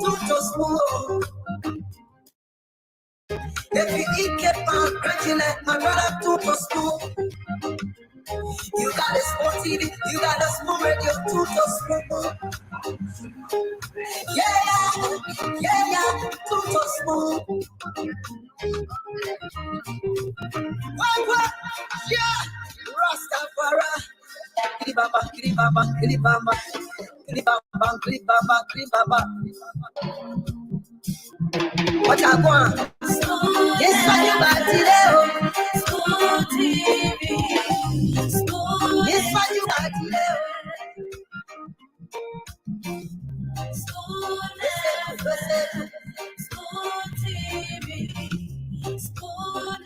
to spoon. If you eat keep on crunchy like my brother to spoon. You got a sport TV, you got a spoon radio to spoon. Yeah, to spoon. What? Yeah, Rastafari. Kribaba, kribaba, kribaba, kribaba, kribaba, kribaba. What I want? Yes, I do today. School TV. Yes, I do today. School TV. School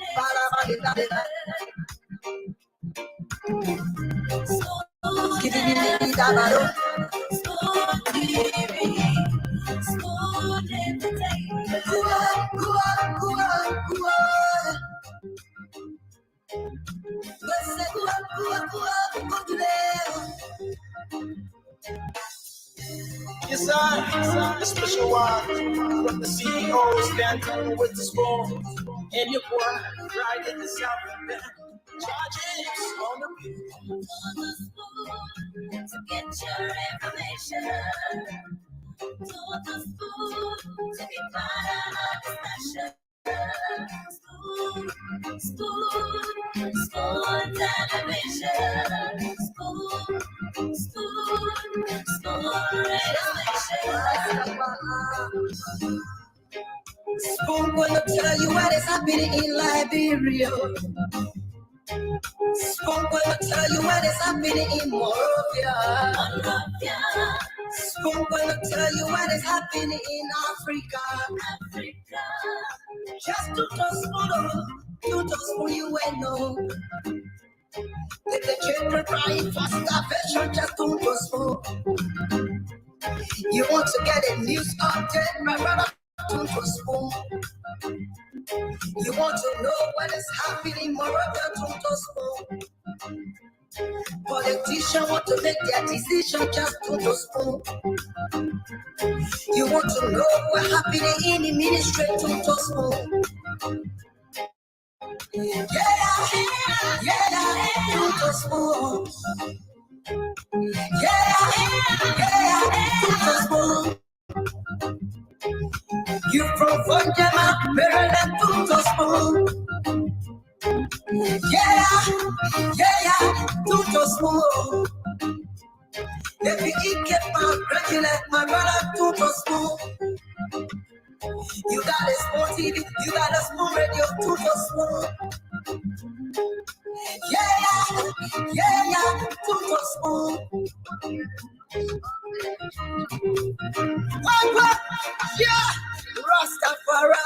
Yes, a special one from the CEO standing with the spoon. And your boy right in the south. Charges on the beat. To get your information. To the spoon. To be part of our discussion. Spoon television. Spoon radio. Spoon gonna tell you what is happening in Liberia. Spoon gonna tell you what is happening in Monrovia. Spoon gonna tell you what is happening in Africa. Just to spoon you will know. Let the children crying for starvation, just to spoon. You want to get a news update, my brother, to spoon. You want to know what is happening, Moravia, to spoon. Politicians want to make their decision, just to spoon. You want to know what's happening in the ministry, to spoon. Yeah, to spoon. To spoon. You from Vonjama, Maryland, to spoon. Yeah, to spoon. If you eat keep on crunchy like my brother, to spoon. You got a sport TV, you got a spoon radio, to spoon. Yeah, to spoon. What? Yeah, Rastafari.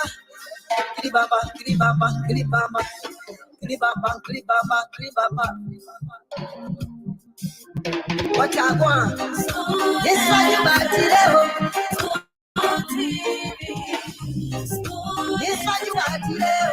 Kribaba, kribaba, kribaba, kribaba, kribaba, kribaba. What I want? Yes, I do today. Yes, I do today.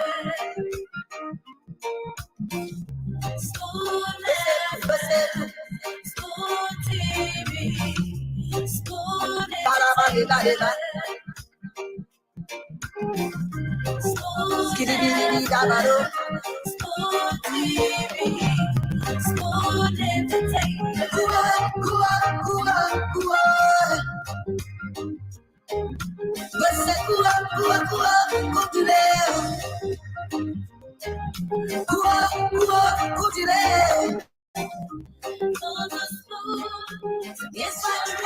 Yes, I do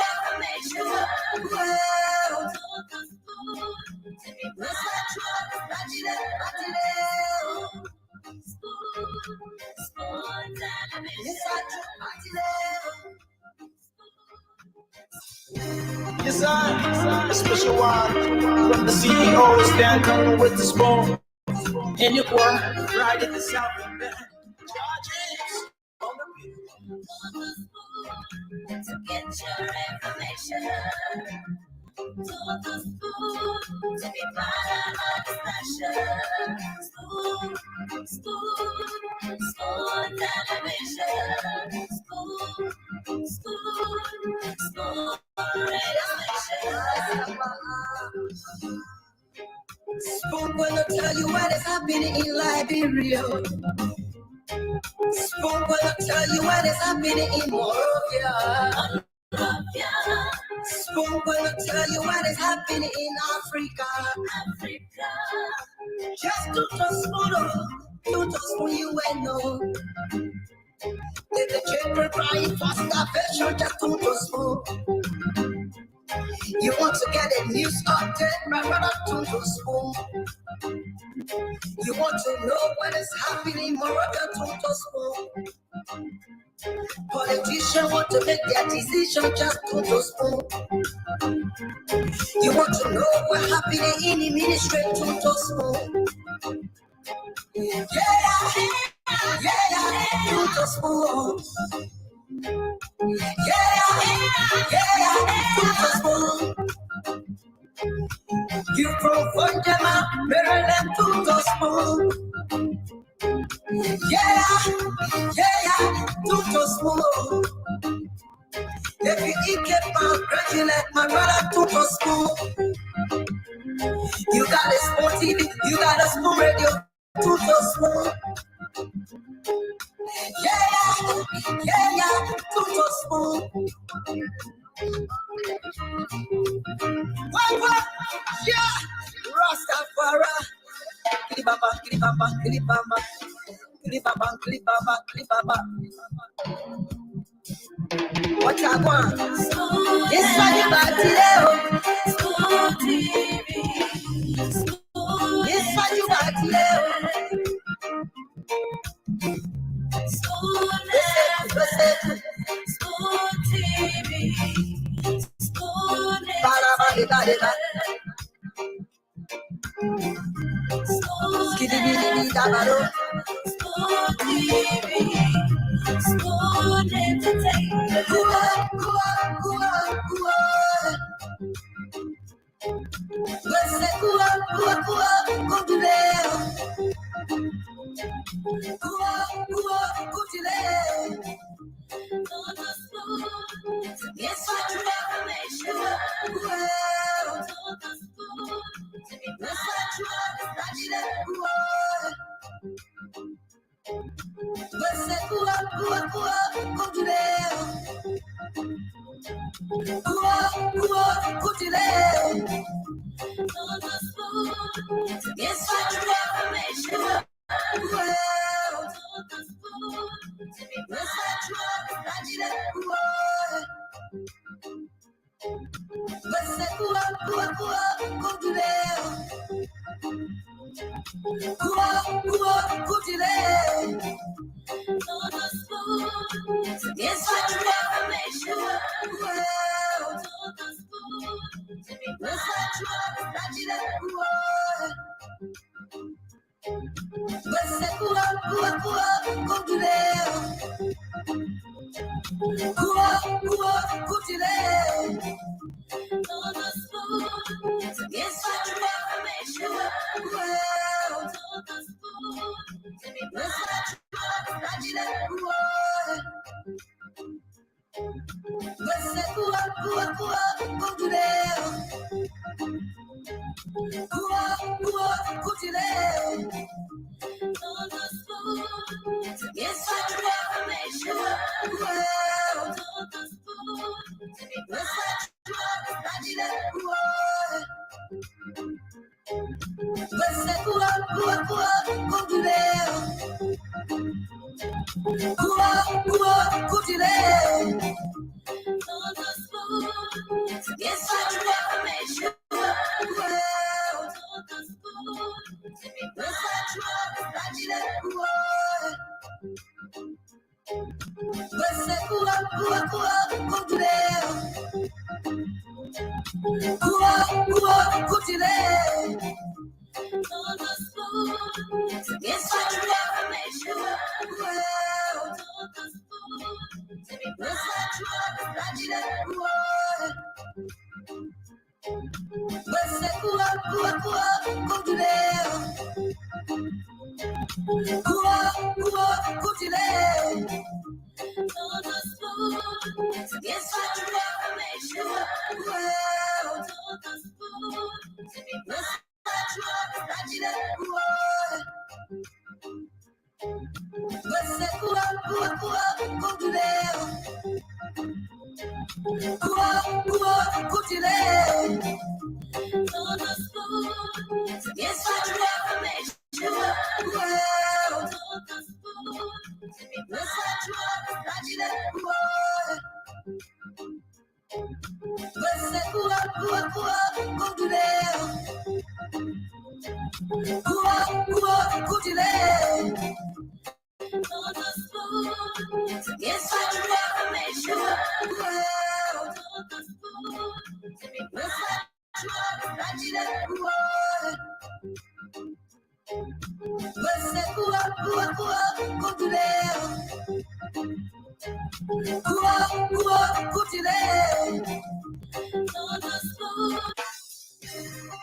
Yes, a special one from the CEO standing with the spoon. And your boy right in the south. Charges on the beat. To get your information. To the spoon. To be part of our discussion. Spoon television. Spoon radio station. Spoon gonna tell you what is happening in Liberia. Spoon gonna tell you what is happening in Monrovia. Spoon gonna tell you what is happening in Africa. Just to spoon you and know. The children crying for starvation, just to spoon. You want to get a news update, my brother, to spoon. You want to know what is happening, my brother, to spoon. Politicians want to make their decision, just to spoon. You want to know what happening in the ministry, to spoon. Yeah, to spoon. To spoon. You from Jama, Maryland, to spoon. To spoon. If you eat it, congratulate my brother, to spoon. You got a spoon TV, you got a spoon radio, to spoon. To spoon. What? Yeah, Rastafari. Kilibaba, kilibaba, kilibaba, kilibaba, kilibaba, kilibaba. What I want? This one you back today. This one you back today.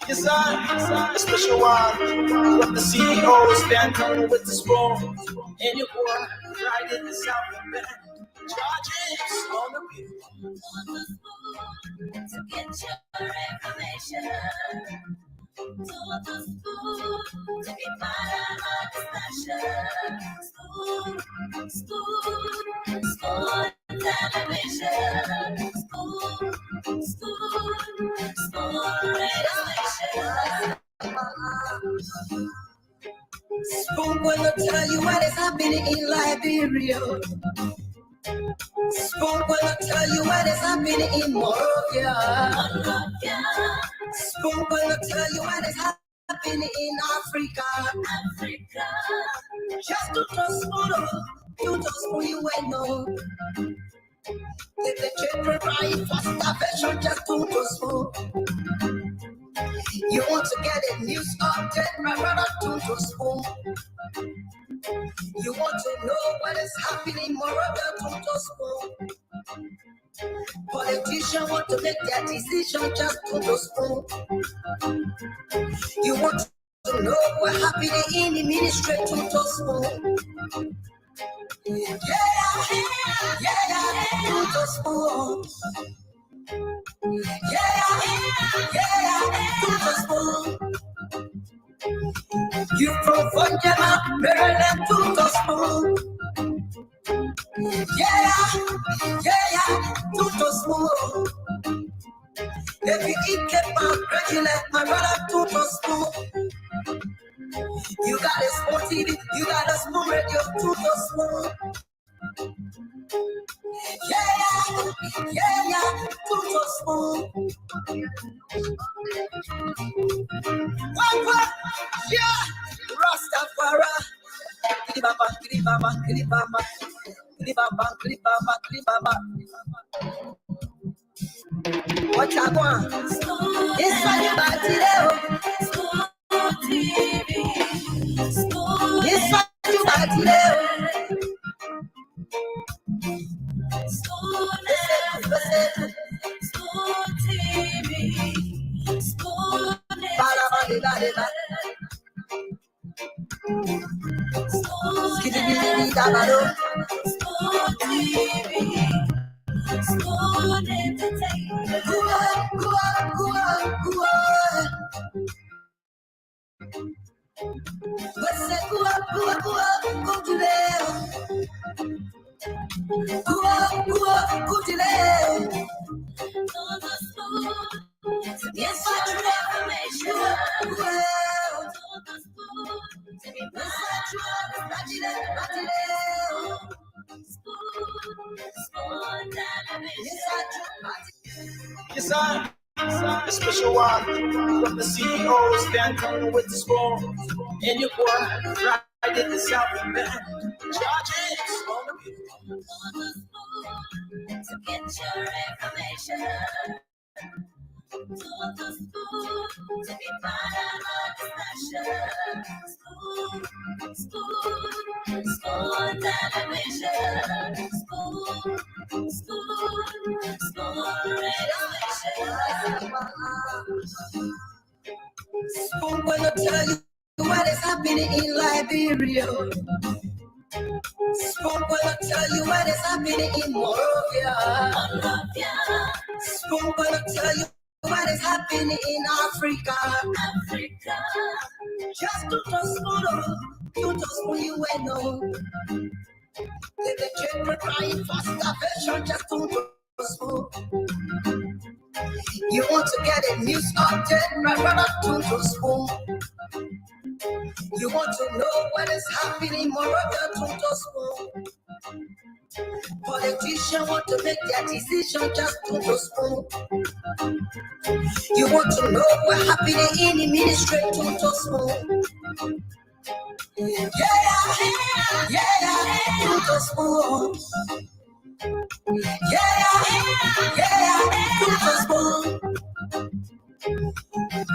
Yes, I, a special one from the CEO, stand home with the spoon. And your boy, right in the south, charges on the beat. To get your information, to the school, to be part of our discussion. School, television, school, radio station. Spoon gonna tell you what is happening in Liberia. Spoon gonna tell you what is happening in Monrovia. Spoon gonna tell you what is happening in Africa. Just to trust Spoon, you just who you will know. If the children crying for starvation, just to trust Spoon. You want to get a news update, my brother, to Spoon. You want to know what is happening, Moreover, to Spoon. Politicians want to make their decision, just to Spoon. You want to know what happening in the ministry, to Spoon. Yeah, to Spoon. Yeah, to Spoon. You from Funjama, Maryland, to Spoon. Yeah, to Spoon. If you keep my prejudice, my brother, to Spoon. You got a Spoon TV, you got a Spoon radio, to Spoon. Yeah, to Spoon. What? Yeah, Rastafari. Kiribaba. What you want? It's on your body, School TV. It's on your body, School TV. School School entertainment. Yes, I, a special one from the CEO, stand home with the spoon. And your boy, right in the south, man. Charges on the beat. To get your information. To the school, to be part of our discussion. School, television. School, radio station. Spoon gonna tell you what is happening in Liberia. Spoon gonna tell you what is happening in Monrovia. Spoon gonna tell you what is happening in Africa. Just to follow, you just who you know. The children crying for starvation, just to smoke. You want to get a news update, my brother, to school. You want to know what is happening, my brother, to school. Politicians want to make their decision, just to school. You want to know what happening in the ministry, to school. Yeah, to school. Yeah, to school.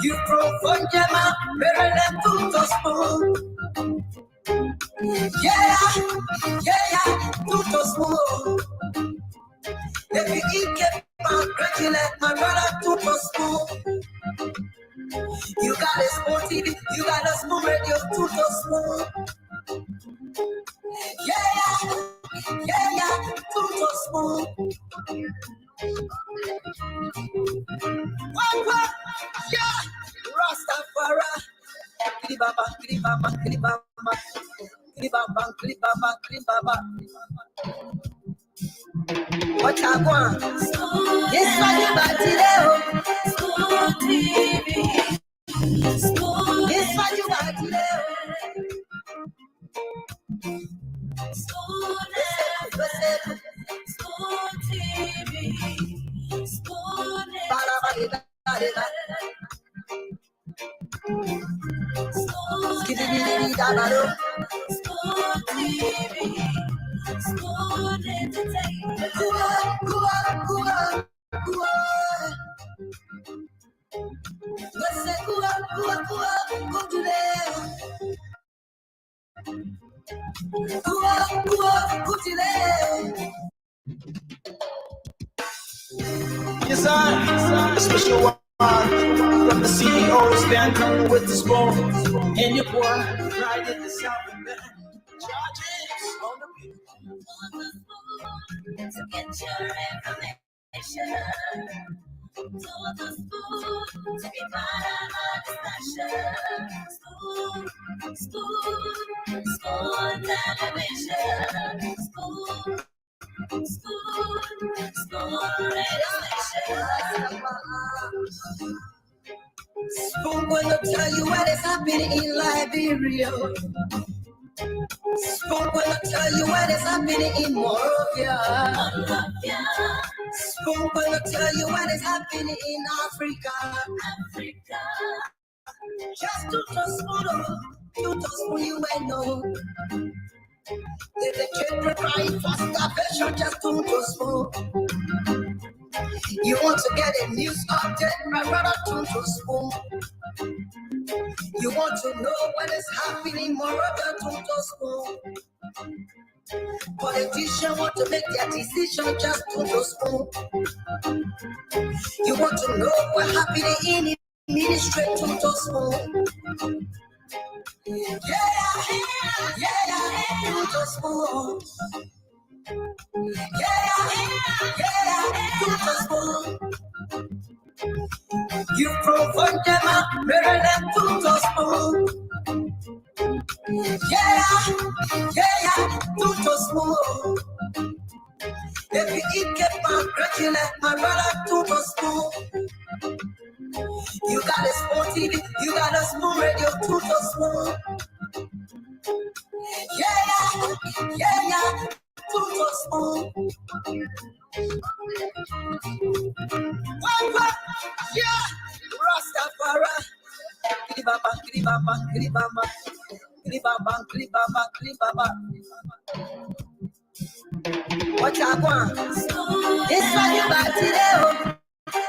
You provide them up, Maryland to school. Yeah, to school. If you eat get congratulate my brother to school. You got a small TV, you got a small radio to school. Yeah, to school. What? Yeah, Rastafari. Kribaba, kribaba, kribaba, kribaba, kribaba, kribaba. What I want? This one you got today. School TV. This one you got today. School TV. School TV. Yes, sir. Special one from the CEO, stand with the spoon. And your boy, right in the south and back. Charges on the beat. To get your information. To the school, to be part of our discussion. School television. School radio station. Spoon gonna tell you what is happening in Liberia. Spoon gonna tell you what is happening in Monrovia. Spoon gonna tell you what is happening in Africa. Just to spoon you may know. The children crying for starvation, just to spoon. You want to get a news update, my brother, to spoon. You want to know what is happening, my brother, to spoon. Politicians want to make their decision, just to spoon. You want to know what happening in the ministry, to spoon. Yeah, to spoon. Yeah, to spoon. You provide them up, Maryland to spoon. Yeah, to spoon. If you eat get congratulate my brother to spoon. You got a small TV, you got a small radio to spoon. Yeah, to spoon. What? Yeah, Rastafari. Kribaba, kribaba, kribaba, kribaba, kribaba, kribaba. What I want? This one you got today.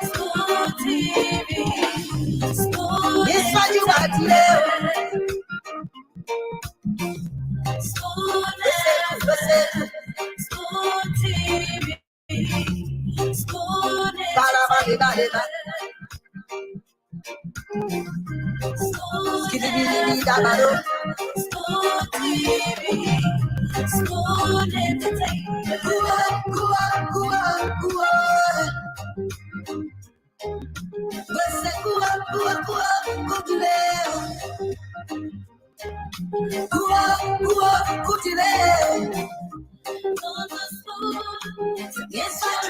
School TV. This one you got today. School TV. School TV. School entertainment. Yes, I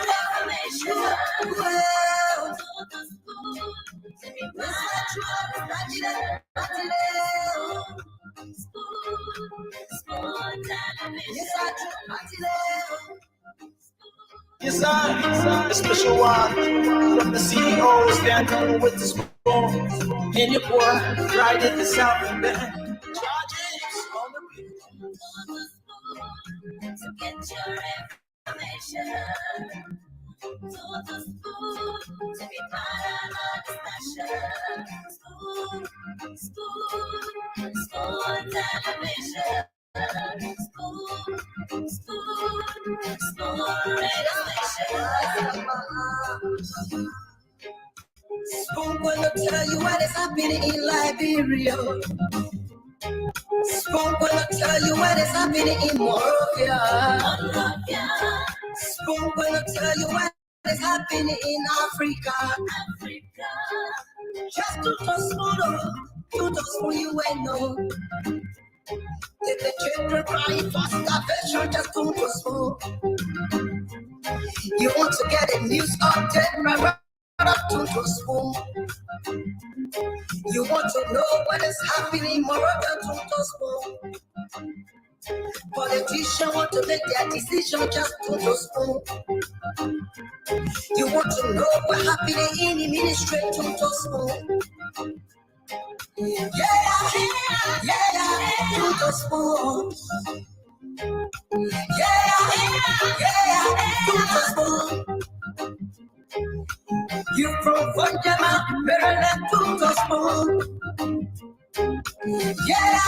Yes, I, a special one from the CEO, stand on with the spoon. And your boy, right in the south and bend. Charges on the beat. To get your information. To the school, to be part of our discussion. School television. School radio station. Spoon gonna tell you what is happening in Liberia. Spoon gonna tell you what is happening in Monrovia. Spoon gonna tell you what is happening in Africa. Just to the spoon you ain't know. If the children crying for starvation, just to the spoon. You want to get a news update, right up to the spoon. You want to know what is happening, more than to the spoon. Politicians want to make their decision, just to the spoon. You want to know what happening in the ministry, to the spoon. Yeah, to the spoon. Yeah, to the spoon. You from Vanjama, Maryland, to the spoon. Yeah,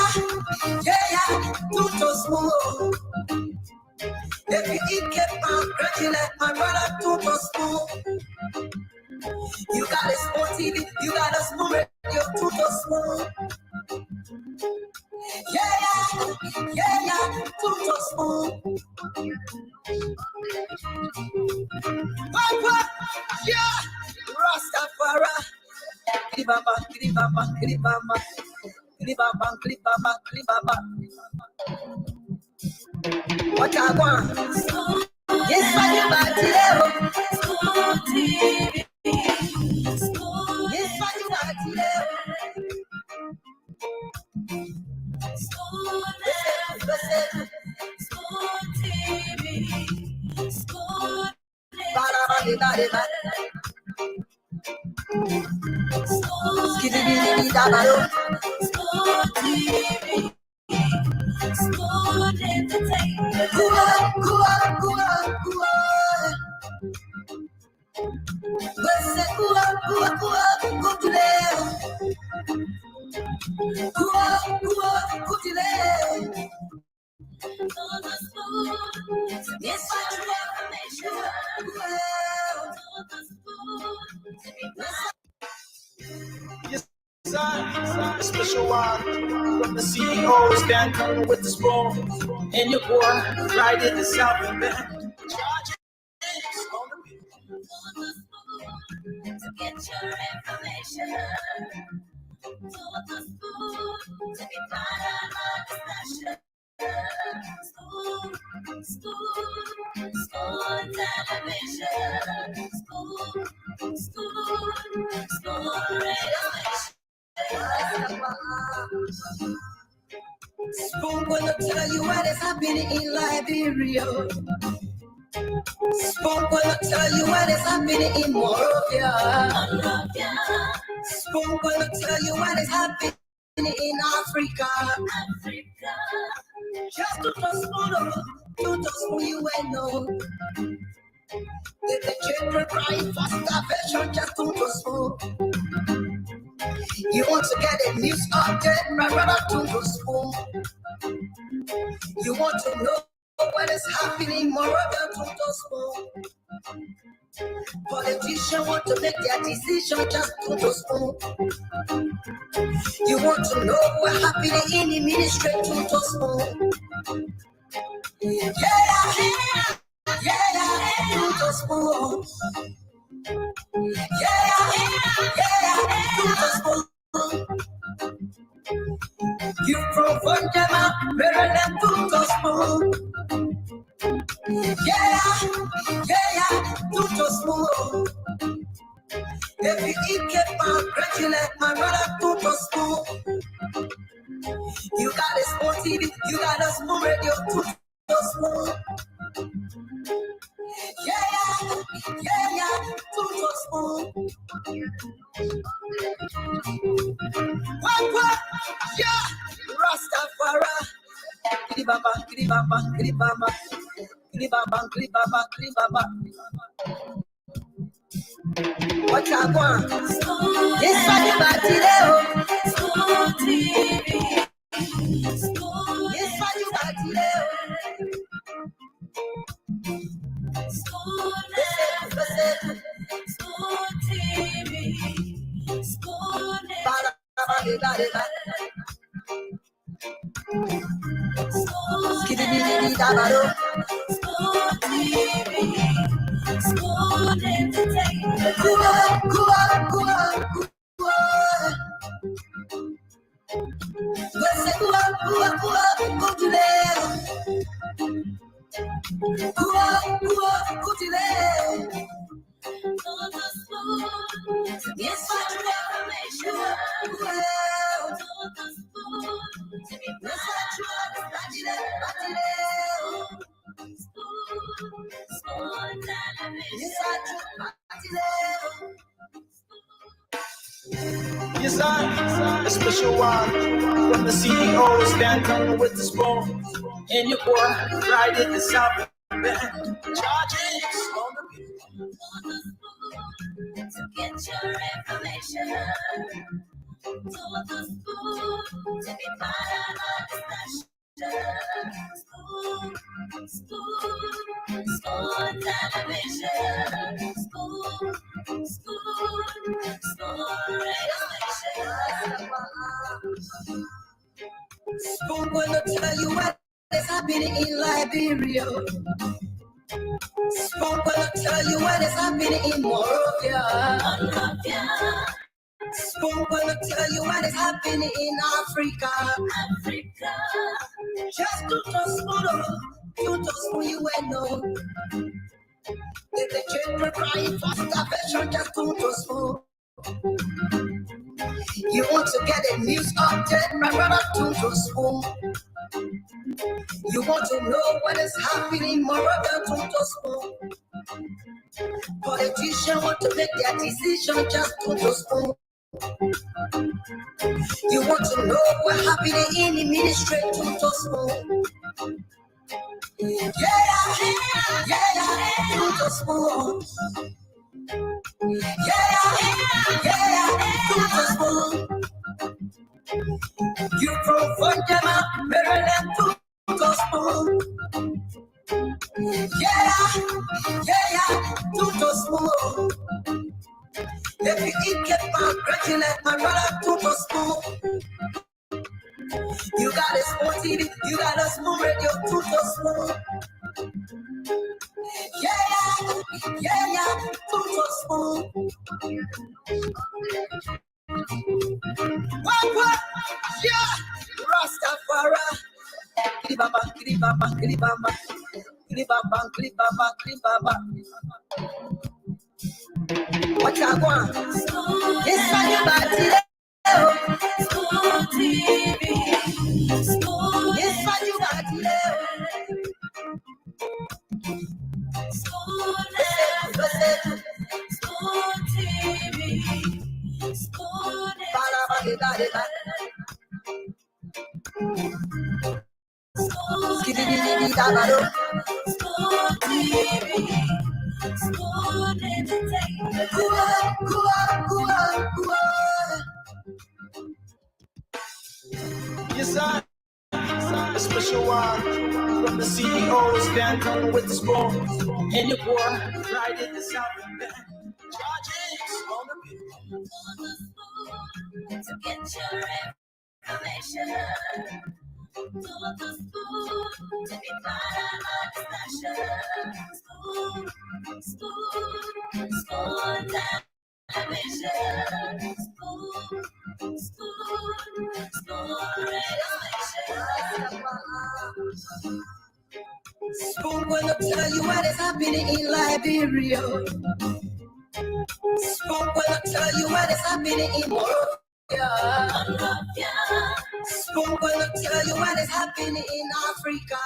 to the spoon. If you eat keep on congratulate my brother, to the spoon. You got a small TV, you got a small radio, to the spoon. Yeah, to the spoon. What? Yeah, Rastafari. Kribaba, kribaba, kribaba. Kribaba, kribaba, kribaba. What I want? Yes, I do, but today. Yes, I do, but today. Yes, I, a special one from the CEO, stand on with the spoon. And your boy, right in the south and bend. Charges on the beat. To get your information. To the school, to be part of our discussion. School television. School radio station. Spoon gonna tell you what is happening in Liberia. Spoon gonna tell you what is happening in Monrovia. Spoon gonna tell you what is happening in Africa. Just to the spoon you ain't know. If the children crying for starvation, just to the spoon. You want to get a news update, my brother, to the spoon. You want to know what is happening, more than to the spoon. Politicians want to make their decision, just to the spoon. You want to know what happening in the ministry, to the spoon. Yeah, to the spoon. Yeah, to congratulate my brother to school. You got a small TV, you got a small radio to school. Yeah, to school. What? Yeah, Rastafari. Kribaba, kribaba, kribaba, kribaba, kribaba, kribaba. What I want? Yes, I got it. School TV. Yes, I got it. School TV. School School entertainment. Yes, I Yes, I'm a special one from the CEO, stand coming with the spoon. And your boy, right in the south band, charging on the beat. To get your information, to the school, to be part of our discussion. School television, school radio station. Spoon gonna tell you what is happening in Liberia. Spoon gonna tell you what is happening in Monrovia. Spoon gonna tell you what is happening in Africa. Just to spoon you and know. If the children crying for starvation, just to spoon. You want to get a news update, my brother, to spoon. You want to know what is happening, my brother, to spoon. Politicians want to make their decision, just to spoon. You want to know what's happening in the ministry, to spoon. Yeah, to spoon. Yeah, to spoon. You from them, Maryland, to spoon. Yeah, to spoon. If you eat, get my congratulate my brother, to spoon. You got a small TV, you got a small radio, to spoon. Yeah, to spoon. What? Yeah, Rastafari. Kribaba, kribaba, kribaba, kribaba, kribaba, kribaba. What I want? Yes, I got it. School TV. Yes, I got it. School TV. School Yes, I'm a special one from the CEO, stand coming with the spoon. And your boy, right in the south band, charging on the beat. To get your information, to the school, to be part of our discussion. School television, school radio station. Spoon gonna tell you what is happening in Liberia. Spoon gonna tell you what is happening in Monrovia. Spoon gonna tell you what is happening in Africa.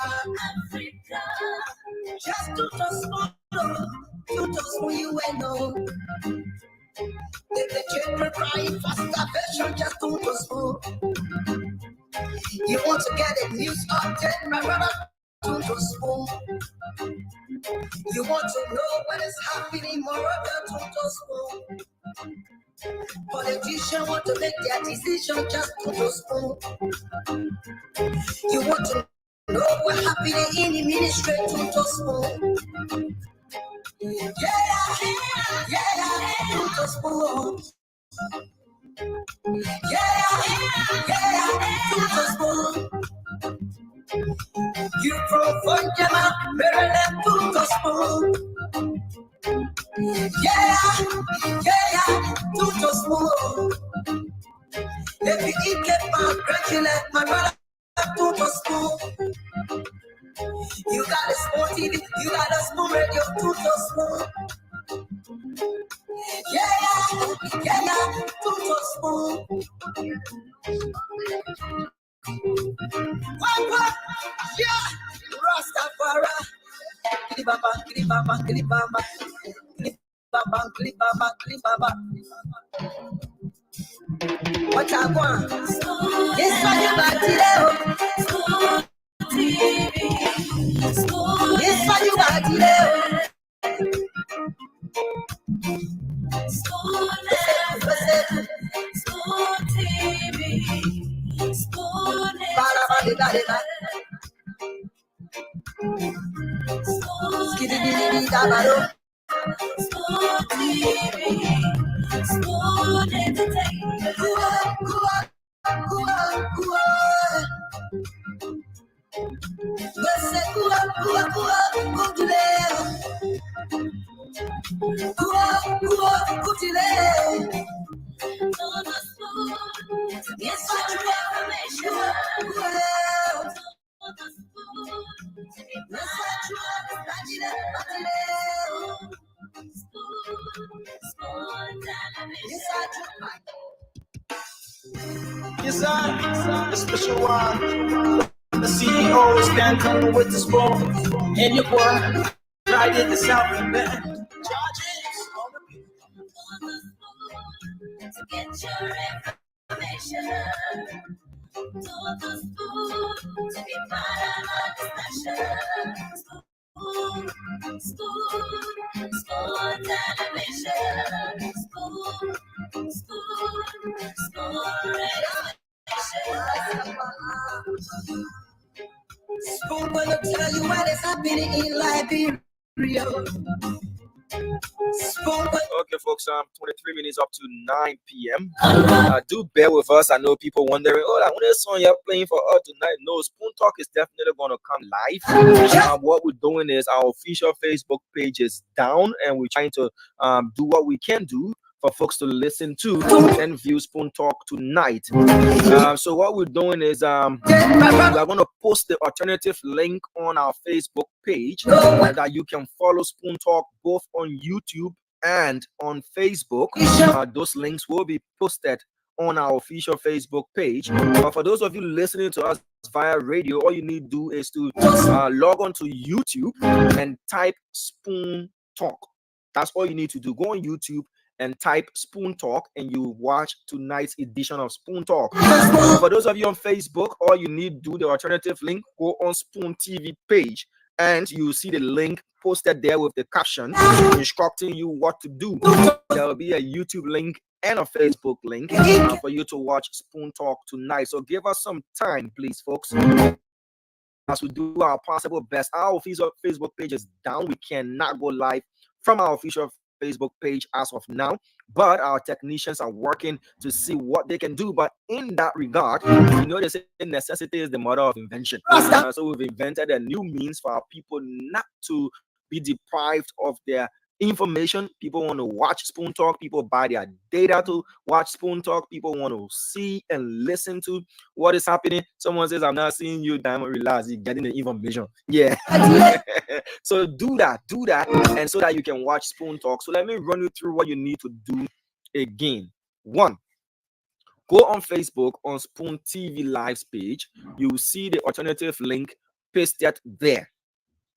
Just to just for you and know. The children crying for starvation, just to just for. You want to get a news update, my brother? To just for. You want to know what is happening in Moravia? To just for. Politicians want to make their decision, just to just for. You want to know what happening in the ministry? To just for. Yeah, to just for. Yeah, to just for. You provide them up, Maryland, to just for. Yeah, to just for. If you eat get my graduate, my brother, to just for. You got a small TV, you got a small radio, to just for. Yeah, to just for. What? Yeah, Rastafari. Klibaba. What I want? This one you got today. This one you got today. Yes, sir. The special one. The CEO stand coming with the spoon. And your boy, right in the South man. Charges on the beat. To get your information. To the spoon. To be part of our discussion. Spoon television. Spoon gonna tell you what is happening in Liberia. Okay, folks, 23 minutes up to 9 p.m. Do bear with us. I know people wondering, oh, I wonder song you're playing for us tonight. No, Spoon Talk is definitely going to come live. What we're doing is our official Facebook page is down, and we're trying to do what we can do for folks to listen to and view Spoon Talk tonight. So what we're doing is we're going to post the alternative link on our Facebook page that you can follow Spoon Talk both on YouTube and on Facebook. Those links will be posted on our official Facebook page. But for those of you listening to us via radio, all you need to do is to log on to YouTube and type Spoon Talk. That's all you need to do. Go on YouTube and type Spoon Talk, and you watch tonight's edition of Spoon Talk. For those of you on Facebook, all you need to do, the alternative link, go on Spoon TV page, and you see the link posted there with the caption instructing you what to do. There will be a YouTube link and a Facebook link for you to watch Spoon Talk tonight. So give us some time, please, folks, as we do our possible best. Our official Facebook page is down. We cannot go live from our official Facebook page as of now, but our technicians are working to see what they can do. But in that regard, you know, they say necessity is the mother of invention. So we've invented a new means for our people not to be deprived of their information. People want to watch Spoon Talk. People buy their data to watch Spoon Talk. People want to see and listen to what is happening. Someone says, I'm not seeing you, Diamond. Relax, you're getting the information. Yeah. So do that, and so that you can watch Spoon Talk. So let me run you through what you need to do again. One, go on Facebook on Spoon TV Live's page. You will see the alternative link pasted there.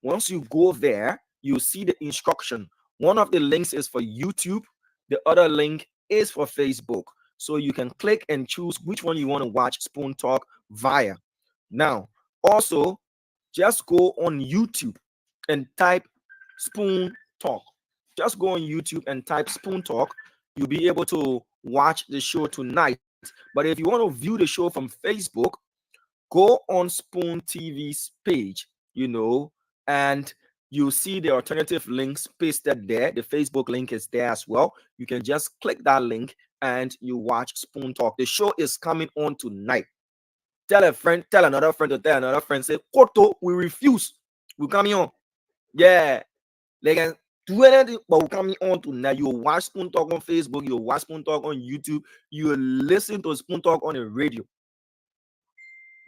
Once you go there, you see the instruction. One of the links is for YouTube. The other link is for Facebook. So you can click and choose which one you want to watch Spoon Talk via. Now, also, just go on YouTube and type Spoon Talk. Just go on YouTube and type Spoon Talk. You'll be able to watch the show tonight. But if you want to view the show from Facebook, go on Spoon TV's page, and you see the alternative links pasted there. The Facebook link is there as well. You can just click that link and you watch Spoon Talk. The show is coming on tonight. Tell a friend, tell another friend to tell another friend, say, Koto, we refuse. We're coming on. Yeah. They can do anything, but we're coming on tonight. You'll watch Spoon Talk on Facebook. You'll watch Spoon Talk on YouTube. You'll listen to Spoon Talk on the radio.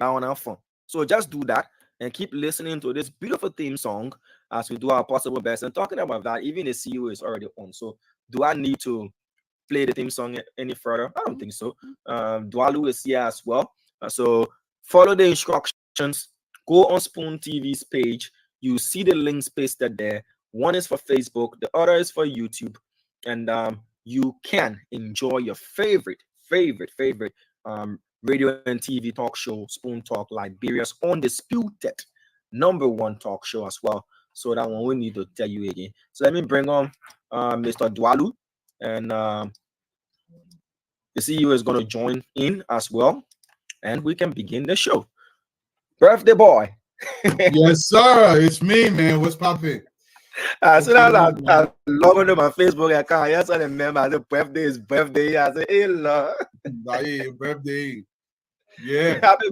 Now on our phone. So just do that and keep listening to this beautiful theme song as we do our possible best. And talking about that, even the CEO is already on. So do I need to play the theme song any further? I don't think so. Dwalu is here as well. So follow the instructions. Go on Spoon TV's page. You see the links pasted there. One is for Facebook. The other is for YouTube. And you can enjoy your favorite radio and TV talk show, Spoon Talk, Liberia's undisputed #1 talk show as well. So that one we need to tell you again. So let me bring on Mr. Dwalu, and the CEO is going to join in as well, and we can begin the show. Birthday boy. Yes, sir. It's me, man. What's popping? So I log onto my Facebook account. Yes, I remember the birthday is birthday. I said, hey, Lord. Your birthday. Yeah. Happy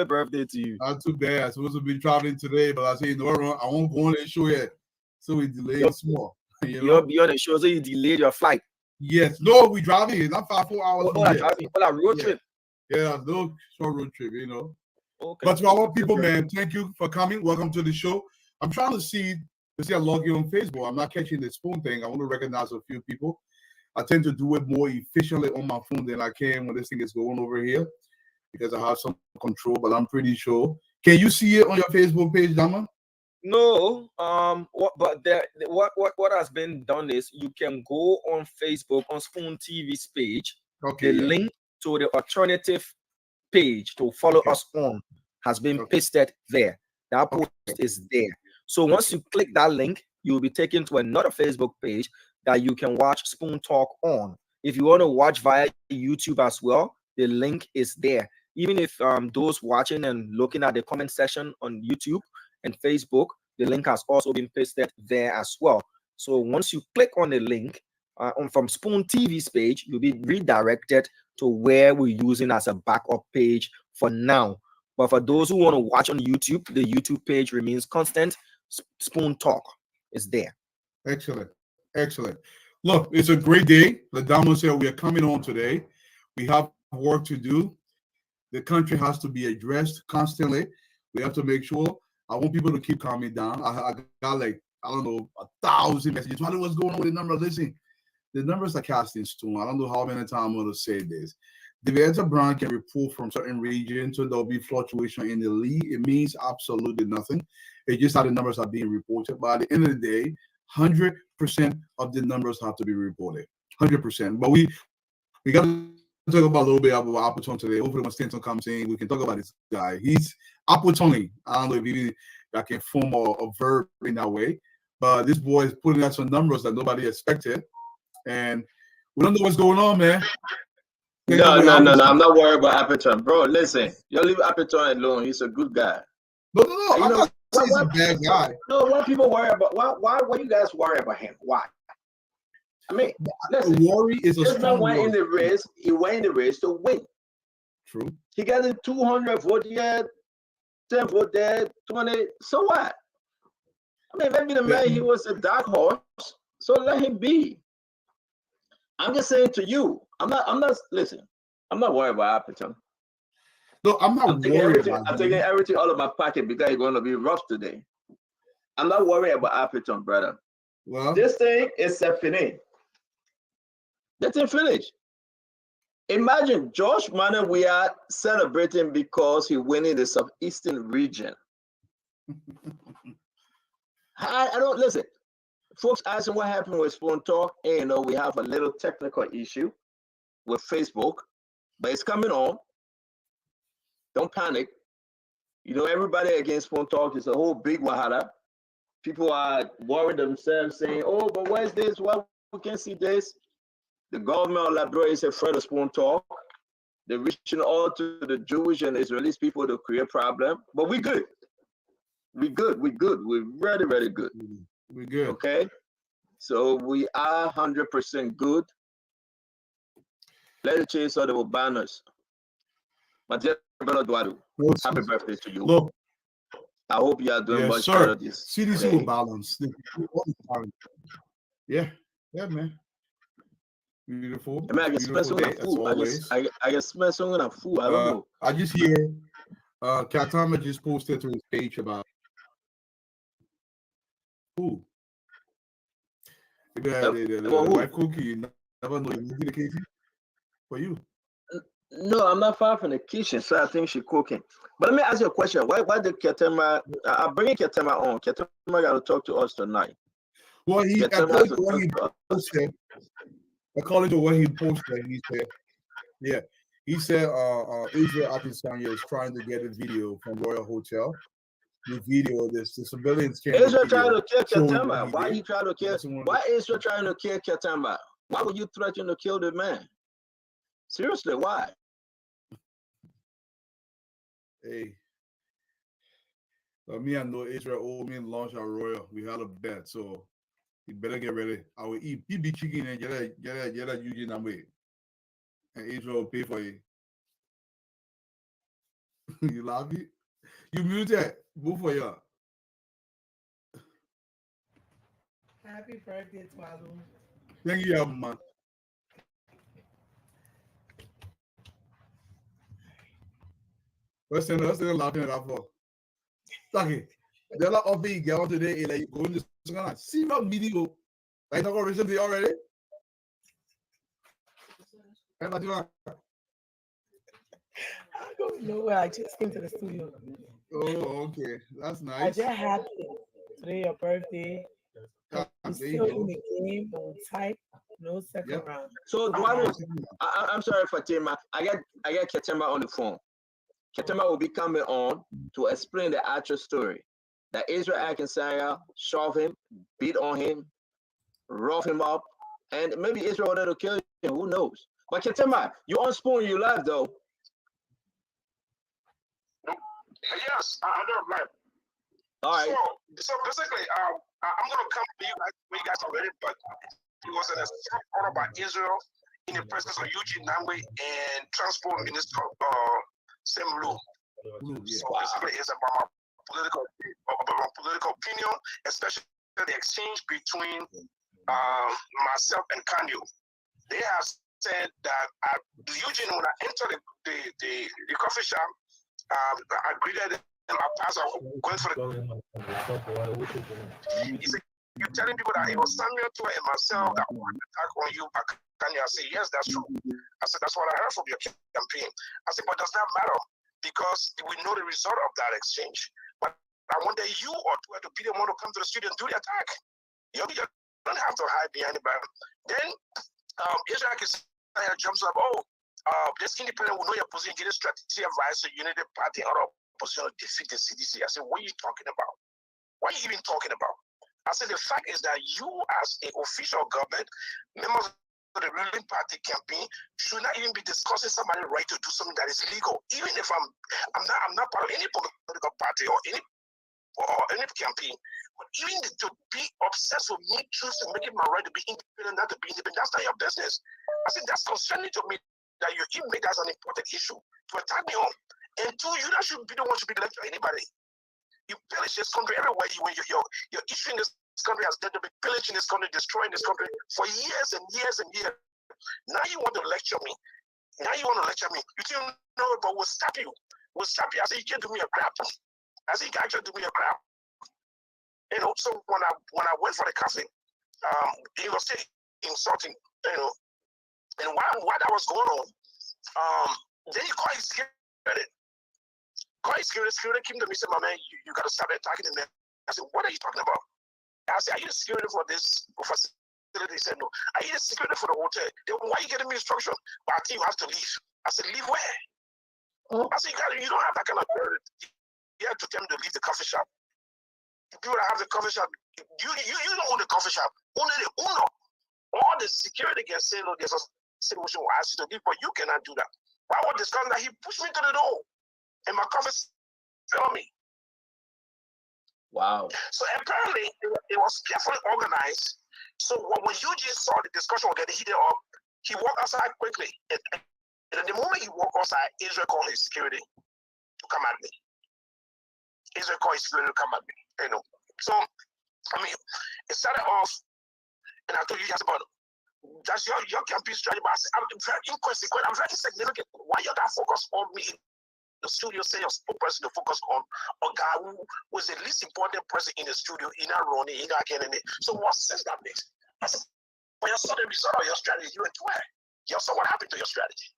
birthday to you. Not too bad. I'm supposed to be traveling today, but I said, no, I won't go on the show yet. So we delayed small. You'll be on the show, so you delayed your flight. Yes. No, we driving. Not 4 hours. Road trip. Yeah, no short road trip, Okay. But to our people, man, thank you for coming. Welcome to the show. I'm trying to see I log you on Facebook. I'm not catching the Spoon thing. I want to recognize a few people. I tend to do it more efficiently on my phone than I can when this thing is going over here because I have some control, but I'm pretty sure. Can you see it on your Facebook page, Dama? No. What has been done is you can go on Facebook on Spoon TV's page. Okay. The link to the alternative page to follow us on has been pasted there. That post is there. So once you click that link, you'll be taken to another Facebook page that you can watch Spoon Talk on. If you want to watch via YouTube as well, the link is there. Even if those watching and looking at the comment section on YouTube and Facebook, the link has also been pasted there as well. So once you click on the link from Spoon TV's page, you'll be redirected to where we're using as a backup page for now. But for those who want to watch on YouTube, the YouTube page remains constant. Spoon Talk is there. Excellent. Look, it's a great day. Ladamo said we are coming on today. We have work to do. The country has to be addressed constantly. We have to make sure. I want people to keep calming down. I got 1,000 messages. What's going on with the numbers? Listen, the numbers are casting stone. I don't know how many times I'm going to say this. The Delta Brown can report from certain regions, so there'll be fluctuation in the lead. It means absolutely nothing. It's just how the numbers are being reported. But at the end of the day, 100% of the numbers have to be reported. 100%. But we got to talk about a little bit about Appleton today. Hopefully when Stanton comes in, we can talk about this guy. He's Appleton. I don't know if I can form a verb in that way. But this boy is putting out some numbers that nobody expected. And we don't know what's going on, man. No. I'm not worried about Appleton, bro. Listen, you leave Appleton alone. He's a good guy. No. I'm not saying he's a bad guy. No, why people worry about why you guys worry about him? Why? I mean, listen, worry is a strong word. He went in the race to win. True. He got in 200 votes here, 10 votes there, 20. So what? I mean, maybe the man, he was a dark horse. So let him be. I'm just saying to you, I'm not worried about Appleton. No, I'm not worried about I'm taking everything out of my pocket because it's going to be rough today. I'm not worried about Appleton, brother. Well, this thing is a fini. Let him finish. Imagine Josh Manor, we are celebrating because he winning the Southeastern region. I don't listen. Folks asking what happened with Spoon Talk. And you know, we have a little technical issue with Facebook, but it's coming on. Don't panic. You know, everybody against Spoon Talk is a whole big wahala. People are worried themselves, saying, "Oh, but where's this? Why we can't see this?" The government of Liberia is afraid of Spoon Talk. They're reaching out to the Jewish and Israeli people to create problem. But we good. We good. We good. We're really, really good. We're good. Okay. So we are 100% good. Let's change all the banners. Happy birthday to you. Look, I hope you are doing much sir. better this CDC day. will balance. Yeah, man. Beautiful. I mean, I can smell some food. I can smell some of food. I don't know. I just hear Katama just posted to his page about who. The wife cookie. Never know the case for you. No, I'm not far from the kitchen, so I think she's cooking. But let me ask you a question. Why did Ketema? I'm bringing Ketema on. Ketema got to talk to us tonight. Well, according to what he posted, he said Israel Adesanya is trying to get a video from Royal Hotel. The video, the civilians can't. Israel trying to kill Ketema. Why he trying to kill? Why Israel trying to kill Ketema? Why would you threaten to kill the man? Seriously, why? Hey, me and know Israel owe me and launch our Royal. We had a bet, so you better get ready. I will eat PB chicken and get a Eugene away. And Israel will pay for you. You love it? You muted. Go for you. Happy birthday, Twalu. Thank you, man. What's the laughing at that for? Lucky. They're not off the girl today, like going to see my video. Like I recently already. I don't know where I just came to the studio. Oh, okay. That's nice. I just happy. Today your birthday. We're still in the game, but we type no second round. So I'm sorry, Fatima. I got Ketema on the phone. Ketema will be coming on to explain the actual story. That Israel Adesanya shove him, beat on him, rough him up, and maybe Israel wanted to kill him. Who knows? But Ketema, you on Spoon, you live though. Yes, I don't live. All right. So basically, I'm gonna come to you guys when you guys are ready, but it was an assault order by Israel in the presence of Eugene Nangwe and Transport Minister Sam Lou. So basically, it's about my political opinion, especially the exchange between myself and Kanyo. They have said that Eugene, when I entered the coffee shop, I greeted him as I was going for the. He said, "You're telling people that it was Samuel Tua and myself that wanted to attack on you." Kanyo, I said, "Yes, that's true." I said, "That's what I heard from your campaign." I said, "But does that matter? Because we know the result of that exchange. But I wonder you or to be the one to come to the studio and do the attack. You don't have to hide behind the back." Then Israel jumps up, this independent will know your position, get a strategy advice, so unity party or opposition to defeat the CDC. I said, what are you talking about? What are you even talking about? I said, the fact is that you as an official government, members of the ruling party campaign should not even be discussing somebody's right to do something that is illegal. Even if I'm not part of any political party or any campaign, but even to be obsessed with me choosing making my right to be independent, not to be independent, that's not your business. I said that's concerning to me that you even make that as an important issue to attack me on. And two, you that should be the one to be left to anybody. You pillage this country everywhere. Your issue in this country has been pillaging this country, destroying this country for years and years and years. Now you want to lecture me. You didn't know it, but we'll stop you. I said, you can't do me a crap. I said, you can actually do me a crap. You know, so when I went for the coffee, he was still insulting, And while that was going on, then he called his security. Security came to me and said, my man, you got to stop attacking him. I said, what are you talking about? I said, are you the security for this facility? He said, no. Are you the security for the hotel? They, why are you getting me instruction? But I think you have to leave. I said, leave where? Oh. I said, you don't have that kind of authority. You have to tell them to leave the coffee shop. The people that have the coffee shop, you don't own the coffee shop. Only the owner. All the security can say, look, there's a situation where I ask you to leave, but you cannot do that. While we're discussing that, he pushed me to the door. And my coffee fell on me. Wow. So apparently, it was carefully organized. So when Eugene saw the discussion was getting heated up, he walked outside quickly. And at the moment he walked outside, Israel called his security to come at me. Israel called his security to come at me. You know. So, I mean, it started off, and I told you guys about it. That's your campaign strategy, but I'm very inconsequent. I'm very insignificant. Why you not focus on me? The studio say your spokesperson to focus on a guy who was the least important person in the studio, in not running, in not getting it. So what sense that makes? I said, when you saw the result of your strategy, you went to where? You saw what happened to your strategy.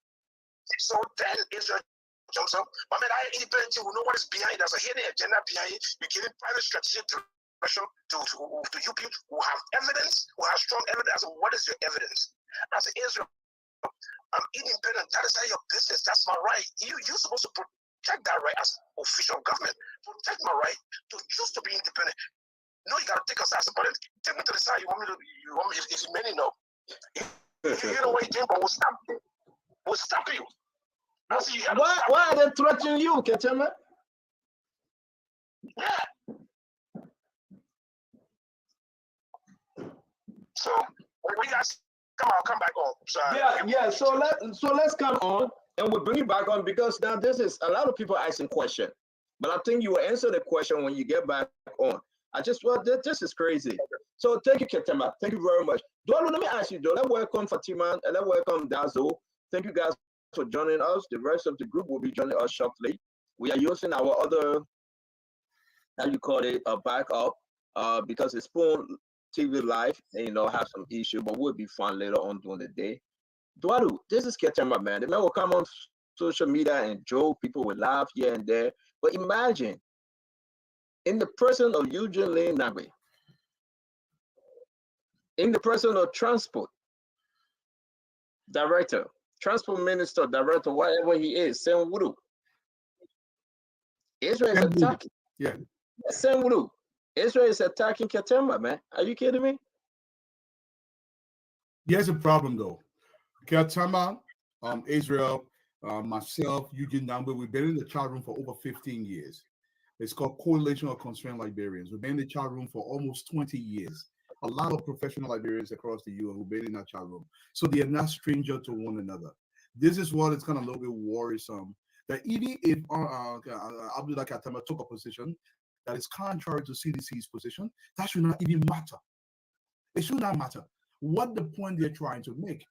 So then Israel jumps up. My man, I independent team who know what is behind. There's a hidden agenda behind it. You give it private strategic direction to you people who have evidence, who have strong evidence. I said, what is your evidence? I said, Israel, I'm independent. That is how your business. That's my right. You're supposed to protect that right as official government. Protect my right to choose to be independent. No, you gotta take us as a but take me to the side. You want me if you many know. You know what you think, but we'll stop you. We'll stop you. I said, you why are they threatening you, Ketema? Yeah. So when you guys come back on. Sorry. Yeah. So let's come on, and we'll bring you back on because now this is a lot of people asking questions, but I think you will answer the question when you get back on. This is crazy. So thank you, Ketema. Thank you very much. Dwalo, let me ask you, let's welcome Fatima and let's welcome Dazo. Thank you guys for joining us. The rest of the group will be joining us shortly. We are using our other, how you call it, a backup, because it's Spoon TV Live, and have some issue, but we'll be fun later on during the day. Dwadu, this is Ketema, man. The man will come on social media and joke, people will laugh here and there. But imagine, in the person of Eugene Lane Nagbe, in the person of transport director, transport minister, director, whatever he is, Sam Wudu. Israel is attacking. Yeah. Sam Wudu. Israel is attacking Ketema, man. Are you kidding me? Here's a problem, though. Ketema, Israel, myself, Eugene Nagbe, we've been in the chat room for over 15 years. It's called Coalition of Concerned Liberians. We've been in the chat room for almost 20 years. A lot of professional Liberians across the U.S. who've been in that chat room. So they are not stranger to one another. This is what is kind of a little bit worrisome. That even if Abdullah Ketema took a position that is contrary to CDC's position, that should not even matter. It should not matter. What the point they're trying to make.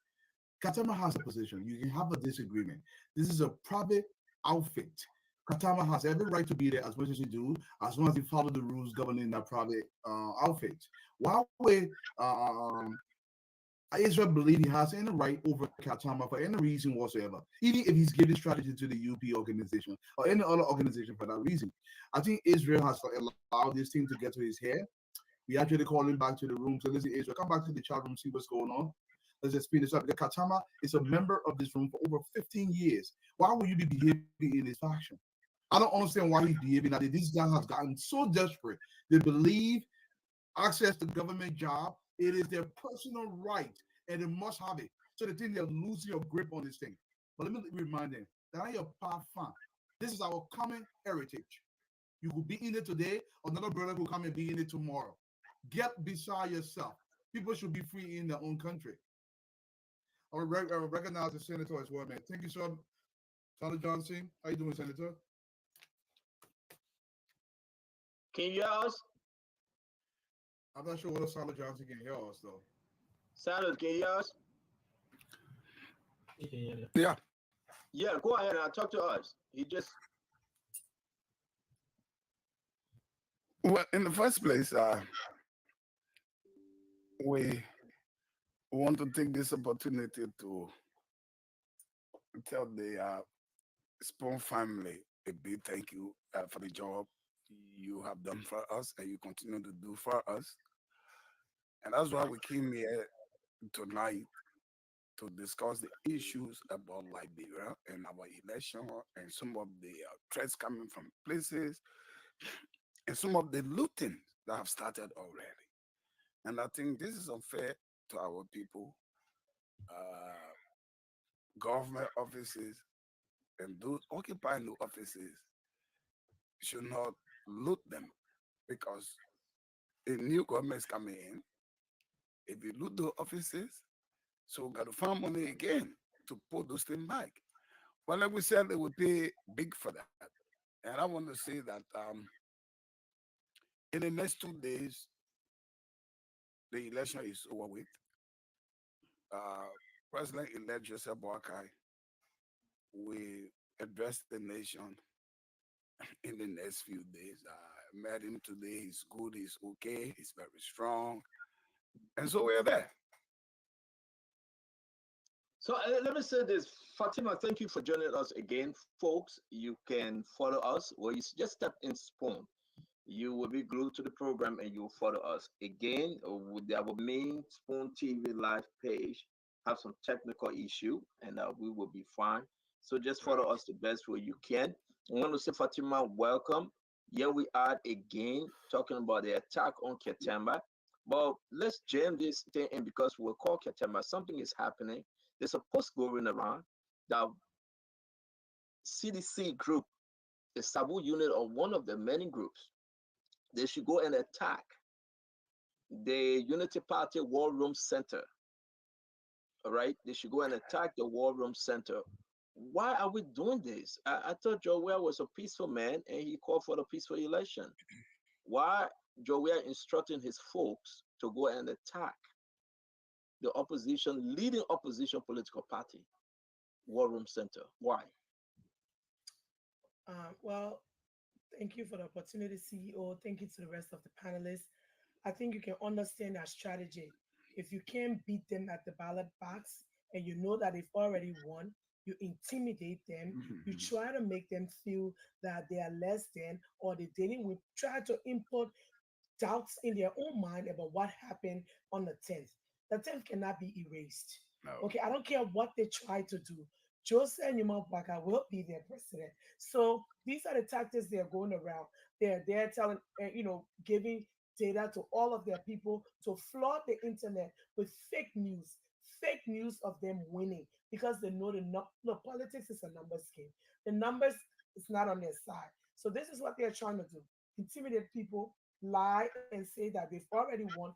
Ketema has a position. You can have a disagreement. This is a private outfit. Ketema has every right to be there as much as you do, as long as you follow the rules governing that private outfit. While Israel believe he has any right over Ketema for any reason whatsoever, even if he's giving strategy to the UP organization or any other organization for that reason. I think Israel has allowed this thing to get to his head. We actually call him back to the room. So listen, Israel, come back to the chat room, see what's going on. Let's just speed this up. Because Ketema is a member of this room for over 15 years. Why would you be behaving in this fashion? I don't understand why he's behaving like this. This guy has gotten so desperate. They believe access to government job, it is their personal right, and they must have it. So they think they're losing your grip on this thing. But let me remind them that I am fan. This is our common heritage. You could be in it today, another brother will come and be in it tomorrow. Get beside yourself. People should be free in their own country. I recognize the senator as well, man. Thank you, sir. Senator Johnson. How you doing, Senator? Can you hear us? I'm not sure whether Senator Johnson can hear us, though. Senator, can you hear us? Yeah. Yeah, go ahead and talk to us. He just... Well, in the first place, we want to take this opportunity to tell the Spoon family a big thank you for the job you have done for us and you continue to do for us. And that's why we came here tonight to discuss the issues about Liberia and our election and some of the threats coming from places and some of the looting that have started already. And I think this is unfair to our people, government offices, and those occupying the offices should not loot them because a new government is coming in. If you loot the offices, so we got to find money again to put those things back. Well, like we said, they will pay big for that. And I want to say that in the next 2 days, the election is over with. President-elect Joseph Boakai will address the nation in the next few days. I met him today. He's good. He's okay. He's very strong. And so we're there. So let me say this, Fatima, thank you for joining us again. Folks, you can follow us, or you just step in Spoon. You will be glued to the program and you'll follow us. Again, with our main Spoon TV live page, have some technical issue, and we will be fine. So just follow us the best way you can. I want to say, Fatima, welcome. Here we are again, talking about the attack on Ketamba. But let's jam this thing in because we'll call Ketamba. Something is happening. There's a post going around that CDC group, the Sabu unit of one of the many groups, they should go and attack the Unity Party War Room Center. All right, they should go and attack the War Room Center. Why are we doing this? I thought Joel was a peaceful man and he called for a peaceful election. Why Joel instructing his folks to go and attack the opposition, leading opposition political party, War Room Center? Why? Well, thank you for the opportunity, CEO. Thank you to the rest of the panelists. I think you can understand our strategy. If you can't beat them at the ballot box and you know that they've already won, you intimidate them, you try to make them feel that they are less than or they didn't. We try to input doubts in their own mind about what happened on the 10th. The 10th cannot be erased. No. Okay, I don't care what they try to do. Joseph Numa Baka will be their president. So these are the tactics they're going around. They're telling, giving data to all of their people to flood the internet with fake news of them winning because they know politics is a numbers game. The numbers is not on their side. So this is what they're trying to do: intimidate people, lie, and say that they've already won,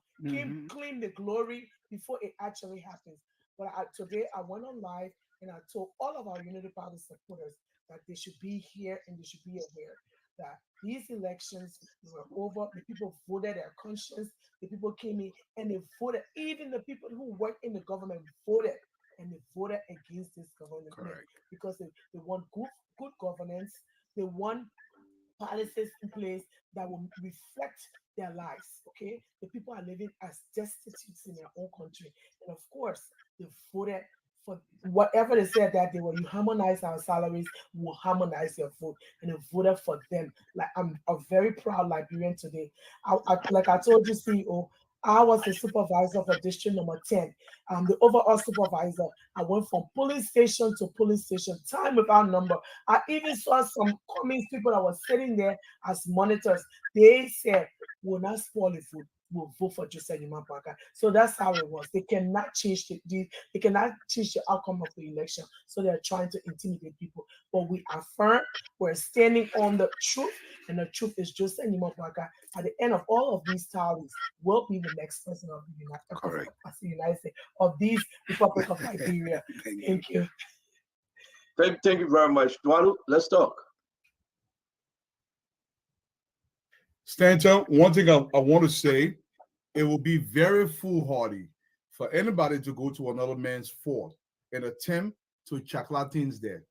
claim the glory before it actually happens. But today I went on live and I told all of our Unity Party supporters that they should be here and they should be aware that these elections were over. The people voted their conscience. The people came in and they voted. Even the people who work in the government voted, and they voted against this government. Correct. Because they want good governance. They want policies in place that will reflect their lives. Okay, the people are living as destitutes in their own country, and of course, they voted for whatever they said that they will. You harmonize our salaries, will harmonize your vote, and they voted for them. Like I'm a very proud Liberian today. Like I told you, CEO. I was the supervisor for district number 10. The overall supervisor. I went from police station to police station, time without number. I even saw some communist people that were sitting there as monitors. They said, "We'll not spoil the food. We'll vote for Joseph Nimapaka." So that's how it was. They cannot change they cannot change the outcome of the election. So they're trying to intimidate people. But we affirm we're standing on the truth, and the truth is Joseph Nimapaka. At the end of all of these tallies, will be the next president of the United States of these Republic of Liberia. Thank you. Thank you very much. Dwalu, let's talk. Stanton, one thing I want to say, it will be very foolhardy for anybody to go to another man's fort and attempt to chocolate things there.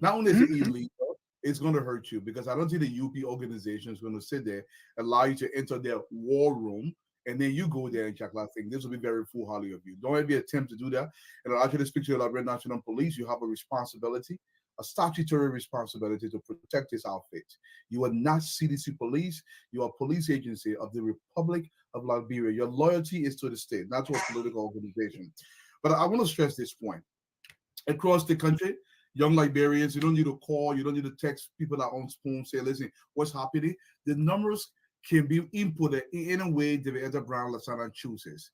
Not only is it illegal, it's going to hurt you because I don't think the UP organization is going to sit there, allow you to enter their war room and then you go there and check that thing. This will be very foolhardy of you. Don't ever attempt to do that. And I'll actually speak to the Liberian National Police. You have a responsibility, a statutory responsibility to protect this outfit. You are not CDC police. You are a police agency of the Republic of Liberia. Your loyalty is to the state, not to a political organization. But I want to stress this point. Across the country, young Liberians, you don't need to call, you don't need to text people that own Spoon, say, listen, what's happening? The numbers can be inputted in a way that Edda Brown Lasana chooses.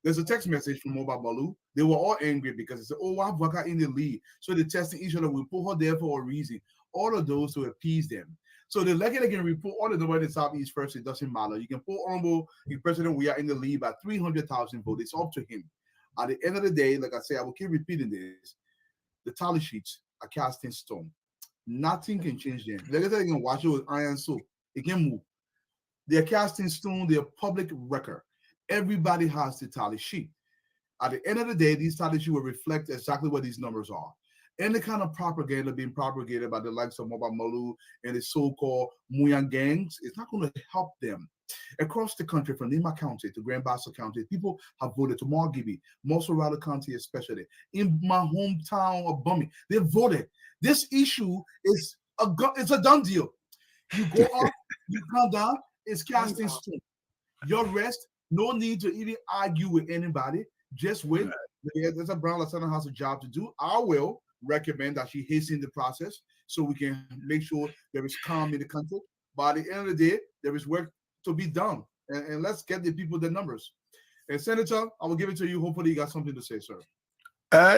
There's a text message from Mobile Balu. They were all angry because they said, oh, why Baka in the lead? So they're testing each other. We put her there for a reason. All of those to appease them. So the lucky they can report all of the way in the Southeast first, it doesn't matter. You can put Honorable President, we are in the lead by 300,000 votes. It's up to him. At the end of the day, like I say, I will keep repeating this. The tally sheets are cast in stone. Nothing can change them. Like I said, you can watch it with iron so it can move. They're cast in stone, they're public record. Everybody has the tally sheet. At the end of the day, these tally sheets will reflect exactly what these numbers are. Any kind of propaganda being propagated by the likes of Mobile Malu and the so-called Muyan gangs, it's not going to help them. Across the country, from Nima County to Grand Bassa County, people have voted to Margibi, Mosorado County especially. In my hometown of Bummy, they voted. This issue is it's a done deal. You go up, you come down, it's cast in stone. Your rest, no need to even argue with anybody. Just wait. There's a Brown Lasana has a job to do. I will recommend that she hasten the process so we can make sure there is calm in the country. By the end of the day, there is work to be done. And let's get the people the numbers. And Senator, I will give it to you. Hopefully you got something to say, sir.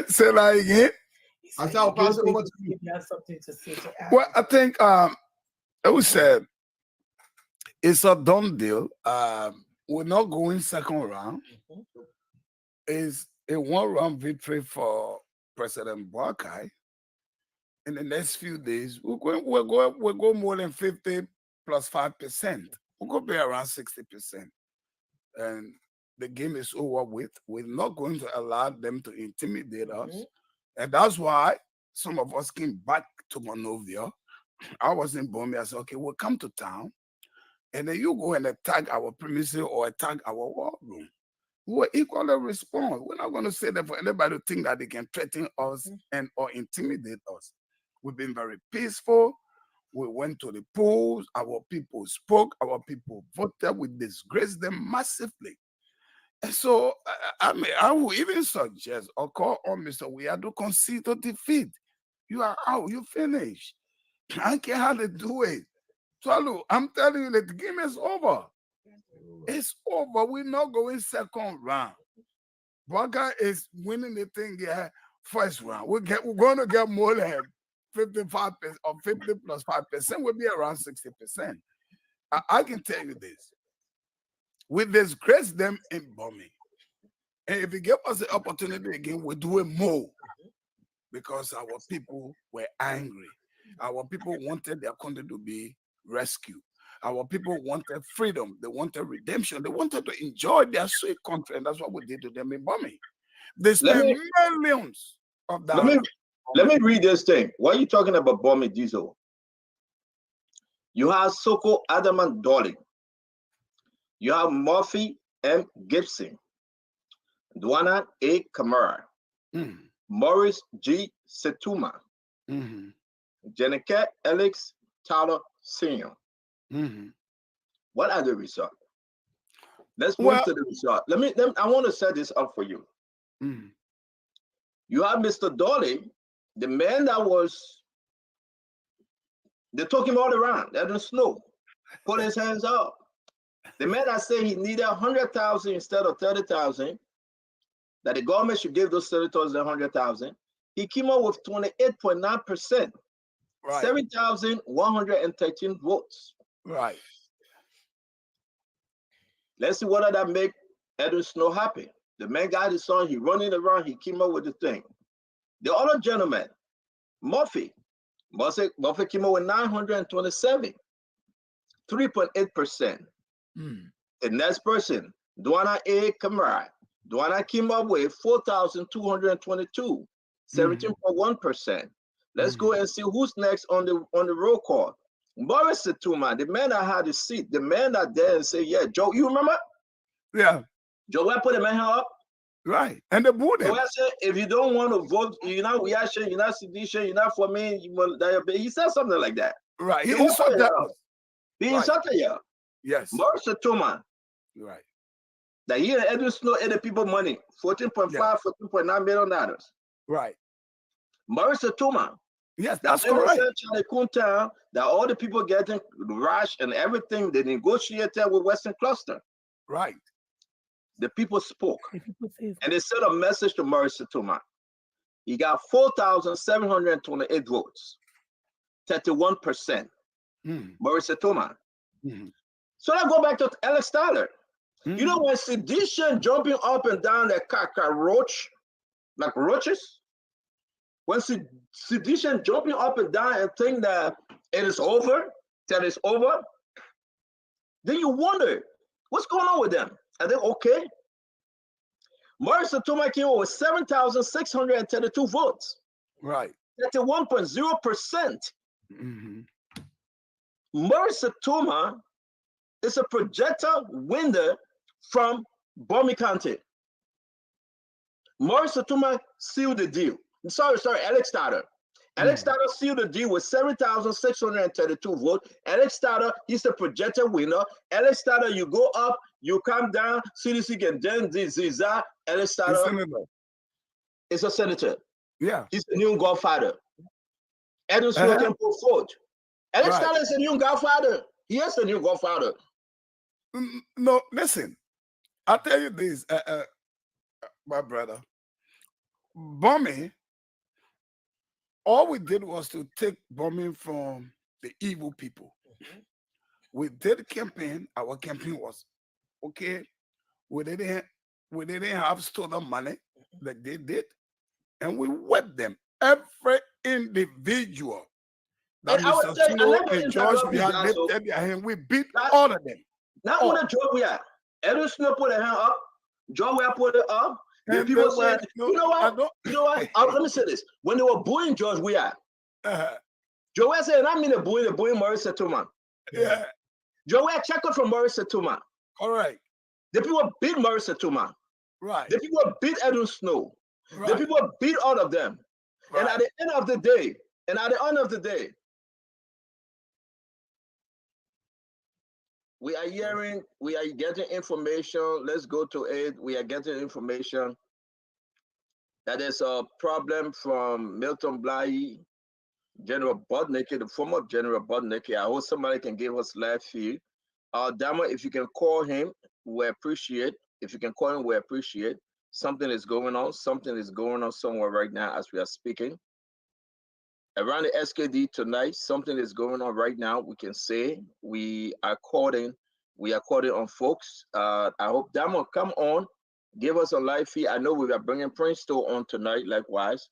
Say that again. I'll pass it over to you. You have something to say to add. Well, I think I would say it's a done deal. We're not going second round. It's a one-round victory for President Boakai. In the next few days, we're going more than 50 plus 5%. We're going to be around 60%. And the game is over with. We're not going to allow them to intimidate us. And that's why some of us came back to Monrovia. I was in Bombay. I said, okay, we'll come to town. And then you go and attack our premises or attack our war room. We will equally respond. We're not going to say that for anybody to think that they can threaten us and or intimidate us. We've been very peaceful. We went to the polls. Our people spoke. Our people voted. We disgraced them massively. And so, I will even suggest or call on Mr. Weah to concede to defeat. You are out. You finished. I don't care how they do it. So, I'm telling you that the game is over. It's over. We're not going second round. Braga is winning the thing here first round. We're going to get more than 55% or 50 plus 5%. We'll be around 60%. I can tell you this. We disgrace them in bombing. And if you give us the opportunity again, we'll do it more. Because our people were angry. Our people wanted their country to be rescued. Our people wanted freedom. They wanted redemption. They wanted to enjoy their sweet country. And that's what we did to them in bombing. They spent millions of dollars. Let me read this thing. Why are you talking about bombing Diesel? You have Soko Adamant Dolly. You have Murphy M. Gibson. Duana A. Kamara. Morris G. Setuma. Jeneke Alex Tyler Senior. What are the results? Let's move to the result. I want to set this up for you. You have Mr. Dolly, the man that was, they took him all around. They didn't snow. Put his hands up. The man that said he needed 100,000 instead of 30,000, that the government should give those senators the 100,000. He came up with 28.9%, right. 7,113 votes. Right. Let's see whether that make Edwin Snow happy. The man got his son, he running around, he came up with the thing. The other gentleman, Murphy came up with 927, 3.8%. The next person, Duana A. Kamara. Duana came up with 4,222, 17.1%. Let's go and see who's next on the roll call. Morris Setuma, the man that had the seat, the man that there and say, yeah, Joe, you remember? Yeah. Joel put the man up. Right. And they booed him. Joel said, if you don't want to vote, you're not reaction, you're not sedition, you're not for me. He said something like that. Right. He Joel put insulted it up. us. He Right. insulted you. Yes. Maurice Tuma. Right. That he and Edwin Snow ate the people money, $14.5, Yeah. $14.9 million. Right. Maurice Tuma. Yes, That's that's when they correct. said Charlie Kunta, that all the people getting rash and everything, they negotiated with Western Cluster. Right. The people spoke. And they sent a message to Maurice Tuma. He got 4,728 votes, 31%. Maurice Tuma. So let's go back to Alex Tyler. You know, when sedition jumping up and down like cockroach, like roaches, when sedition jumping up and down and think that it is over, then you wonder, what's going on with them? Are they okay? Maurice Tuma came with 7,632 votes. Right. 31.0%. Maurice Tuma is a projector winner from Bomi County. Maurice Tuma sealed the deal. Sorry, Alex Tyler. Alex Tyler sealed the deal with 7,632 votes. Alex Tyler, he's the projected winner. Alex Tyler, you go up, you come down, CDC can then Ziza. Alex Tyler is a senator. Yeah. He's the new godfather. Edwin Snow can put forth. Alex Tyler is a new godfather. He is the new godfather. No, listen. I'll tell you this, my brother. Bombing, all we did was to take bombing from the evil people. We did campaign. Our campaign was okay. We didn't have stolen money like they did, and we whipped them. Every individual that Mr. Snow and George we had lifted their hand, we beat all of them. Not only George we are. Edwin Snow put a hand up. George we put it up. The people said, you know what? Let me say this. When they were booing George we are, Joe said, and I mean the booing Maurice Tuma. Yeah. Joe check out from Maurice Tuma. All right. The people beat Maurice Tuma. Right. The people beat Edwin Snow. Right. The people beat all of them. Right. And at the end of the day, we are getting information. Let's go to it. We are getting information that there's a problem from Milton Bly, General Bodnicki, the former General Bodnicki. I hope somebody can give us live feed. Dama, if you can call him, we appreciate. If you can call him, we appreciate. Something is going on. Something is going on somewhere right now as we are speaking. Around the SKD tonight, something is going on right now. We can say we are calling on folks. I hope Dama come on, give us a live feed. I know we are bringing Prince Stowe on tonight, likewise.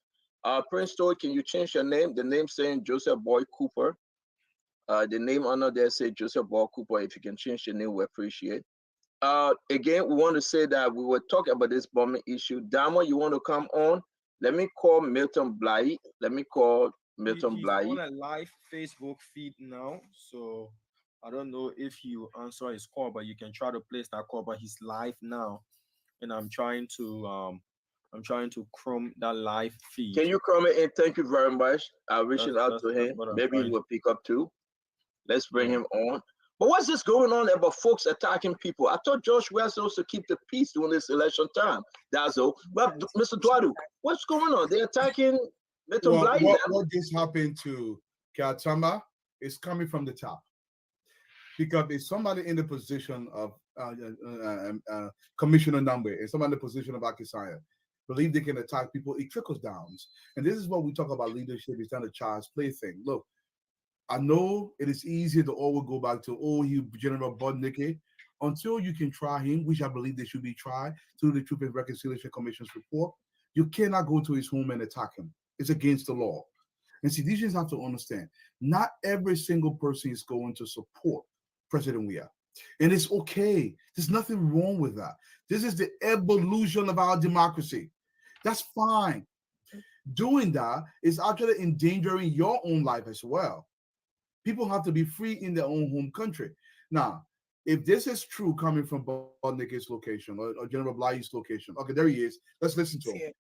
Prince Stowe, can you change your name? The name saying Joseph Boy Cooper. The name under there say Joseph Boy Cooper. If you can change your name, we appreciate. Again, we want to say that we were talking about this bombing issue. Dama, you want to come on? Let me call Milton Bly. He's on a live Facebook feed now, so I don't know if he will answer his call, but you can try to place that call. But he's live now, and I'm trying to chrome that live feed. Can you chrome it in? Thank you very much. I'm reaching out to him. Maybe he will pick up too. Let's bring him on. But what's this going on about folks attacking people? I thought George was supposed to keep the peace during this election time. That's all. But Mr. Dwadu, what's going on? They're attacking Milton Bly. What just happened to Katama is coming from the top. Because if somebody in the position of Commissioner Nambe and somebody in the position of Akisaya believe they can attack people, it trickles down. And this is what we talk about leadership. It's not a child's play thing. Look, I know it is easy to always go back to, you General Bodnicki, until you can try him, which I believe they should be tried through the Truth and Reconciliation Commission's report. You cannot go to his home and attack him. It's against the law. And citizens have to understand, not every single person is going to support President Weah. And it's okay. There's nothing wrong with that. This is the evolution of our democracy. That's fine. Doing that is actually endangering your own life as well. People have to be free in their own home country. Now, If this is true coming from Bodnik's location or General Blai's location, okay, there he is. Let's listen to him.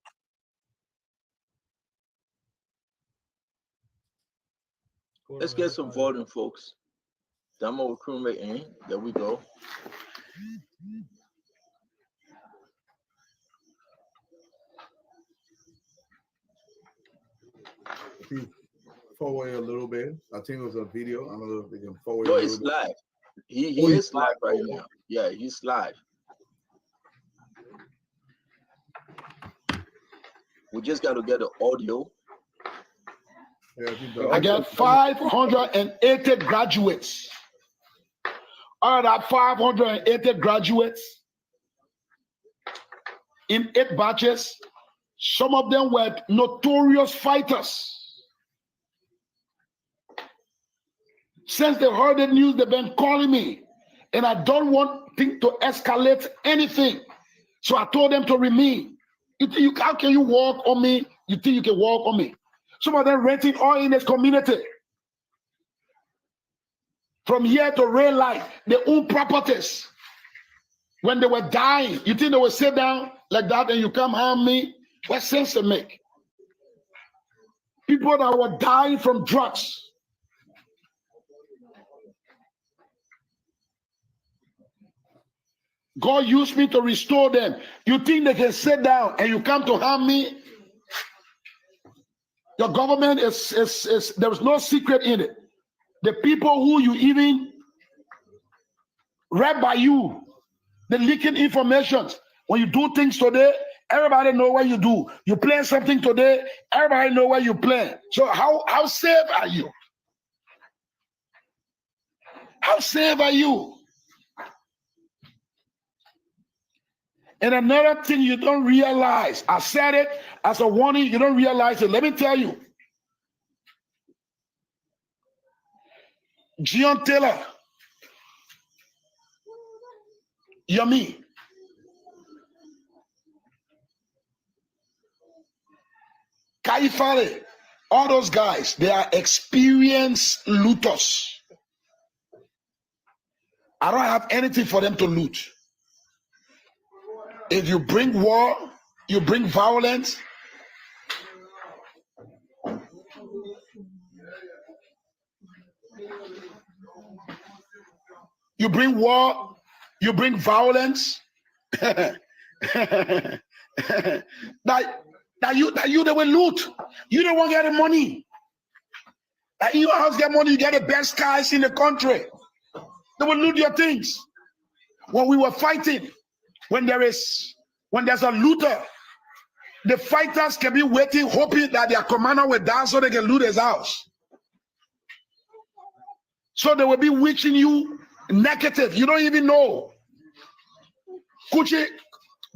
Let's get some voting, folks. Damo crewmate in. There we go. Forward a little bit. I think it was a video. I don't know if they can forward. No, it's live. He is live right now. Yeah, he's live. We just got to get the audio. Yeah, I got 580 graduates. Out of that 580 graduates in 8 batches, some of them were notorious fighters. Since they heard the news, they've been calling me, and I don't want things to escalate anything. So I told them to remain. How can you walk on me? You think you can walk on me? Some of them renting all in this community. From here to real life, they own properties. When they were dying, you think they would sit down like that and you come harm me? What sense to make? People that were dying from drugs. God used me to restore them. You think they can sit down and you come to harm me? Your government is there's no secret in it. The people who you even read by you, the leaking information. When you do things today, everybody know what you do. You plan something today, everybody know what you plan. So how safe are you? How safe are you? And another thing you don't realize, I said it as a warning, you don't realize it. Let me tell you. John Taylor, Yummy, Kaifale, all those guys, they are experienced looters. I don't have anything for them to loot. If you bring war, you bring violence, you bring war, you bring violence. that you they will loot. You don't want to get the money. That you house get money, you get the best guys in the country. They will loot your things. When we were fighting, when there's a looter, the fighters can be waiting, hoping that their commander will die so they can loot his house. So they will be wishing you negative. You don't even know. Kuchi,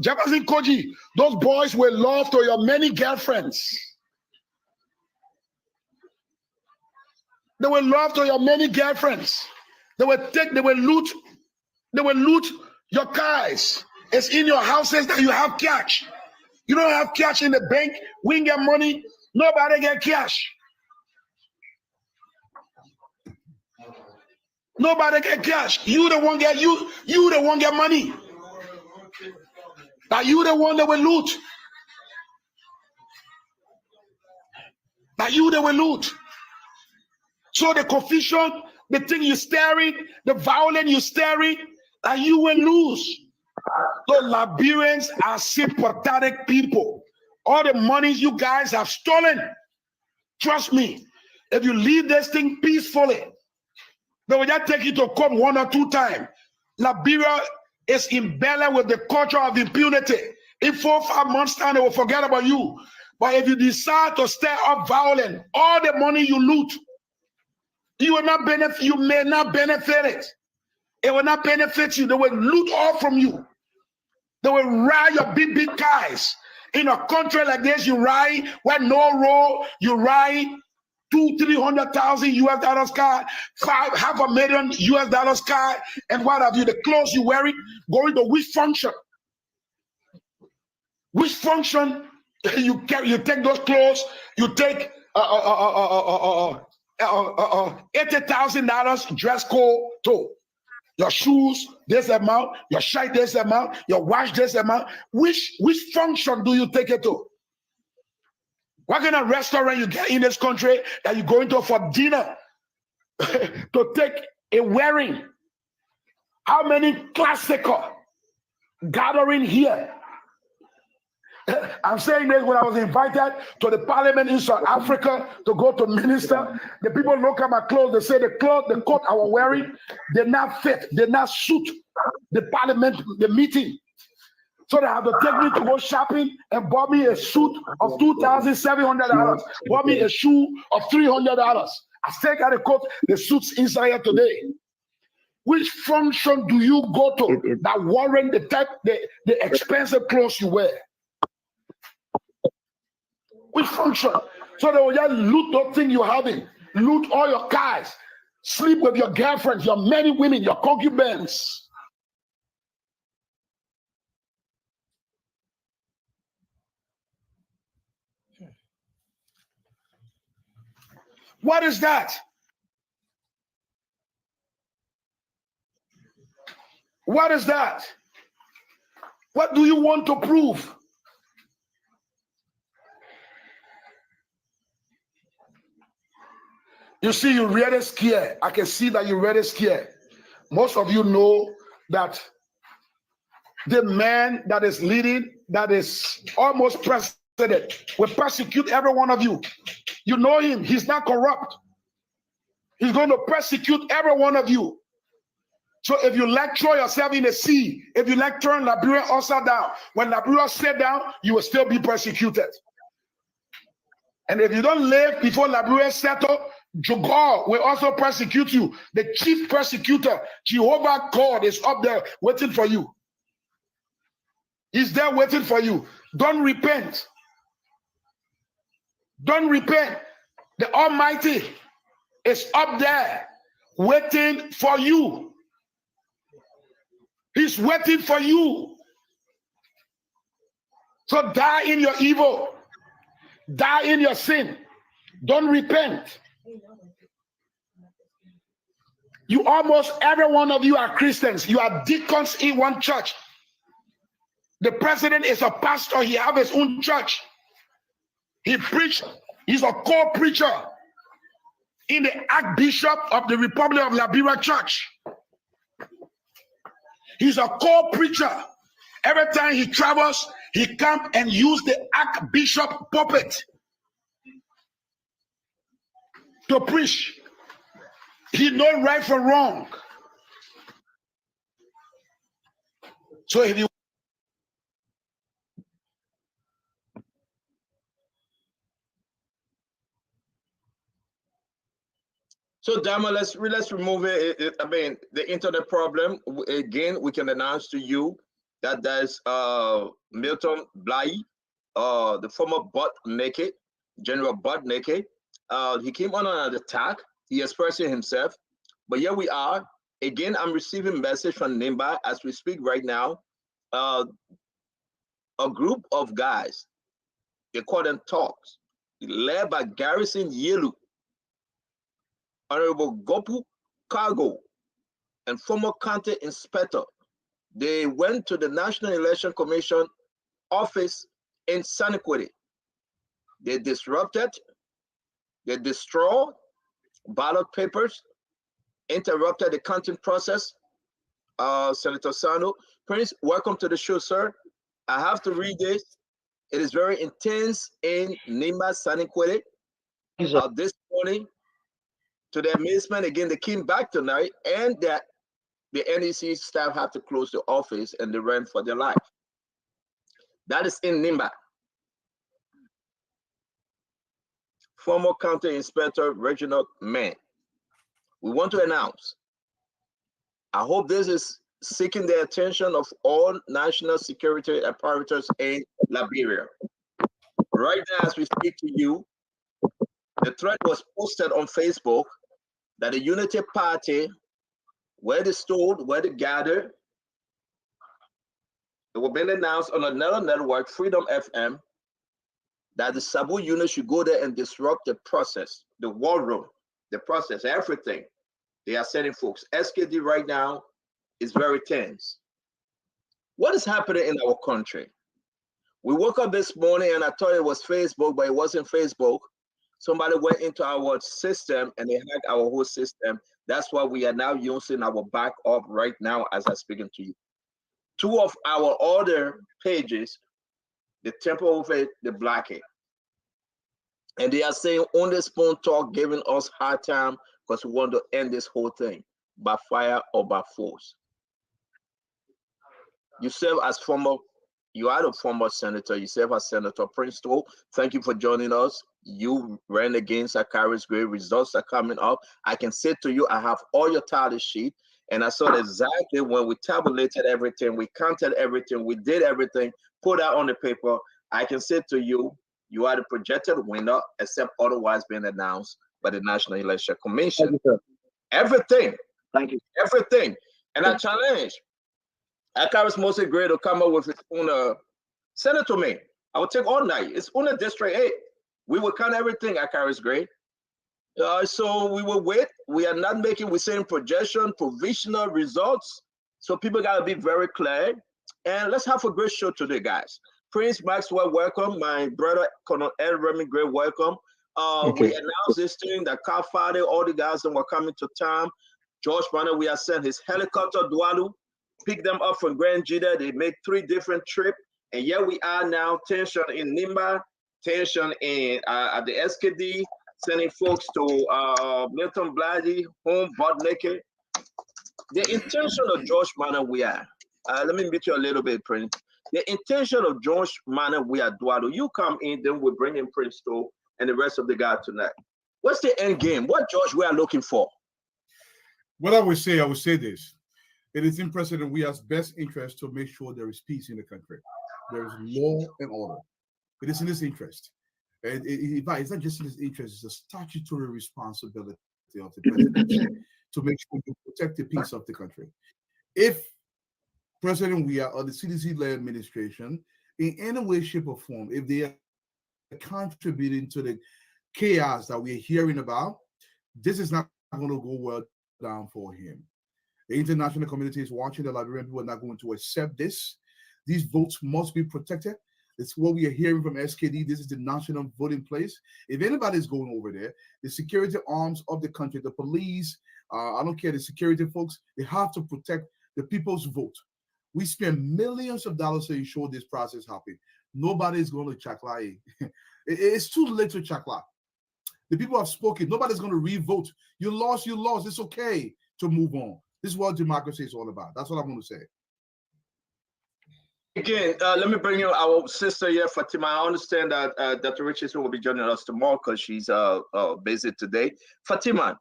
Jefferson Koji, those boys will love to your many girlfriends. They will love to your many girlfriends. They will loot your cars. It's in your houses that you have cash. You don't have cash in the bank. We ain't get money. Nobody get cash. Nobody get cash. You the one get you the one get money. That you the one that will loot. That you that will loot. So the confusion, the thing you staring, the violence you staring, that you will lose. So Liberians are sympathetic people. All the money you guys have stolen, trust me, if you leave this thing peacefully, they will just take you to court 1 or 2 times. Liberia is embedded with the culture of impunity. In 4 or 5 months' time, they will forget about you. But if you decide to stir up violence, all the money you loot, you will not benefit. You may not benefit it. It will not benefit you. They will loot all from you. They will ride your big cars. In a country like this, you ride where no road, you ride $200,000-300,000 US dollars car, $500,000 US dollars car, and what have you? The clothes you wearing going to which function? Which function you take those clothes? You take $80,000 dress code too. Your shoes, this amount, your shirt, this amount, your watch, this amount. Which function do you take it to? What kind of restaurant you get in this country that you go into for dinner to take a wearing? How many classical gathering here? I'm saying this when I was invited to the parliament in South Africa to go to minister. The people look at my clothes, they say the coat I was wearing, they're not fit, they're not suit the parliament, the meeting. So they have to take me to go shopping and buy me a suit of $2,700, buy me a shoe of $300. I still got a coat, the suit's inside here today. Which function do you go to that warrant the expensive clothes you wear? Which function? So they will just loot the thing you're having, loot all your cars, sleep with your girlfriends, your many women, your concubines. What is that? What is that? What do you want to prove? You see, you're really scared. I can see that you're really scared. Most of you know that the man that is leading, that is almost president, will persecute every one of you. You know him. He's not corrupt. He's going to persecute every one of you. So if you like throw yourself in the sea, if you like turn Liberia upside down, when Liberia sit down, you will still be persecuted. And if you don't live before Liberia settle, God will also persecute you. The chief persecutor, Jehovah God, is up there waiting for you. He's there waiting for you. Don't repent. Don't repent. The Almighty is up there waiting for you. He's waiting for you. So die in your evil. Die in your sin. Don't repent. You almost every one of you are Christians. You are deacons in one church. The president is a pastor. He has his own church. He preached. He's a co-preacher in the Archbishop of the Republic of Liberia Church. He's a co-preacher. Every time he travels, he comes and uses the Archbishop pulpit to preach. He knows right from wrong. So if you So Dama, let's remove it. I mean, the internet problem. Again, we can announce to you that there's Milton Blai, the former Butt Naked, General Butt Naked. He came on an attack. He expressed himself. But here we are. Again, I'm receiving message from Nimba as we speak right now. A group of guys, they call them Talks, led by Garrison Yelu, Honorable Gopu Cargo, and former county inspector. They went to the National Election Commission office in Saniquity. They disrupted, they destroyed ballot papers, interrupted the counting process. Senator Sano, Prince, welcome to the show, sir. I have to read this. It is very intense in Nimba Saniquity. This morning, to their amazement, again, they came back tonight, and that the NEC staff had to close the office and they ran for their life. That is in Nimba. Former County Inspector Reginald Mann. We want to announce, I hope this is seeking the attention of all national security apparatus in Liberia. Right now, as we speak to you, the thread was posted on Facebook that the Unity Party, where they stood, where they gathered, it will be announced on another network, Freedom FM, that the Sabu unit should go there and disrupt the process, the war room, the process, everything. They are sending folks. SKD right now is very tense. What is happening in our country? We woke up this morning and I thought it was Facebook, but it wasn't Facebook. Somebody went into our system and they hacked our whole system. That's why we are now using our backup right now as I'm speaking to you. 2 of our other pages, the temple of it, they block it. And they are saying on the Spoon Talk, giving us hard time because we want to end this whole thing by fire or by force. You serve as you are the former senator. You serve as Senator Prince Tooh. Thank you for joining us. You ran against Zacharias Gray. Results are coming up. I can say to you, I have all your tally sheet. And I saw exactly when we tabulated everything, we counted everything, we did everything, put out on the paper. I can say to you, you are the projected winner, except otherwise being announced by the National Election Commission. Thank you, sir. Everything. Thank you. Everything. And I challenge Zacharias Moses Gray to come up with his own senator me. I will take all night. It's on a District 8. We will count everything, Zacharias Gray. So we will wait. We are not making, we're saying projection, provisional results. So people got to be very clear. And let's have a great show today, guys. Prince Maxwell, welcome. My brother, Colonel Ed Remy Gray, welcome. Okay. We announced this thing that Car Friday, all the guys that were coming to town. George Banner, we have sent his helicopter, Dwalu, pick them up from Grand Jida. They made 3 different trips. And here we are now, tension in Nimba, tension in at the SKD, sending folks to Milton Bladdy, home, butt naked. The intention of George Banner, we are. Let me meet you a little bit, Prince. The intention of George Banner, we are Dwalu. You come in, then we bring in Prince Tooh and the rest of the guys tonight. What's the end game? What George we are looking for? What I would say this. It is in President Weah's best interest to make sure there is peace in the country. There is law and order. It is in his interest. And it's not just in his interest, it's a statutory responsibility of the president to make sure you protect the peace of the country. If President Weah or the CDC-led administration, in any way, shape, or form, if they are contributing to the chaos that we're hearing about, this is not going to go well down for him. The international community is watching. The Liberian people are not going to accept this. These votes must be protected. It's what we are hearing from SKD. This is the national voting place. If anybody's going over there, the security arms of the country, the police, I don't care, the security folks, they have to protect the people's vote. We spend millions of dollars to ensure this process happens. Nobody's going to chakla. It's too late to chakla. The people have spoken. Nobody's going to re-vote. You lost. It's okay to move on. This is what democracy is all about. That's what I'm going to say. Again, let me bring you our sister here, Fatima. I understand that Dr. Richardson will be joining us tomorrow because she's busy today. Fatima,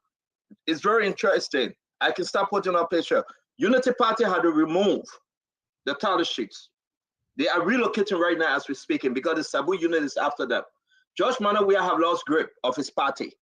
it's very interesting. I can start putting up a picture. Unity Party had to remove the tally sheets. They are relocating right now as we're speaking because the Sabu unit is after them. George Banner Weah have lost grip of his party.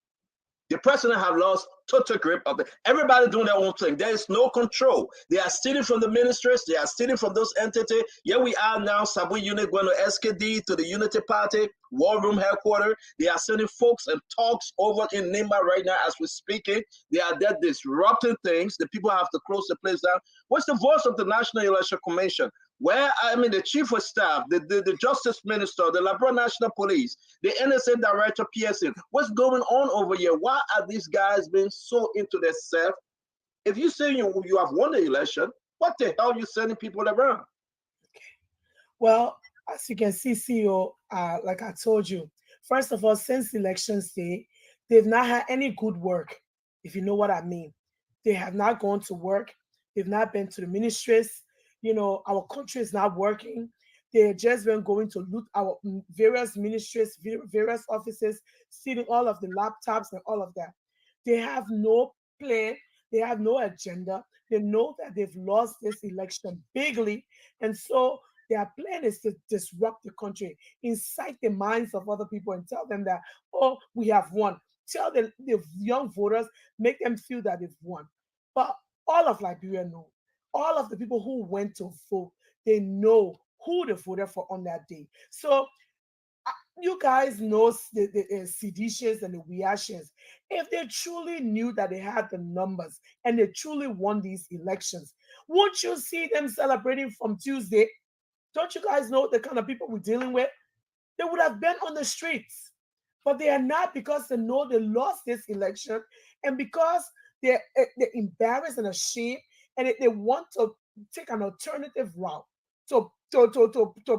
The president have lost total grip of it. Everybody doing their own thing. There is no control. They are stealing from the ministries. They are stealing from those entities. Here we are now, Sabu unit going to SKD, to the Unity Party, War Room headquarters. They are sending folks and talks over in Nimba right now as we're speaking. They are there disrupting things. The people have to close the place down. What's the voice of the National Election Commission? Where, I mean, the chief of staff, the justice minister, the Labrador National Police, the NSA director, PSN, what's going on over here? Why are these guys being so into themselves? If you say you have won the election, what the hell are you sending people around? Okay. Well, as you can see, CEO, like I told you, first of all, since Elections Day, they've not had any good work, if you know what I mean. They have not gone to work. They've not been to the ministries. You know, our country is not working. They've just been going to loot our various ministries, various offices, stealing all of the laptops and all of that. They have no plan. They have no agenda. They know that they've lost this election bigly. And so their plan is to disrupt the country, incite the minds of other people and tell them that, oh, we have won. Tell the young voters, make them feel that they've won. But all of Liberia know. All of the people who went to vote, they know who they voted for on that day. So you guys know the seditious and the reactions. If they truly knew that they had the numbers and they truly won these elections, won't you see them celebrating from Tuesday? Don't you guys know the kind of people we're dealing with? They would have been on the streets, but they are not, because they know they lost this election, and because they're embarrassed and ashamed, and they want to take an alternative route to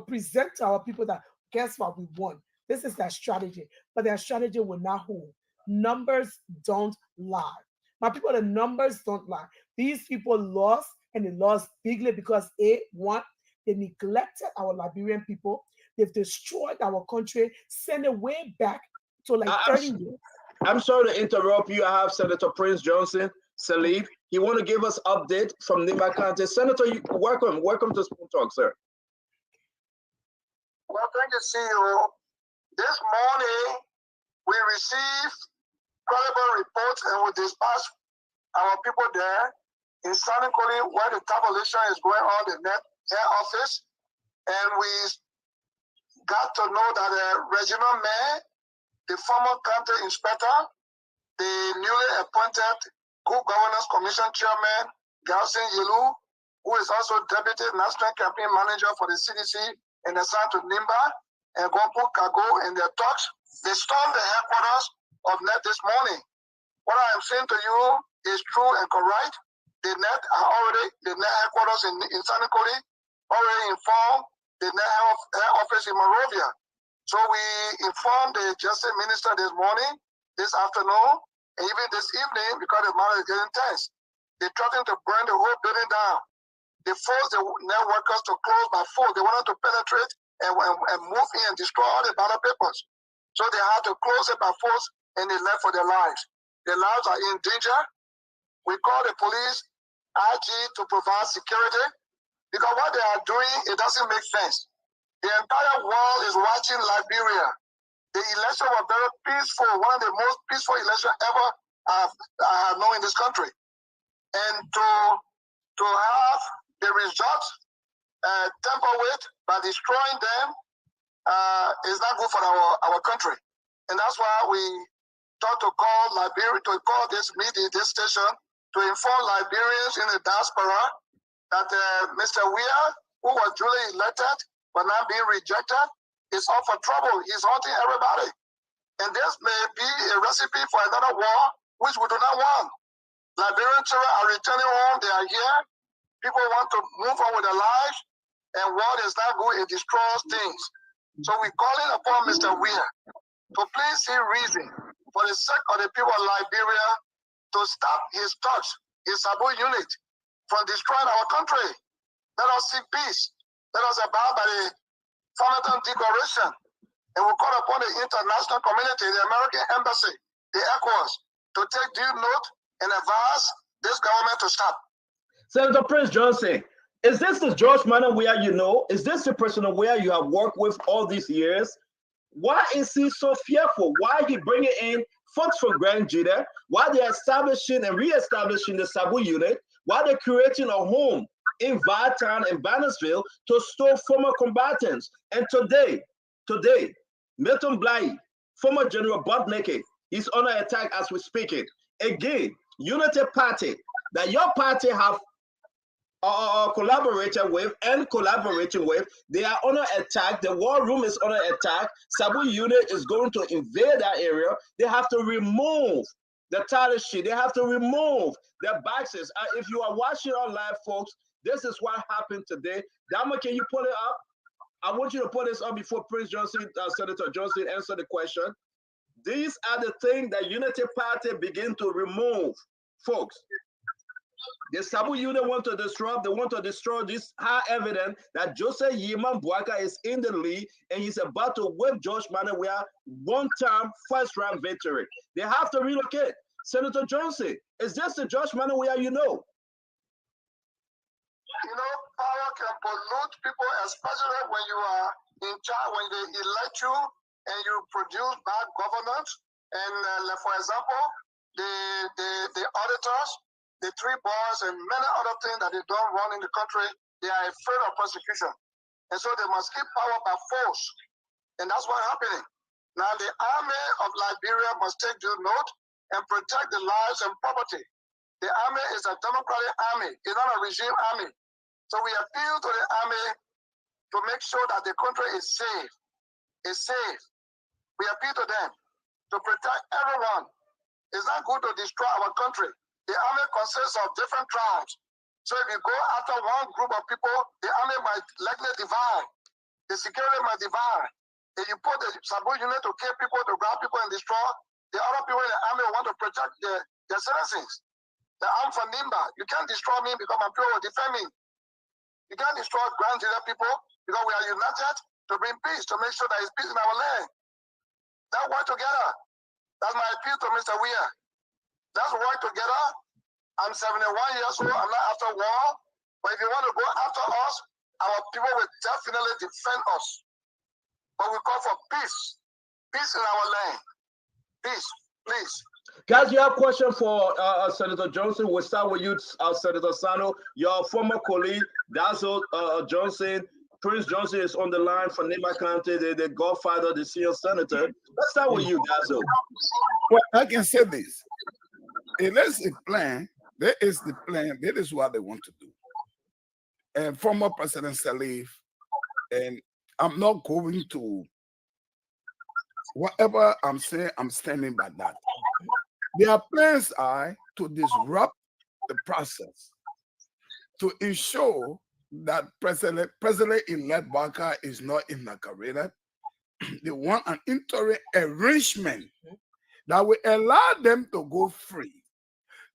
present to our people that, guess what, we won. This is their strategy, but their strategy will not hold. Numbers don't lie. My people, the numbers don't lie. These people lost, and they lost bigly because one, they neglected our Liberian people. They've destroyed our country, sent it way back to like 30 years. I'm sorry to interrupt you. I have Senator Prince Johnson Salief. He want to give us update from Nimba County. Senator, welcome to Spoon Talk, sir. Well, thank you, CEO. This morning, we received credible reports and we dispatched our people there in Sanikoli, where the tabulation is going on, the net head office. And we got to know that the regional mayor, the former county inspector, the newly appointed Good Governance Commission chairman, Galson Yelu, who is also deputy national campaign manager for the CDC in the south of Nimba, and Gompo Kago in their talks, they stormed the headquarters of NET this morning. What I am saying to you is true and correct. The NET headquarters in Sanikoli already informed the NET head office in Monrovia. So we informed the justice minister this morning, this afternoon, and even this evening, because the matter is getting tense. They threatened to burn the whole building down. They forced the net workers to close by 4. They wanted to penetrate and move in and destroy all the ballot papers. So they had to close it by force, and they left for their lives. Their lives are in danger. We call the police, IG, to provide security, because what they are doing, it doesn't make sense. The entire world is watching Liberia. The election was very peaceful, one of the most peaceful elections ever I have known in this country. And to have the results tampered with by destroying them is not good for our country. And that's why we thought to call Liberia, to call this meeting, this station, to inform Liberians in the diaspora that Mr. Weah, who was duly elected but now being rejected, is up for trouble. He's haunting everybody. And this may be a recipe for another war, which we do not want. Liberian children are returning home. They are here. People want to move on with their lives, and war is not good. It destroys things. So we're calling upon Mr. Weah to please see reason for the sake of the people of Liberia to stop his thoughts, his Sabu unit, from destroying our country. Let us seek peace. Let us abide by the Farmington Declaration. And we call upon the international community, the American Embassy, the ECOWAS, to take due note and advise this government to stop. Senator Prince Johnson, is this the George Manneh Weah you know? Is this the person where you have worked with all these years? Why is he so fearful? Why he bringing in folks from Grand Judah? Why they establishing and re-establishing the Sabu unit? Why they creating a home in Vartown and Bannersville to store former combatants? And today, Milton Bly, former General Botneke, is under attack as we speak it. Again, Unity Party, that your party have collaborated with and collaborating with, they are under attack. The war room is under attack. Sabu unit is going to invade that area. They have to remove the title sheet. They have to remove the boxes. If you are watching online, folks, this is what happened today. Dama, can you pull it up? I want you to put this up before Prince Johnson, Senator Johnson, answer the question. These are the things that Unity Party begin to remove, folks. The Sabu unit want to disrupt. They want to destroy this high evidence that Joseph Yeman Boaka is in the lead and he's about to whip George Manneh Weah one-time first-round victory. They have to relocate. Senator Johnson, is this the George Manneh Weah you know? You know, power can pollute people, especially when you are in charge, when they elect you and you produce bad governance. And for example, the auditors, the 3 boys, and many other things that they don't run in the country, they are afraid of prosecution. And so they must keep power by force. And that's what's happening. Now the army of Liberia must take due note and protect the lives and property. The army is a democratic army. It's not a regime army. So we appeal to the army to make sure that the country is safe. It's safe. We appeal to them to protect everyone. It's not good to destroy our country. The army consists of different tribes. So if you go after one group of people, the army might likely divide. The security might divide. If you put the Sabu unit to kill people, to grab people and destroy, the other people in the army want to protect their citizens. I'm from Nimba. You can't destroy me because my people will defend me. You can't destroy Grand Jada people because we are united to bring peace, to make sure there is peace in our land. Let's work together. That's my appeal to Mr. Weir. Let's work together. I'm 71 years old. I'm not after war. But if you want to go after us, our people will definitely defend us. But we call for peace. Peace in our land. Peace, please. Guys, you have a question for Senator Johnson. We'll start with you, Senator Sano. Your former colleague, Dazzle Johnson. Prince Johnson is on the line for Nema County, the godfather, the senior senator. Let's start with you, Dazzle. Well, I can say this. There's a plan. There is the plan. That is what they want to do. And former President Salif, and I'm not going to, whatever I'm saying, I'm standing by that. Their plans are to disrupt the process, to ensure that President-elect Barker is not inaugurated. They want an interim arrangement that will allow them to go free.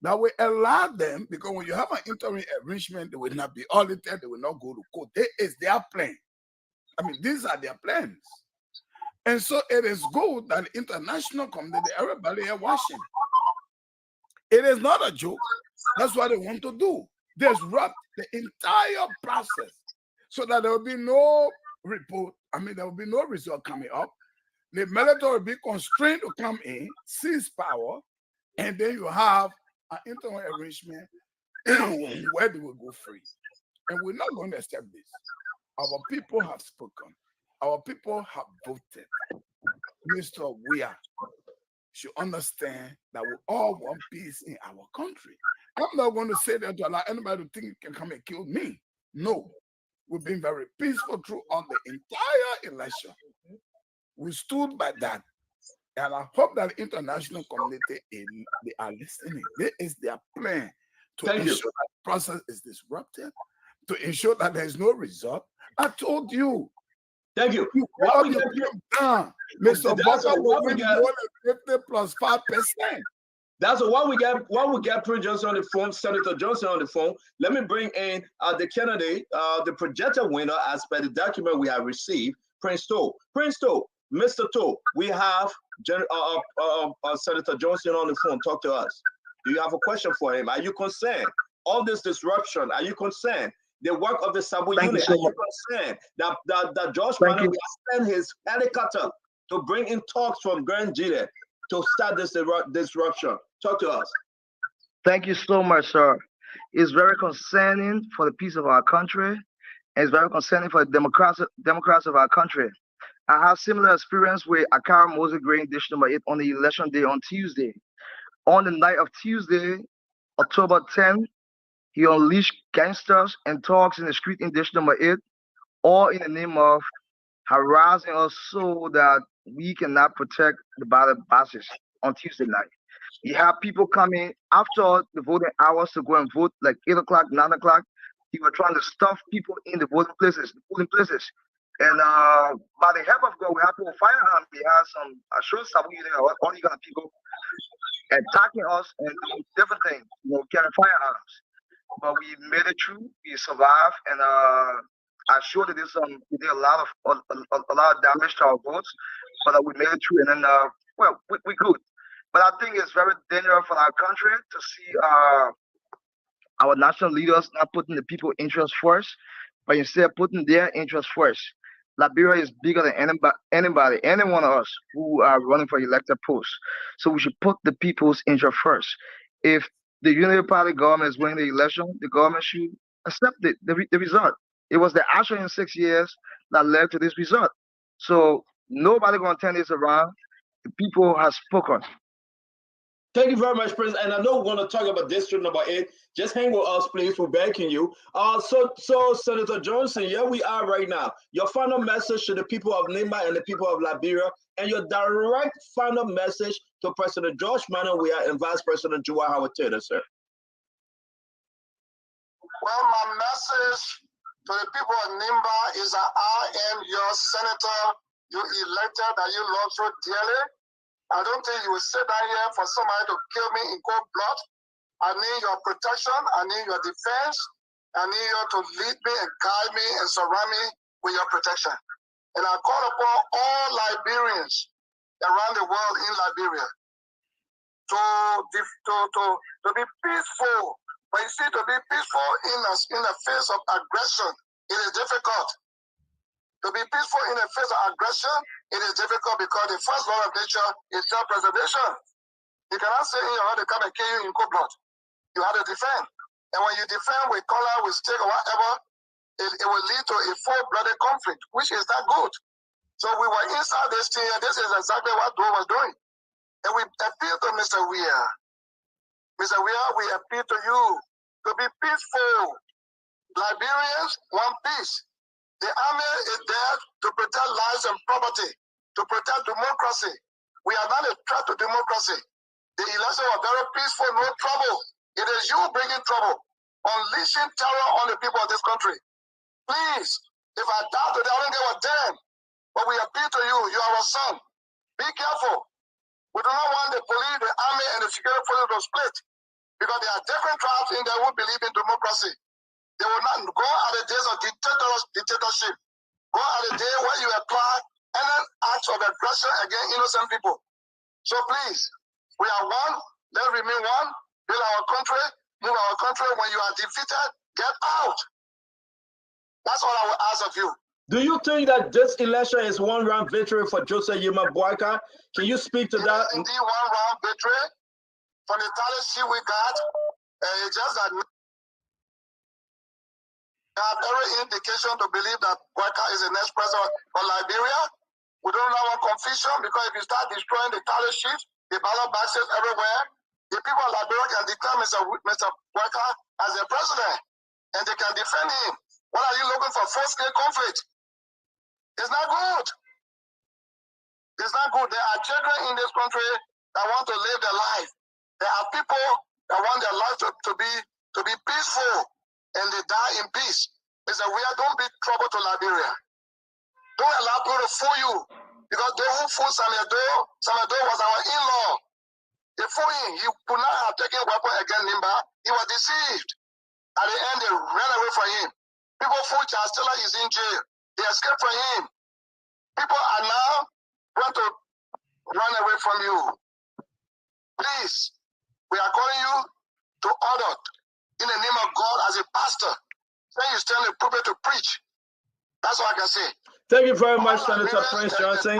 That will allow them, because when you have an interim arrangement, they will not be audited, they will not go to court. That is their plan. I mean, these are their plans. And so it is good that the international community, everybody is watching. It is not a joke. That's what they want to do. Disrupt the entire process so that there will be no report. I mean, there will be no result coming up. The military will be constrained to come in, seize power, and then you have an interim arrangement where they will go free. And we're not going to accept this. Our people have spoken. Our people have voted. Mr. Weir should understand that we all want peace in our country. I'm not going to say that to allow anybody to think it can come and kill me. No. We've been very peaceful throughout the entire election. We stood by that. And I hope that the international community, they are listening. This is their plan to ensure that the process is disrupted, to ensure that there is no result. I told you. Thank you. Mr. Barker will win more than 50 plus 5%. That's why we get Prince Johnson on the phone, Senator Johnson on the phone. Let me bring in the candidate, the projected winner as per the document we have received, Prince Toe. Prince Toe, Mr. Toe, we have Senator Johnson on the phone. Talk to us. Do you have a question for him? Are you concerned? All this disruption, are you concerned? The work of the Sabu unit, are you concerned that George Manneh will send his helicopter to bring in talks from Grand Jide to start this disruption? Talk to us. Thank you so much, sir. It's very concerning for the peace of our country, and it's very concerning for the democrats of our country. I have similar experience with Akara Moses Green Dish number 8 on the election day on Tuesday. On the night of Tuesday, October 10th, he unleashed gangsters and thugs in the street in Dish number 8, all in the name of harassing us so that we cannot protect the ballot boxes on Tuesday night. You have people coming after the voting hours to go and vote, like 8 o'clock, 9 o'clock. He was trying to stuff people in the voting places, And by the help of God, we have people firearms. We have some assurance that we all these kind of people attacking us and doing different things, carrying firearms. But we made it through. We survived, and I sure that we did a lot of damage to our votes, but we made it through. And then, we good. But I think it's very dangerous for our country to see our national leaders not putting the people's interest first, but instead putting their interest first. Liberia is bigger than anybody, any one of us who are running for elected posts. So we should put the people's interest first. If the Unity Party government is winning the election, the government should accept the result. It was the action in 6 years that led to this result. So Nobody gonna turn this around. The people have spoken. Thank you very much, Prince. And I know we're going to talk about district number 8. Just hang with us, please. We're begging you. So Senator Johnson, here we are right now. Your final message to the people of Nimba and the people of Liberia, and your direct final message to President George Manneh Weah and Vice President Joel Howard Taylor, sir. Well, my message to the people of Nimba is that I am your senator, you elected, that you love so dearly. I don't think you will sit down here for somebody to kill me in cold blood. I need your protection. I need your defense. I need you to lead me and guide me and surround me with your protection. And I call upon all Liberians around the world in Liberia to be peaceful. But you see, to be peaceful in the face of aggression, it is difficult. To be peaceful in the face of aggression, it is difficult because the first law of nature is self-preservation. You cannot say in your heart to come and kill you in cold blood. You have to defend. And when you defend with color, with stick, or whatever, it will lead to a full-blooded conflict, which is not good. So we were inside this thing, and this is exactly what Dwayne was doing. And we appeal to Mr. Weah. Mr. Weah, we appeal to you to be peaceful. Liberians want peace. The army is there to protect lives and property, to protect democracy. We are not a threat to democracy. The election was very peaceful, no trouble. It is you bringing trouble, unleashing terror on the people of this country. Please, if I die today, I don't give a damn. But we appeal to you, you are our son. Be careful. We do not want the police, the army, and the security forces to split, because there are different tribes in there who believe in democracy. They will not go at the days of dictatorship. Go at the day where you apply any acts of aggression against innocent people. So please, we are one. Let's remain one. Build our country. Move our country. When you are defeated, get out. That's all I will ask of you. Do you think that this election is one-round victory for Joseph Yema Boyka? Can you speak to that? Indeed, one-round victory. From the tally sheet we got, it's just that we have every indication to believe that Boyka is the next president for Liberia. We don't have a confusion, because if you start destroying the tally sheet, the ballot boxes everywhere, the people of Liberia can declare Mr. Boyka as the president, and they can defend him. What are you looking for? Full-scale conflict? It's not good. It's not good. There are children in this country that want to live their life. There are people that want their life to be peaceful, and they die in peace. Mr. Weah, don't be trouble to Liberia. Don't allow people to fool you, because they who fooled Samuel Doe was our in-law. They fooled him. He could not have taken weapon against Nimba. He was deceived. At the end, they ran away from him. People fooled Charles Taylor, is in jail. They escaped from him. People are now going to run away from you. Please, we are calling you to order in the name of God as a pastor. Then you stand in the pulpit to preach. That's all I can say. Thank you very much, Senator Prince Johnson.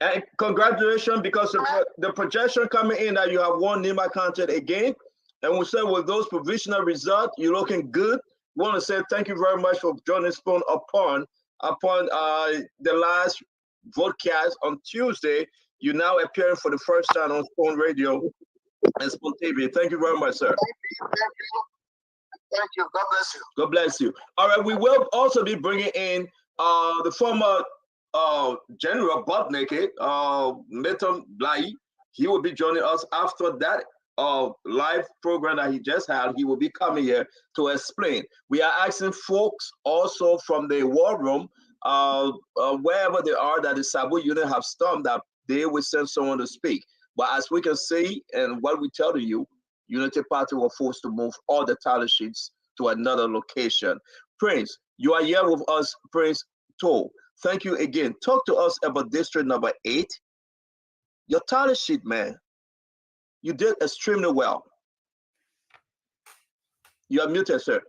And congratulations, because the projection coming in that you have won Nimba County again. And we said with those provisional results, you're looking good. We want to say thank you very much for joining Spoon upon the last broadcast on Tuesday. You're now appearing for the first time on Spoon Radio and Spoon TV. Thank you very much, sir. Thank you. God bless you. God bless you. All right, we will also be bringing in the former General Butt Naked, Milton Blai. He will be joining us after that live program that he just had. He will be coming here to explain. We are asking folks also from the war room, wherever they are, that the Sabu unit have stormed, that they will send someone to speak. But as we can see, and what we tell you, Unity Party were forced to move all the tally sheets to another location. Prince, you are here with us, Prince Toll. Thank you again. Talk to us about district number 8. Your tally sheet, man. You did extremely well. You are muted, sir.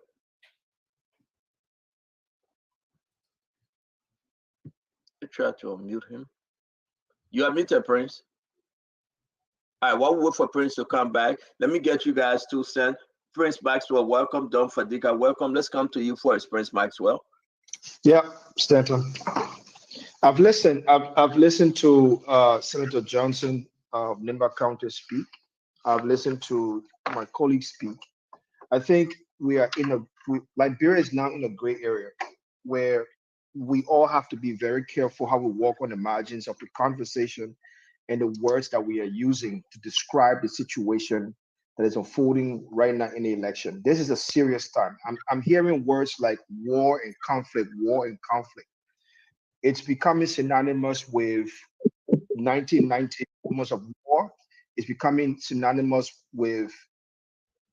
You try to unmute him. You are muted, Prince. All right, while we wait for Prince to come back, let me get you guys 2 cents. Prince Maxwell, welcome. Don Fadika, welcome. Let's come to you first, Prince Maxwell. Yeah, Stanton. I've listened. I've listened to Senator Johnson of Nimba County speak. I've listened to my colleagues speak. I think we are Liberia is now in a gray area where we all have to be very careful how we walk on the margins of the conversation and the words that we are using to describe the situation that is unfolding right now in the election. This is a serious time. I'm hearing words like war and conflict, war and conflict. It's becoming synonymous with 1990 rumors of war. It's becoming synonymous with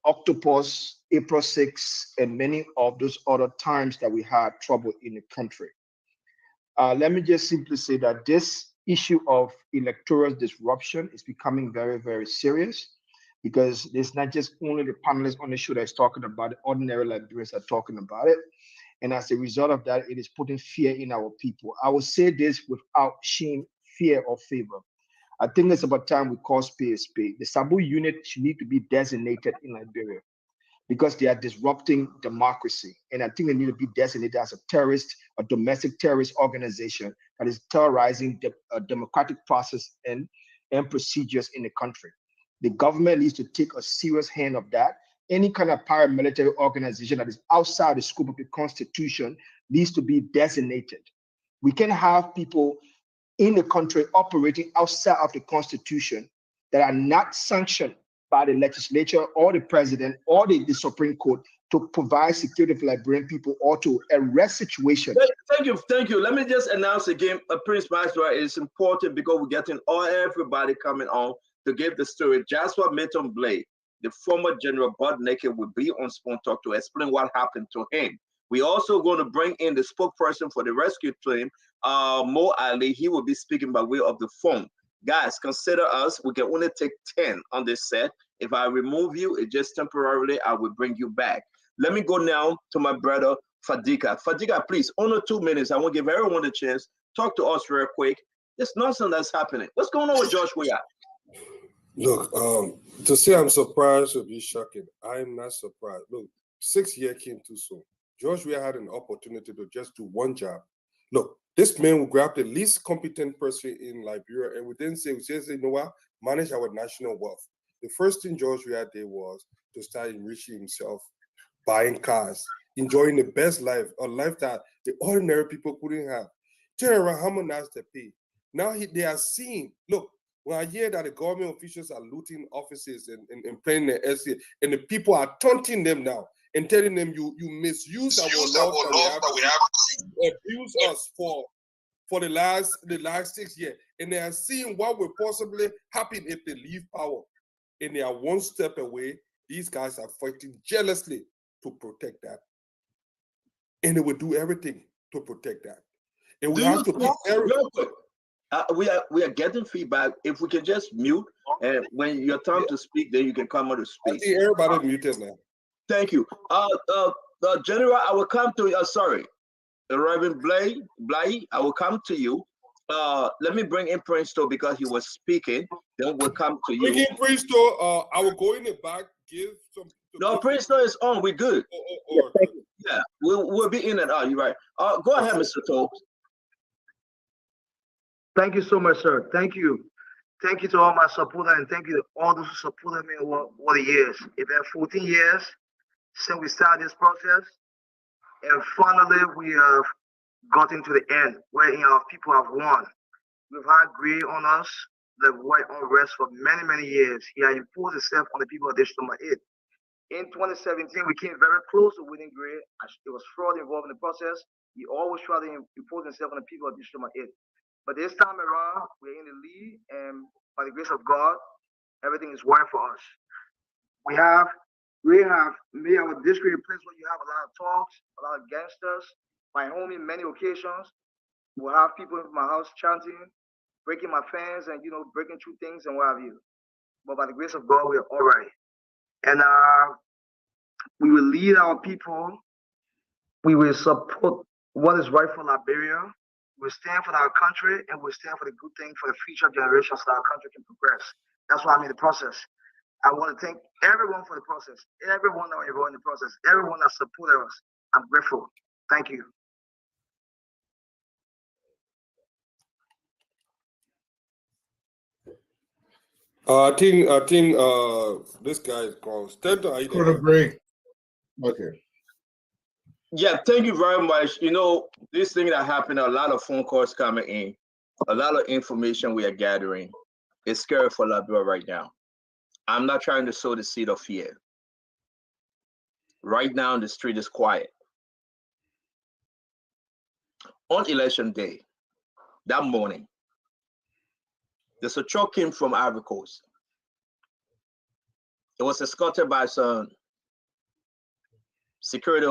Octopus, April 6, and many of those other times that we had trouble in the country. Let me just simply say that this issue of electoral disruption is becoming very, very serious because it's not just only the panelists on the show that's talking about it, ordinary Liberians are talking about it. And as a result of that, it is putting fear in our people. I will say this without shame, fear, or favor. I think it's about time we call spade a spade. The Sabu unit should need to be designated in Liberia because they are disrupting democracy. And I think they need to be designated as a terrorist, a domestic terrorist organization that is terrorizing the democratic process and procedures in the country. The government needs to take a serious hand of that. Any kind of paramilitary organization that is outside the scope of the Constitution needs to be designated. We can have people in the country operating outside of the Constitution that are not sanctioned by the legislature or the president or the Supreme Court to provide security for Liberian people or to arrest situations. Thank you. Let me just announce again, Prince Master, it's important because we're getting everybody coming on to give the story. Jasper Milton Blake, the former General Bud Naked, will be on Spoon Talk to explain what happened to him. We're also going to bring in the spokesperson for the rescue team, Mo Ali. He will be speaking by way of the phone. Guys, consider us. We can only take 10 on this set. If I remove you, it just temporarily, I will bring you back. Let me go now to my brother, Fadika. Fadika, please, under 2 minutes. I want to give everyone a chance. Talk to us real quick. This nonsense that's happening. What's going on with Josh Weah? Look, to say I'm surprised would be shocking. I'm not surprised. Look, 6 years came too soon. George Weah had an opportunity to just do one job. Look, this man will grab the least competent person in Liberia and we said, you know what, manage our national wealth. The first thing George Weah did was to start enriching himself, buying cars, enjoying the best life, a life that the ordinary people couldn't have. General Rahman has to pay. Now they are seeing, look, when I hear that the government officials are looting offices and playing the SCA, and the people are taunting them now and telling them you misuse our laws that we have, abuse us for the last 6 years, and they are seeing what will possibly happen if they leave power, and they are one step away. These guys are fighting jealously to protect that, and they will do everything to protect that. And we have to be very. We are getting feedback. If we can just mute, and when your time to speak, then you can come on to speak. I see everybody muted now. Thank you. General, I will come to you. Sorry, Reverend Blay, I will come to you. Let me bring in Prince Toe because he was speaking. Then we'll come to you. Bring in Prince Toe. I will go in the back. Give some. No, Prince Toe is on. We're good. Yeah, we'll be in and out. You're right. Go ahead, Mr. Toe. Thank you so much, sir. Thank you. Thank you to all my supporters and thank you to all those who supported me over the years. It's been 14 years since we started this process. And finally, we have gotten to the end where our people have won. We've had gray on us, the white unrest for many, many years. He has imposed himself on the people of District Number 8. In 2017, we came very close to winning gray. It was fraud involved in the process. He always tried to impose himself on the people of District Number 8. But this time around, we're in the lead, and by the grace of God, everything is working for us. We have made our district a place where you have a lot of talks, a lot of gangsters. My home in many occasions will have people in my house chanting, breaking my fence, and breaking through things and what have you. But by the grace of God, we're all right. And we will lead our people. We will support what is right for Liberia. We'll stand for our country and we'll stand for the good thing for the future generations so our country can progress. That's why I'm in the process. I want to thank everyone for the process, everyone that was involved in the process, everyone that supported us. I'm grateful. Thank you. I think this guy is called Stanton. Are you For the there? break. Okay. Yeah, thank you very much. You know, this thing that happened, a lot of phone calls coming in, a lot of information we are gathering. It's scary for Liberia right now. I'm not trying to sow the seed of fear. Right now, the street is quiet. On election day, that morning, there's a truck came from Ivory Coast. It was escorted by some security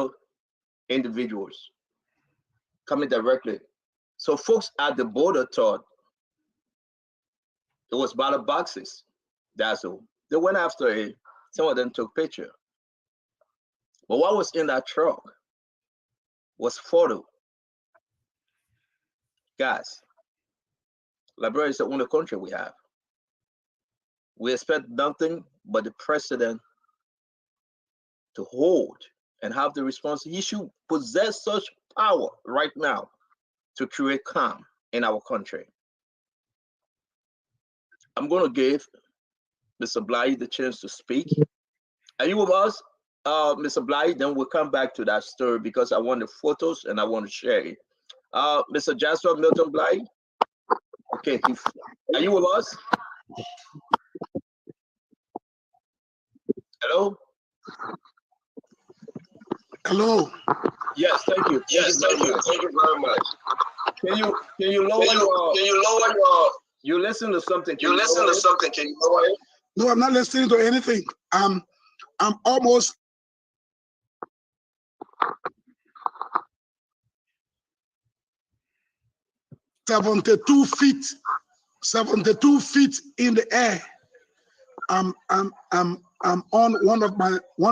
individuals coming directly. So folks at the border thought it was ballot boxes. That's all. They went after it. Some of them took picture. But what was in that truck was photo. Guys, Liberia is the only country we have. We expect nothing but the president to hold and have the response. He should possess such power right now to create calm in our country. I'm going to give Mr. Bly the chance to speak. Are you with us, Mr. Bly? Then we'll come back to that story because I want the photos and I want to share it. Mr. Jasper Milton Bly? Okay, are you with us? Hello? Hello. Yes, thank you. Yes, thank you. Thank you very much. Can you lower your you listen to something? Can you lower it? No, I'm not listening to anything. I'm almost 72 feet in the air. I'm on one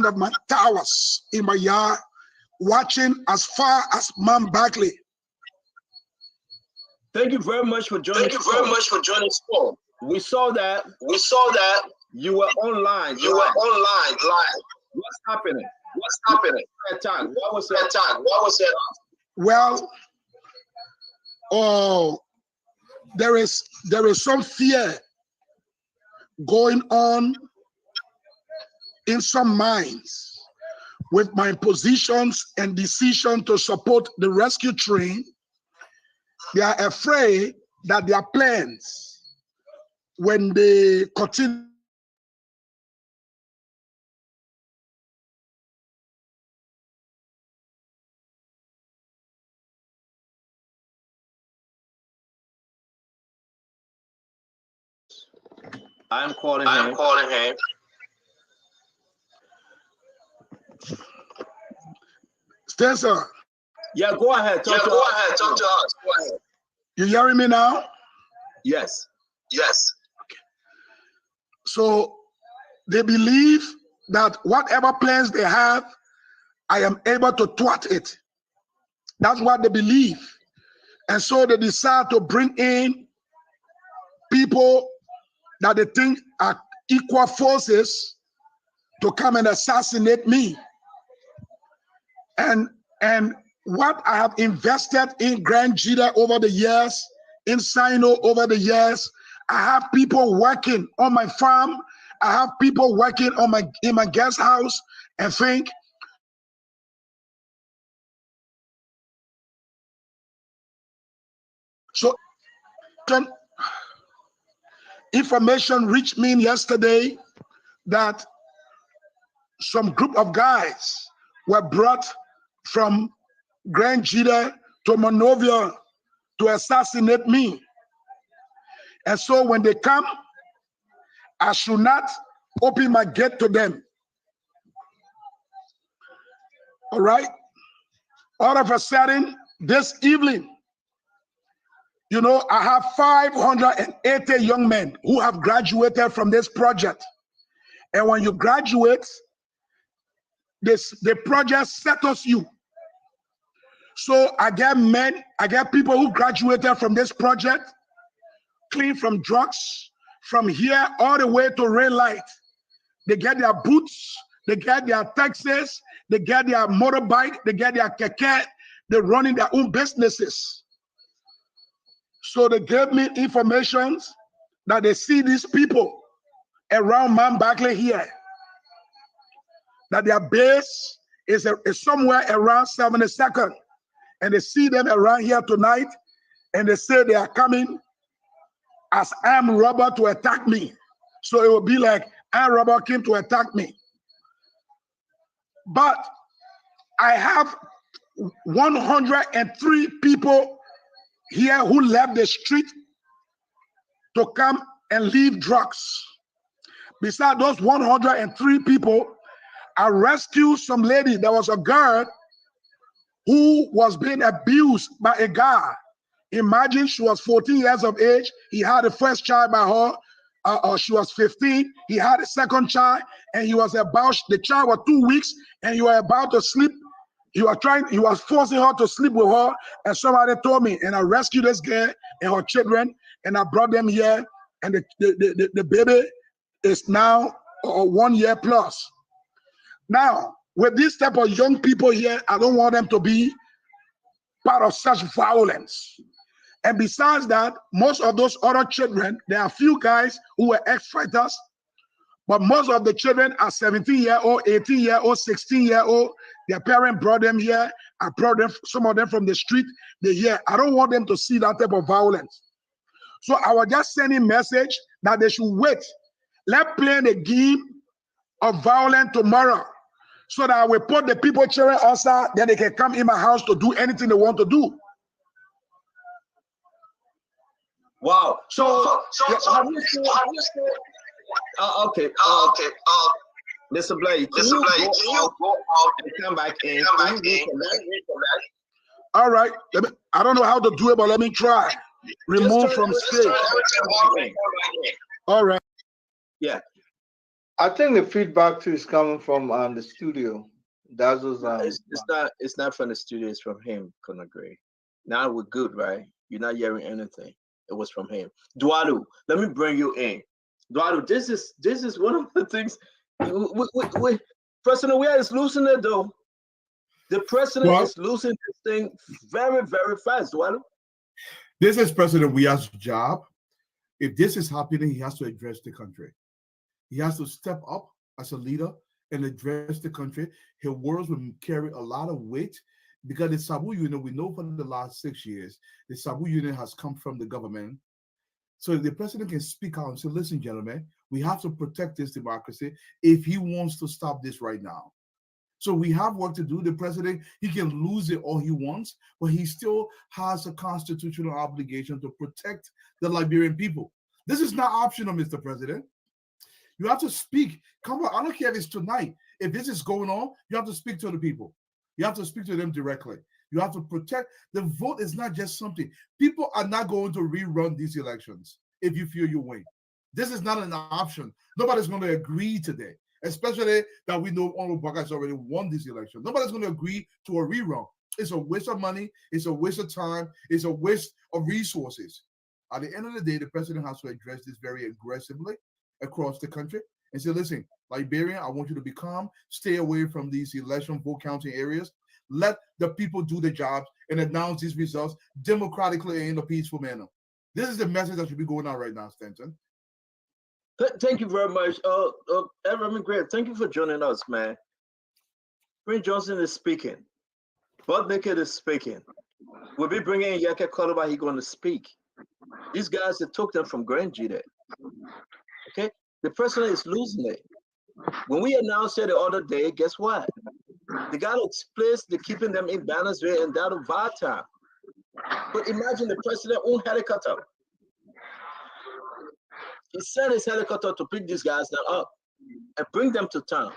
of my towers in my yard, watching as far as Mount Barkley. Thank you very much for joining. Spawn. We saw that you were online. Live. What's happening? That time. What was that? Well, there is some fear going on in some minds with my positions and decision to support the rescue train. They are afraid that their plans, when they continue, I'm calling him. Spencer, Yeah, go ahead. Talk to us. Talk to us. Go ahead. you hearing me now? Yes. So they believe that whatever plans they have, I am able to thwart it. That's what they believe. And so they decide to bring in people that they think are equal forces to come and assassinate me. And what I have invested in Grand Jita over the years, in Sino over the years, I have people working on my farm. I have people working in my guest house and think so. Information reached me yesterday that some group of guys were brought from Grand Jita to Monrovia to assassinate me. And so when they come, I should not open my gate to them. All right? All of a sudden, this evening, you know, I have 580 young men who have graduated from this project. And when you graduate, the project settles you. So I get people who graduated from this project, clean from drugs, from here all the way to Red Light. They get their boots, they get their taxis, they get their motorbike, they get their keke, they're running their own businesses. So they gave me information that they see these people around Mount Barkley here. That their base is somewhere around 72nd. And they see them around here tonight, and they say they are coming as armed robber to attack me. So it will be like armed robber came to attack me. But I have 103 people here who left the street to come and leave drugs. Besides those 103 people, I rescued some lady. There was a girl who was being abused by a guy. Imagine, she was 14 years of age. He had the first child by her. She was 15. He had a second child, and the child was 2 weeks, and he was about to sleep. He was forcing her to sleep with her, and somebody told me, and I rescued this girl and her children, and I brought them here, and the baby is now 1 year plus. Now, with this type of young people here, I don't want them to be part of such violence. And besides that, most of those other children, there are a few guys who were ex-fighters, but most of the children are 17-year-old, 18-year-old, 16-year-old. Their parents brought them here. I brought them, some of them from the street. They're here. I don't want them to see that type of violence. So I was just sending a message that they should wait. Let's play the game of violence tomorrow, so that I will put the people cheering outside, then they can come in my house to do anything they want to do. Wow. So have you seen, okay. Mr. Blake, can you go out and come back in? All right. I don't know how to do it, but let me try. Remove from stage. All right. Yeah. I think the feedback too is coming from the studio. That's what's it's not from the studio, it's from him, Conor Gray. Now we're good, right? You're not hearing anything. It was from him. Duadu, let me bring you in. Duadu, this is one of the things. President Weah is losing it though. The president is losing this thing very, very fast, Duadu. This is President Weah's job. If this is happening, he has to address the country. He has to step up as a leader and address the country. His words will carry a lot of weight, because the Sabu Union, we know for the last 6 years, the Sabu Union has come from the government. So the president can speak out and say, listen, gentlemen, we have to protect this democracy if he wants to stop this right now. So we have work to do. The president, he can lose it all he wants, but he still has a constitutional obligation to protect the Liberian people. This is not optional, Mr. President. You have to speak. Come on, I don't care if it's tonight. If this is going on, you have to speak to the people. You have to speak to them directly. You have to protect. The vote is not just something. People are not going to rerun these elections if you feel you win. This is not an option. Nobody's going to agree today, especially that we know Honorable Baka has already won this election. Nobody's going to agree to a rerun. It's a waste of money. It's a waste of time. It's a waste of resources. At the end of the day, the president has to address this very aggressively across the country and say, listen, Liberian, I want you to be calm. Stay away from these election vote counting areas. Let the people do the jobs and announce these results democratically in a peaceful manner. This is the message that should be going out right now, Stanton. Thank you very much. Reverend Gray, thank you for joining us, man. Prince Johnson is speaking. Bud Naked is speaking. We'll be bringing in Yaka Koloba. He's going to speak. These guys, that took them from Grand G there. Okay? The president is losing it. When we announced it the other day, guess what? They got to place the keeping them in Bannersville and that of Vartown. But imagine the president own helicopter. He sent his helicopter to pick these guys up and bring them to town.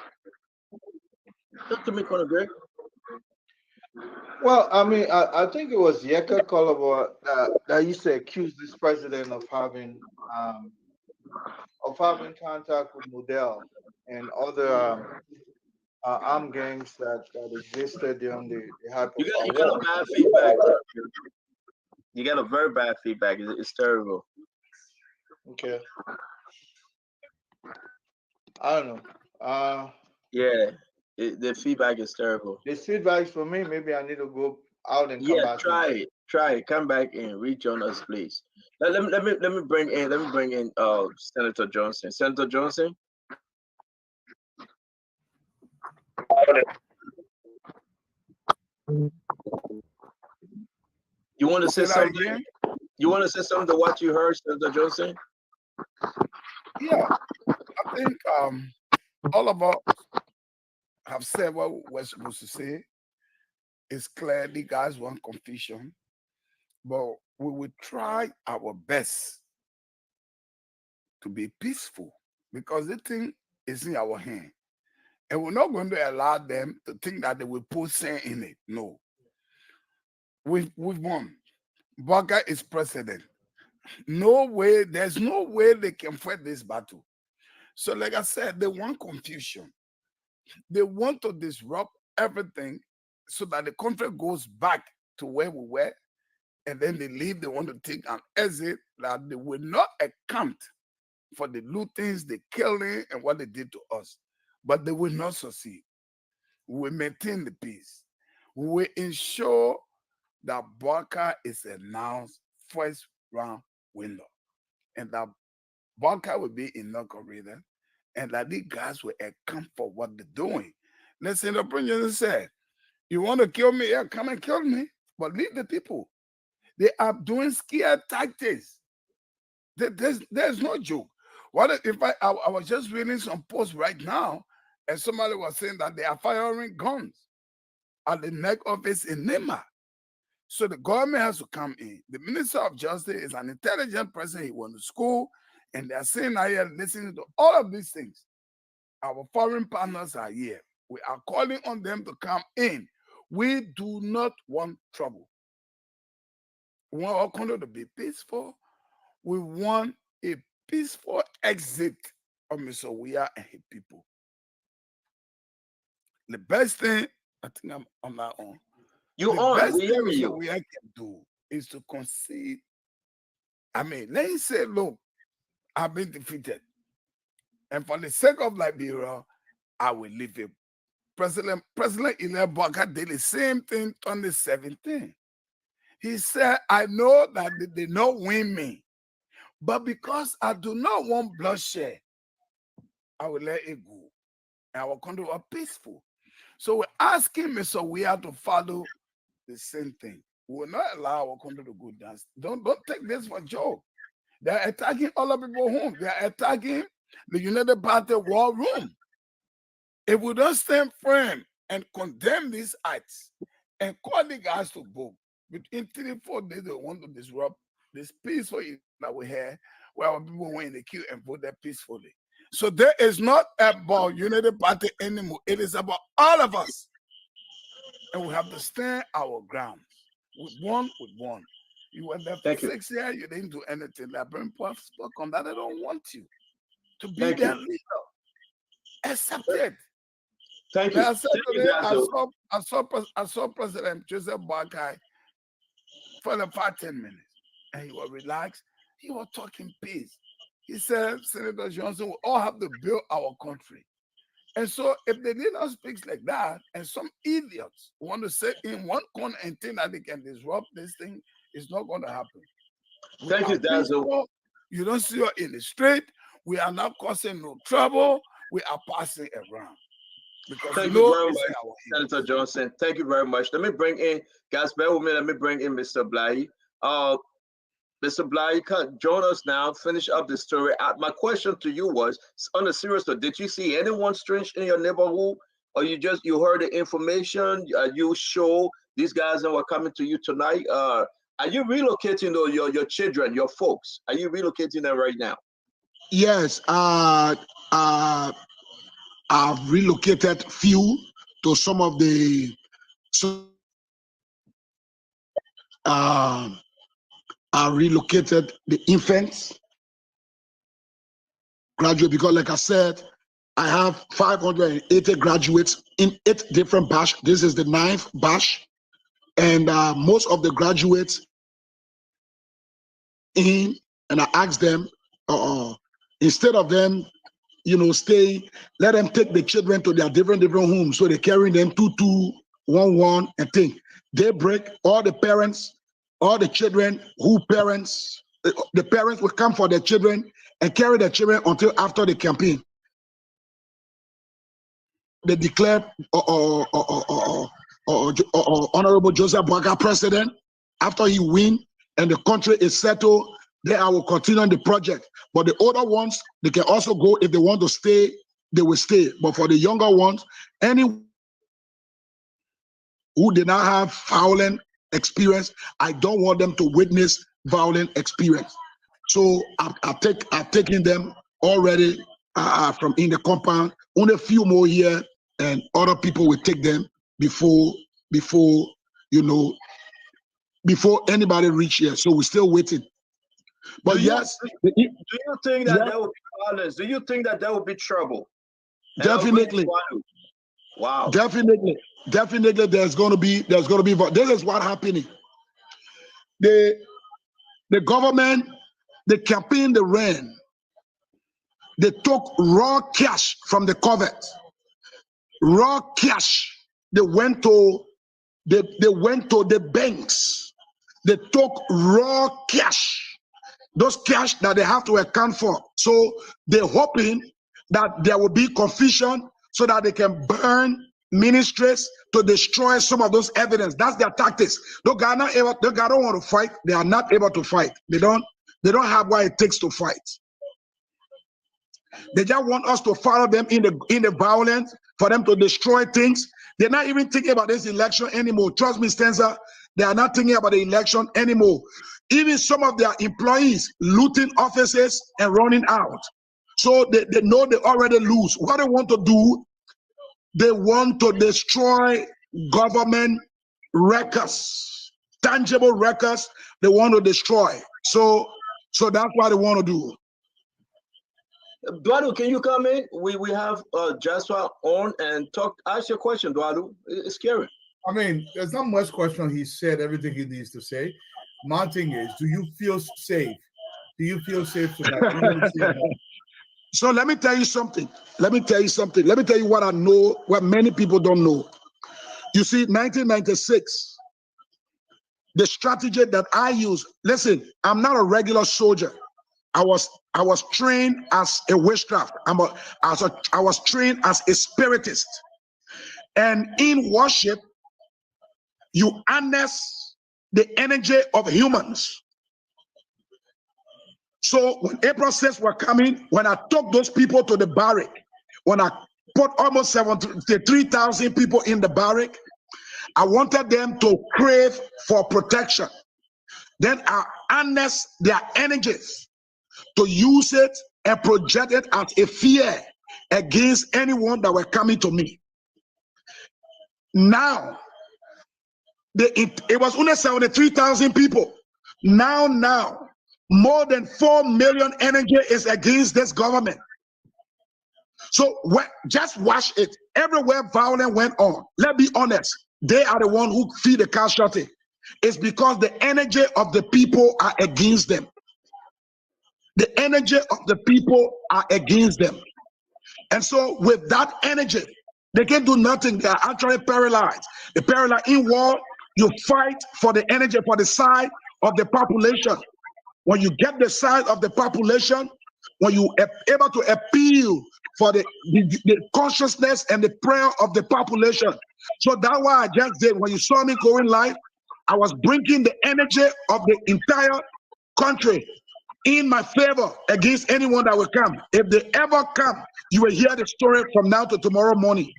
Talk to me, Conor Gray. Well, I mean, I think it was Yeka Koloba that used to accuse this president of having contact with Model and other armed gangs that existed during the hyper. You got a bad feedback. You got a very bad feedback. It's terrible. Okay. I don't know. Yeah, the feedback is terrible. The feedback for me. Maybe I need to go out and come back. Try it. Try it. Come back and rejoin us, please. Let me bring in Senator Johnson. Senator Johnson. You want to say something? You want to say something to what you heard, Senator Johnson? Yeah, I think all of us have said what we're supposed to say. It's clear the guys want confusion, but we will try our best to be peaceful because the thing is in our hand. And we're not going to allow them to think that they will put sand in it. No. We've won. Bawka is president. No way, there's no way they can fight this battle. So like I said, they want confusion. They want to disrupt everything so that the country goes back to where we were, and then they leave. They want to take an exit that they will not account for the lootings, the killing, and what they did to us. But they will not succeed. We will maintain the peace. We will ensure that Bawka is announced first round winner, and that Bawka will be inaugurated, and that these guys will account for what they're doing. Listen, the president said, "You want to kill me? Yeah, come and kill me, but leave the people." They are doing scare tactics. There's no joke. What if I was just reading some posts right now, and somebody was saying that they are firing guns at the neck office in Nema. So the government has to come in. The Minister of Justice is an intelligent person. He went to school, and they're saying I here listening to all of these things. Our foreign partners are here. We are calling on them to come in. We do not want trouble. We want our country to be peaceful. We want a peaceful exit of Mr. Weah and his people. The best thing, I think I'm not on. You the on? Best We thing hear Mr. you. Weah can do is to concede. I mean, let him say, look, I've been defeated. And for the sake of Liberia, I will leave it. President Elect Bawka did the same thing in 2017. He said, I know that they did not win me, but because I do not want bloodshed, I will let it go. And our country was peaceful. So we're asking Mr. Weah to follow the same thing. We will not allow our country to go down. Don't take this for a joke. They're attacking all of people home. They're attacking the United Party war room. If we don't stand firm and condemn these acts and call the guys to book, within 3-4 days they want to disrupt this peaceful that we had, where our people went in the queue and voted peacefully. So there is not about United Party anymore. It is about all of us. And we have to stand our ground. With one. You were there for 6 years, you didn't do anything. That Brent Puff spoke on that. They don't want you to be their leader. Accept it. Thank you. I saw President Joseph Boakai for the 5-10 minutes, and he was relaxed. He was talking peace. He said, Senator Johnson, we all have to build our country. And so if the leader speaks like that, and some idiots want to sit in one corner and think that they can disrupt this thing, it's not going to happen. Thank you, Dazzle. You don't see us in the street. We are not causing no trouble. We are passing around. Thank you very much, Senator Johnson. Thank you very much. Let me bring in, guys, bear with me. Let me bring in Mr. Bly. Mr. Bly, you can join us now, finish up the story. My question to you was, on a serious note, did you see anyone strange in your neighborhood? Or you heard the information, you show these guys that were coming to you tonight? Are you relocating your children, your folks? Are you relocating them right now? Yes, I've relocated few to some of the I relocated the infants, graduate, because like I said, I have 580 graduates in 8 different batch. This is the 9th batch, and most of the graduates and I asked them, instead of them, stay, let them take the children to their different homes. So they carry them 2-2-1-1 and think. They break, all the parents all the children who parents, the parents will come for their children and carry their children until after the campaign. They declare Honorable Joseph Boakai president. After he win and the country is settled, then I will continue the project. But the older ones, they can also go if they want to stay, they will stay. But for the younger ones, any who did not have violent experience, I don't want them to witness violent experience. So I've taken them already from in the compound. Only a few more here, and other people will take them before anybody reach here. So we're still waiting. But do yes, you think that there will be violence? Do you think that there will be trouble? Definitely. Wow. Definitely there's going to be this is what happening. The government, the campaign they ran, they took raw cash from the covert. Raw cash. They went to the banks. They took raw cash. Those cash that they have to account for. So they're hoping that there will be confusion so that they can burn ministries to destroy some of those evidence. That's their tactics. Those guys don't want to fight. They are not able to fight. They don't have what it takes to fight. They just want us to follow them in the violence, for them to destroy things. They're not even thinking about this election anymore. Trust me, Stenza, they are not thinking about the election anymore. Even some of their employees looting offices and running out. So they know they already lose. What they want to do, they want to destroy government records, tangible records they want to destroy. So that's what they want to do. Duadu, can you come in? We have Joshua on and ask your question, Duadu. It's scary. I mean, there's not much question. He said everything he needs to say. My thing is, do you feel safe? Do you feel safe tonight? So let me tell you something. Let me tell you what I know, what many people don't know. You see, 1996, the strategy that I use, listen, I'm not a regular soldier. I was trained as a witchcraft. I was trained as a spiritist. And in worship, you harness the energy of humans. So when April 6th were coming, when I took those people to the barrack, when I put almost 73,000 people in the barrack, I wanted them to crave for protection. Then I harnessed their energies to use it and project it as a fear against anyone that were coming to me. Now, it was only 73,000 people. Now, more than 4 million energy is against this government. So just watch it. Everywhere violence went on, let's be honest, they are the one who feed the casualty. It's because the energy of the people are against them. The energy of the people are against them. And so with that energy, they can do nothing. They are actually paralyzed. The paralyzed in war, you fight for the energy, for the side of the population. When you get the side of the population, when you are able to appeal for the consciousness and the prayer of the population. So that's why I just did. When you saw me going live, I was bringing the energy of the entire country in my favor against anyone that will come. If they ever come, you will hear the story from now to tomorrow morning.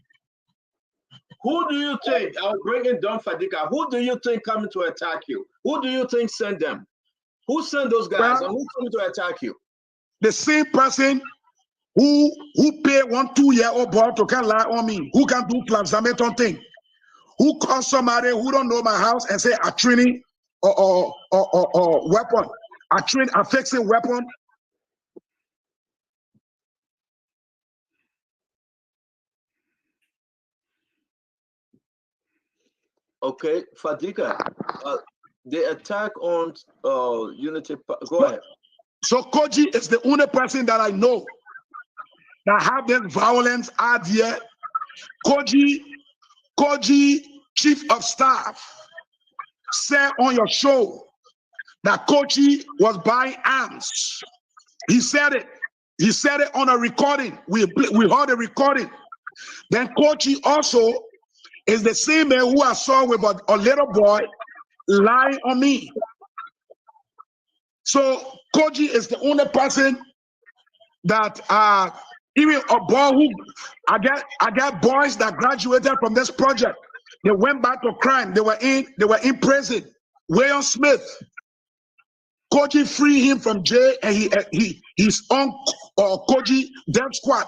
Who do you think, I'll bring in Don Fadika, who do you think coming to attack you? Who do you think sent them? Who sent those guys, and who coming to attack you? The same person who pay 1 2-year-old boy to come lie on me, who can do Flavzameton thing, who calls somebody who don't know my house and say a training or weapon, a fixing weapon. Okay, Fadika, the attack on Unity, go ahead. So Koji is the only person that I know that have this violence out here. Koji, chief of staff, said on your show that Kochi was buying arms. He said it. He said it on a recording. We heard a recording. Then Kochi also is the same man who I saw with a little boy lying on me. So Kochi is the only person that even a boy who I got boys that graduated from this project. They went back to crime. They were in prison. William Smith, Kochi freed him from jail, and he's on Kochi death squad.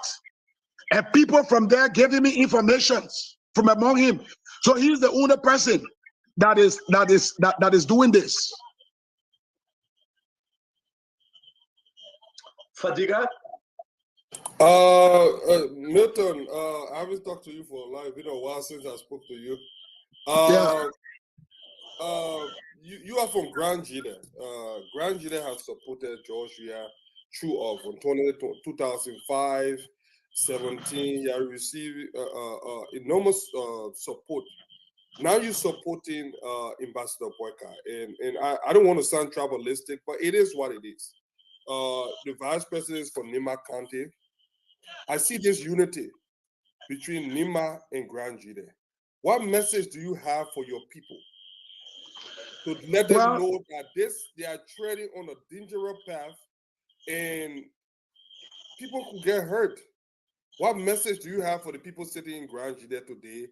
And people from there gave him information from among him. So he's the only person that is doing this. Fadiga? Milton, I haven't talked to you for a while. It's been a while since I spoke to you. You are from Grand Jide. Grand Jide has supported George Weah throughout from 2005, 17. You have received enormous support. Now you're supporting Ambassador Boyka, and I don't want to sound tribalistic, but it is what it is. The vice president is from Nima County. I see this unity between Nima and Grand Jide. What message do you have for your people to let them know that they are treading on a dangerous path and people could get hurt? What message do you have for the people sitting in Grand Jide today?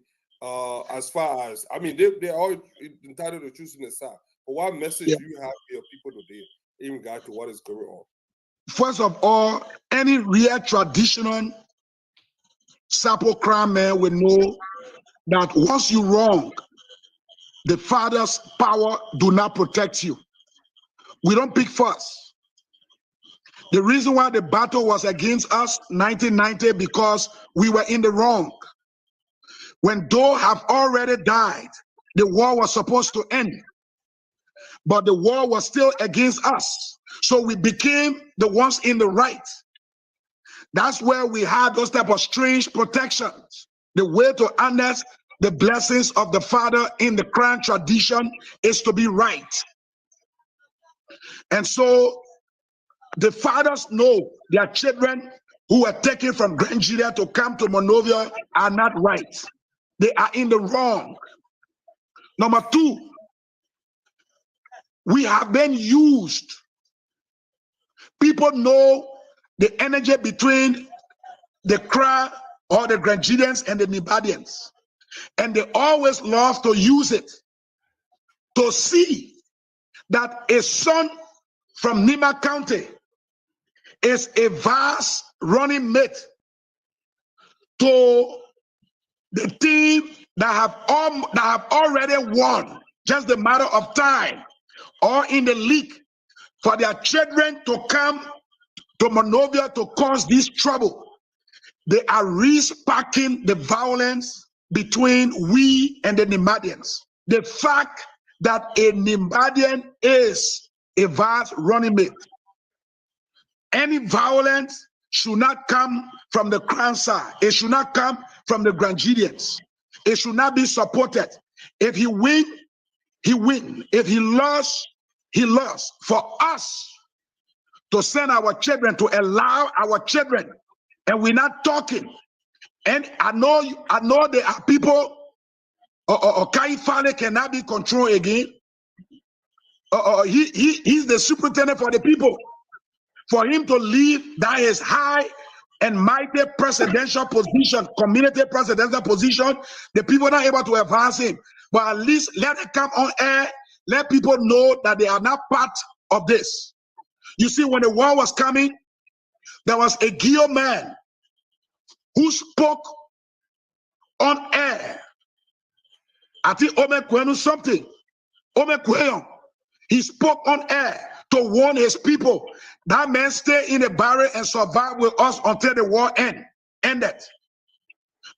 As far as, I mean, they're all entitled to choosing a side. But what message do you have for your people today in regard to what is going on? First of all, any real traditional Sapo crime man will know that once you wrong, the father's power do not protect you. We don't pick first. The reason why the battle was against us 1990 because we were in the wrong. When Doe have already died, the war was supposed to end. But the war was still against us. So we became the ones in the right. That's where we had those type of strange protections. The way to harness the blessings of the father in the Crown tradition is to be right. And so the fathers know their children who are taken from Grand Jide to come to Monrovia are not right. They are in the wrong. Number two, we have been used. People know the energy between the Kra or the Grand Jidians and the Nibadians. And they always love to use it to see that a son from Nima County is a vast running mate to the team that have already won, just a matter of time, or in the league, for their children to come to Monrovia to cause this trouble. They are re-sparking the violence between we and the Nimadians. The fact that a Nimadian is a vast running mate. Any violence should not come from the Crown side. It should not come from the Grand Jidians. It should not be supported. If he win, he win. If he lost, he lost. For us to send our children, to allow our children, and we're not talking. And I know there are people, or Kaifale cannot be controlled again. He's the superintendent for the people. For him to leave that is high and mighty presidential position, community presidential position, the people are not able to advance him. But at least let it come on air. Let people know that they are not part of this. You see, when the war was coming, there was a Guillaume man who spoke on air. I think Ome Kwenu something. Ome Kwenu. He spoke on air to warn his people. That man stayed in the barrack and survived with us until the war ended.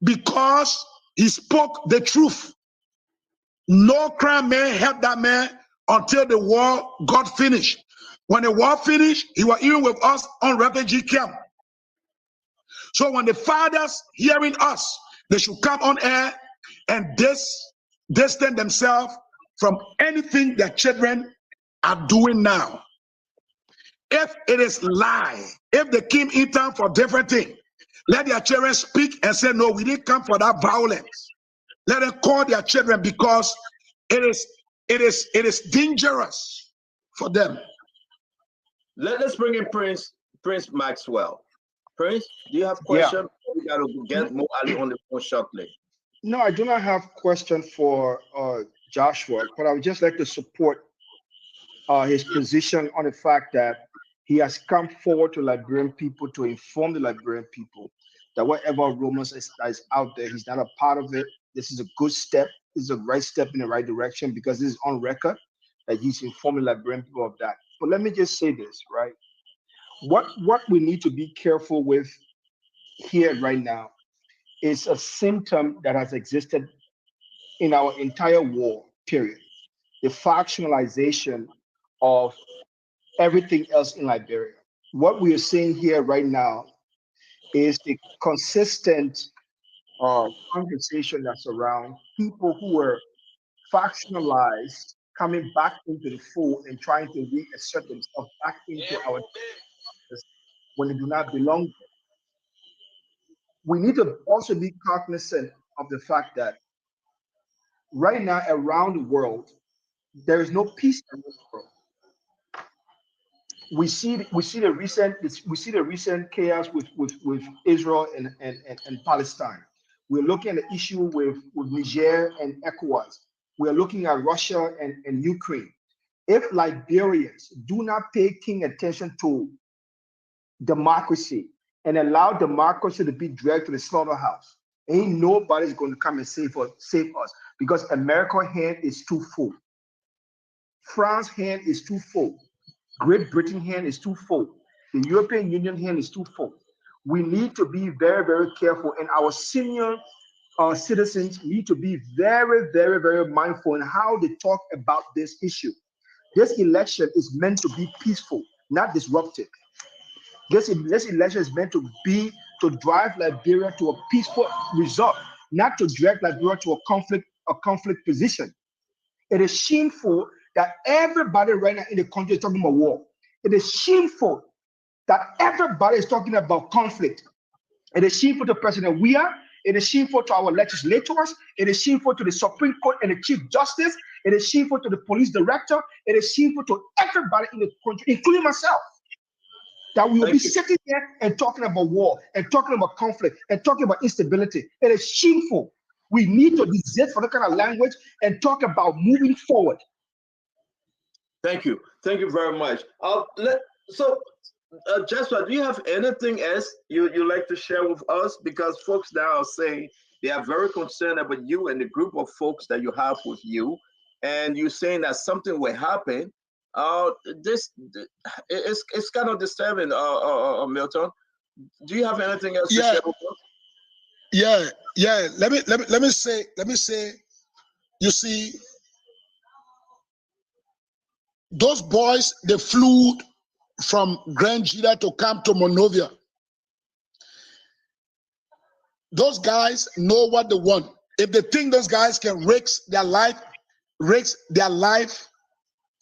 Because he spoke the truth. No crime man helped that man until the war got finished. When the war finished, he was even with us on refugee camp. So when the fathers hearing us, they should come on air and distance themselves from anything their children are doing now. If it is lie, if they came in town for different thing, let their children speak and say, no, we didn't come for that violence. Let them call their children, because it is dangerous for them. Let's bring in Prince Maxwell. Prince, do you have questions? Yeah. We got to get Mo Ali on the phone shortly. No, I do not have question for Joshua, but I would just like to support his position on the fact that he has come forward to Liberian people to inform the Liberian people that whatever rumors is out there, he's not a part of it. This is a good step. This is a right step in the right direction, because this is on record that he's informing Liberian people of that. But let me just say this, right? What we need to be careful with here right now is a symptom that has existed in our entire war period. The factionalization of everything else in Liberia. What we are seeing here right now is the consistent conversation that's around people who were factionalized coming back into the fold and trying to reassert themselves back into our when they do not belong there. We need to also be cognizant of the fact that right now around the world, there is no peace in this world. We see the recent chaos with Israel and Palestine. We're looking at the issue with Niger and ECOWAS. We're looking at Russia and Ukraine. If Liberians do not pay keen attention to democracy and allow democracy to be dragged to the slaughterhouse, ain't nobody's going to come and save us, because America's hand is too full. France's hand is too full. Great Britain hand is too full. The European Union hand is too full. We need to be very, very careful, and our senior citizens need to be very, very, very mindful in how they talk about this issue. This election is meant to be peaceful, not disruptive. This election is meant to drive Liberia to a peaceful result, not to drag Liberia to a conflict position. It is shameful that everybody right now in the country is talking about war. It is shameful that everybody is talking about conflict. It is shameful to President Weah. It is shameful to our legislators. It is shameful to the Supreme Court and the Chief Justice. It is shameful to the police director. It is shameful to everybody in the country, including myself, that we will be sitting here and talking about war and talking about conflict and talking about instability. It is shameful. We need to desist for that kind of language and talk about moving forward. Thank you. Thank you very much. Joshua, do you have anything else you like to share with us? Because folks now are saying they are very concerned about you and the group of folks that you have with you, and you're saying that something will happen. It's kind of disturbing, Milton. Do you have anything else to share with us? Yeah. Let me say, you see, those boys, they flew from Grand Jida to come to Monrovia. Those guys know what they want. If they think those guys can risk their life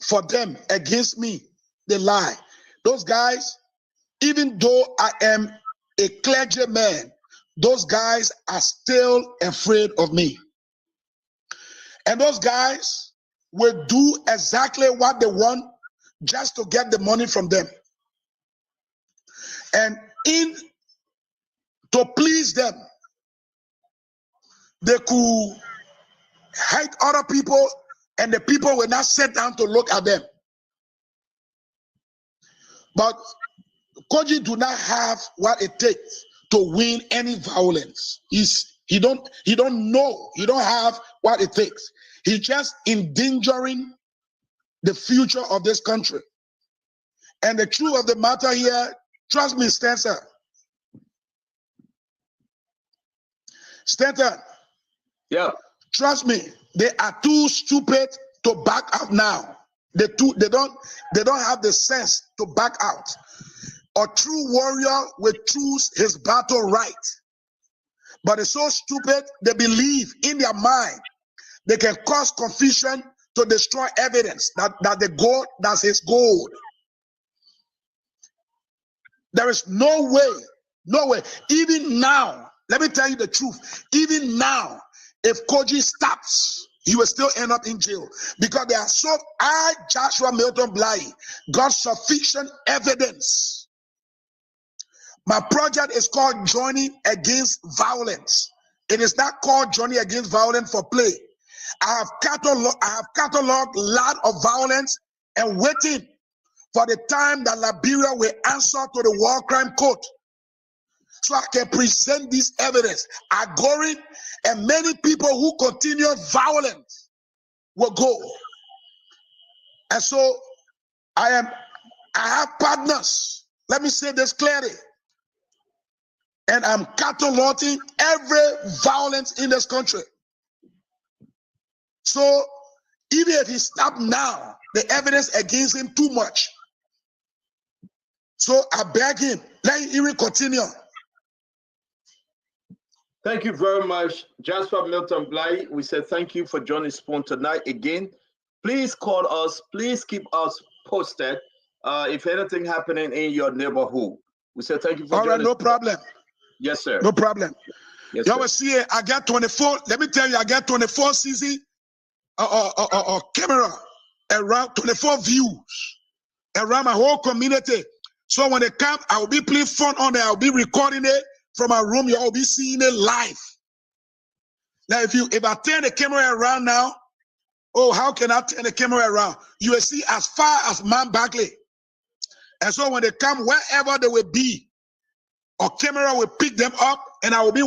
for them against me, they lie. Those guys, even though I am a clergyman, those guys are still afraid of me. And those guys will do exactly what they want just to get the money from them. And to please them, they could hide other people, and the people will not sit down to look at them. But Kogi do not have what it takes to win any violence. He don't know. He don't have what it takes. He's just endangering the future of this country. And the truth of the matter here, trust me, Stanton. Yeah. Trust me, they are too stupid to back out now. They don't have the sense to back out. A true warrior will choose his battle right. But it's so stupid, they believe in their mind they can cause confusion to destroy evidence that the gold, that's his gold. There is no way. Even now, let me tell you the truth. Even now, if Kogi stops, he will still end up in jail because they are so. Joshua Milton Bly, got sufficient evidence. My project is called Joining Against Violence. It is not called Joining Against Violence for play. I have cataloged a lot of violence and waiting for the time that Liberia will answer to the War Crime Court, so I can present this evidence. Agorin and many people who continue violence will go. And so I have partners. Let me say this clearly. And I'm cataloging every violence in this country. So even if he stopped now, the evidence against him too much. So I beg him, let him even continue. Thank you very much, Jasper Milton Bly. We said thank you for joining Spoon tonight again. Please call us. Please keep us posted if anything happening in your neighborhood. We said thank you for joining. All right, no problem. Yes, sir. No problem. Yes, you will see it. I got 24. Let me tell you, I got 24 CC camera around 24 views around my whole community. So when they come, I will be playing fun on there. I'll be recording it from my room. You'll be seeing it live. Now, if I turn the camera around now, oh, how can I turn the camera around? You will see as far as Man Barkley. And so when they come, wherever they will be, a camera will pick them up, and I will be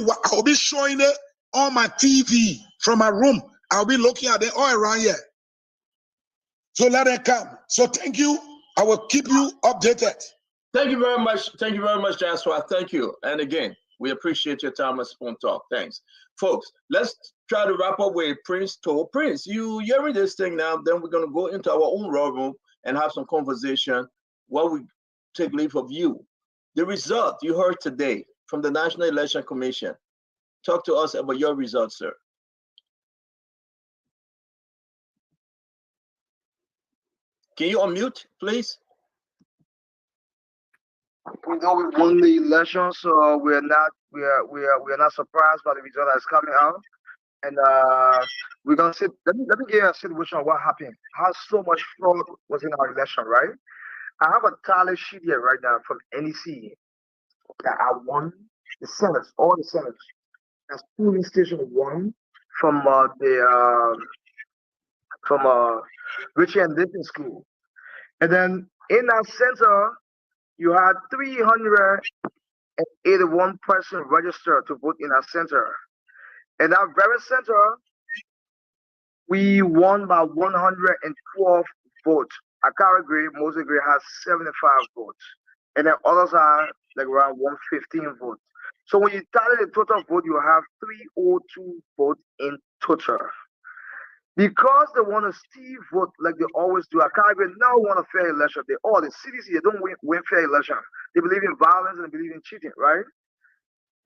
showing it on my TV from my room. I'll be looking at them all around here. So let them come. So thank you. I will keep you updated. Thank you very much. Thank you very much, Joshua. Thank you. And again, we appreciate your time at Spoon Talk. Thanks. Folks, let's try to wrap up with Prince Toll. Prince, you hearing this thing now, then we're going to go into our own raw room and have some conversation while we take leave of you. The result you heard today from the National Election Commission. Talk to us about your results, sir. Can you unmute, please? We know we won the election, so we are not surprised by the result that's coming out. And we're gonna see. Let me give you a situation of what happened. How so much fraud was in our election, right? I have a tally sheet here right now from NEC that I won the Senate, all the Senate. That's polling station 1 from Richie and Lincoln School. And then in our center, you had 381 person registered to vote in our center. In that very center, we won by 112 votes. Akara Gray, Moses Gray has 75 votes. And then others are like around 115 votes. So when you tally the total vote, you have 302 votes in total. Because they want to steal vote like they always do, Akara Gray now want a fair election. The CDC, they don't win fair election. They believe in violence and they believe in cheating, right?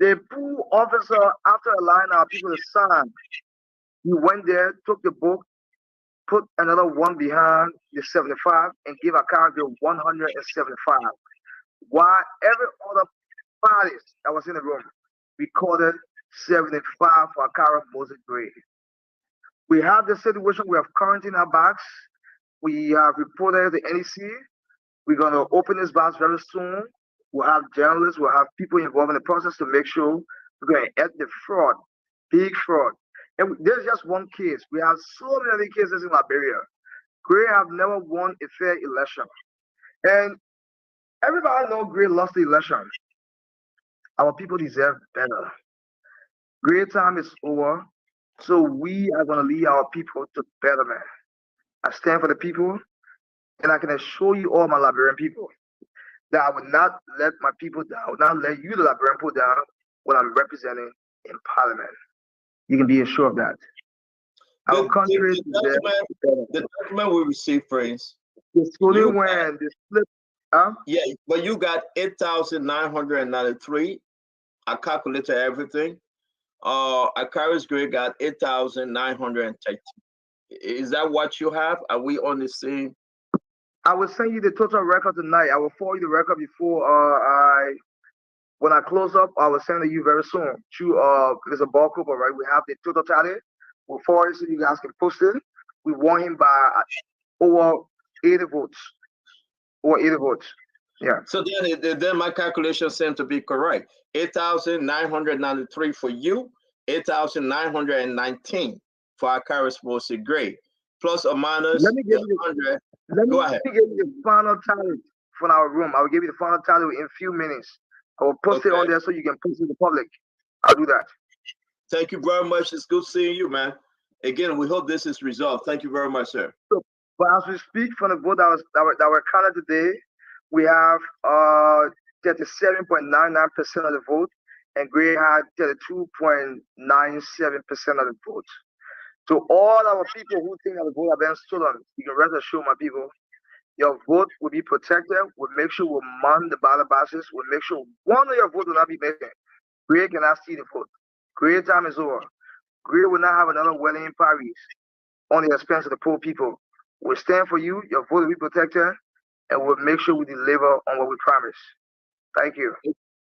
The pool officer, after allowing our people to sign, he went there, took the book, put another one behind the 75, and gave Akara Gray 175. While every other parties that was in the room recorded 75 for Akara Moses Gray. We have the situation, we have quarantine our backs. We have reported the NEC. We're going to open this box very soon. We'll have journalists, we'll have people involved in the process to make sure we're going to end the fraud, big fraud. And there's just one case. We have so many cases in Liberia. Gray have never won a fair election. And everybody knows Gray lost the election. Our people deserve better. Gray time is over. So we are going to lead our people to betterment. I stand for the people, and I can assure you all my Liberian people that I will not let my people down. I will not let you, the Liberian people, down when I'm representing in Parliament. You can be assured of that. Our country is the document we received, Prince. It's only when the split. Yeah, but you got 8,993. I calculated everything. Akara's Gray got 8,930. Is that what you have? Are we on the same? I will send you the total record tonight. I will forward you the record before when I close up. I will send it you very soon. There's a bulk group, all right? We have the total tally. We'll forward it so you guys can post it. We won him by over 80 votes. Over 80 votes. Yeah. So then my calculations seem to be correct. 8,993 for you, 8,919 for Akaris Mosi Gray. Plus or minus. Let me give you the final tally from our room. I will give you the final tally in a few minutes. I will post it on there so you can post it to the public. I'll do that. Thank you very much. It's good seeing you, man. Again, we hope this is resolved. Thank you very much, sir. So, but as we speak, from the vote that were counted today, we have 37.99% of the vote, and Gray had 32.97% of the vote. So all our people who think that the vote have been stolen, you can rest assured, my people, your vote will be protected. We'll make sure we'll man the ballot boxes. We'll make sure one of your votes will not be missing. Gray cannot see the vote. Gray time is over. Gray will not have another wedding in Paris on the expense of the poor people. We'll stand for you. Your vote will be protected, and we'll make sure we deliver on what we promise. Thank you.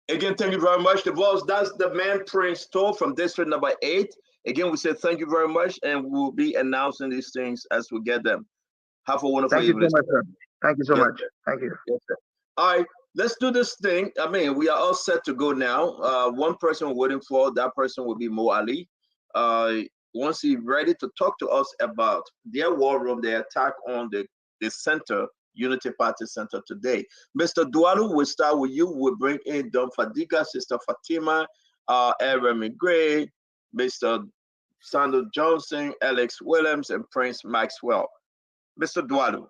Again, thank you very much. The boss, that's the man Prince Toll from district number 8. Again, we say thank you very much, and we'll be announcing these things as we get them. Have a wonderful evening. Thank you so much, sir. Thank you so much. Sir. Thank you. Yes, sir. All right, let's do this thing. I mean, we are all set to go now. One person we're waiting for, that person will be Mo Ali. Once he's ready to talk to us about their war room, their attack on the center, Unity Party Center today. Mr. Dualu, we'll start with you. We'll bring in Don Fadiga, Sister Fatima, Aaron Gray, Mr. Sandro Johnson, Alex Williams, and Prince Maxwell. Mr. Dualu,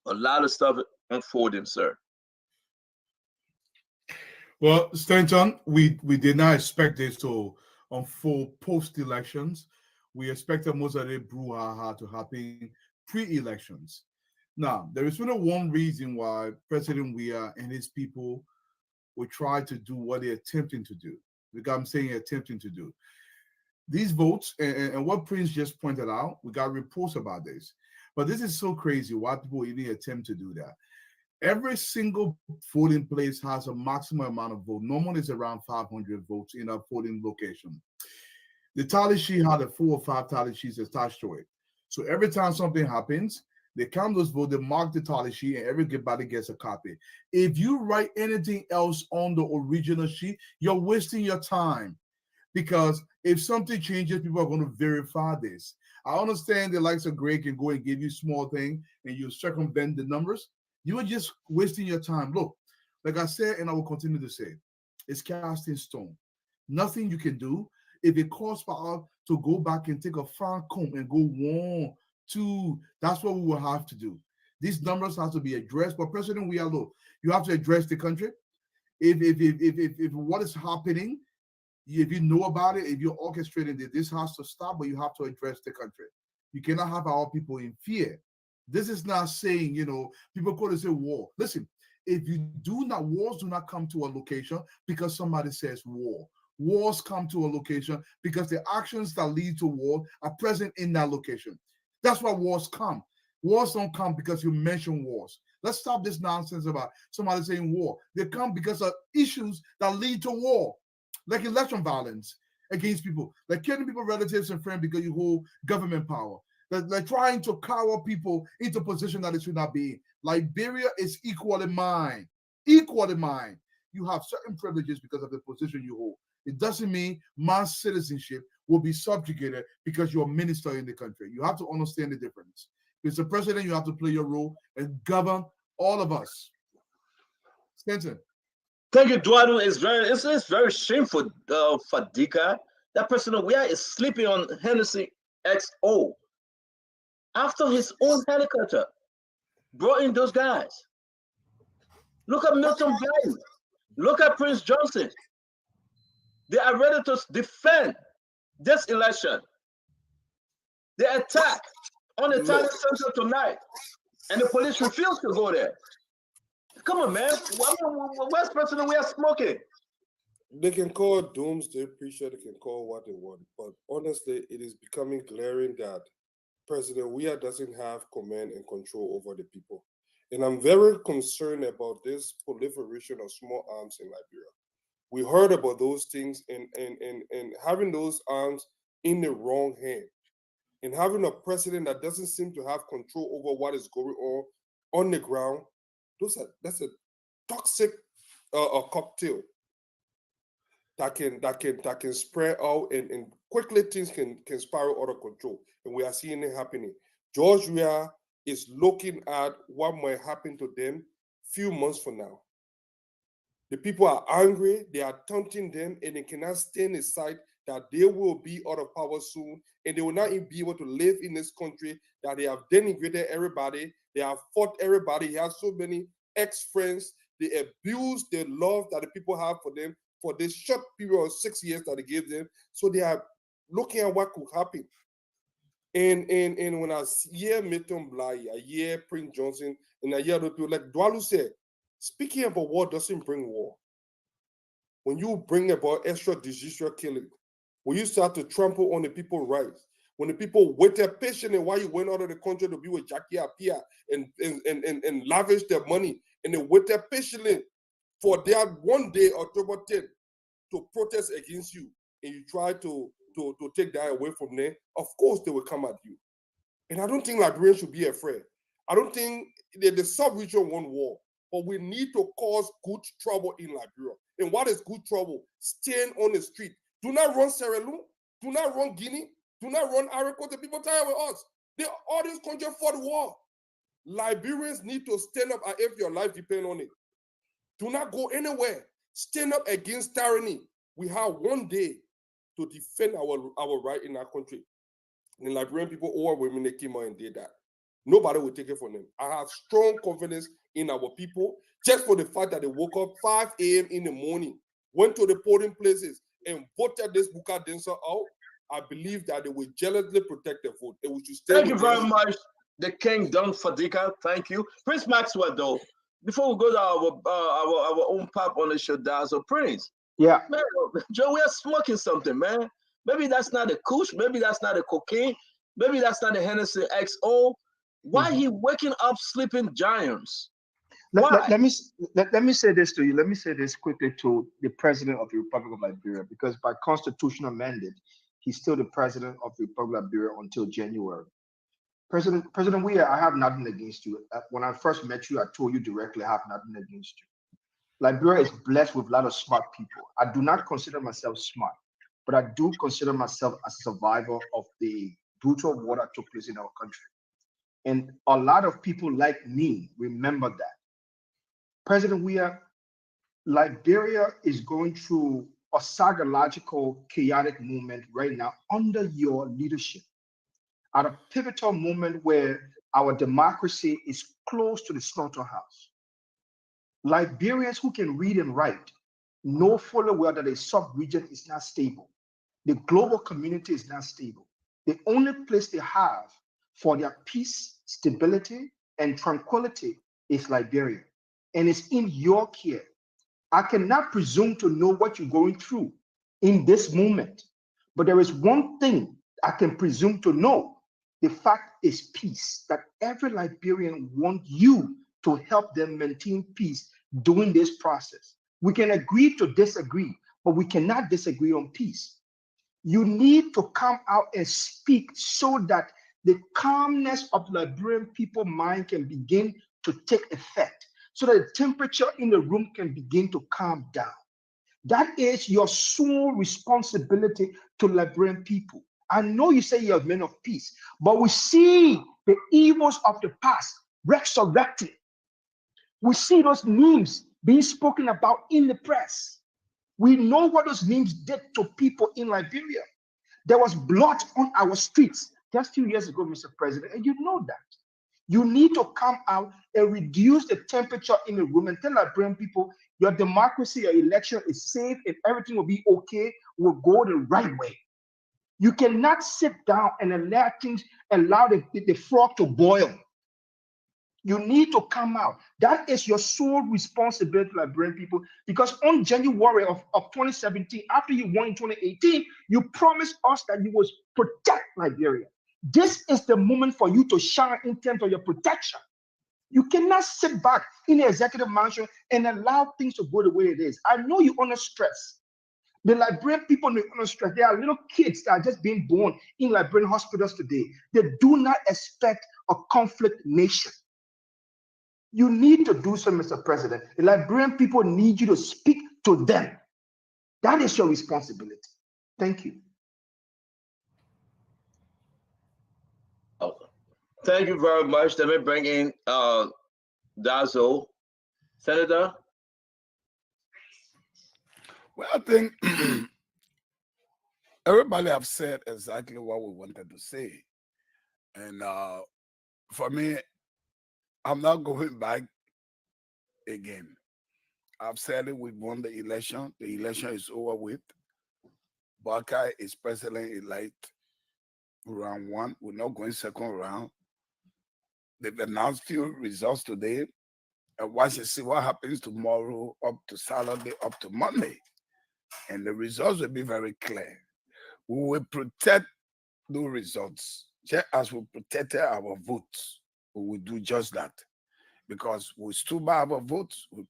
a lot of stuff unfolding, sir. Well, Stanton, we did not expect this to unfold post-elections. We expected most of the brouhaha to happen pre-elections. Now, there is only one reason why President Weah and his people will try to do what they're attempting to do. Because I'm saying attempting to do. These votes, and what Prince just pointed out, we got reports about this. But this is so crazy why people even attempt to do that. Every single voting place has a maximum amount of votes. Normally it's around 500 votes in a voting location. The tally sheet had 4 or 5 tally sheets attached to it. So every time something happens, they count those votes, they mark the tally sheet, and everybody gets a copy. If you write anything else on the original sheet, you're wasting your time. Because if something changes, people are going to verify this. I understand the likes of Greg can go and give you small thing and you circumvent the numbers. You are just wasting your time. Look, like I said, and I will continue to say, it's cast in stone. Nothing you can do. If it calls for us to go back and take a fine comb and go 1, 2, that's what we will have to do. These numbers have to be addressed. But President Weah, look, you have to address the country. If what is happening, if you know about it, if you're orchestrating it, this has to stop, but you have to address the country. You cannot have our people in fear. This is not saying, people go to say war. Listen, if you do not, wars do not come to a location because somebody says war. Wars come to a location because the actions that lead to war are present in that location. That's why wars come. Wars don't come because you mention wars. Let's stop this nonsense about somebody saying war. They come because of issues that lead to war, like election violence against people, like killing people, relatives, and friends because you hold government power. They're trying to cower people into a position that it should not be. Liberia is equally mine. Equally mine. You have certain privileges because of the position you hold. It doesn't mean my citizenship will be subjugated because you're a minister in the country. You have to understand the difference. As a president, you have to play your role and govern all of us. Stanton. Thank you, Eduardo. It's very shameful for Dika. That President Weah is sleeping on Hennessy XO after his own helicopter brought in those guys. Look at Milton Blaine. Look at Prince Johnson. They are ready to defend this election. They attack on the Italian Center tonight, and the police refuse to go there. Come on, man. Where's President Weah smoking? They can call doomsday preacher, they can call what they want, but honestly, it is becoming glaring that President Weah doesn't have command and control over the people. And I'm very concerned about this proliferation of small arms in Liberia. We heard about those things and having those arms in the wrong hand and having a president that doesn't seem to have control over what is going on the ground. That's a toxic cocktail that can spread out and quickly things can spiral out of control. And we are seeing it happening. George Weah is looking at what might happen to them few months from now. The people are angry, they are taunting them, and they cannot stand the sight that they will be out of power soon, and they will not even be able to live in this country, that they have denigrated everybody, they have fought everybody, he has so many ex-friends, they abuse the love that the people have for them for this short period of 6 years that they gave them. So they are looking at what could happen. And when I hear Milton Bly, I hear Prince Johnson, and I hear other people, like Dwalu said, speaking about war doesn't bring war. When you bring about extrajudicial killing, when you start to trample on the people's rights, when the people waited patiently while you went out of the country to be with Jackie Appiah and lavish their money, and they waited patiently for their one day, October 10th, to protest against you, and you try to take that away from them, of course they will come at you. And I don't think Liberians should be afraid. I don't think the sub-region want war, but we need to cause good trouble in Liberia. And what is good trouble? Staying on the street. Do not run Sierra Leone. Do not run Guinea. Do not run Ivory Coast. The people tired with us. All these countries fought war. Liberians need to stand up as if your life depends on it. Do not go anywhere. Stand up against tyranny. We have one day to defend our right in our country. And the Liberian people, all women, they came out and did that. Nobody will take it from them. I have strong confidence in our people, just for the fact that they woke up 5 a.m. in the morning, went to the polling places, and voted this Buka Denso out. I believe that they will jealously protect the vote. They will Thank you very much, the King Don Fadika. Thank you, Prince Maxwell. Though, before we go to our own pop on the show, Dazzle Prince. Yeah, man, Joe, we are smoking something, man. Maybe that's not the Kush. Maybe that's not the cocaine. Maybe that's not the Hennessy XO. Why he waking up sleeping giants? Let me say this to you. Let me say this quickly to the president of the Republic of Liberia, because by constitutional mandate, he's still the president of the Republic of Liberia until January. President Weah, I have nothing against you. When I first met you, I told you directly, I have nothing against you. Liberia is blessed with a lot of smart people. I do not consider myself smart, but I do consider myself a survivor of the brutal war that took place in our country. And a lot of people like me remember that. President Weah, Liberia is going through a psychological, chaotic moment right now under your leadership, at a pivotal moment where our democracy is close to the slaughterhouse. Liberians who can read and write know fully well that a sub-region is not stable. The global community is not stable. The only place they have for their peace, stability, and tranquility is Liberia. And it's in your care. I cannot presume to know what you're going through in this moment, but there is one thing I can presume to know. The fact is peace, that every Liberian wants you to help them maintain peace during this process. We can agree to disagree, but we cannot disagree on peace. You need to come out and speak so that the calmness of Liberian people's mind can begin to take effect, so that the temperature in the room can begin to calm down. That is your sole responsibility to Liberian people. I know you say you're men of peace, but we see the evils of the past resurrected. We see those memes being spoken about in the press. We know what those memes did to people in Liberia. There was blood on our streets just 2 years ago, Mr. President, and you know that. You need to come out and reduce the temperature in the room and tell Liberian people your democracy, your election is safe and everything will be okay, will go the right way. You cannot sit down and allow the frog to boil. You need to come out. That is your sole responsibility, Liberian people, because on January of 2017, after you won in 2018, you promised us that you would protect Liberia. This is the moment for you to shine in terms of your protection. You cannot sit back in the executive mansion and allow things to go the way it is. I know you're under stress. The Liberian people are under stress. There are little kids that are just being born in Liberian hospitals today. They do not expect a conflict nation. You need to do so, Mr. President. The Liberian people need you to speak to them. That is your responsibility. Thank you. Thank you very much. Let me bring in Dazo. Senator? Well, I think everybody have said exactly what we wanted to say. And for me, I'm not going back again. I've said it, we won the election. The election is over with. Barkai is president-elect round one. We're not going second round. They've announced few results today. And watch and see what happens tomorrow, up to Saturday, up to Monday. And the results will be very clear. We will protect the results, just as we protected our votes. We will do just that. Because we stood by our votes, we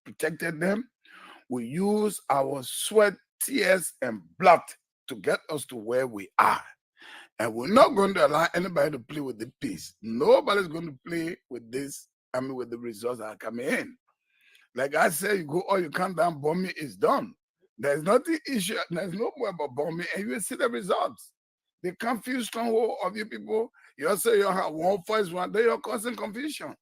protected them. We use our sweat, tears, and blood to get us to where we are. And we're not going to allow anybody to play with the peace. Nobody's going to play with this, with the results that are coming in. Like I said, you go all you can down, bombing is done. There's nothing issue, there's no more about bombing, and you will see the results. The confused stronghold of you people, you say you have one voice, one, then you're causing confusion.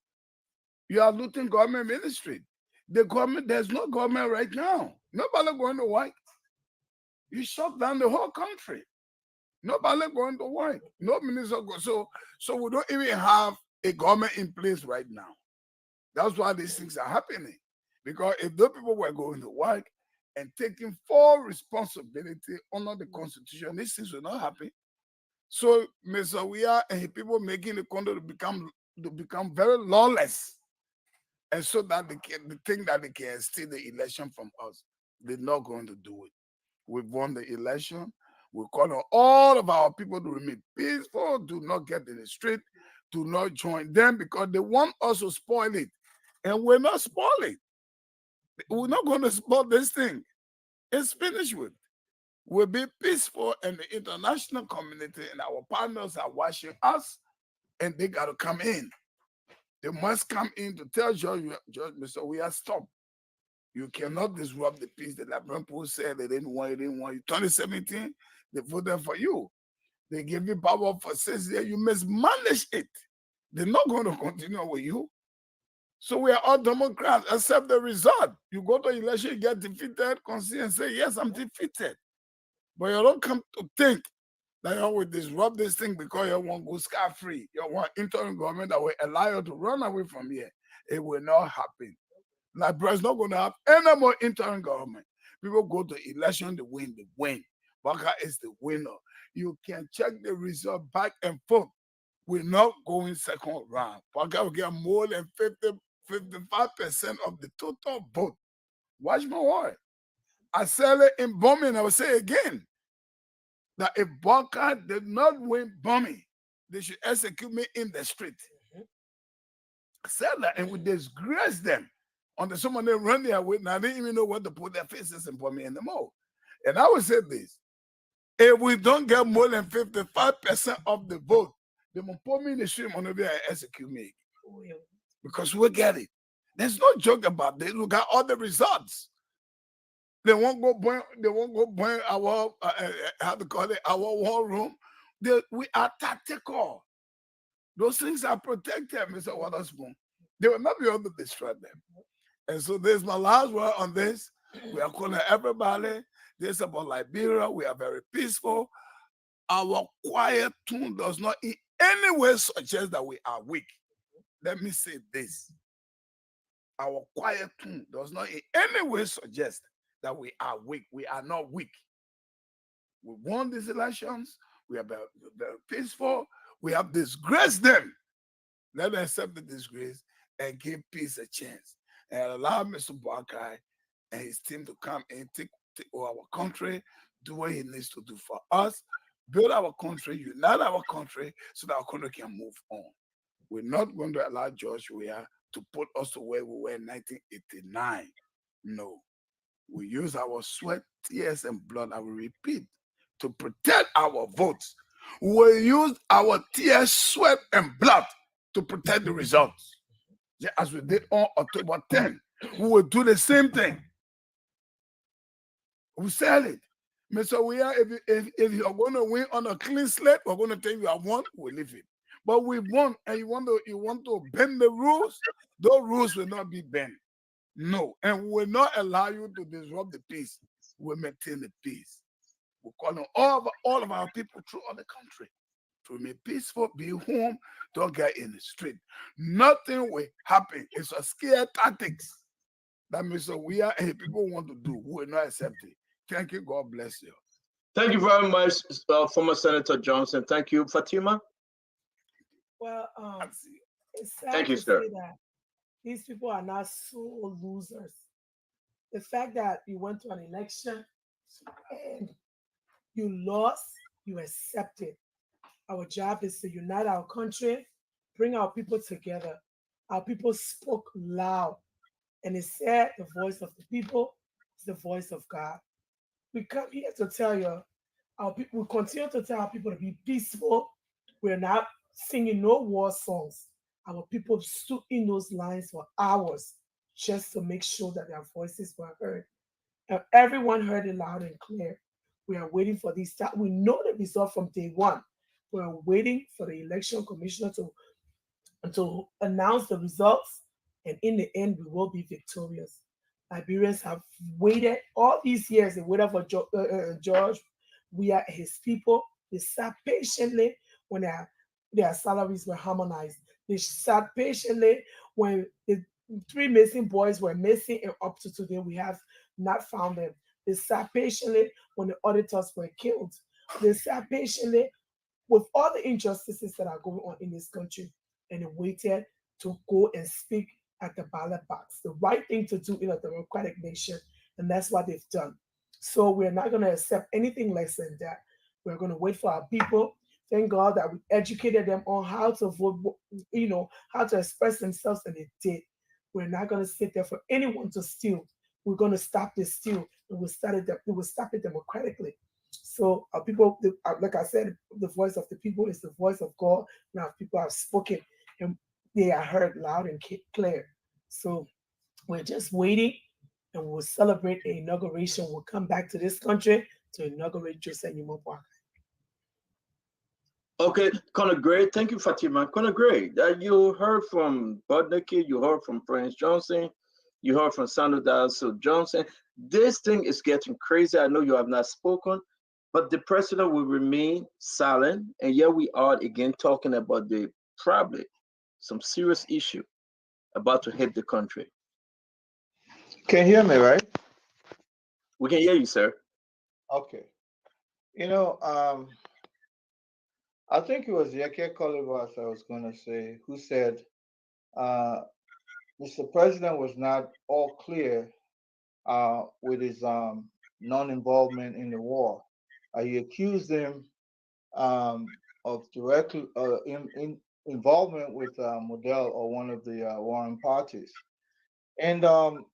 You are looting government ministry. The government, there's no government right now. Nobody going to work. You shut down the whole country. Nobody going to work. No minister go. So we don't even have a government in place right now. That's why these things are happening. Because if those people were going to work and taking full responsibility under the Constitution, these things will not happen. So Mr. Weah and people making the country to become very lawless. And so that they think that they can steal the election from us. They're not going to do it. We've won the election. We call on all of our people to remain peaceful, do not get in the street, do not join them because they want us to spoil it. And we're not spoiling. We're not going to spoil this thing. It's finished with. We'll be peaceful, and the international community and our partners are watching us, and they got to come in. They must come in to tell Judge Mr. Weah, stop. You cannot disrupt the peace. The Liberian people said they didn't want you. 2017, they voted for you. They gave you power for 6 years. You mismanage it. They're not going to continue with you. So we are all Democrats, accept the result. You go to election, you get defeated, concede and say, yes, I'm defeated. But you don't come to think that you will disrupt this thing because you want to go scot-free. You want interim government that will allow you to run away from here. It will not happen. Liberia is not going to have any more interim government. People go to election, they win. Baka is the winner. You can check the result back and forth. We're not going second round. Baka will get more than 55% of the total vote. Watch my word. I said it in bombing. I will say again that if Baka did not win bombing, they should execute me in the street. I said that and we disgrace them. Until someone they run their way, now they didn't even know what to put their faces in for me anymore. And I would say this: if we don't get more than 55% of the vote, they will put me in the street on the way and execute me. Because we'll get it. There's no joke about this. We got all the results. They won't go burn our how to call it, our war room. We are tactical. Those things are protected, Mr. Waterspoon. They will not be able to destroy them. And so this is my last word on this. We are calling everybody. This is about Liberia. We are very peaceful. Our quiet tune does not in any way suggest that we are weak. Let me say this. Our quiet tune does not in any way suggest that we are weak. We are not weak. We won these elections. We are very, very peaceful. We have disgraced them. Let them accept the disgrace and give peace a chance. And allow Mr. Barkai and his team to come and take over our country, do what he needs to do for us. build our country, unite our country so that our country can move on. We're not going to allow George Weah to put us to where we were in 1989. No. We use our sweat, tears, and blood, I will repeat, to protect our votes. We use our tears, sweat, and blood to protect the results. As we did on October 10, we will do the same thing. We said it. Mr. Weah, if you're going to win on a clean slate, we're going to tell you you have won, we leave it. But we won, and you want to bend the rules, those rules will not be bent. No, and we will not allow you to disrupt the peace. We'll maintain the peace. We're calling all of our people throughout the country to remain peaceful, be home, don't get in the street. Nothing will happen. It's a scare tactics that Mr. Weah and people want to do. We will not accept it. Thank you. God bless you. Thank you very much, former Senator Johnson. Thank you, Fatima. Well, it's sad Thank you, to sir. say that these people are not so losers. The fact that you went to an election and you lost, you accepted. Our job is to unite our country, bring our people together. Our people spoke loud, and it said the voice of the people is the voice of God. We come here to tell you, our people, we continue to tell our people to be peaceful. We're not singing no war songs. Our people stood in those lines for hours just to make sure that their voices were heard. And everyone heard it loud and clear. We are waiting for this. We know the result from day one. We are waiting for the election commissioner to announce the results. And in the end, we will be victorious. Liberians have waited all these years. They waited for George. We are his people. They sat patiently when their salaries were harmonized. They sat patiently when the 3 missing boys were missing, and up to today we have not found them. They sat patiently when the auditors were killed. They sat patiently with all the injustices that are going on in this country, and they waited to go and speak at the ballot box. The right thing to do in a democratic nation, and that's what they've done. So we're not going to accept anything less than that. We're going to wait for our people. Thank God that we educated them on how to vote, how to express themselves, and they did. We're not going to sit there for anyone to steal. We're going to stop this steal, and we'll stop it democratically. So our people, like I said, the voice of the people is the voice of God. Now people have spoken, and they are heard loud and clear. So we're just waiting, and we'll celebrate the inauguration. We'll come back to this country to inaugurate Joseph Nimo Boakai. Okay, Colonel Gray, thank you, Fatima. Colonel Gray, you heard from Budnicki, you heard from Prince Johnson, you heard from Sandow Johnson. This thing is getting crazy. I know you have not spoken, but the president will remain silent. And here we are again talking about probably some serious issue about to hit the country. Can you hear me, right? We can hear you, sir. Okay. I think it was Yeke Kolivas, I was going to say, who said Mr. President was not all clear with his non-involvement in the war. He accused him of direct involvement with Model or one of the warring parties. And you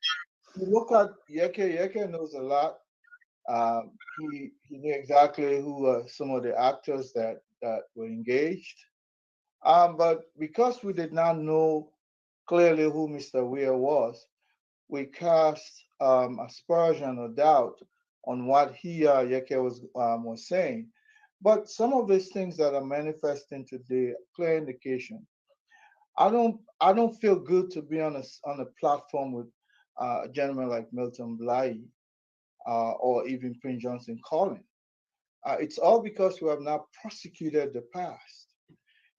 look at Yeke knows a lot. He knew exactly who some of the actors that were engaged. But because we did not know clearly who Mr. Weah was, we cast aspersion or doubt on what Yeke was saying. But some of these things that are manifesting today, clear indication. I don't feel good to be on a platform with a gentleman like Milton Blai or even Prince Johnson calling. It's all because we have not prosecuted the past.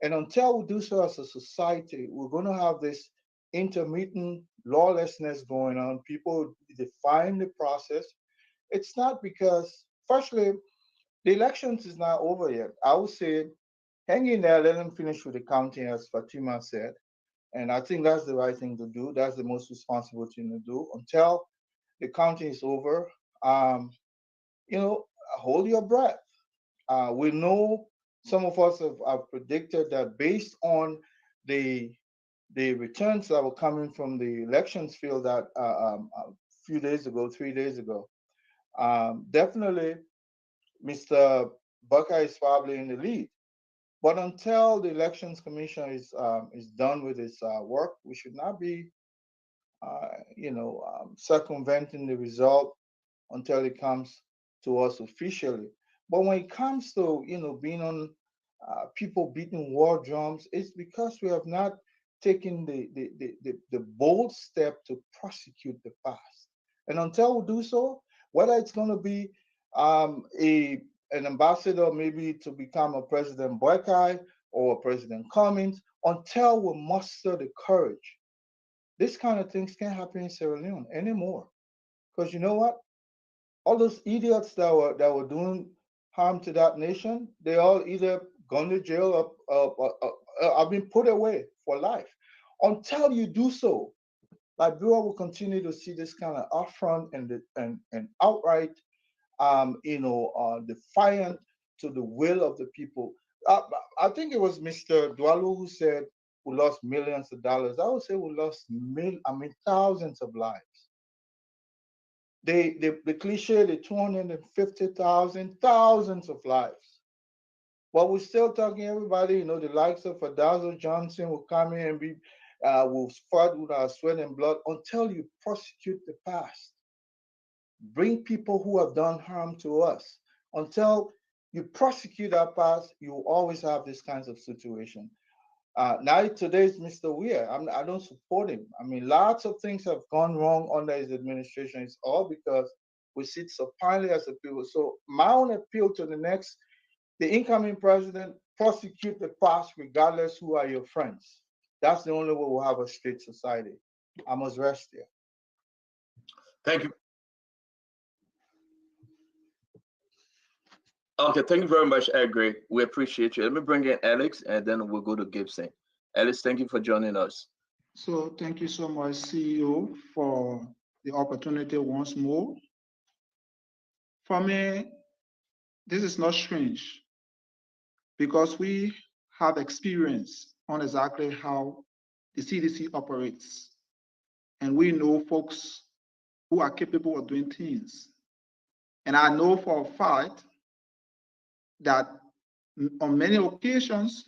And until we do so as a society, we're going to have this intermittent lawlessness going on. People define the process. It's not because, firstly, the elections is not over yet. I would say, hang in there, let them finish with the counting, as Fatima said. And I think that's the right thing to do. That's the most responsible thing to do. Until the counting is over, hold your breath. We know some of us have predicted that based on the returns that were coming from the elections field that a few days ago, 3 days ago, definitely Mr. Buckeye is probably in the lead. But until the Elections Commission is done with its work, we should not be, circumventing the result until it comes to us officially. But when it comes to, being on people beating war drums, it's because we have not taken the bold step to prosecute the past. And until we do so, whether it's going to be an ambassador maybe to become a President Buckeye or a President Cummings, until we muster the courage, this kind of things can't happen in Sierra Leone anymore. Because you know what? All those idiots that were doing harm to that nation, they all either gone to jail or have been put away for life. Until you do so, Liberia will continue to see this kind of upfront and outright, defiant to the will of the people. I think it was Mr. Dwalo who said we lost millions of dollars. I would say we lost thousands of lives. The cliche, the 250,000, thousands of lives. But we're still talking everybody, the likes of Adazo Johnson will come in and will fight with our sweat and blood until you prosecute the past. Bring people who have done harm to us. Until you prosecute our past, you will always have this kinds of situation. Now today's Mr. Weir. I don't support him. I mean, lots of things have gone wrong under his administration. It's all because we sit supinely as a people. So my own appeal to the incoming president, prosecute the past regardless who are your friends. That's the only way we'll have a straight society. I must rest there. Thank you. Okay, thank you very much, Edgar. We appreciate you. Let me bring in Alex, and then we'll go to Gibson. Alex, thank you for joining us. So thank you so much, CEO, for the opportunity once more. For me, this is not strange because we have experience on exactly how the CDC operates. And we know folks who are capable of doing things. And I know for a fact that on many occasions,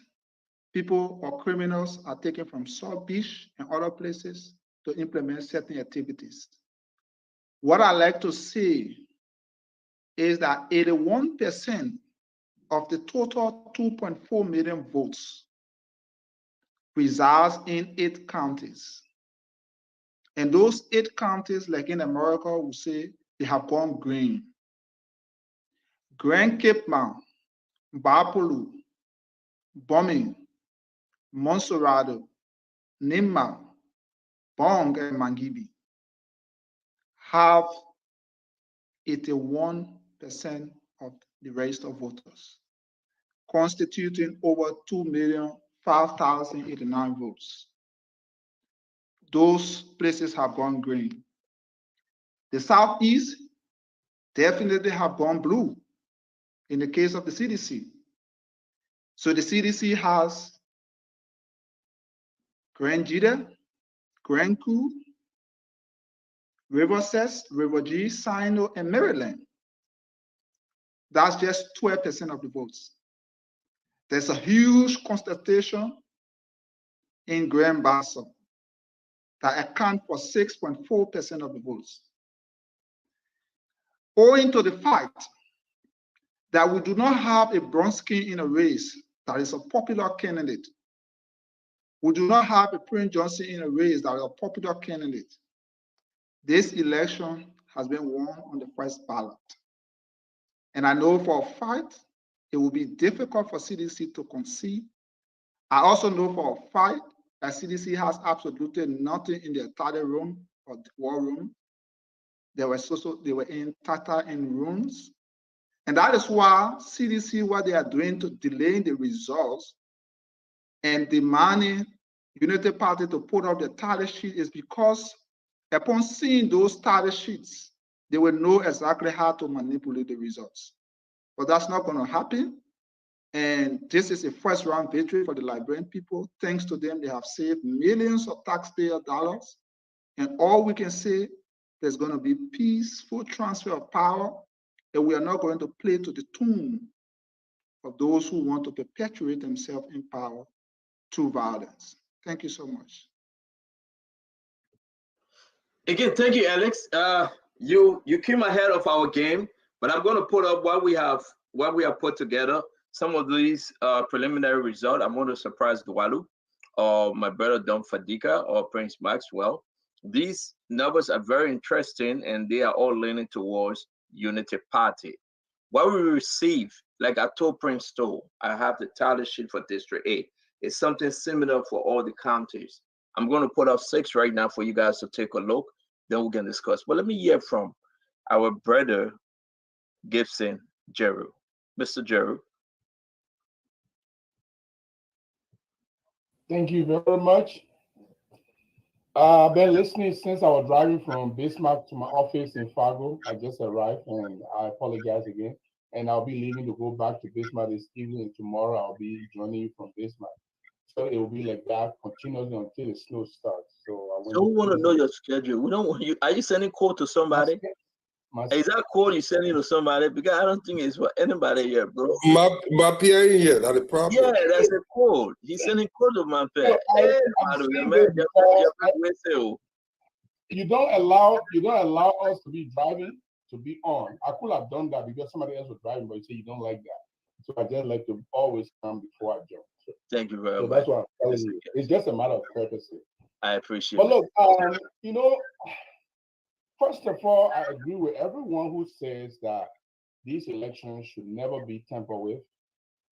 people or criminals are taken from South Beach and other places to implement certain activities. What I like to say is that 81% of the total 2.4 million votes resides in 8 counties. And those 8 counties, like in America, we say they have gone green. Grand Cape Mount, Bapolu, Bombing, Monserrado, Nimba, Bong, and Mangibi have 81% of the registered voters, constituting over 2,005,089 votes. Those places have gone green. The Southeast definitely have gone blue in the case of the CDC. So the CDC has Grand Jita, Grand Coup, River Cess, River G, Sino, and Maryland. That's just 12% of the votes. There's a huge concentration in Grand Bassa that account for 6.4% of the votes. Owing to the fact that we do not have a brown skin in a race that is a popular candidate, we do not have a Prince Johnson in a race that is a popular candidate, this election has been won on the first ballot. And I know for a fact it will be difficult for CDC to concede. I also know for a fact that CDC has absolutely nothing in their tally room or war room. They were in Tata in rooms. And that is why CDC, what they are doing to delay the results and demanding Unity Party to put up the tally sheet is because upon seeing those tally sheets, they will know exactly how to manipulate the results. but that's not going to happen. And this is a first round victory for the Liberian people. Thanks to them, they have saved millions of taxpayer dollars. And all we can say, there's going to be peaceful transfer of power, and we are not going to play to the tune of those who want to perpetuate themselves in power through violence. Thank you so much. Again, thank you, Alex. You came ahead of our game, but I'm going to put up what we have put together. Some of these preliminary results. I'm going to surprise Dwalu, or my brother Dom Fadika, or Prince Maxwell. These numbers are very interesting, and they are all leaning towards Unity Party. What we receive, like I told Prince Stowe, I have the tally sheet for District 8. It's something similar for all the counties. I'm going to put up 6 right now for you guys to take a look. Then we can discuss. But let me hear from our brother Gibson Jeru. Mr. Jeru. Thank you very much. I've been listening since I was driving from Bismarck to my office in Fargo. I just arrived, and I apologize again. And I'll be leaving to go back to Bismarck this evening, and tomorrow I'll be joining you from Bismarck. So it will be like that continuously until the snow starts. So we want to know your schedule. We don't want you. Are you sending code to somebody? Is that code you sending to somebody? Because I don't think it's for anybody here, bro. My PA here, that's the problem. Yeah, that's a code. He's sending code to my PA. You don't allow us to be driving, to be on. I could have done that because somebody else was driving, but you say you don't like that. So I just like to always come before I jump. So, thank you very much. That's what I'm telling you. It's just a matter of courtesy. I appreciate it. But look, first of all, I agree with everyone who says that these elections should never be tampered with.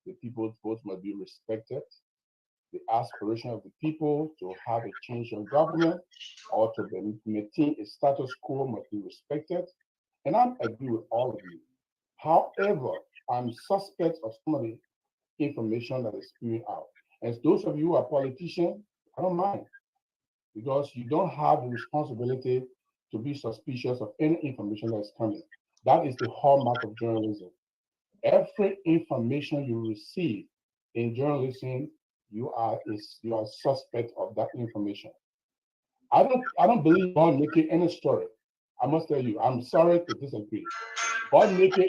The people's votes must be respected. The aspiration of the people to have a change in government or to maintain a status quo must be respected. And I agree with all of you. However, I'm suspect of some of the information that is spewing out. As those of you who are politicians, I don't mind, because you don't have the responsibility to be suspicious of any information that's coming. That is the hallmark of journalism. Every information you receive in journalism, you are suspect of that information. I don't believe Bob Neke any story. I must tell you, I'm sorry to disagree. Bob Neke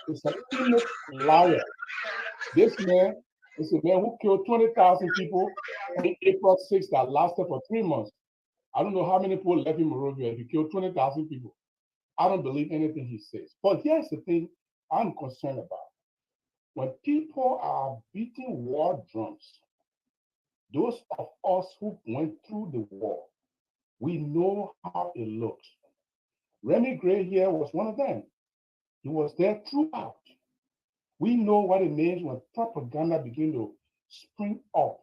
is an innate liar. This man is a man who killed 20,000 people in April 6th that lasted for 3 months. I don't know how many people left in Monrovia. He killed 20,000 people. I don't believe anything he says. But here's the thing I'm concerned about. When people are beating war drums, those of us who went through the war, we know how it looks. Remy Gray here was one of them. He was there throughout. We know what it means when propaganda begins to spring up.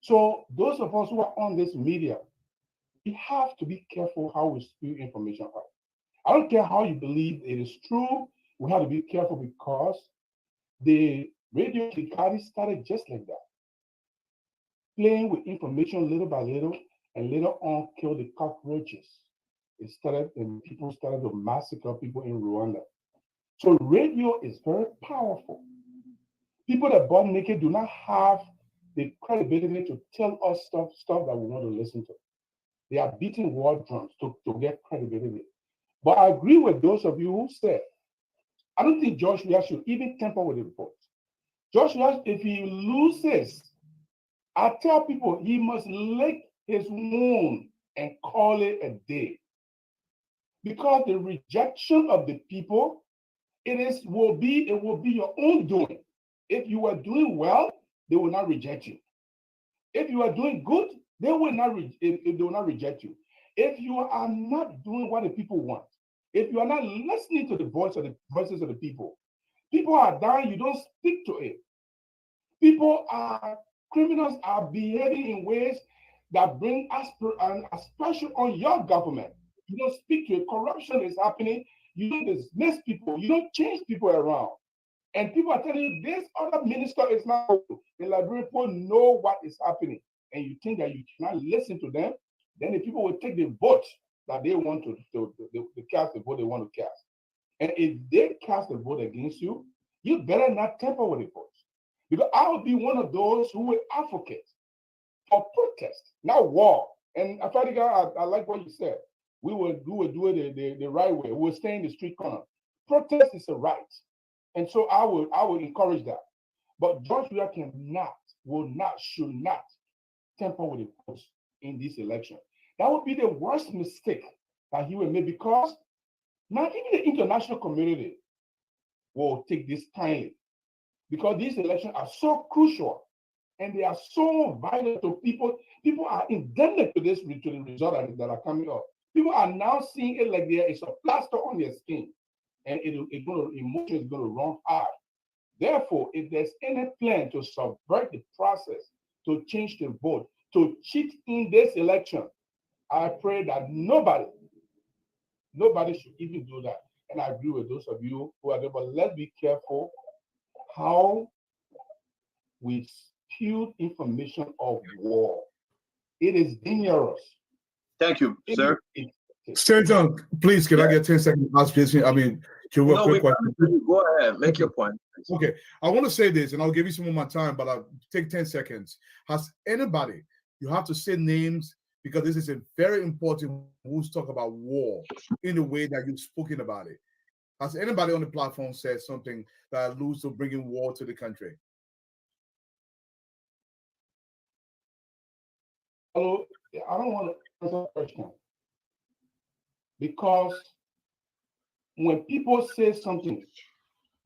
So those of us who are on this media, we have to be careful how we spew information out. I don't care how you believe it is true. We have to be careful because the radio Kikari started just like that, playing with information little by little, and later on killed the cockroaches. It started, and people started to massacre people in Rwanda. So radio is very powerful. People that Bob Neke do not have the credibility to tell us stuff that we want to listen to. They are beating war drums to get credibility. But I agree with those of you who said, I don't think Josh Weah should even tamper with the reports. Josh Weah, if he loses, I tell people he must lick his wound and call it a day. Because the rejection of the people, it will be your own doing. If you are doing well, they will not reject you. If you are doing good, they will not reject you. If you are not doing what the people want, if you are not listening to the voices of the people are dying, you don't speak to it. Criminals are behaving in ways that bring aspersion on your government. You don't speak to it. Corruption is happening. You don't dismiss people. You don't change people around. And people are telling you this other minister is not good. The Liberian people know what is happening. And you think that you cannot listen to them, then the people will take the vote that they want to cast the vote they want to cast. And if they cast a vote against you, you better not tamper with the votes. Because I will be one of those who will advocate for protest, not war. And I like what you said. We will do it the right way. We'll stay in the street corner. Protest is a right. And so I will encourage that. But George Weah should not tamper with the votes in this election. That would be the worst mistake that he will make, because now even the international community will take this kindly, because these elections are so crucial and they are so vital to people. People are indebted to the result that are coming up. People are now seeing it like there is a plaster on their skin, and emotion is going to run hard. Therefore, if there's any plan to subvert the process, to change the vote, to cheat in this election, I pray that nobody should even do that. And I agree with those of you who are there, but let's be careful how we spew information of war. It is dangerous. Thank you, sir. Stanton, please, can I get 10 seconds to ask Jason? I mean, quick question. Go ahead, make your point. Okay, I want to say this, and I'll give you some of my time, but I'll take 10 seconds. Has anybody, you have to say names, because this is a very important, who's talk about war in the way that you've spoken about it. Has anybody on the platform said something that alludes to bringing war to the country? Hello, I don't want to answer the question, because when people say something,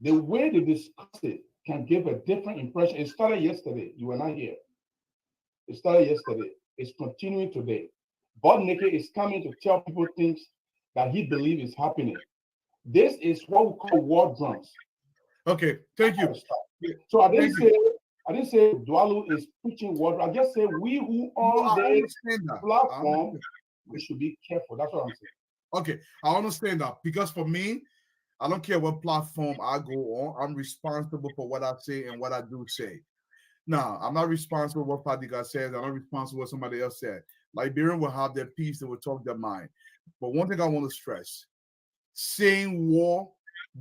the way they discuss it can give a different impression. It started yesterday. You were not here. It started yesterday. It's continuing today. Bob Naked is coming to tell people things that he believes is happening. This is what we call war drums. Okay, thank you. So I didn't say Dwalu is preaching war drums. I just say we who on this platform, we should be careful. That's what I'm saying. Okay, I understand that, because for me, I don't care what platform I go on. I'm responsible for what I say and what I do say. Now, I'm not responsible for what Fadiga says. I'm not responsible for what somebody else said. Liberians will have their peace. They will talk their mind. But one thing I want to stress, saying war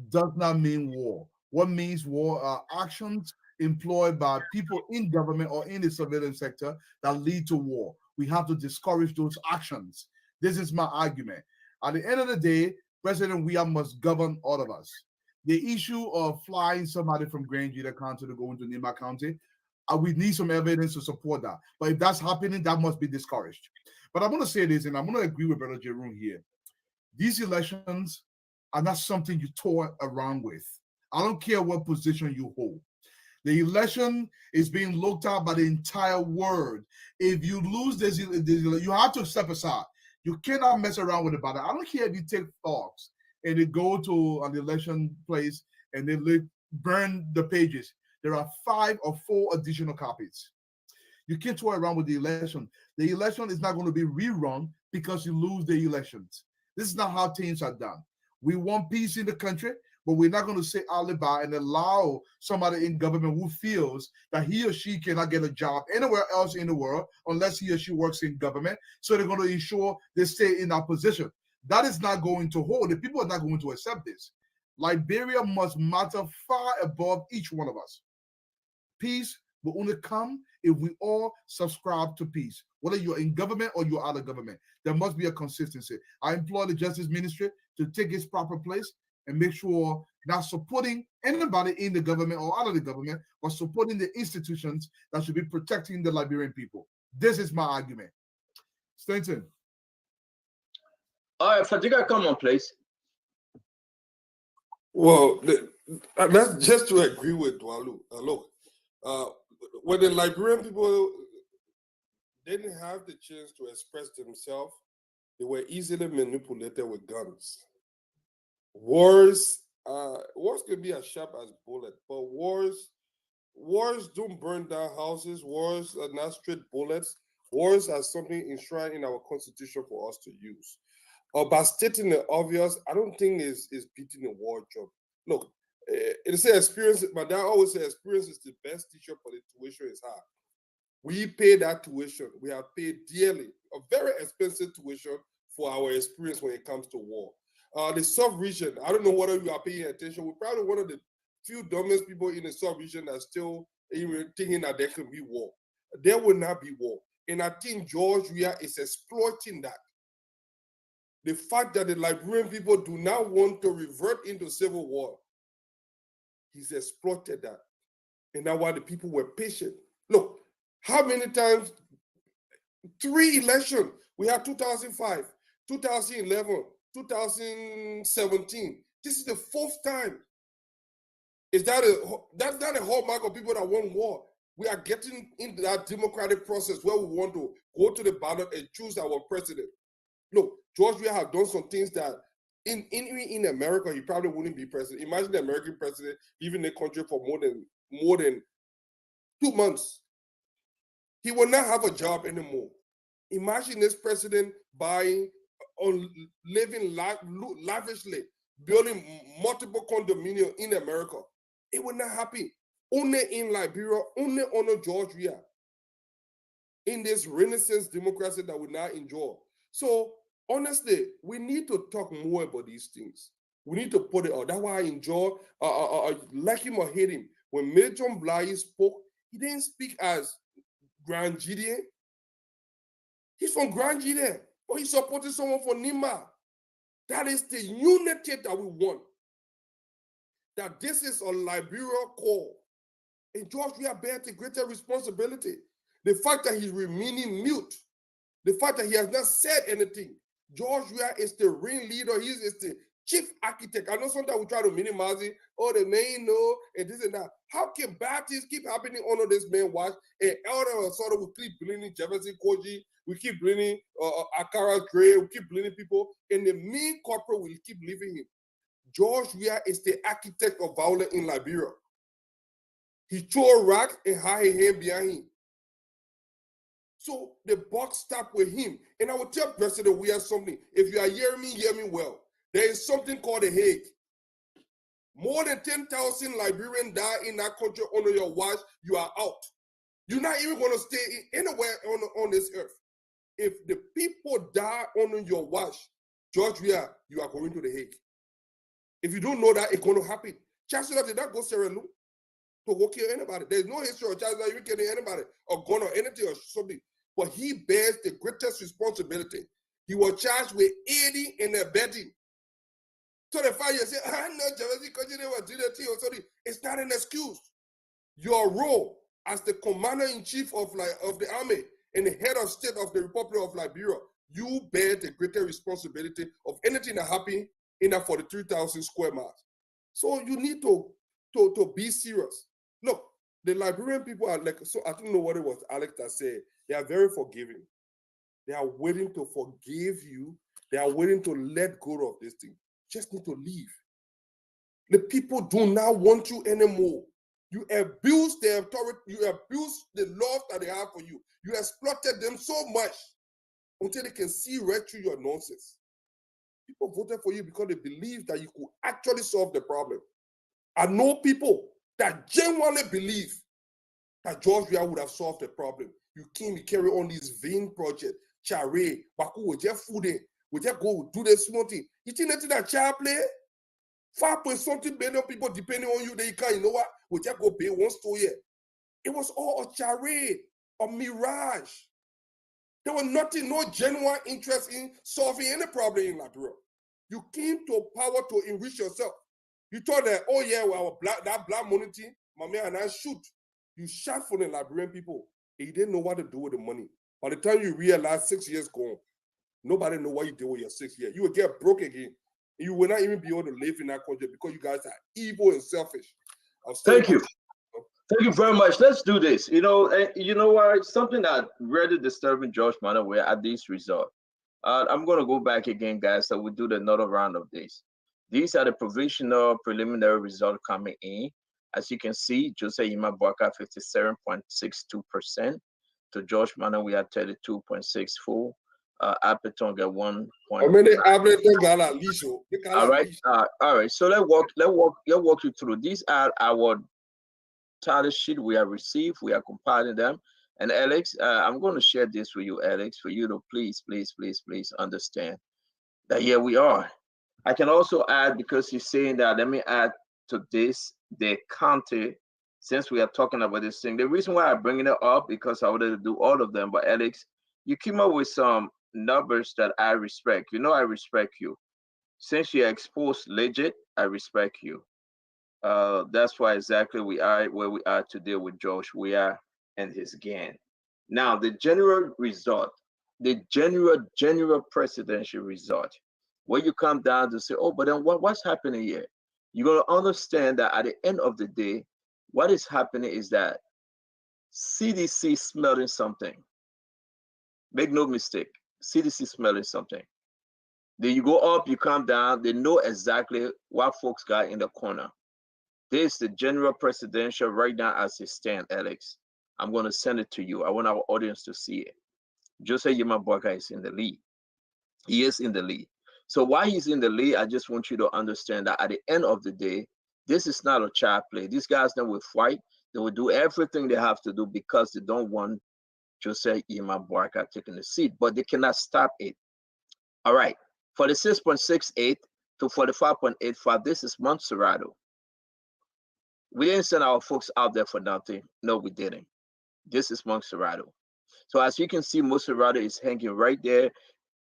does not mean war. What means war are actions employed by people in government or in the surveillance sector that lead to war. We have to discourage those actions. This is my argument. At the end of the day, President Weah must govern all of us. The issue of flying somebody from Grangeda County to go into Nima County, we need some evidence to support that. But if that's happening, that must be discouraged. But I'm going to say this, and I'm going to agree with Brother Jerome here. These elections are not something you toy around with. I don't care what position you hold. The election is being looked at by the entire world. If you lose this, you have to step aside. You cannot mess around with the ballot. I don't care if you take thugs and they go to an election place and they burn the pages. There are 5 or 4 additional copies. You can't toy around with the election. The election is not going to be rerun because you lose the elections. This is not how things are done. We want peace in the country, but we're not going to say alibi and allow somebody in government who feels that he or she cannot get a job anywhere else in the world unless he or she works in government. So they're going to ensure they stay in that position. That is not going to hold. The people are not going to accept this. Liberia must matter far above each one of us. Peace will only come if we all subscribe to peace, whether you're in government or you're out of government. There must be a consistency. I implore the Justice Ministry to take its proper place and make sure not supporting anybody in the government or out of the government, but supporting the institutions that should be protecting the Liberian people. This is my argument. Stanton. All right, Fadiga, come on, please. Well, that's just to agree with Dwalu. Look, when the Liberian people didn't have the chance to express themselves, they were easily manipulated with guns. Wars can be as sharp as bullet, but wars don't burn down houses. Wars are not straight bullets. Wars are something enshrined in our constitution for us to use. By stating the obvious, I don't think is beating a war drum. Look, it's an experience. My dad always says experience is the best teacher, but the tuition is hard. We pay that tuition. We have paid dearly, a very expensive tuition for our experience when it comes to war. The South region, I don't know whether you are paying attention. We're probably one of the few dumbest people in the sub-region that still even thinking that there can be war. There will not be war. And I think George Weah is exploiting that. The fact that the Liberian people do not want to revert into civil war, he's exploited that. And that's why the people were patient. Look, how many times, 3 elections, we had 2005, 2011, 2017. This is the 4th time. That's not a hallmark of people that want war. We are getting into that democratic process where we want to go to the ballot and choose our president. Look, George Weah have done some things that in America, he probably wouldn't be president. Imagine the American president leaving the country for more than 2 months. He will not have a job anymore. Imagine this president buying or living lavishly, building multiple condominiums in America. It will not happen. Only in Liberia, only under George Weah, in this Renaissance democracy that we now enjoy. So honestly, we need to talk more about these things. We need to put it out. That's why I enjoy, like him or hate him. When Milton Bly spoke, he didn't speak as Grand Gideon. He's from Grand Gideon, but he supported someone from Nima. That is the unity that we want. That this is a Liberia call. And George Weah bears the greater responsibility. The fact that he's remaining mute, the fact that he has not said anything. George Weah is the ringleader. He is the chief architect. I know sometimes we try to minimize it. Oh, the man know, and this and that. How can bad things keep happening under this man's watch? And all of a sudden we keep blaming Jefferson Koji, we keep blaming Akara Gray, we keep blaming people, and the main corporate will keep leaving him. George Weah is the architect of violence in Liberia. He threw a rock and had a hand behind him. So the buck stopped with him. And I will tell President Weah something. If you are hear me well. There is something called The Hague. More than 10,000 Liberians die in that country under your watch. You are out. You're not even going to stay anywhere on this earth. If the people die under your watch, George Weah, you are going to The Hague. If you don't know that, it's going to happen. Chancellor did not go Sierra Leone to go kill anybody. There's no history of Chancellor even killing anybody or gun or anything or something. But he bears the greatest responsibility. He was charged with aiding and abetting. So the fact you say, I know Jefferson Koji never did that or something, it's not an excuse. Your role as the commander-in-chief of the army and the head of state of the Republic of Liberia, you bear the greater responsibility of anything that happened in that 43,000 square miles. So you need to be serious. Look, the Liberian people are like, so I don't know what it was Alex that said, they are very forgiving. They are willing to forgive you. They are willing to let go of this thing. Just need to leave. The people do not want you anymore. You abuse the authority, you abuse the love that they have for you. You exploited them so much until they can see right through your nonsense. People voted for you because they believe that you could actually solve the problem. I know people that genuinely believe that George Weah would have solved the problem. You can't carry on this vain project. Chare, Baku, we just food in. We just go do this small thing. You think that's that child play? 5.something billion people depending on you, they can, you know what? We just go pay one story. It was all a charade, a mirage. There was nothing, no genuine interest in solving any problem in Liberia. You came to power to enrich yourself. You thought that, oh yeah, well, that black money, my man and I shoot. You shot for the Liberian people. And you didn't know what to do with the money. By the time you realize 6 years gone, nobody know what you did with your 6 years. You will get broke again. You will not even be able to live in that country because you guys are evil and selfish. Thank you. Thank you very much. Let's do this. You know what? Something that really disturbing George Manneh at this result. I'm going to go back again, guys, so we'll do another round of this. These are the provisional preliminary results coming in. As you can see, Joseph Yima Boaka 57.62%. To George Manneh, we are 32.64. Appleton get 1. All right. All right. So let's walk you through. These are our tally sheet we have received. We are compiling them. And Alex, I'm going to share this with you, Alex, for you to please understand that here we are. I can also add, because he's saying that, let me add to this the county, since we are talking about this thing. The reason why I'm bringing it up, because I wanted to do all of them, but Alex, you came up with some numbers that I respect. You know, I respect you. Since you exposed legit, I respect you. That's why exactly we are where we are today with Josh Weah and his gang. Now, the general result, the general presidential result, when you come down to say, oh, but then what's happening here? You're going to understand that at the end of the day, what is happening is that CDC smelling something. Make no mistake, CDC smelling something. Then you go up, you come down, they know exactly what folks got in the corner. This is the general presidential right now as it stands, Alex. I'm going to send it to you. I want our audience to see it. Jose Yima Boakai is in the lead. He is in the lead. So while he's in the lead, I just want you to understand that at the end of the day, this is not a child play. These guys that will fight, they will do everything they have to do because they don't want Jose Yima Boakai taking the seat, but they cannot stop it. All right. For the 6.68 to 45.85, this is Monserrato. We didn't send our folks out there for nothing. No, we didn't. This is Monserrato. So as you can see, Monserrato is hanging right there.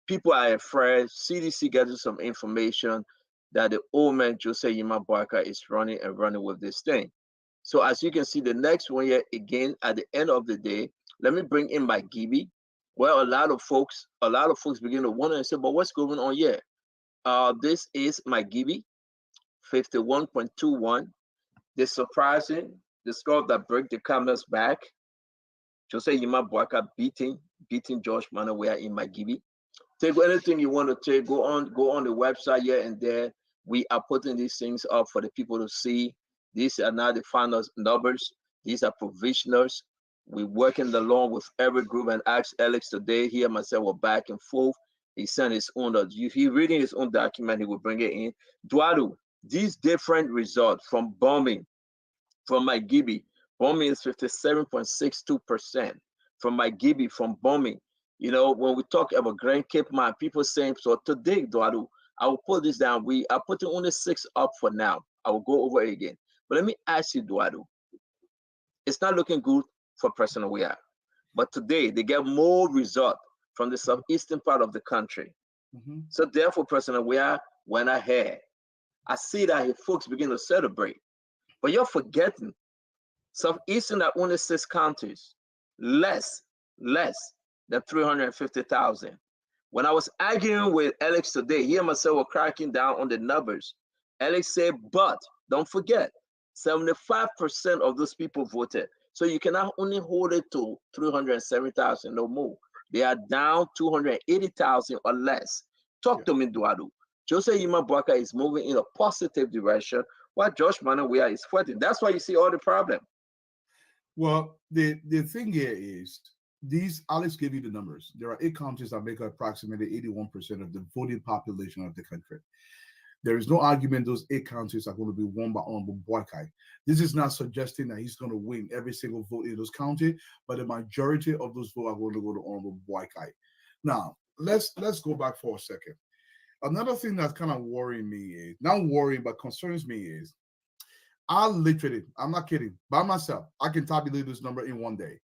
People are afraid. CDC getting some information that the old man Jose Yima Boakai is running with this thing. So as you can see, the next one here, again, at the end of the day, let me bring in my Gibi. Well, a lot of folks begin to wonder and say, but what's going on here? This is my Gibi, 51.21. The surprising, the score that break the camel's back. Jose Yima Boakai beating Josh Manawea in my Gibi. Take anything you want to take. Go on the website here and there. We are putting these things up for the people to see. These are not the final numbers. These are provisionals. We're working along with every group, and asked Alex today. He and myself were back and forth. He sent his own. He reading his own document. He will bring it in. Duadu, these different results from bombing, from my Gibi, bombing is 57.62%. From my Gibi, from bombing. You know, when we talk about Grand Cape Mine, people saying, so today, Duadu, I will put this down. We are putting only 6 up for now. I will go over it again. But let me ask you, Duadu, it's not looking good for President Weah. But today, they get more result from the southeastern part of the country. So therefore, President Weah went ahead. I see that his folks begin to celebrate. But you're forgetting, southeastern are only 6 counties, less than 350,000. When I was arguing with Alex today, he and myself were cracking down on the numbers. Alex said, but don't forget, 75% of those people voted. So you cannot only hold it to 370,000, no more. They are down 280,000 or less. Talk to me, Duadu. Jose Yima Boakai is moving in a positive direction, while Josh Manawea is fighting. That's why you see all the problem. Well, the thing here is, Alex gave you the numbers. There are 8 counties that make up approximately 81% of the voting population of the country. There is no argument those 8 counties are going to be won by Honorable Boakai. This is not suggesting that he's going to win every single vote in those counties, but the majority of those votes are going to go to Honorable Boakai. Now, let's go back for a second. Another thing that's kind of worrying me is, not worrying, but concerns me is, I'm not kidding, by myself, I can tabulate this number in one day.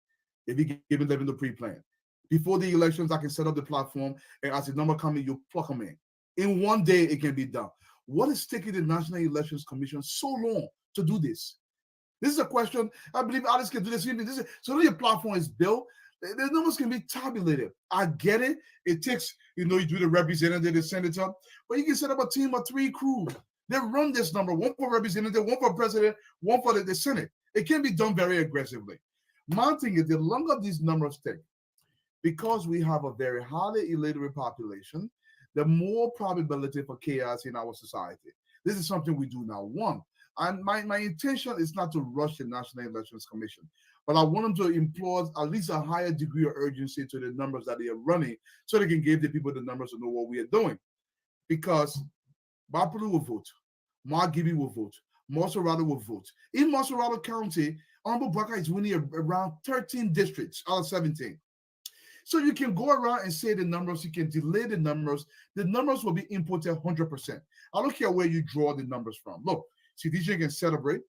If you give them the pre-plan. Before the elections, I can set up the platform, and as the number comes in, you plug them in. In one day, it can be done. What is taking the National Elections Commission so long to do this? This is a question. I believe Alex can do this. So that your platform is built, the numbers can be tabulated. I get it. It takes, you do the representative, the senator, but you can set up a team of 3 crews. They run this number, 1 for representative, 1 for president, 1 for the Senate. It can be done very aggressively. My thing is, the longer these numbers take, because we have a very highly illiterate population, the more probability for chaos in our society. This is something we do now. One, and my intention is not to rush the National Elections Commission, but I want them to employ at least a higher degree of urgency to the numbers that they are running so they can give the people the numbers to know what we are doing. Because Bapulu will vote, Mark Gibby will vote, Monserrato will vote. In Monserrato County, Honorable Boakai is winning around 13 districts out of 17. So you can go around and say the numbers, you can delay the numbers will be inputted 100%. I don't care where you draw the numbers from. Look, CDJ can celebrate.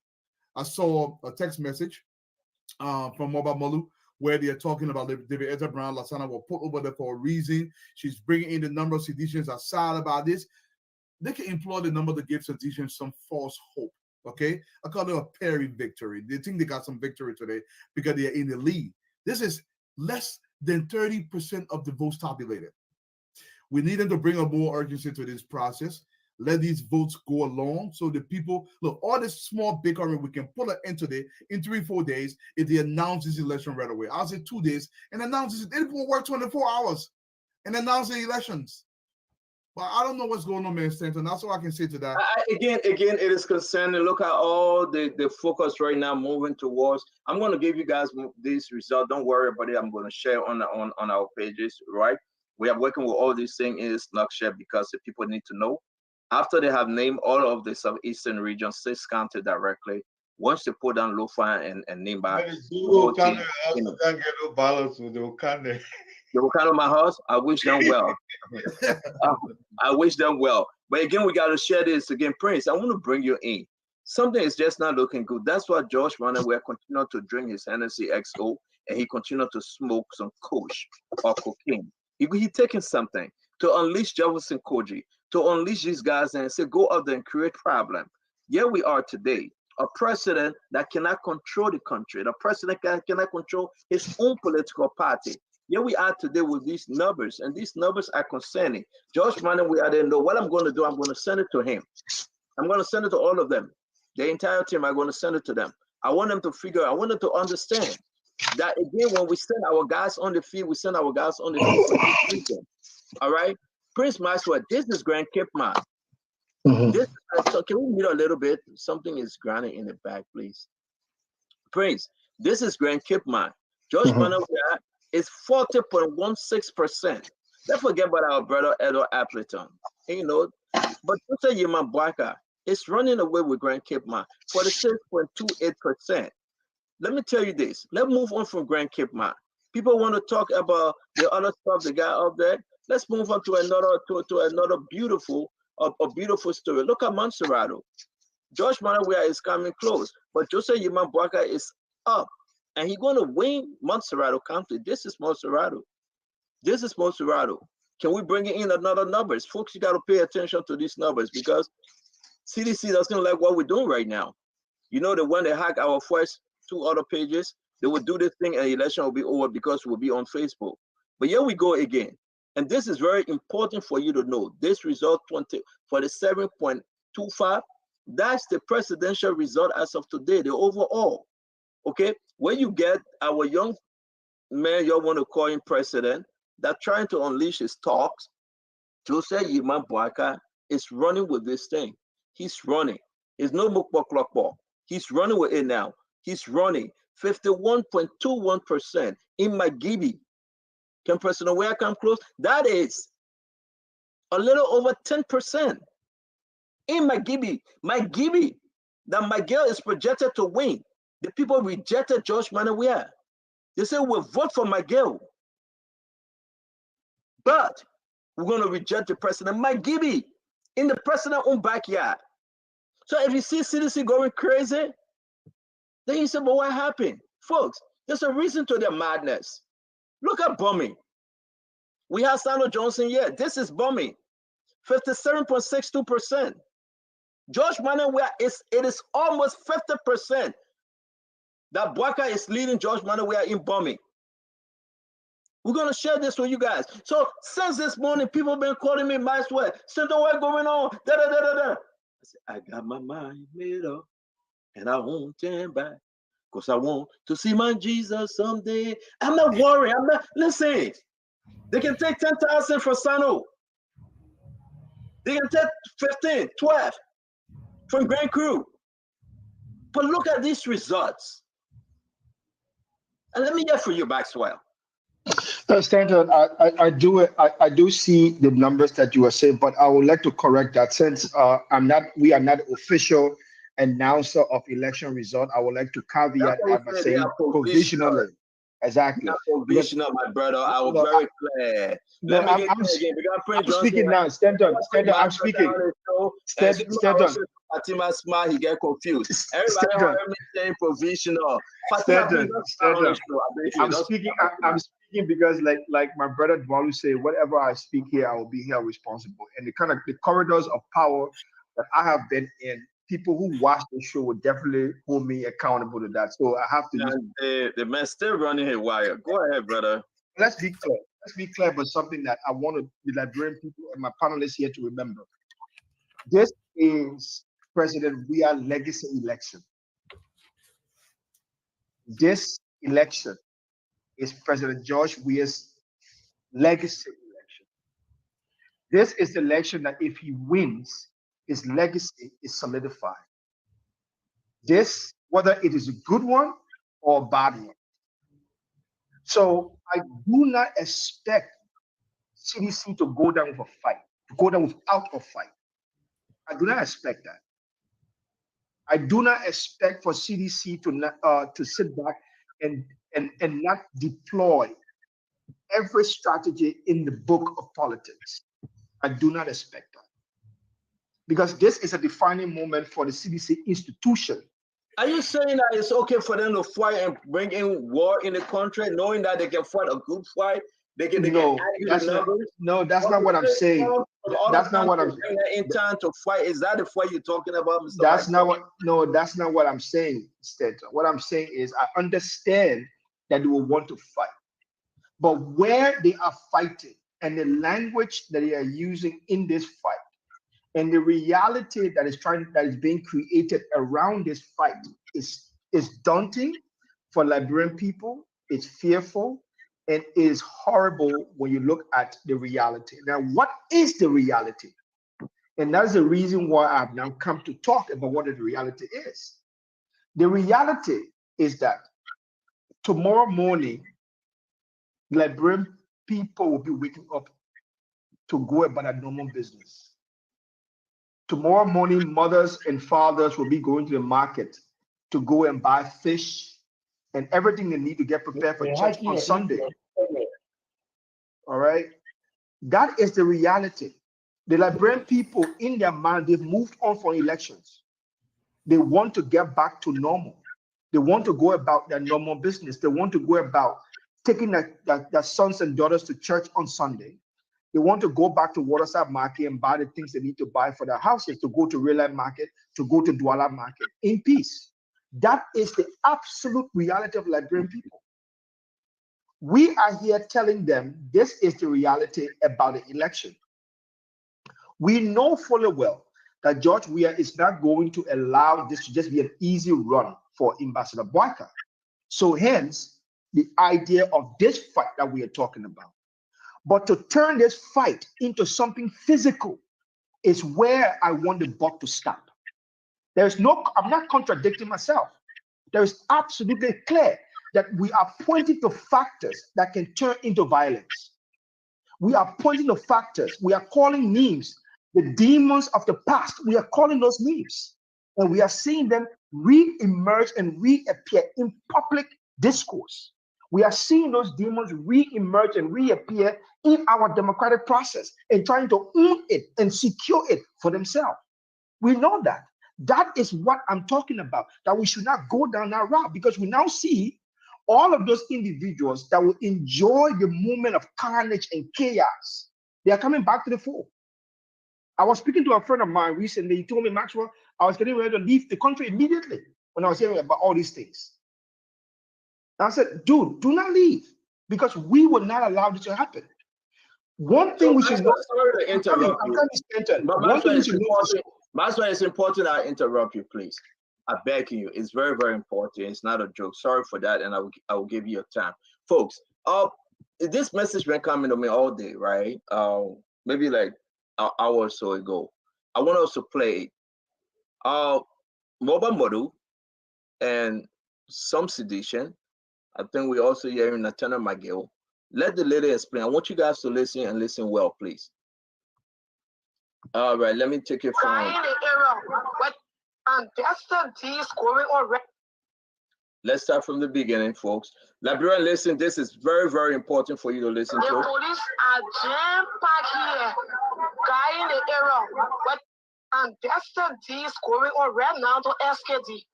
I saw a text message from Mobile Malu where they're talking about David Etta Brown. Lasana was put over there for a reason. She's bringing in the number of seditionists are sad about this. They can employ the number to give seditionists some false hope. Okay, I call it a Perry victory. They think they got some victory today because they are in the lead. This is less than 30% of the votes tabulated. We need them to bring a more urgency to this process. Let these votes go along so the people, look, all this small bickering, we can put an end to it in 3-4 days if they announce this election right away. I'll say 2 days and announce it. It will work 24 hours and announce the elections. But I don't know what's going on, man, Stanton. That's all I can say to that. Again, it is concerning. Look at all the focus right now moving towards. I'm going to give you guys this result. Don't worry about it. I'm going to share on our pages, right? We are working with all these things in Snapchat because the people need to know. After they have named all of the southeastern region, 6 counties directly, once they put down Lofa and name back, they will can't get no ballots with the Okande. The Okande, my house, I wish them well. I wish them well. But again, we got to share this again. Prince, I want to bring you in. Something is just not looking good. That's why Josh Runner will continue to drink his Hennessy XO and he continued to smoke some kush or cocaine. He taking something to unleash Jefferson Koji, to unleash these guys and say, go out there and create problem. Here we are today, a president that cannot control the country, the president cannot control his own political party. Here we are today with these numbers, and these numbers are concerning. George Manning, we are there. Know what I'm going to do. I'm going to send it to him. I'm going to send it to all of them. The entire team, I'm going to send it to them. I want them to figure, I want them to understand that again, when we send our guys on the field, we send our guys on the field. All right? Prince Maxwell, this is Grand Cape Man. So can we meet a little bit? Something is grinding in the back, please. Prince, this is Grand Cape Man. George Manning is 40.16%. Let's forget about our brother Edo Appleton. You know, but Dr. Yeman Bwaka is running away with Grand Cape Man, 46.28%. Let me tell you this. Let's move on from Grand Cape Man. People want to talk about the other stuff they got up there. Let's move on to another beautiful story. Look at Montserrado. George Manawea is coming close, but Joseph Yeman Bwaka is up, and he's going to win Montserrado County. This is Montserrado. This is Montserrado. Can we bring in another numbers? Folks, you got to pay attention to these numbers because CDC doesn't like what we're doing right now. You know that when they hack our first 2 other pages, they will do this thing and the election will be over because we'll be on Facebook. But here we go again. And this is very important for you to know. This result, 47.25, that's the presidential result as of today, the overall. Okay? When you get our young man, you want to call him president, that trying to unleash his talks, Joseph Yeman Bwaka is running with this thing. He's running. It's no mukbok clock ball. He's running with it now. He's running 51.21% in Magibi. Can President Weah come close? That is a little over 10% in Magibi. Magibi, that Miguel is projected to win. The people rejected George Manawea. They said we'll vote for Miguel, but we're going to reject the president. Magibi in the president's own backyard. So if you see CDC going crazy, then you say, but what happened? Folks, there's a reason to their madness. Look at bombing. We have Sandra Johnson here. This is bombing. 57.62%. George Manawea it is almost 50% that Bwaka is leading George Manawea in bombing. We're going to share this with you guys. So since this morning, people have been calling me Maxwell. Center, what's going on? Da, da, da, da, da. I said, I got my mind made up and I won't turn back because I want to see my Jesus someday. I'm not worried. Listen, they can take 10,000 for Sano. They can take 15, 12 from Grand Crew. But look at these results. And let me hear from you, Maxwell. Stanton, I do see the numbers that you are saying, but I would like to correct that since we are not official announcer of election result. I would like to caveat that by saying provisionally. Exactly. Not provisional, my brother. I was No, very clear. no, Let me I'm, get I'm, clear again. We got Prince I'm Johnson. speaking now. Stanton, I'm speaking. Stanton. Fatima smile, he get confused. Everybody heard me saying provisional. Fatima, please don't start on the show. I beg you, I'm don't speaking. start. I'm speaking because, like my brother Dwalu say, whatever I speak here, I will be held responsible. And the corridors of power that I have been in, people who watch the show will definitely hold me accountable to that. So I have to. And the man still running his wire. Go ahead, brother. Let's be clear. Let's be clear about something that I want the Liberian people and my panelists here to remember. This is President Weah's legacy election. This election is President George Weah's legacy election. This is the election that if he wins, his legacy is solidified. This, whether it is a good one or a bad one. So I do not expect CDC to go down with a fight, to go down without a fight. I do not expect that. I do not expect for CDC to sit back and not deploy every strategy in the book of politics. I do not expect that. Because this is a defining moment for the CDC institution. Are you saying that it's okay for them to fight and bring in war in the country, knowing that they can fight a good fight? No, that's not what I'm saying. That's not what I'm saying. In time to fight, is that the fight you're talking about, Mr. That's not what I'm saying, Stanton. What I'm saying is I understand that they will want to fight, but where they are fighting and the language that they are using in this fight and the reality that is being created around this fight is daunting for Liberian people. It's fearful. And it is horrible when you look at the reality. Now, what is the reality? And that's the reason why I've now come to talk about what the reality is. The reality is that tomorrow morning, Liberian people will be waking up to go about their normal business. Tomorrow morning, mothers and fathers will be going to the market to go and buy fish and everything they need to get prepared for church on Sunday. All right. That is the reality. The Liberian people, in their mind, they've moved on from elections. They want to get back to normal. They want to go about their normal business. They want to go about taking their sons and daughters to church on Sunday. They want to go back to Waterside Market and buy the things they need to buy for their houses, to go to Real Life Market, to go to Douala Market in peace. That is the absolute reality of Liberian people. We are here telling them this is the reality about the election. We know fully well that George Weah is not going to allow this to just be an easy run for Ambassador Boyka. So hence, the idea of this fight that we are talking about. But to turn this fight into something physical is where I want the buck to stop. I'm not contradicting myself. There is absolutely clear that we are pointing to factors that can turn into violence. We are pointing to factors. We are calling names, the demons of the past. We are calling those names. And we are seeing them re-emerge and reappear in public discourse. We are seeing those demons re-emerge and reappear in our democratic process and trying to own it and secure it for themselves. We know that. That is what I'm talking about, that we should not go down that route, because we now see all of those individuals that will enjoy the moment of carnage and chaos. They are coming back to the fore. I was speaking to a friend of mine recently. He told me, Maxwell, I was getting ready to leave the country immediately when I was hearing about all these things. And I said, dude, do not leave, because we will not allow this to happen. One thing we should know. Sorry to interrupt you. One thing we should know. Maxwell, it's important I interrupt you, please. I beg you. It's very, very important. It's not a joke. Sorry for that, and I will give you your time. Folks, this message been coming to me all day, right? Maybe like an hour or so ago. I want us to play Mobile Model and some sedition. I think we also hearing Nathaniel McGill. Let the lady explain. I want you guys to listen and listen well, please. All right, let me take it from. Destin T scoring already. Let's start from the beginning, folks. Liberian, listen, this is very, very important for you to listen The to. police are jam-packed here, guy in the area. But and that's the deals going on right now to SKD.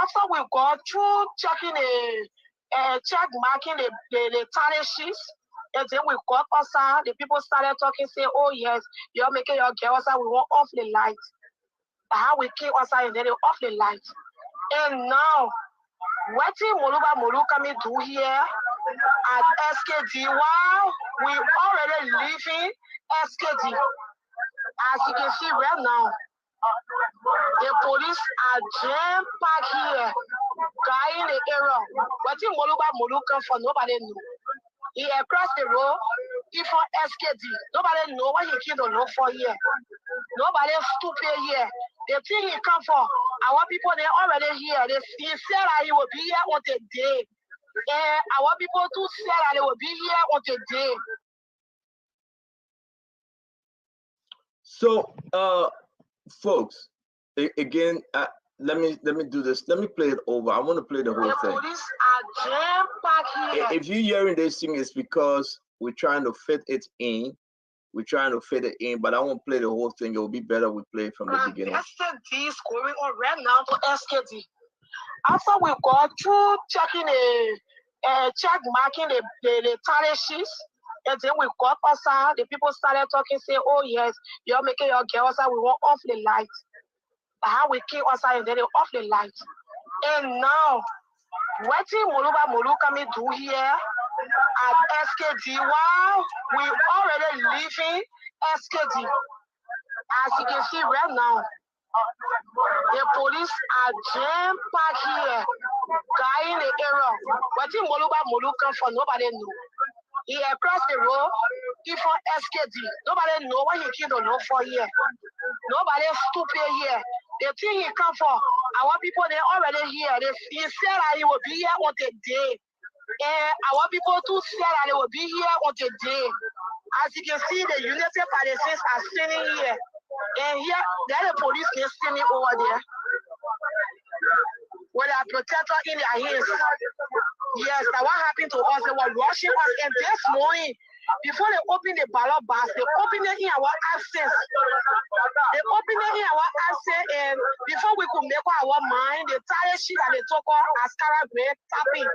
After we got through checking check marking the tally sheets, and then we got outside, the people started talking, say, oh yes, you're making your girl outside, we want off the light. How we came outside and then they off the light. And now, what Moluba Molu coming do here at SKD? Wow, we already leaving SKD. As you can see right now, the police are jam-packed here, guy in the area. What Moluba Molu come for, nobody knew. He across the road, he from SKD. Nobody know what he came to look for here. Nobody stupid here. The thing he come for, our people, they already here. He said that he will be here on the day. And our people too said that they will be here on the day. So, folks, again, let me do this. Let me play it over. I want to play the whole thing. The police are jam-packed here. If you're hearing this thing, it's because we're trying to fit it in. We're trying to fit it in, but I won't play the whole thing. It will be better we play it from the beginning. SKD is going on right now to SKD. After we got through checking check marking the tally sheets, and then we got outside, the people started talking, say, oh yes, you're making your girl outside, we want off the light. How we came outside and then they off the light. And now, what Moluba Molu coming do here at SKD? Wow, we already leaving SKD. As you can see right now, the police are jam-packed here, guy in the area. What Moluba Molu come for, nobody knew. He across the road, he from SKD. Nobody know what he came to look for here. Nobody stupid here. The thing he come for, our people, they already here. He said that he will be here on the day. And our people too said that they will be here on the day. As you can see, the United Palestinians are standing here. And here, there the police is standing over there with a protector in their hands. Yes, now what happened to us? They were rushing us. And this morning, before they open the ballot box, they opened it in our absence. They opened it in our absence, and before we could make up our mind, the tire sheet that they took off as grade tapping.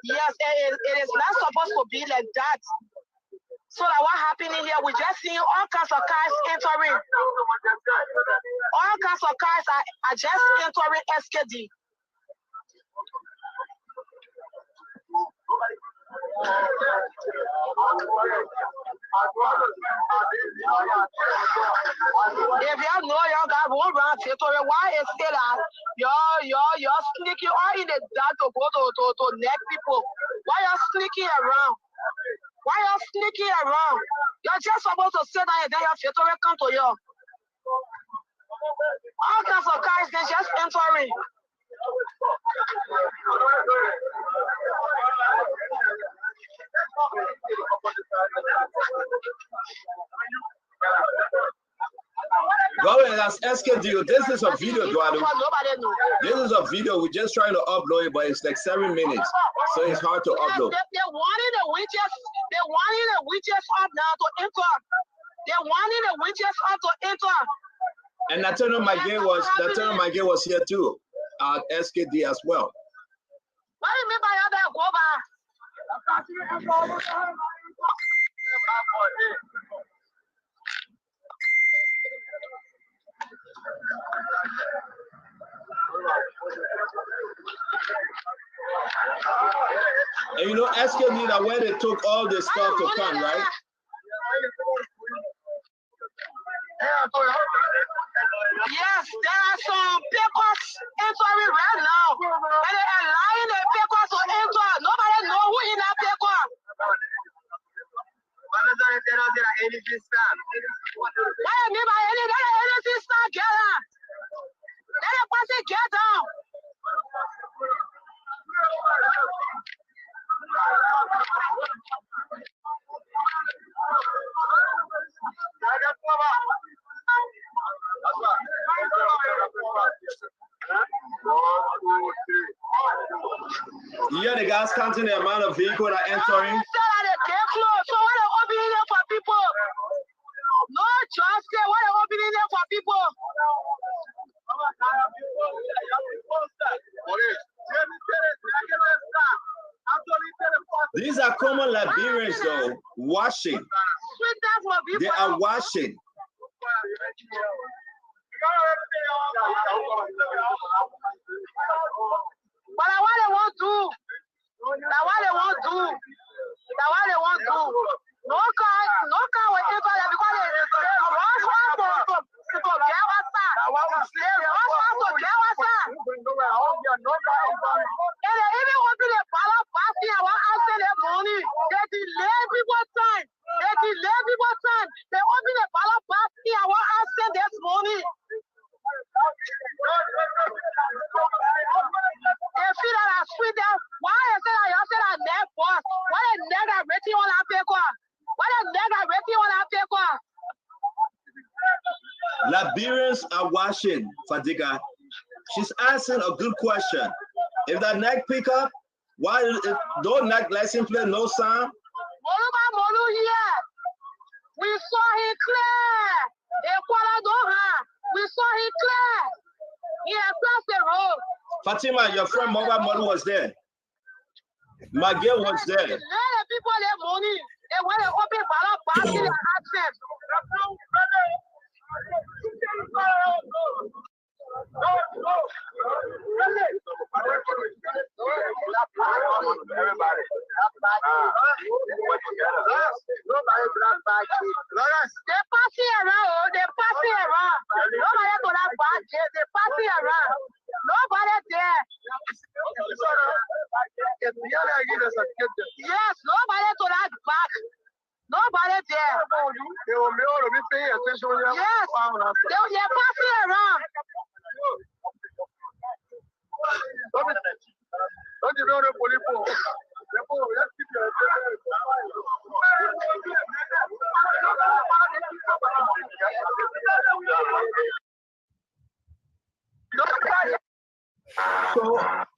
Yes, it is not supposed to be like that. So that what happening here, we just seeing all kinds of cars entering. All kinds of cars are just entering SKD. If you know y'all got one round territory, why is it that you're sneaking all in the dark to go to neck people? Why y'all sneaking around? Why y'all sneaking around? You're just supposed to sit down and then your territory come to you. All kinds of guys, they just entering. Government, that's SKD. This is a video, Guadalupe. This is a video. We're just trying to upload it, but it's like 7 minutes, so it's hard to upload. They're wanting the witches up now to enter. They're wanting the witches up to enter. And Nathaniel Magay was here too at SKD as well. What do you mean by that? Go back. And you know, SKD, that where they took all the stuff to come, right? Yes, there are some papers entering right now. And they are lying the papers to enter. Nobody know who in that paper. What do you mean by anything start? Get out. Let the person get down. You hear the guys counting the amount of vehicles that are entering? They said that they get close. So what they opening there for people? No trust there. What they opening there for people? These are common Liberians, though, washing. They are washing. But that's what they won't do. That's what they won't do. That's what they won't do. No car will enter there because they rush to get outside. They rush to get outside. And they even open the ballot box here while asking their money. They delay people's time. They open the ballot box here while asking their money. They feel that I sweet them. Why is it that y'all say that neck boss? Why the neck that rating on that paper? Why the neck that rating on that paper? Liberians are washing, Fadiga. She's asking a good question. If that neck pick up, why don't neck license plate no sound? Molu here. We saw him clear. We saw him clear. He across the road. Fatima, your friend Molu was there. Maggie was there. Let the people their money. They want to open ballot box in their access. They're passing around. Nobody to that back. They're passing around. Nobody there. Yes, nobody to that back. Nobody there. Yes, they're passing around.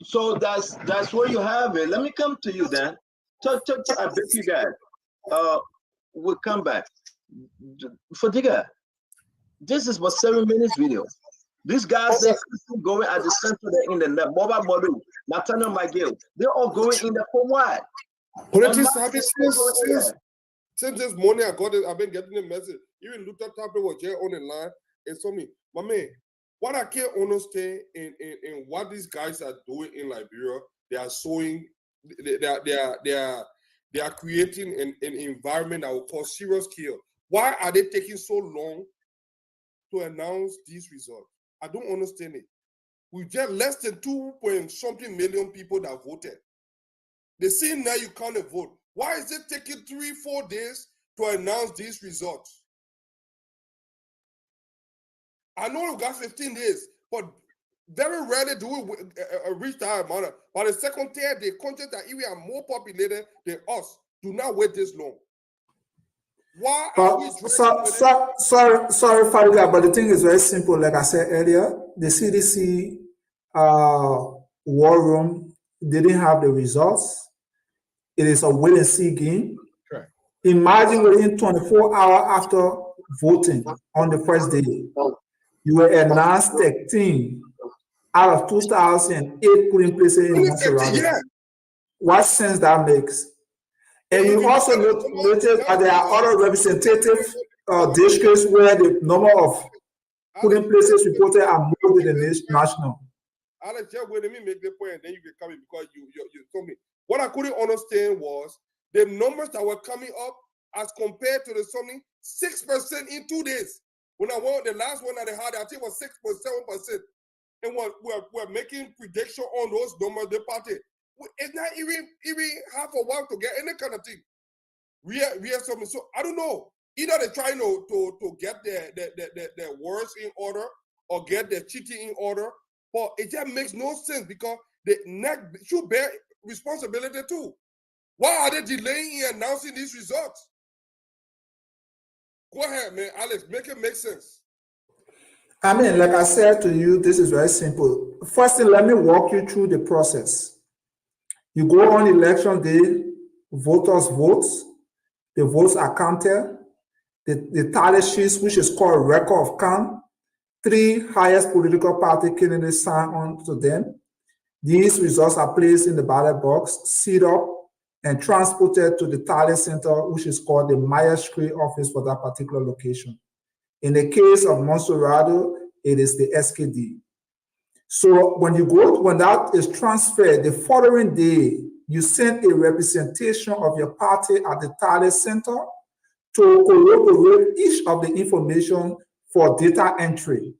So that's where you have it. Let me come to you then. I bet you guys. We'll come back. Fadiga, this is about 7 minutes video. These guys are going at the center in the mobile model, Nathaniel McGill. They're all going in the for what? Since this morning I got it, I've been getting a message. Even Luther Tappe was here on the line and told me, my man, what I can't understand in what these guys are doing in Liberia, they are sowing, they are creating an environment that will cause serious chaos. Why are they taking so long to announce these results? I don't understand it. We get less than 2.something million people that voted. They say now you can't vote. Why is it taking 3-4 days to announce these results? I know we got 15 days, but very rarely do we reach that amount. By the second tier, the countries that even are more populated than us do not wait this long. Why are we sorry, Fadiga, but the thing is very simple. Like I said earlier, the CDC war room didn't have the results. It is a wait and see game. Correct. Imagine within 24 hours after voting on the first day, you were announced 13 out of 2008 polling places in Montserrat. What sense that makes? And you also notice that there are other representative districts where the number of polling places reported are more than the national. Alex, just wait, let me make the point, and then you can come in because you told me. What I couldn't understand was the numbers that were coming up as compared to the something 6% in 2 days. When I went, the last one that they had, I think was 6.7%. And we're making prediction on those numbers, the party. It's not even half a while to get any kind of thing. We are something. So I don't know. Either they're trying to get their words in order or get their cheating in order, but it just makes no sense because the neck should bear responsibility too. Why are they delaying in announcing these results? Go ahead, man, Alex. Make it make sense. I mean, like I said to you, this is very simple. First thing, let me walk you through the process. You go on election day, voters vote, the votes are counted, the tally sheets, which is called record of count, 3 highest political party candidates sign on to them. These results are placed in the ballot box, sealed up, and transported to the tally center, which is called the Magistrate office for that particular location. In the case of Monserrado, it is the SKD. So when that is transferred, the following day, you send a representation of your party at the tally center to corroborate each of the information for data entry.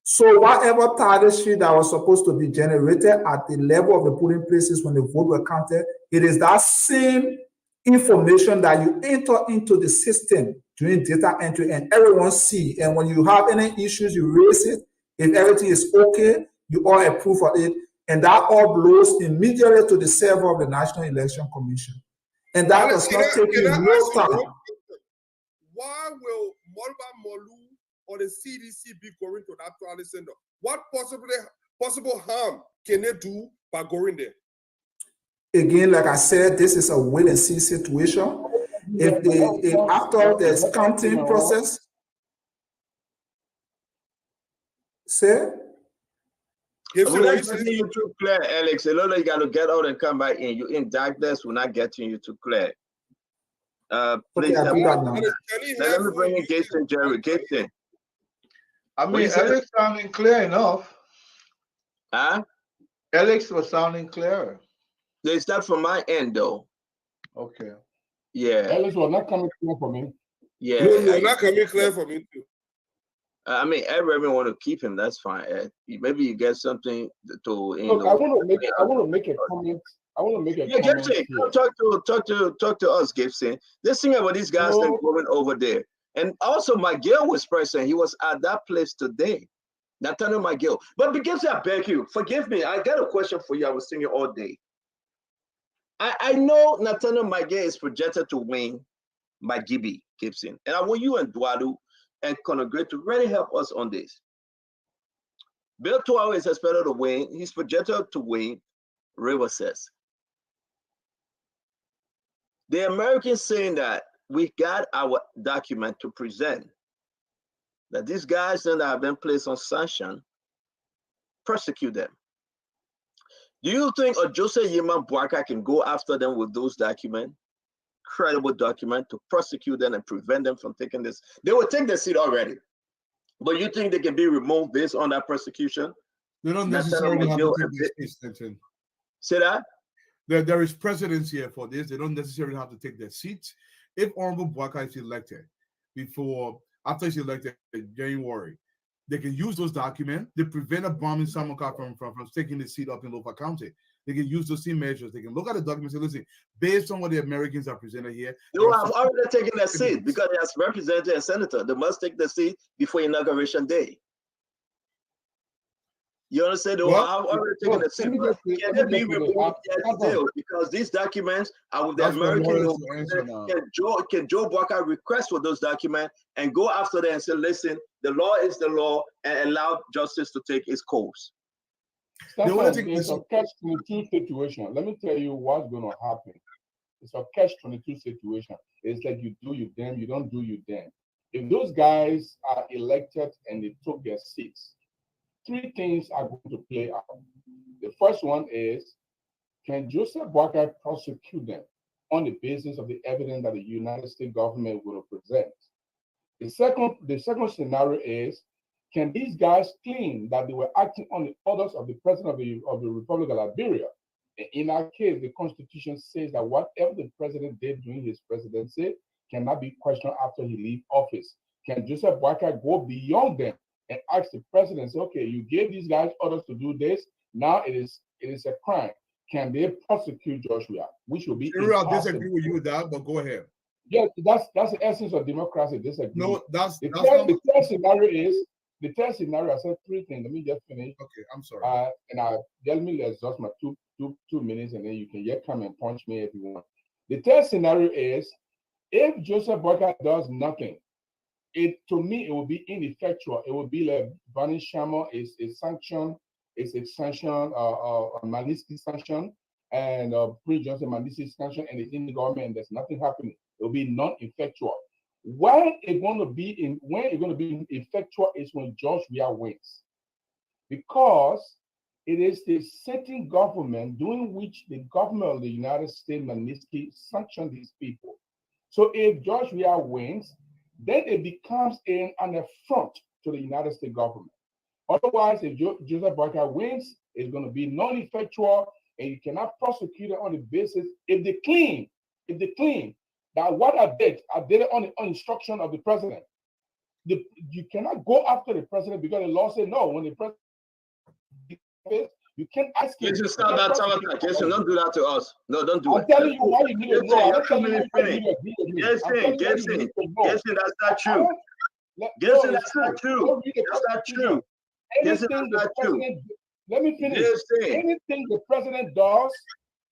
So whatever tally sheet that was supposed to be generated at the level of the polling places when the vote were counted, it is that same information that you enter into the system during data entry and everyone see. And when you have any issues, you raise it. If everything is okay, you all approve of it. And that all blows immediately to the server of the National Election Commission. And that does not take you no time. Why will Morba Molu or the CDC be going to that tally center? What possible harm can they do by going there? Again, like I said, this is a wait and see situation. If after the counting process, say. We're not getting you too clear, Alex. A lot of you got to get out and come back in. You in darkness, we're not getting you too clear. Please, Okay, let me bring in Gibson, Jerry. Gibson. I mean, Alex sounding clear enough. Huh? Alex was sounding clearer. It's not from my end, though. Okay. Yeah. Alex was not coming clear for me. Yeah. No, not coming clear for me too. I mean, everyone want to keep him. That's fine. Maybe you get something to. Look, I want to make a comment. I want to make a comment. Gibson, talk to us, Gibson. This thing about these guys that going over there, and also Miguel was present. He was at that place today. Nathaniel Miguel. But Gibson, I beg you, forgive me. I got a question for you. I was thinking all day. I know Nathaniel Miguel is projected to win by Gibson, and I want you and Dwadu and Conor Gray to really help us on this. Bill Twile is expected to win. He's projected to win, River says. The Americans saying that we got our document to present, that these guys that have been placed on sanction, persecute them. Do you think Joseph Yeman Boakai can go after them with those documents? Credible document to prosecute them and prevent them from taking this. They will take the seat already, but you think they can be removed based on that persecution? They don't necessarily have to take their seats. Say that? There is precedence here for this. They don't necessarily have to take their seats. If Honorable Boakai is elected after he's elected in January, they can use those documents. They prevent a bomb in Samoka from taking the seat up in Lofa County. They can use those same measures. They can look at the documents and listen, based on what the Americans are presented here. They have already taken their seat because as representative and senator, they must take the seat before inauguration day. You understand? They have already taken the seat. Can they be removed still? Because these documents are with the Americans. Can Joe Boakai request for those documents and go after them and say, listen, the law is the law, and allow justice to take its course? It's a catch-22 situation. Let me tell you what's going to happen. It's a catch-22 situation. It's like you do, you damn, you don't do, you damn. If those guys are elected and they took their seats, 3 things are going to play out. The first one is, can Joseph Boakai prosecute them on the basis of the evidence that the United States government will present? The second scenario is, can these guys claim that they were acting on the orders of the president of the Republic of Liberia? And in our case, the Constitution says that whatever the president did during his presidency cannot be questioned after he leaves office. Can Joseph Boakai go beyond them and ask the president, say, okay, you gave these guys orders to do this, now it is a crime. Can they prosecute Joshua? Which will be I disagree with you with that, but go ahead. Yeah, that's the essence of democracy. Disagree. No, the third scenario is. The third scenario, I said 3 things. Let me just finish. Okay, I'm sorry. Let me exhaust my two minutes, and then you can just come and punch me if you want. The third scenario is, if Joseph Boakai does nothing, to me it will be ineffectual. It will be like Barney Shammer is a sanction, a Magnitsky sanction, and Prince Johnson Mandisi sanction and it's in the government and there's nothing happening. It will be non-effectual. When it's going to be effectual is when George Weah wins, because it is the sitting government during which the government of the United States Manisky sanctioned these people. So if George Weah wins, then it becomes an affront to the United States government. Otherwise, if Joseph Boakai wins, it's going to be non-effectual, and you cannot prosecute it on the basis if they claim that what I did it on instruction of the president. You cannot go after the president because the law said no. When the president, you can't ask him. Jason, stop that, Jason, don't do that to us. No, don't do it. I'm telling you why you need to know. Jason, that's not true. Jason, that's not true. That's not true. Jason, that's not true. Let me finish. Anything the president does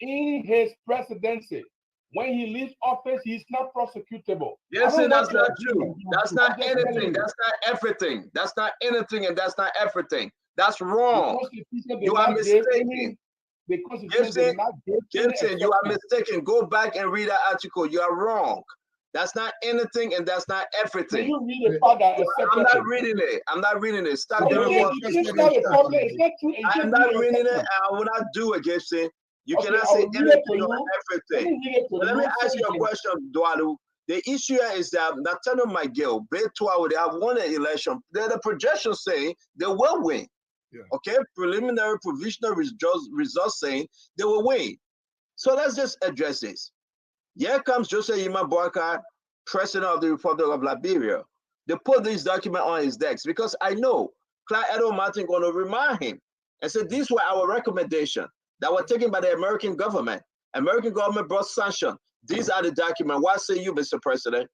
in his presidency, when he leaves office, he's not prosecutable. Jason, that's not true. That's not anything. That's not everything. That's not anything, and that's not everything. That's wrong. You are mistaken. Gibson, you are mistaken. Go back and read that article. You are wrong. That's not anything, and that's not everything. You read it further. I'm not reading it. I'm not reading it. Stop doing what I'm not reading it, and I will not do it, Gibson. You cannot say anything on everything. Let me ask you a question, Dualu. The issue here is that Nathaniel McGill, they have won an election. The projections say they will win. Yeah. Okay, preliminary provisional results saying they will win. So let's just address this. Here comes Joseph Yima Boakai, president of the Republic of Liberia. They put this document on his desk because I know Clyde Edward Martin going to remind him and say these were our recommendations that were taken by the American government. American government brought sanction. These are the documents. What say you, Mr. President?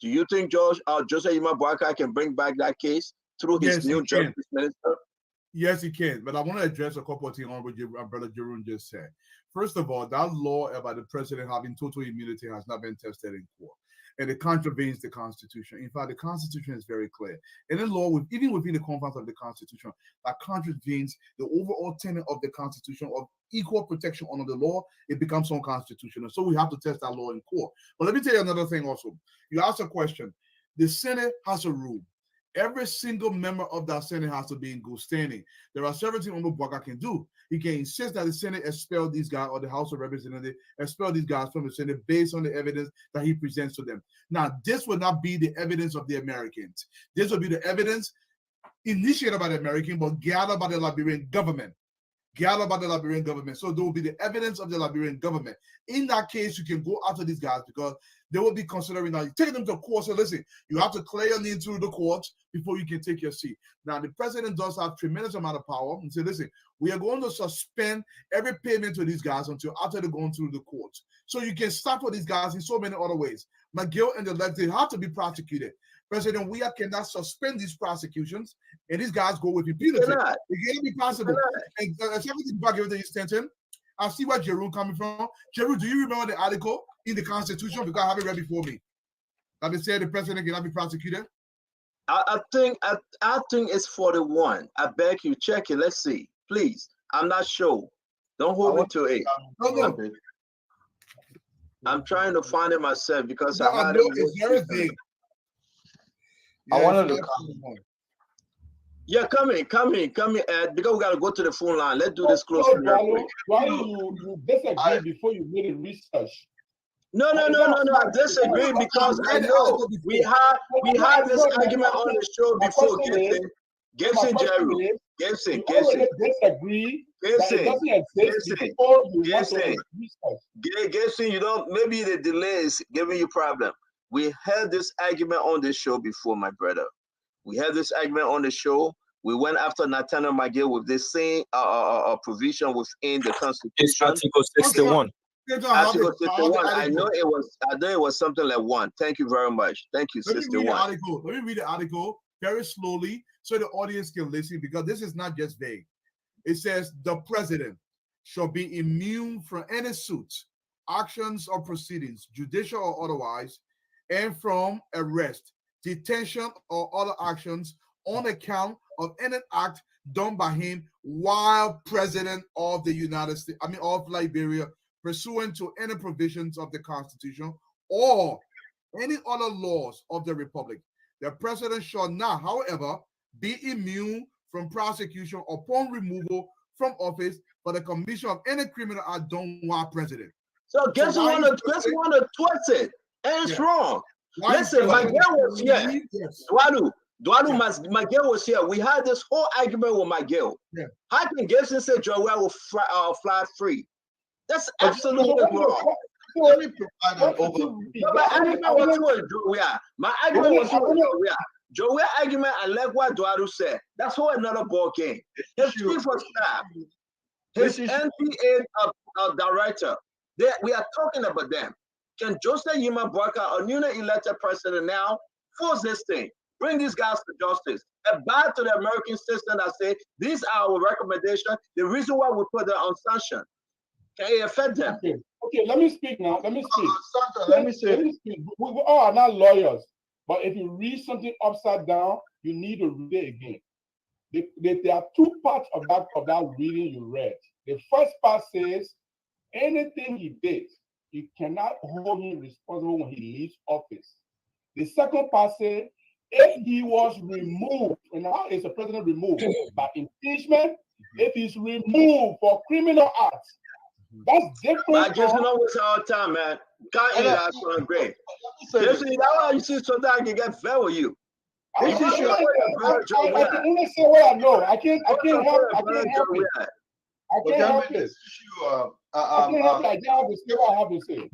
Do you think Joseph Yima Boakai can bring back that case through his new justice minister? Yes, he can. But I want to address a couple of things on what Brother Jerome just said. First of all, that law about the president having total immunity has not been tested in court. And it contravenes the Constitution. In fact, the Constitution is very clear. And the law, even within the confines of the Constitution, that contravenes the overall tenet of the Constitution of equal protection under the law, it becomes unconstitutional. So we have to test that law in court. But let me tell you another thing also. You asked a question. The Senate has a rule. Every single member of that Senate has to be in good standing. There are several things Omar Boakai can do. He can insist that the Senate expel these guys, or the House of Representatives expel these guys from the Senate based on the evidence that he presents to them. Now, this will not be the evidence of the Americans. This will be the evidence initiated by the Americans, but gathered by the Liberian government. So there will be the evidence of the Liberian government. In that case, you can go after these guys because they will be considering now taking them to court. So listen, you have to clear your name through the courts before you can take your seat. Now, the president does have tremendous amount of power and say, listen, we are going to suspend every payment to these guys until after they're going through the courts. So you can stop for these guys in so many other ways. McGill and the left, they have to be prosecuted. President Weah cannot suspend these prosecutions, and these guys go with impunity. It can't be possible. And something back everything you sent in. I see where Jerome coming from. Jerome, do you remember the article in the Constitution? Because I have it right before me. That they said the president cannot be prosecuted. I think it's 41. I beg you, check it. Let's see, please. I'm not sure. Don't hold me to it. No. I'm trying to find it myself because no, I know it's very big. I wanted to come. Yeah, come in, Ed, because we got to go to the phone line. Let's do this close. Why you disagree before you made a research? No. I disagree because I know we had this argument on the show before. Gibson, Jerry. Gibson. Gibson, you don't. Maybe the delay is giving you problem. We had this argument on the show before, my brother. We had this argument on the show. We went after Nathaniel McGill with this same provision within the Constitution. It's Article 61. Article 61. I know it was something like 1. Thank you very much. Thank you, 61. Let me read the article very slowly so the audience can listen, because this is not just vague. It says the president shall be immune from any suits, actions, or proceedings, judicial or otherwise, and from arrest, detention, or other actions on account of any act done by him while president of the United States, of Liberia, pursuant to any provisions of the Constitution or any other laws of the Republic. The president shall not, however, be immune from prosecution upon removal from office for the commission of any criminal act done while president. So guess who want to twist it? And it's wrong. Listen, Miguel was here. Miguel was here. We had this whole argument with Miguel. How can Gibson say Joel will fly free? That's absolutely wrong. Let me provide an overview. My argument was with Joel argument, I like what Duadu said. That's whole another ball game. His chief of staff, his NPA director, we are talking about them. Can Joseph Yima Boakai, a newly elected president now, force this thing? Bring these guys to justice. Abide to the American system that say, these are our recommendations. The reason why we put them on sanction. Can it affect them? Okay, let me speak now. Let me speak. Santa, let me say. We all are not lawyers, but if you read something upside down, you need to read it again. There are two parts of that reading you read. The first part says, anything he did, you cannot hold him responsible when he leaves office. The second part says, if he was removed, and now is the president removed by impeachment, if he's removed for criminal acts, that's different. I just know it's all time, man. Can't eat that so great. That's why you see sometimes I can get fair with you. I can only say what I know. I can't help it. I can't help this. I can't have to say what I have to say.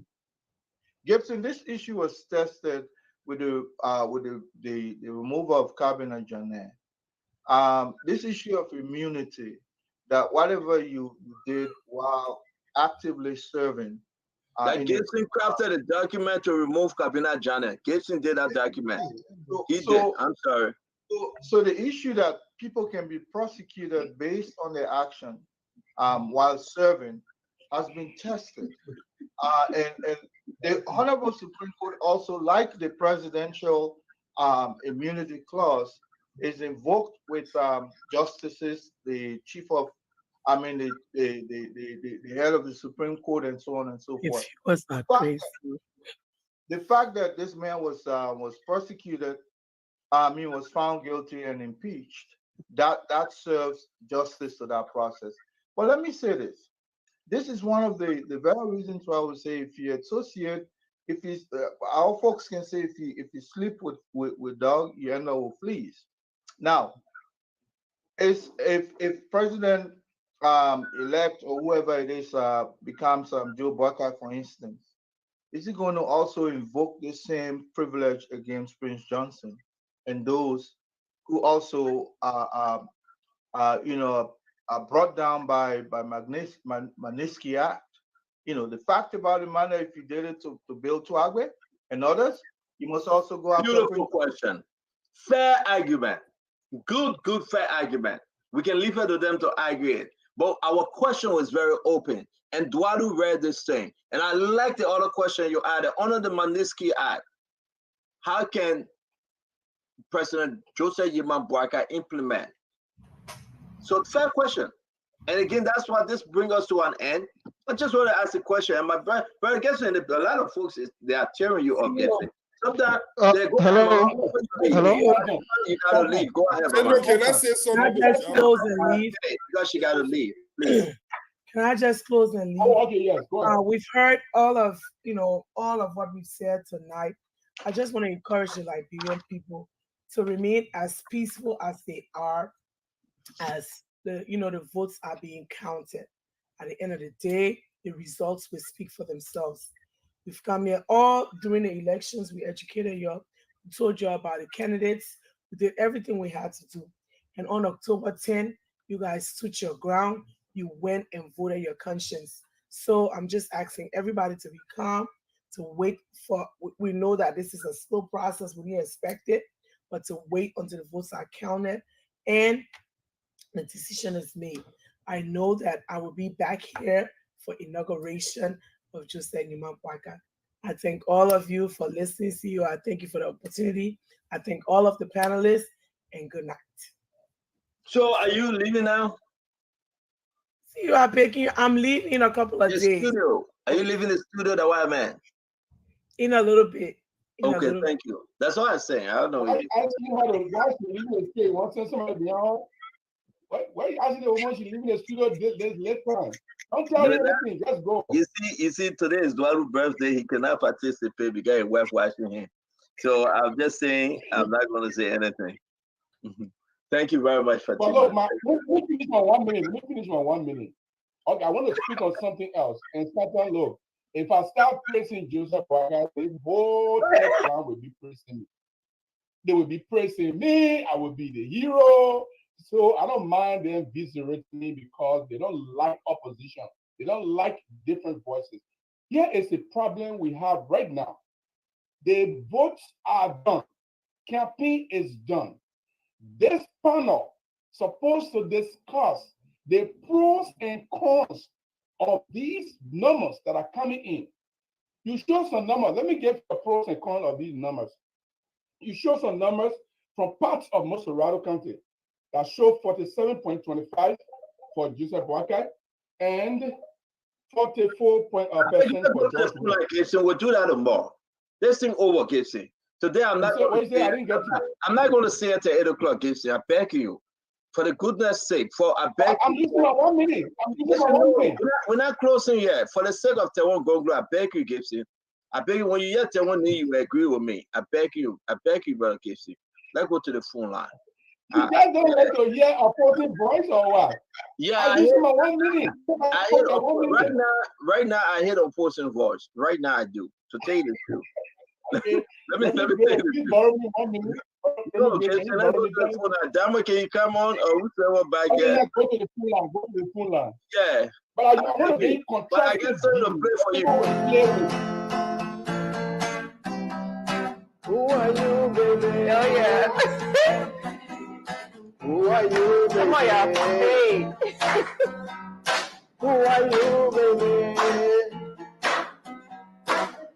Gibson, this issue was tested with the removal of Kabina Janet. This issue of immunity, that whatever you did while actively serving. Gibson crafted a document to remove Kabina Janet. Gibson did that document. He did. I'm sorry. So the issue that people can be prosecuted based on their action while serving has been tested. And the Honorable Supreme Court also, like the presidential immunity clause, is invoked with justices, the chief of, the head of the Supreme Court, and so on and so forth. Was that crazy? The fact that this man was persecuted, was found guilty and impeached, that serves justice to that process. But let me say this. This is one of the very reasons why I would say if you associate, our folks can say if you sleep with dog, you end up with fleas. Now, if President elect or whoever it is becomes Joe Boakai, for instance, is he going to also invoke the same privilege against Prince Johnson and those who also are brought down by Magnitsky Act? The fact about the matter, if you did it to Bill Twagwe and others, you must also go after. Beautiful question. Fair argument. Good, fair argument. We can leave it to them to argue it. But our question was very open. And Duadu read this thing. And I like the other question you added. Under the Magnitsky Act, how can President Joseph Yima Boakai implement? So fair question. And again, that's why this brings us to an end. I just want to ask a question. And my brother, Gibson, a lot of folks, they are tearing you up, Gibson. Sometimes they go, hello. You gotta leave. Go ahead. Can I say something? Can I just close and leave? Because she gotta leave. Please. Can I just close and leave? Oh, okay, yes. Go ahead. We've heard all of what we've said tonight. I just want to encourage the Liberian people to remain as peaceful as they are, as the votes are being counted. At the end of the day, the results will speak for themselves. We've come here all during the elections. We educated you, we told you about the candidates. We did everything we had to do. And on October 10, you guys stood your ground. You went and voted your conscience. So I'm just asking everybody to be calm, to wait for, we know that this is a slow process. We didn't expect it, but to wait until the votes are counted and the decision is made. I know that I will be back here for inauguration of Joseph Yima Boakai. I thank all of you for listening to you. I thank you for the opportunity. I thank all of the panelists, and good night. So are you leaving now? See, you are picking. I'm leaving in a couple of The days. studio. Are you leaving the studio, the white man? In a little bit. Okay, thank you. That's what I'm saying. I don't know. I asked you how the guys leaving the studio. Want to send somebody behind? Why you asking the woman she leaving the studio this late time? Don't tell her anything. Just go. You see, today is Dwalu's birthday. He cannot participate because his wife watching him. So I'm just saying, I'm not going to say anything. Thank you very much for. But look, let me finish my 1 minute. Let me finish my 1 minute. Okay, I want to speak on something else. And Satan, look, if I start praising Joseph Boakai, the whole background will be praising me. They will be praising me. I will be the hero. So I don't mind them viscerating me because they don't like opposition. They don't like different voices. Here is the problem we have right now. The votes are done. Campaign is done. This panel supposed to discuss the pros and cons of these numbers that are coming in. You show some numbers. Let me give the pros and cons of these numbers. You show some numbers from parts of Mosorado County that show 47.25 for Joseph Boakai and 44% for George Weah. Gibson, we'll do that tomorrow. This thing over, Gibson. Today I'm not. What you say? I didn't get you. I'm not going to say it at 8 o'clock, Gibson. I beg you, for the goodness' sake. I'm using my 1 minute. I'm using my 1 minute. We're not closing yet. For the sake of Taiwan Gonglo, I beg you, Gibson. I beg you, when you hear Taiwan, you agree with me. I beg you, brother Gibson. Let's go to the phone line. You guys don't like to hear opposing voice or what? Yeah, I'm using my 1 minute. Right now, I hear opposing voice. Right now, I do. To tell you the truth. Okay. Let me tell you. Dama, can you come on? Or whichever back there. Go to the phone line. Yeah. But I want to be But I get something to play for you. Who are you, baby? Oh, yeah. Who are you, baby? Come on, y'all. Hey. Who are you, baby?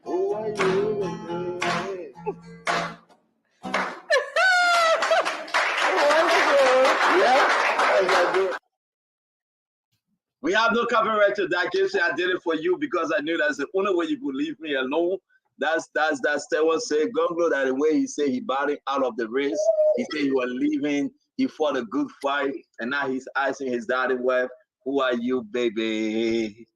Who are you, baby? We have no copyright to that. Gibson, I did it for you because I knew that's the only way you could leave me alone. That's Stewart said. Gonglo, that the way he said he bowed out of the race. He said he was leaving. He fought a good fight, and now he's asking his daddy wife, "Who are you, baby?"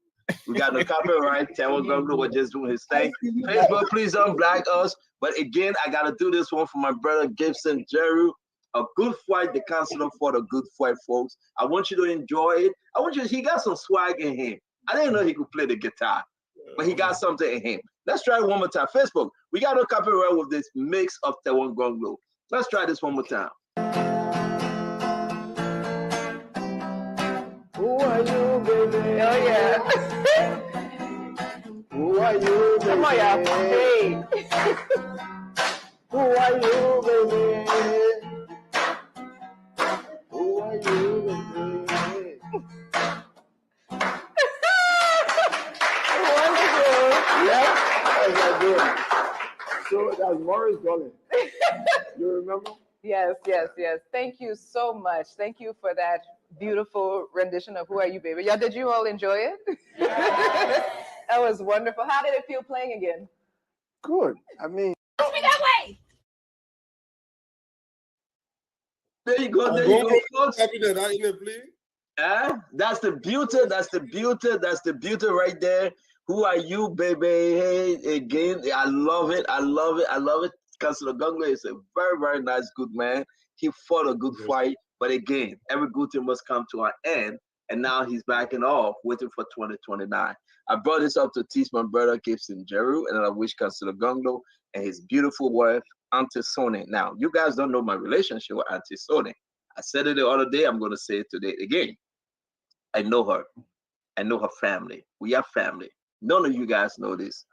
We got no copyright. Taiwan Gonglo was just doing his thing. Facebook, please don't black us. But again, I gotta do this one for my brother Gibson Jeru. A good fight, the counselor fought a good fight, folks. I want you to enjoy it. He got some swag in him. I didn't know he could play the guitar, but he got something in him. Let's try it one more time. Facebook, we got no copyright with this mix of Taiwan Gonglo. Let's try this one more time. Who are you, baby? Oh, yeah. Who are you, baby? Come on, y'all. Hey. Who are you, baby? Who are you, baby? Yeah, that's good. So that's Morris Golden. You remember? Yes. Thank you so much. Thank you for that beautiful rendition of Who Are You, Baby? Yeah, did you all enjoy it? That was wonderful. How did it feel playing again? Good. I mean, Don't be that way. There you go, folks. That's the beauty right there. Who are you, baby? Hey, again, I love it. Councilor Gonglo is a very, very nice, good man. He fought a good fight, but again, every good thing must come to an end, and now he's backing off, waiting for 2029. I brought this up to teach my brother Gibson Jeru, and I wish Councilor Gonglo and his beautiful wife, Auntie Sony. Now, you guys don't know my relationship with Auntie Sony. I said it the other day, I'm going to say it today again. I know her. I know her family. We are family. None of you guys know this,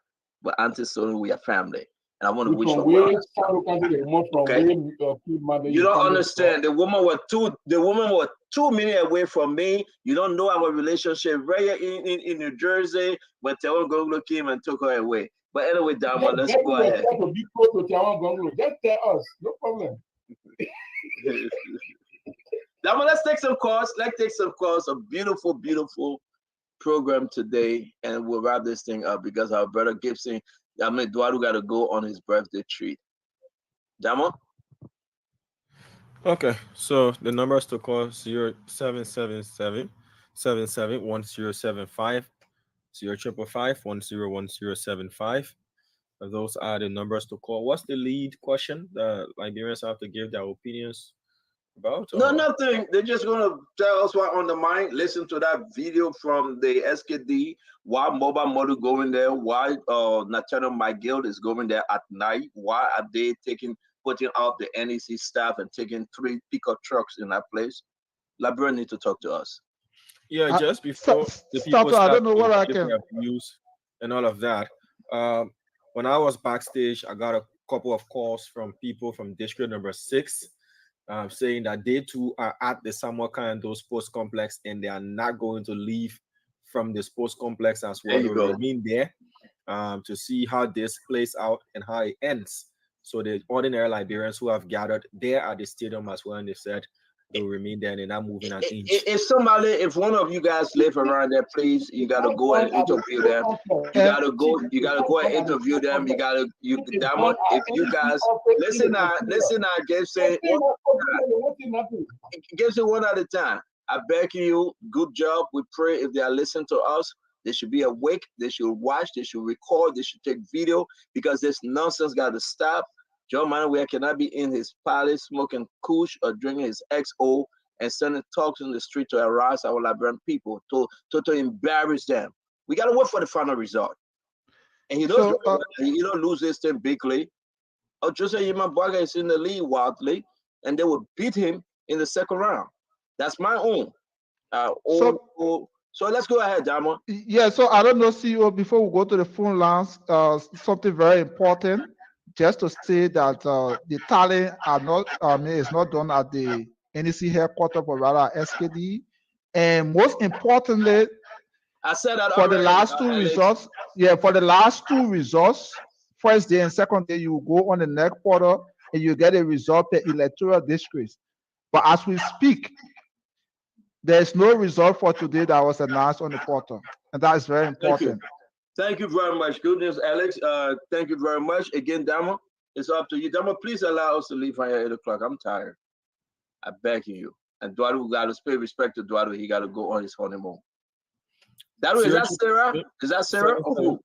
but Auntie Sony, we are family. And I want to wish her well. Okay. You don't understand. The woman was 2 minutes away from me. You don't know our relationship right here in New Jersey when Taiwan Gonglo came and took her away. But anyway, Dama, let's go ahead. Just tell us, no problem. Now let's take some calls. Let's take some calls. A beautiful, beautiful program today, and we'll wrap this thing up because our brother Gibson, Eduardo got to go on his birthday treat. Damo? Okay, so the numbers to call 0777 771075 0555 101075. Those are the numbers to call. What's the lead question the Liberians have to give their opinions about? No, nothing. They're just going to tell us what on the mind. Listen to that video from the SKD. Why Mobile Modu going there? Why Nathaniel McGill is going there at night? Why are they putting out the NEC staff and taking 3 pickup trucks in that place? Liberian need to talk to us. Yeah, just before the people I don't know what I give can. their views and all of that. When I was backstage, I got a couple of calls from people from district number 6 saying that they too are at the Samuel Kayando Sports Complex and they are not going to leave from the sports complex as well. They will remain there to see how this plays out and how it ends. So the ordinary Liberians who have gathered there at the stadium as well, and they said they will remain there and they're not moving an inch. If one of you guys live around there, please, you gotta go and interview them. You gotta go and interview them. Diamond, if you guys listen now, Gibson, one at a time. I beg you, good job. We pray if they are listening to us, they should be awake, they should watch, they should record, they should take video, because this nonsense got to stop. John Manuel cannot be in his palace smoking kush or drinking his XO and sending talks in the street to harass our Liberian people, to embarrass them. We got to wait for the final result. And he don't lose this thing bigly. Or Jose Yimabwaga is in the lead wildly, and they will beat him in the second round. That's my own. So let's go ahead, Damo. Yeah, so I don't know, CEO, before we go to the phone lines, something very important. Just to say that the tallying is not done at the NEC headquarters, but rather at SKD. And most importantly, I said that for the last two results, for the last 2 results, first day and second day, you go on the next portal and you get a result per electoral district. But as we speak, there's no result for today that was announced on the portal, and that is very important. Thank you very much. Good news, Alex. Thank you very much. Again, Damo, it's up to you. Damo, please allow us to leave here at 8 o'clock. I'm tired. I beg you. And Eduardo got to pay respect to Eduardo. He got to go on his honeymoon. Is that Sarah? Is that Sarah? Or who?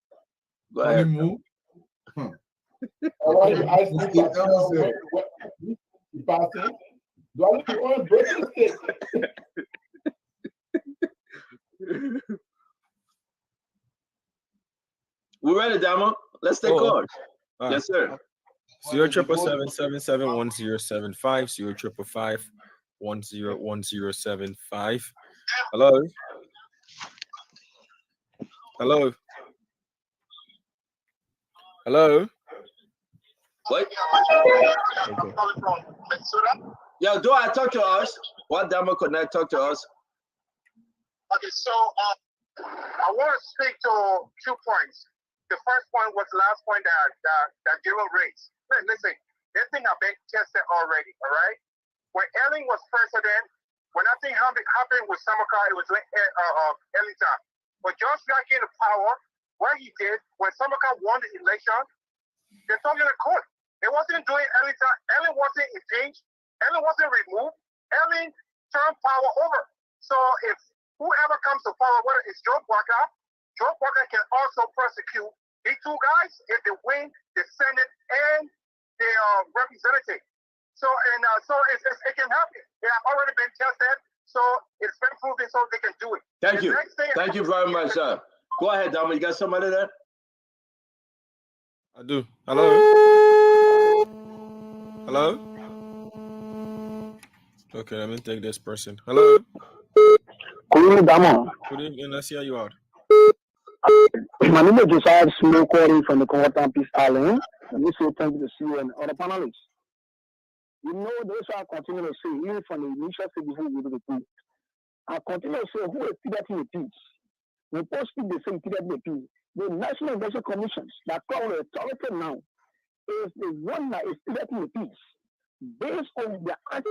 Go ahead. We're ready, Damo. Let's take calls. Yes, sir. 0777 0755 101075. Hello. Hello. Hello. What? Okay. Yeah, do I talk to us? What Damo could not talk to us? Okay, so I want to speak to 2 points. The first point was the last point that Giro raised. Listen, this thing has been tested already, all right? When Ellen was president, when I think happened with Samakar, it was Ellington. When George got into power, what he did, when Samakar won the election, they took him to court. They wasn't doing Ellington. Ellen wasn't impeached. Ellen wasn't removed. Ellen turned power over. So if whoever comes to power, whether it's Joe Walker can also prosecute these 2 guys if they win the Senate and the representative. So it can happen. They have already been tested, so it's been proven, so they can do it. Thank you. Thank you very much, sir. Go ahead, Damo. You got somebody there? I do. Hello. Hello. Okay, let me take this person. Hello. Good evening, Damo. Good evening. Let's hear you out. My name is Josiah Small calling from the Congo Peace Island. Let me say thank you to you and other panelists. You know, those I continue to say, even from the initial stage before we do the peace, I continue to say, who is in the peace? When people speak, they say in the peace. The National Election Commissions that call the authority now is the one that is in the peace based on the act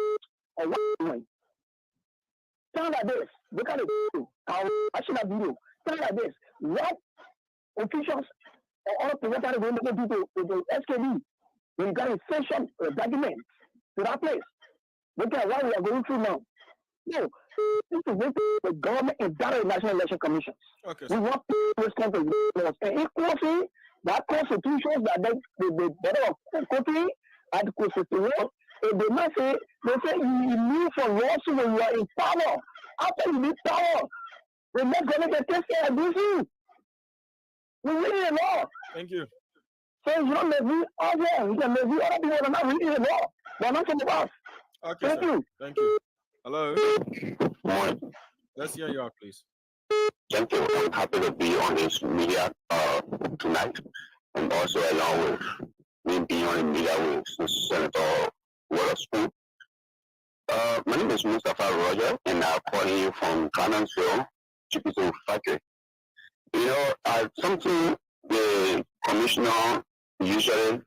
of what Sound like this. Look at the video. I should have video. Sound like this. What officials or other people are going to do to the SKD when you got a session document to that place? Look at what we are going through now. No, this is the government and that National Election Commission. Okay. We want to respond to laws. And equally, that constitution that the better of country and the constitution, if they not say, they say you move from laws when you are in power. After you need power, we're not going to get tested against you. We read the law. Thank you. So you don't levy all there. You can levy other people that are not reading the law. They're not from us. Okay, Thank sir. you. Thank you. Hello. Let's hear you out, please. Thank you. I'm happy to be on this media tonight, and also along with me being on the media with Senator Witherspoon. My name is Mustafa Roger, and I'm calling you from Cannonsville, Chipitu Factory. You know, something the commissioner usually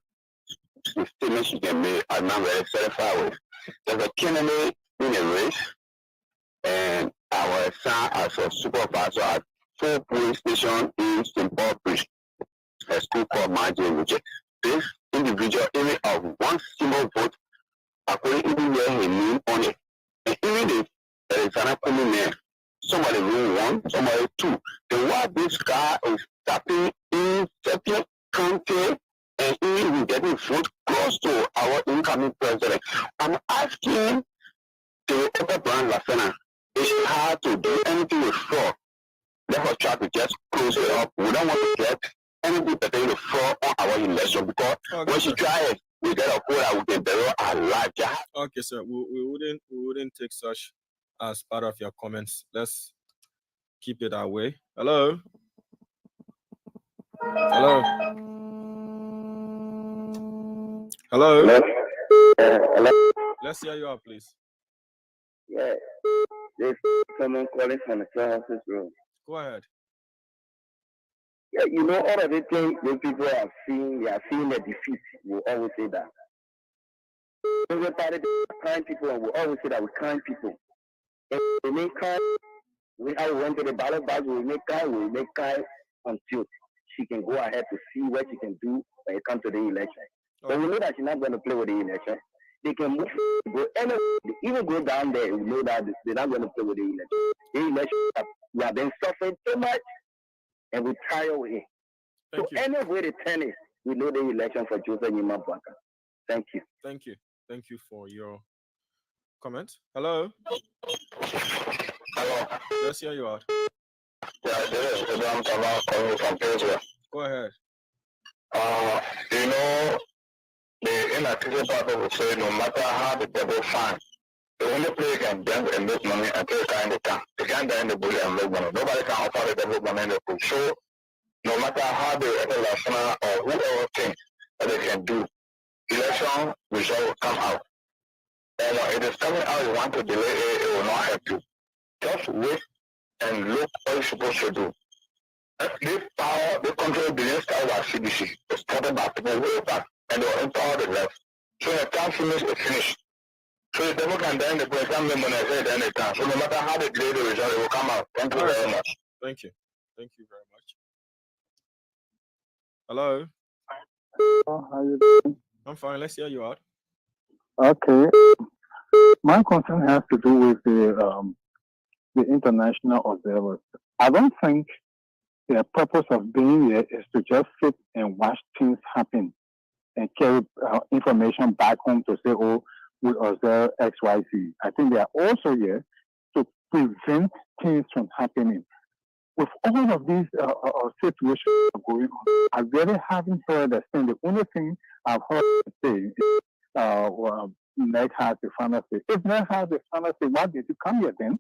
the statements you can make, I'm not very satisfied with. There's a candidate in a race, and our son as a supervisor at 4 police station in St. Paul Bridge, a school called Margin. This individual, even of one single vote, according even where he name on it. And even if there is another coming there, somebody win 1, somebody 2. Then what this guy is tapping in certain county and even we getting vote close to our incoming president. I'm asking the upper brand Lafena, it's hard to do anything with fraud. Let us try to just close it up. We don't want to get anything pertaining to fraud on our election because when she tries it, we get a quota, we can bury our life. Okay, sir. We wouldn't take such as part of your comments. Let's keep it that way. Hello. Hello. Hello. Hello. Let's hear you out, please. Yeah. There's someone calling from the Houses room. Go ahead. Yeah, you know, all of the things when people are seeing, they are seeing the defeat. We always say that. Everybody, kind people, and we always say that we're kind people. If we make kind, we went to the ballot box, we make kind until she can go ahead to see what she can do when it comes to the election. But we know that she's not going to play with the election. They can move, go anywhere, even go down there. We know that they're not going to play with the election. The election, we have been suffering so much, and we tire with it. So anyway, the tennis, we know the election for Joseph Nyima Bwaka. Thank you. Thank you. Thank you for your comment. Hello. Hello. Let's hear you out. Yeah, this is Ibrahim Sabah calling from Israel. Go ahead. You know, the inarticulate part will say no matter how the devil finds, the only place can bend and make money until they can't the they can't die in the bullet and make money. Nobody can offer the devil money in the book. So no matter how the election or whoever thinks that they can do, election result will come out. And when it is coming out, you want to delay it, it will not help you. Just wait and look what you're supposed to do. This power, they control billion started by CDC. It started by people way back, and they will empower the left. So when the time finishes, it's finished. So the devil can then the president when I say then it can. So no matter how they delay the result, it will come out. Thank you very much. Thank you. Thank you very much. Hello. How you doing? I'm fine. Let's hear you out. Okay. My concern has to do with the international observers. I don't think the purpose of being here is to just sit and watch things happen and carry information back home to say, oh, we observe X, Y, Z. I think they are also here to prevent things from happening. With all of these situations going on, I really haven't heard a thing. The only thing I've heard say is Ned has the final say. If Ned has the final say, why did you come here then?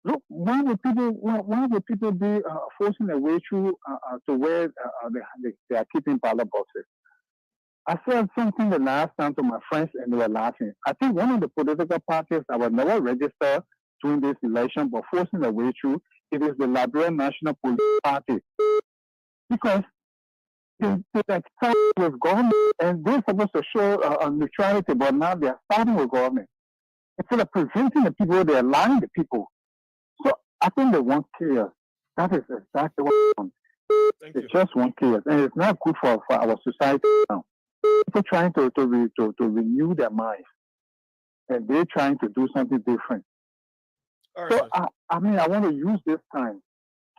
Look, why would people be forcing their way through to where they are keeping ballot boxes? I said something the last time to my friends and they were laughing. I think one of the political parties that will never register during this election but forcing their way through, it is the Liberian National Police Party. Because they start with government and they're supposed to show neutrality, but now they're starting with government. Instead of preventing the people, they're lying to people. So I think they want chaos. That is exactly what they want. They just want chaos, and it's not good for our society now. People trying to renew their minds, and they're trying to do something different. So I mean, I want to use this time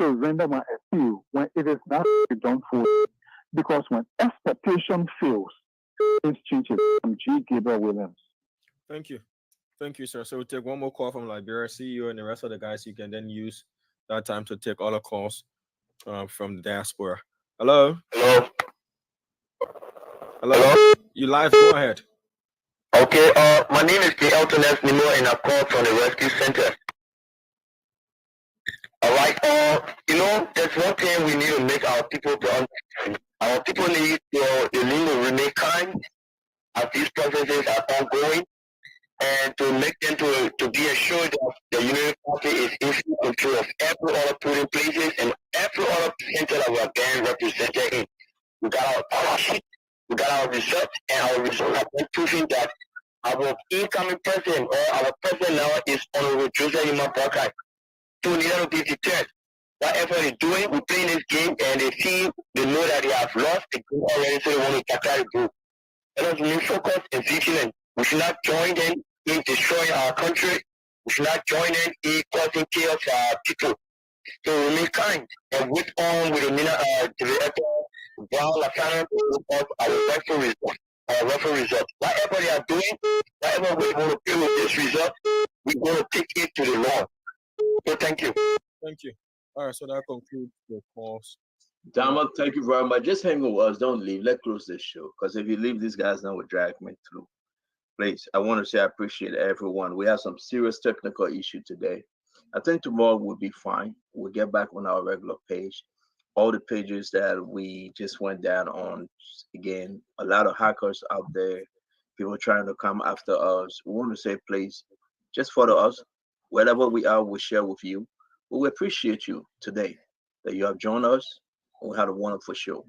to render my appeal when it is not done for, because when expectation fails, things changes. I'm G. Gabriel Williams. Thank you, sir. So we'll take one more call from Liberia. CEO and the rest of the guys. You can then use that time to take all the calls from the diaspora. Hello. You live? Go ahead. Okay. My name is Elton S. Nemo, and I call from the Rescue Center. All right. There's one thing we need to make our people to understand. Our people need to remain kind as these processes are ongoing, and to make them to be assured that the Unity Party is in full control of every other polling places and every other center that we are being represented in. We got our power sheet, we got our results, and our results have been proving that our incoming president or our president now is Honorable Joseph Yuma Boakai. So we need to be deterred. Whatever they're doing, we're playing this game, and they know that they have lost the game already, so they want to capture the group. Let us remain focused and vigilant. We should not join them in destroying our country. We should not join them in causing chaos for our people. So remain kind and wait on with the director Brown Lafana of our referee result. Whatever they are doing, whatever we're going to do with this result, we're going to take it to the law. So thank you. Thank you. All right, so that concludes the calls. Dama, thank you very much. Just hang with us. Don't leave. Let's close this show. Because if you leave, these guys now will drag me through. Please, I want to say I appreciate everyone. We have some serious technical issue today. I think tomorrow will be fine. We'll get back on our regular page. All the pages that we just went down on, again, a lot of hackers out there, people trying to come after us. We want to say, please, just follow us. Wherever we are, we'll share with you. We appreciate you today that you have joined us. We had a wonderful show.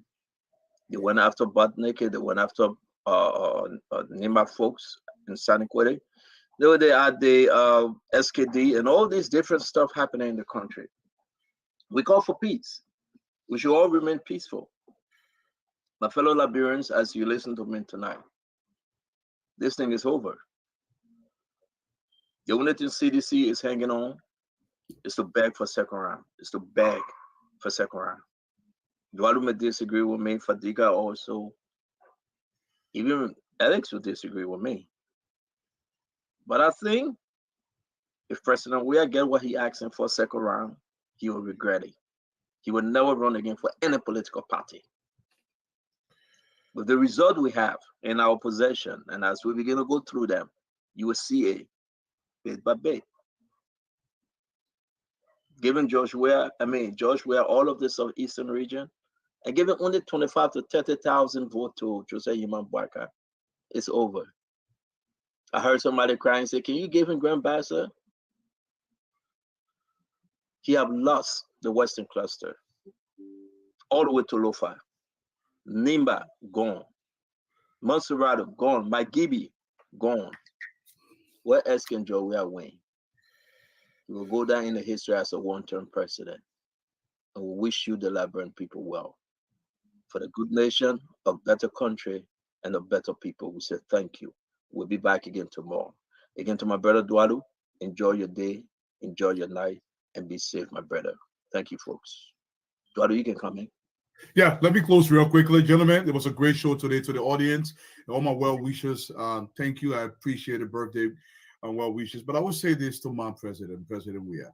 They went after Butt Naked. They went after Nima folks in Saniquete. They were there at the SKD and all this different stuff happening in the country. We call for peace. We should all remain peaceful. My fellow Liberians, as you listen to me tonight, this thing is over. The only thing CDC is hanging on is to beg for second round. Dualu may disagree with me. Fadiga also. Even Alex will disagree with me. But I think if President Weah get what he asking for second round, he will regret it. He will never run again for any political party. With the result we have in our possession, and as we begin to go through them, you will see it bit by bit. Given George Weah all of this of Eastern region, and giving only 25 to 30,000 votes to Joseph Yuma Boakai, it's over. I heard somebody crying and say, can you give him Grand Bassa? He have lost the Western cluster all the way to Lofa. Nimba, gone. Monserrato, gone. Magibi, gone. Where else can Joe Weah win? He will go down in the history as a one-term president. And we wish you, the Liberian people, well. For the good nation, a better country, and a better people, we say thank you. We'll be back again tomorrow. Again, to my brother Dualu, enjoy your day, enjoy your night, and be safe, my brother. Thank you, folks. Dualu, you can come in. Yeah, let me close real quickly, gentlemen. It was a great show today to the audience. All my well wishes. Thank you. I appreciate the birthday and well wishes. But I will say this to my president, President Weah.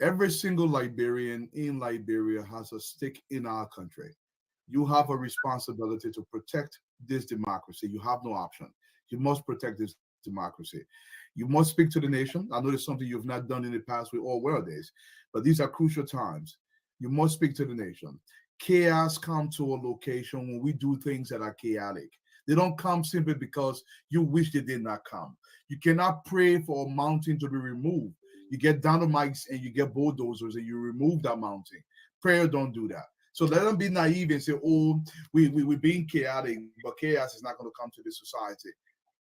Every single Liberian in Liberia has a stake in our country. You have a responsibility to protect this democracy. You have no option. You must protect this democracy. You must speak to the nation. I know it's something you've not done in the past with all world days, but these are crucial times. You must speak to the nation. Chaos comes to a location when we do things that are chaotic. They don't come simply because you wish they did not come. You cannot pray for a mountain to be removed. You get dynamites and you get bulldozers and you remove that mountain. Prayer don't do that. So let them be naive and say, oh, we're being chaotic, but chaos is not going to come to this society.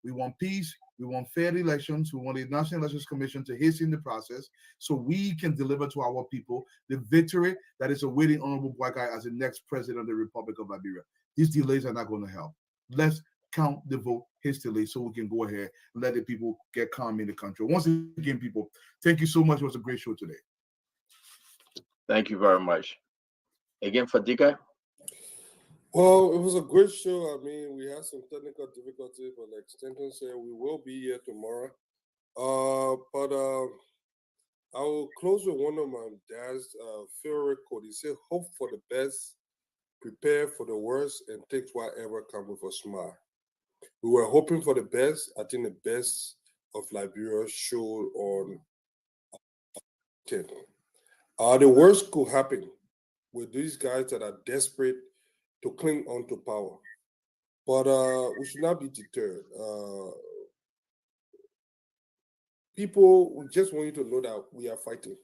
We want peace. We want fair elections. We want the National Elections Commission to hasten the process so we can deliver to our people the victory that is awaiting Honorable Boakai as the next president of the Republic of Liberia. These delays are not going to help. Let's count the vote hastily so we can go ahead and let the people get calm in the country. Once again, people, thank you so much. It was a great show today. Thank you very much. Again, Fadika. Well, it was a great show. I mean, we had some technical difficulties, but like Stanton said, we will be here tomorrow. But I will close with one of my dad's favorite quote. He said, "Hope for the best, prepare for the worst, and take whatever comes with a smile." We were hoping for the best. I think the best of Liberia showed on 10. The worst could happen with these guys that are desperate to cling on to power. But we should not be deterred. People, we just want you to know that we are fighting.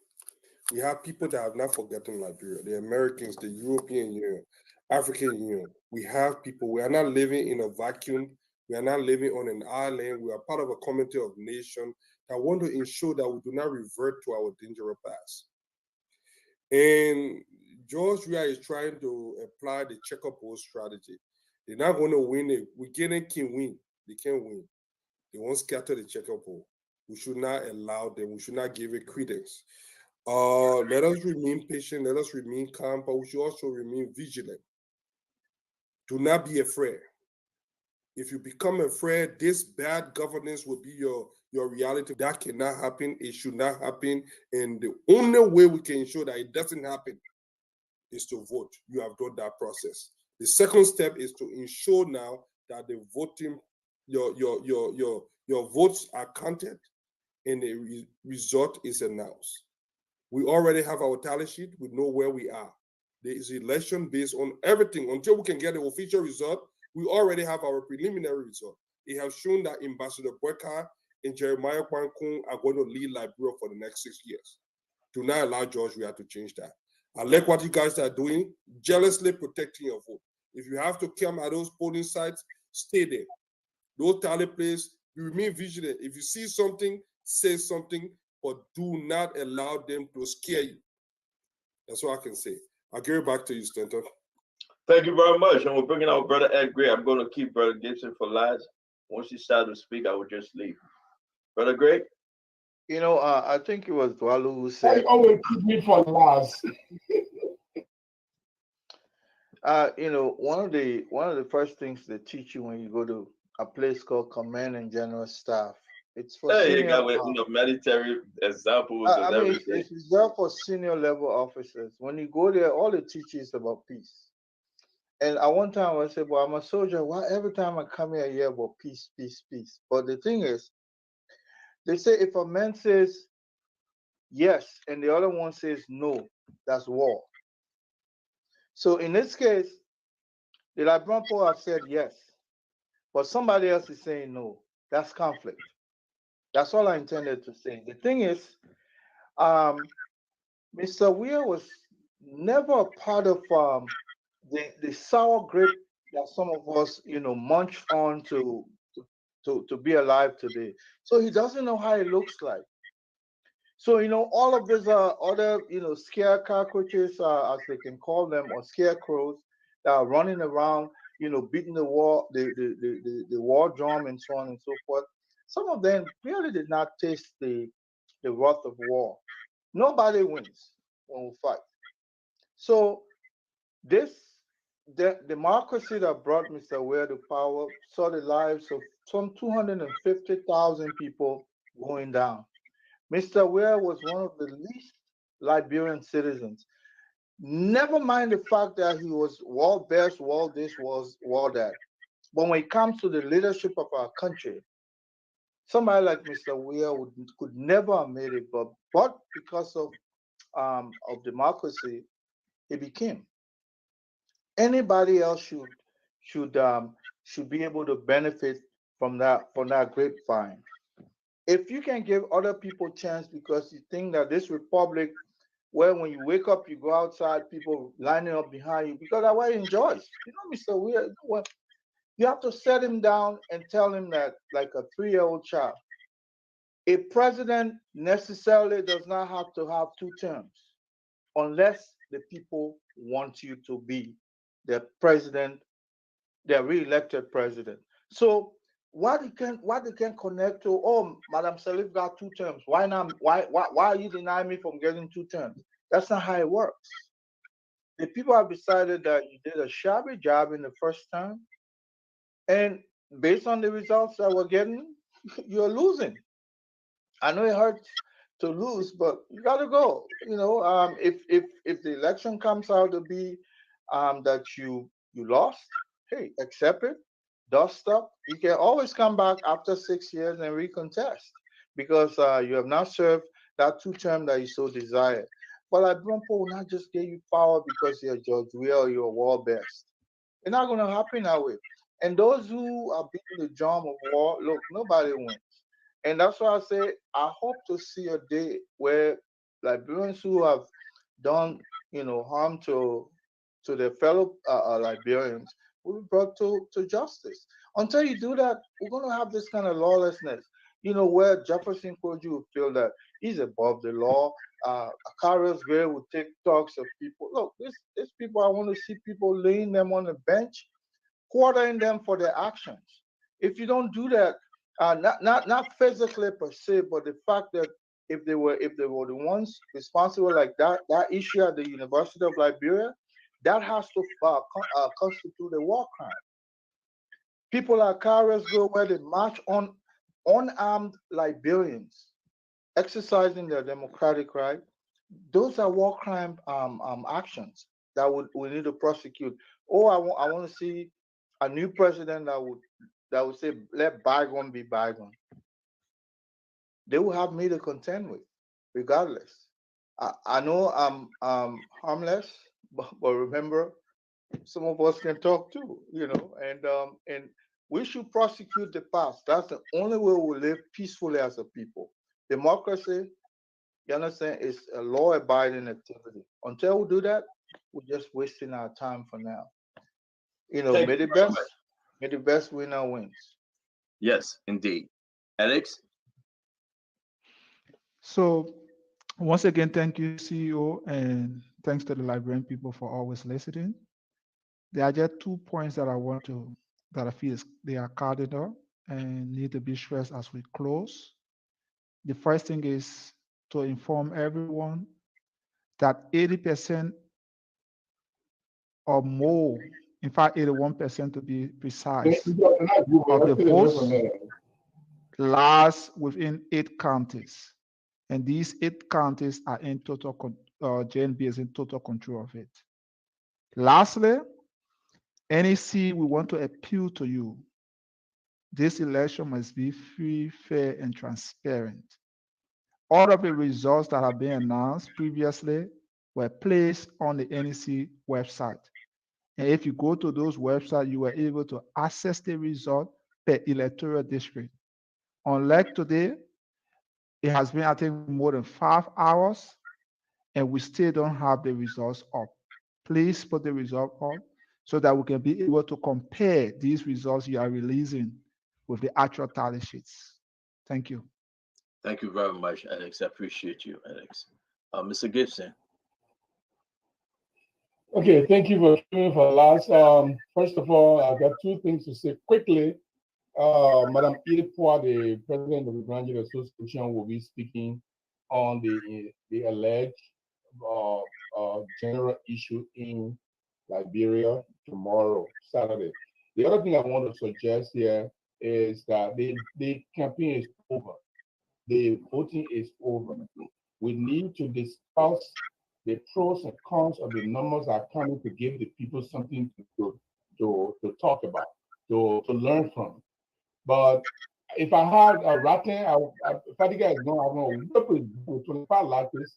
We have people that have not forgotten Liberia, the Americans, the European Union, African Union. We have people. We are not living in a vacuum. We are not living on an island. We are part of a community of nations that want to ensure that we do not revert to our dangerous past. And George Weah is trying to apply the checkerboard strategy. They're not going to win it. Beginning can win. They can't win. They won't scatter the checkerboard. We should not allow them. We should not give it credence. Let us remain patient. Let us remain calm, but we should also remain vigilant. Do not be afraid. If you become afraid, this bad governance will be your reality. That cannot happen. It should not happen. And the only way we can ensure that it doesn't happen is to vote. You have done that process. The second step is to ensure now that the voting, your votes are counted and the result is announced. We already have our tally sheet. We know where we are. There is election based on everything. Until we can get the official result, we already have our preliminary result. It has shown that Ambassador Boakai and Jeremiah Kwankun are going to lead Liberia for the next 6 years. Do not allow George Weah to change that. I like what you guys are doing, jealously protecting your vote. If you have to come at those polling sites, stay there. Those tally places, you remain vigilant. If you see something, say something, but do not allow them to scare you. That's what I can say. I'll give it back to you, Stanton. Thank you very much. And we're bringing out Brother Ed Gray. I'm going to keep Brother Gibson for last. Once he starts to speak, I will just leave. Brother Gray? You know, I think it was Dwalu who said. You always keep me for last. You know, one of the first things they teach you when you go to a place called Command and General Staff. It's for Hey, senior, you got with military examples and I mean, everything. it's reserved for senior level officers. When you go there, all they teach you is about peace. And at one time I said, well, I'm a soldier. Why every time I come here, I hear about peace, peace, peace? But the thing is, they say if a man says yes and the other one says no, that's war. So in this case, the Liberian people have said yes, but somebody else is saying no. That's conflict. That's all I intended to say. The thing is, Mr. Weah was never a part of the sour grape that some of us, you know, munch on to be alive today. So he doesn't know how it looks like. So, you know, all of these other, you know, scare cockroaches, as they can call them, or scarecrows that are running around, you know, beating the war drum and so on and so forth. Some of them really did not taste the wrath of war. Nobody wins when we fight. So the democracy that brought Mr. Weah to power saw the lives of some 250,000 people going down. Mr. Weah was one of the least Liberian citizens. Never mind the fact that he was world best, world this, world that. But when it comes to the leadership of our country, somebody like Mr. Weah could never have made it, but because of democracy, he became. Anybody else should be able to benefit from that grapevine. If you can give other people a chance because you think that this republic, where when you wake up, you go outside, people lining up behind you, because that's what he enjoys. You know, Mr. Weah, You have to set him down and tell him that, like a 3-year-old child, a president necessarily does not have to have 2 terms unless the people want you to be the president, the re-elected president. So what they can connect to, oh, Madam Salif got 2 terms. Why not? Why are you denying me from getting 2 terms? That's not how it works. The people have decided that you did a shabby job in the first term, and based on the results that we're getting, you're losing. I know it hurts to lose, but you got to go. If the election comes out to be that you lost, hey, accept it, dust up. You can always come back after 6 years and recontest because you have not served that 2 term that you so desire. But like Brumpo will not just give you power because you're George Weah or you're world best. It's not going to happen that way. And those who are beating the drum of war, look, nobody wins. And that's why I say I hope to see a day where Liberians who have done, harm to their fellow Liberians will be brought to justice. Until you do that, we're going to have this kind of lawlessness, where Jefferson Koju will feel that he's above the law. Carlos Gray will take talks of people. Look, these people, I want to see people laying them on the bench, quartering them for their actions. If you don't do that, not physically per se, but the fact that if they were the ones responsible like that issue at the University of Liberia, that has to constitute a war crime. People like Carlos go where they march on unarmed Liberians exercising their democratic right. Those are war crime actions that we need to prosecute. Or I want to see a new president that would say, let bygone be bygone. They will have me to contend with, regardless. I know I'm harmless, but remember, some of us can talk too, and we should prosecute the past. That's the only way we live peacefully as a people. Democracy, you understand, is a law-abiding activity. Until we do that, we're just wasting our time for now. May the best winner wins. Yes, indeed. Alex? So once again, thank you, CEO, and thanks to the Liberian people for always listening. There are just 2 points that I feel they are cardinal and need to be stressed as we close. The first thing is to inform everyone that 80% or more, in fact 81% to be precise, of the votes lies within 8 counties. And these 8 counties are in total, JNB is in total control of it. Lastly, NEC, we want to appeal to you. This election must be free, fair, and transparent. All of the results that have been announced previously were placed on the NEC website. And if you go to those websites, you were able to access the result per electoral district. Unlike today, it has been, I think, more than 5 hours, and we still don't have the results up. Please put the result up so that we can be able to compare these results you are releasing with the actual tally sheets. Thank you. Thank you very much, Alex. I appreciate you, Alex. Mr. Gibson. Okay, thank you for coming for last. First of all, I've got 2 things to say quickly. Madam Iripoa, the president of the Graduate Association, will be speaking on the alleged general issue in Liberia tomorrow, Saturday. The other thing I want to suggest here is that the campaign is over. The voting is over. We need to discuss the pros and cons of the numbers that are coming to give the people something to talk about, to learn from. But if I had a Rattan, Fadiga is going to work with 25 lattice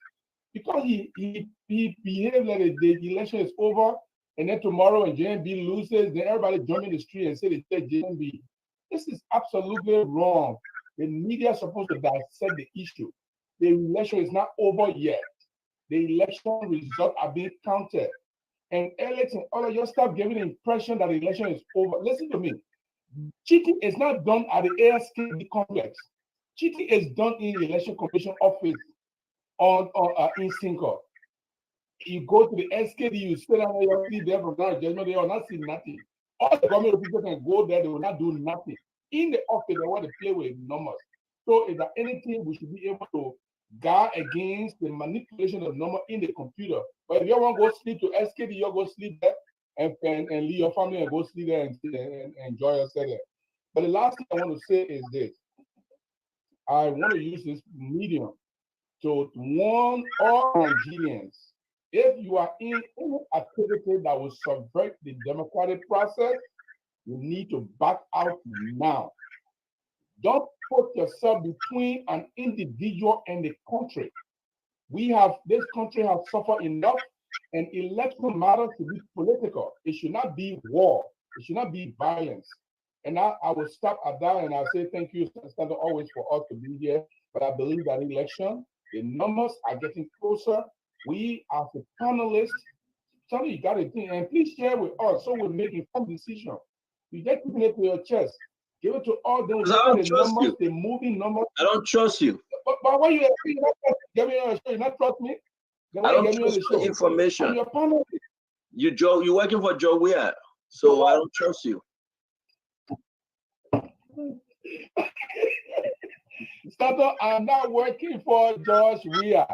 because he behaved like the election is over, and then tomorrow when JNB loses, then everybody jump in the street and say they take JNB. This is absolutely wrong. The media is supposed to dissect the issue. The election is not over yet. The election results are being counted. And Alex and all of you stop giving the impression that the election is over. Listen to me. Cheating is not done at the ASKD complex. Cheating is done in the election commission office on in Synco. You go to the SKD, you sit down there, you see there from now judgment, they will not see nothing. All the government people can go there, they will not do nothing. In the office, they want to play with numbers. So is there anything we should be able to guard against the manipulation of number in the computer? But if you want to go sleep to SKD, you go sleep there and leave your family and go sleep there and enjoy yourself there. But the last thing I want to say is this. I want to use this medium to warn all Nigerians. If you are in any activity that will subvert the democratic process, you need to back out now. Don't put yourself between an individual and the country. This country has suffered enough, and election matters to be political. It should not be war. It should not be violence. And I will stop at that, and I'll say thank you, Senator, always for us to be here. But I believe that election, the numbers are getting closer. We, as a panelist, tell you got to think, and please share with us so we'll make informed decision. You get keeping it to your chest. Give it to all those numbers, the moving numbers. I don't trust you. But why you get me on the show? You not trust me? I don't trust your information. Your panelist. You're working for Joe Weir, so I don't trust you. Stato, I'm not working for George Weir.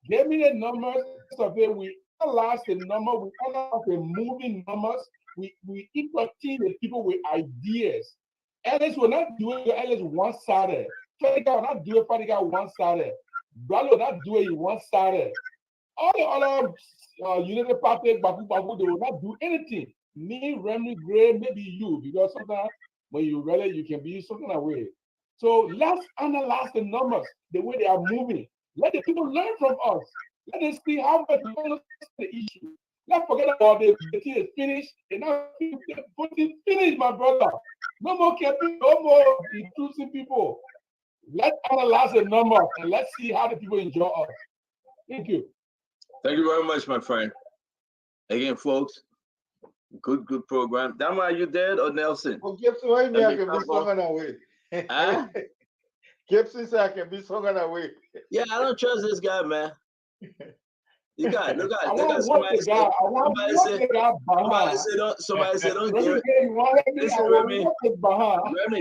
Give me the numbers of it. We analyze the number, we analyze the moving numbers, we entertain the people with ideas. Alice will not do it, Alice one-sided. Fadiga will not do it, Fadiga one-sided. Brother will not do it one-sided. All the other United Party, Baku, they will not do anything. Me, Remy Gray, maybe you, because sometimes when you read it, you can be something away. So let's analyze the numbers, the way they are moving. Let the people learn from us. Let us see how much we understand the issue. Let's forget about the thing is finished. And now it's finished, my brother. No more camping, no more inclusive people. Let's analyze the numbers and let's see how the people enjoy us. Thank you. Thank you very much, my friend. Again, folks, good program. Dama, are you dead or Nelson? Well, Gibson, why me I can be sung away? Huh? Gibson said I can be sung away. Yeah, I don't trust this guy, man. You got look at somebody said don't give it. Listen, Remy,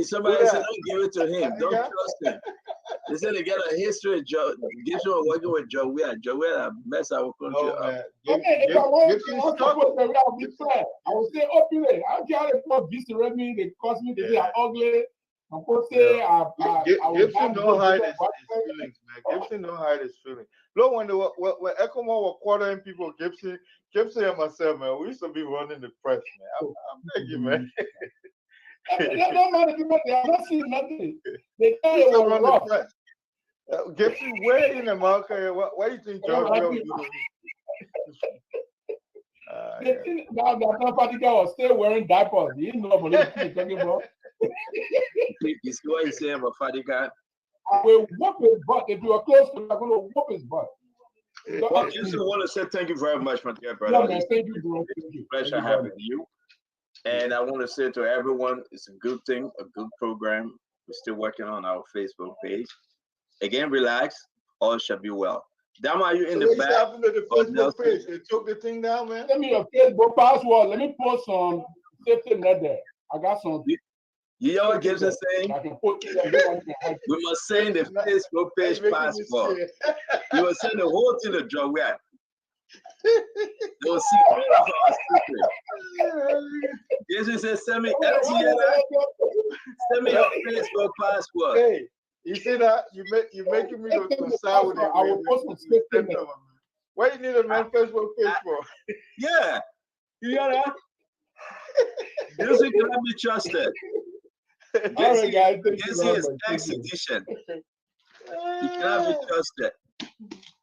somebody said don't give it to him. Don't trust him. They said they got a history of Joe. Gibson was working with Joe Weir. Joe Weir messed our country up. Okay, if I want to support the I'll be fair. I will say openly. I don't care how they put this to Remy. They cost me. They say I'm ugly. I'm supposed to say Gibson don't hide his feelings, man. Gibson don't hide his feelings. Look, when ECOMOG were quartering people, Gibson and myself, man, we used to be running the press, man. I'm begging, man. No matter people, they are not seeing nothing. They tell you what run the press. Gibson, where in America? Why do you think George will do this? Now that Fadiga was still wearing diapers. He didn't know what he's talking about. You see what he's saying about Fadiga? I will whoop his butt. If you are close to him, I'm going to whoop his butt. Well, I just want to say thank you very much, my dear brother. Yeah, man, thank you, bro. Thank you. Pleasure having you. And I want to say to everyone, it's a good thing, a good program. We're still working on our Facebook page. Again, relax. All shall be well. Dama, are you in the back? What happened to the Facebook page? They took the thing down, man. Send me your Facebook password. Let me post some safety net there. I got some. You know what Gibson saying? We must send the Facebook page passport. You will send the whole thing to Joe Weir. They will see all of our secrets. Gibson says, send me your Facebook passport. Hey, you see that? You're making me to side with it. I will post some safety net. What do you need a man Facebook page for? Yeah. You know that? Gibson cannot be trusted. All right, guys. This is X edition. You cannot be trusted.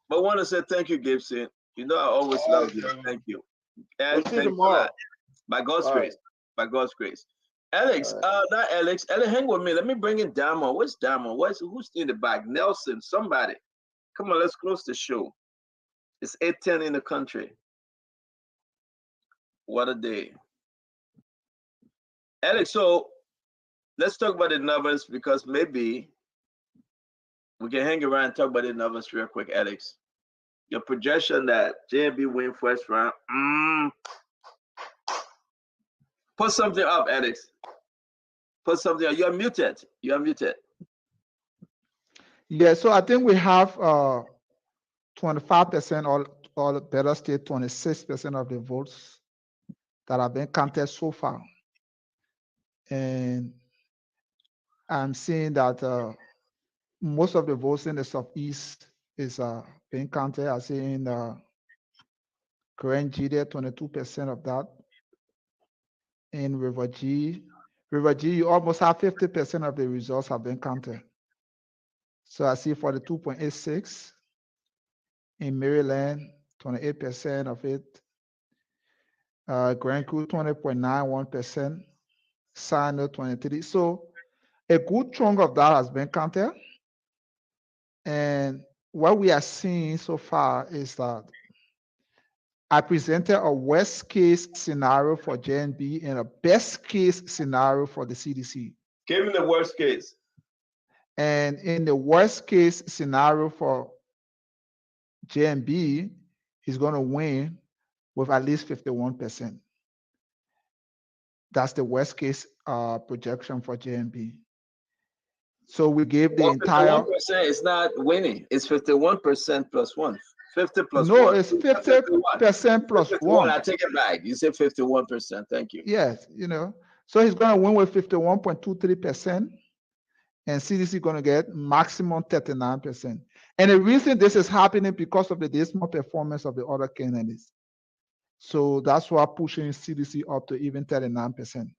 But I want to say thank you, Gibson. You know I always love you. Thank you. And we'll see you tomorrow. By God's grace. By God's grace. Alex, not Alex. Alex, hang with me. Let me bring in Damo. Where's Damo? Who's in the back? Nelson, somebody. Come on, let's close the show. It's 8:10 in the country. What a day. Alex, so let's talk about the numbers because maybe we can hang around and talk about the numbers real quick, Alex. Your projection that JMB win first round. Put something up, Alex. Put something up. You're muted. You're muted. Yeah, so I think we have 25% or better state, 26% of the votes that have been counted so far. And I'm seeing that most of the votes in the Southeast is being counted. I see in Grand Jide, 22% of that. In River G, you almost have 50% of the results have been counted. So I see 42.86. In Maryland, 28% of it. Grand Crew, 20.91%. Sino, 23. So a good chunk of that has been counted. And what we are seeing so far is that I presented a worst case scenario for JNB and a best case scenario for the CDC. Give me the worst case. And in the worst case scenario for JNB, he's going to win with at least 51%. That's the worst case projection for JNB. So we gave the entire 51% is not winning. It's 51% plus 1. 50 plus no, 1. it's 50% plus 1. I take it back. You said 51%. Thank you. Yes, so he's going to win with 51.23%, and CDC going to get maximum 39%. And the reason this is happening because of the dismal performance of the other candidates. So that's why pushing CDC up to even 39%.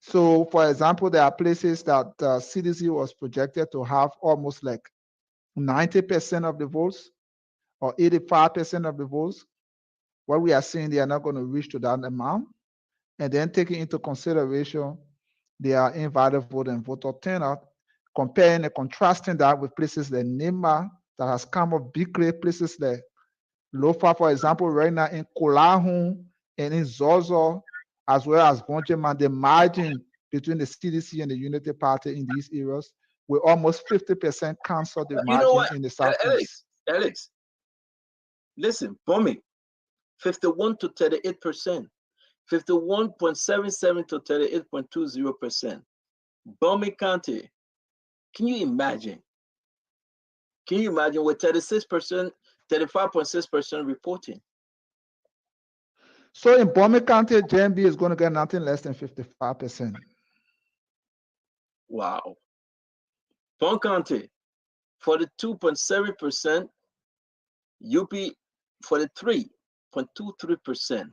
So, for example, there are places that CDC was projected to have almost like 90% of the votes or 85% of the votes. What we are seeing, they are not going to reach to that amount. And then taking into consideration their invalid vote and voter turnout, comparing and contrasting that with places like Nema that has come up big, places like Lofa, for example, right now in Kolahun and in Zozo, as well as Bonjeman, the margin between the CDC and the Unity Party in these areas, we almost 50% cancel the margin in the Southeast. Alex, listen, Bomi, 51 to 38%, 51.77 to 38.20%. Bomi County, can you imagine? Can you imagine with 36%, 35.6% reporting? So in Bomi County, JMB is going to get nothing less than 55%. Wow. Bon County, 42.7%. UP, 43.23%.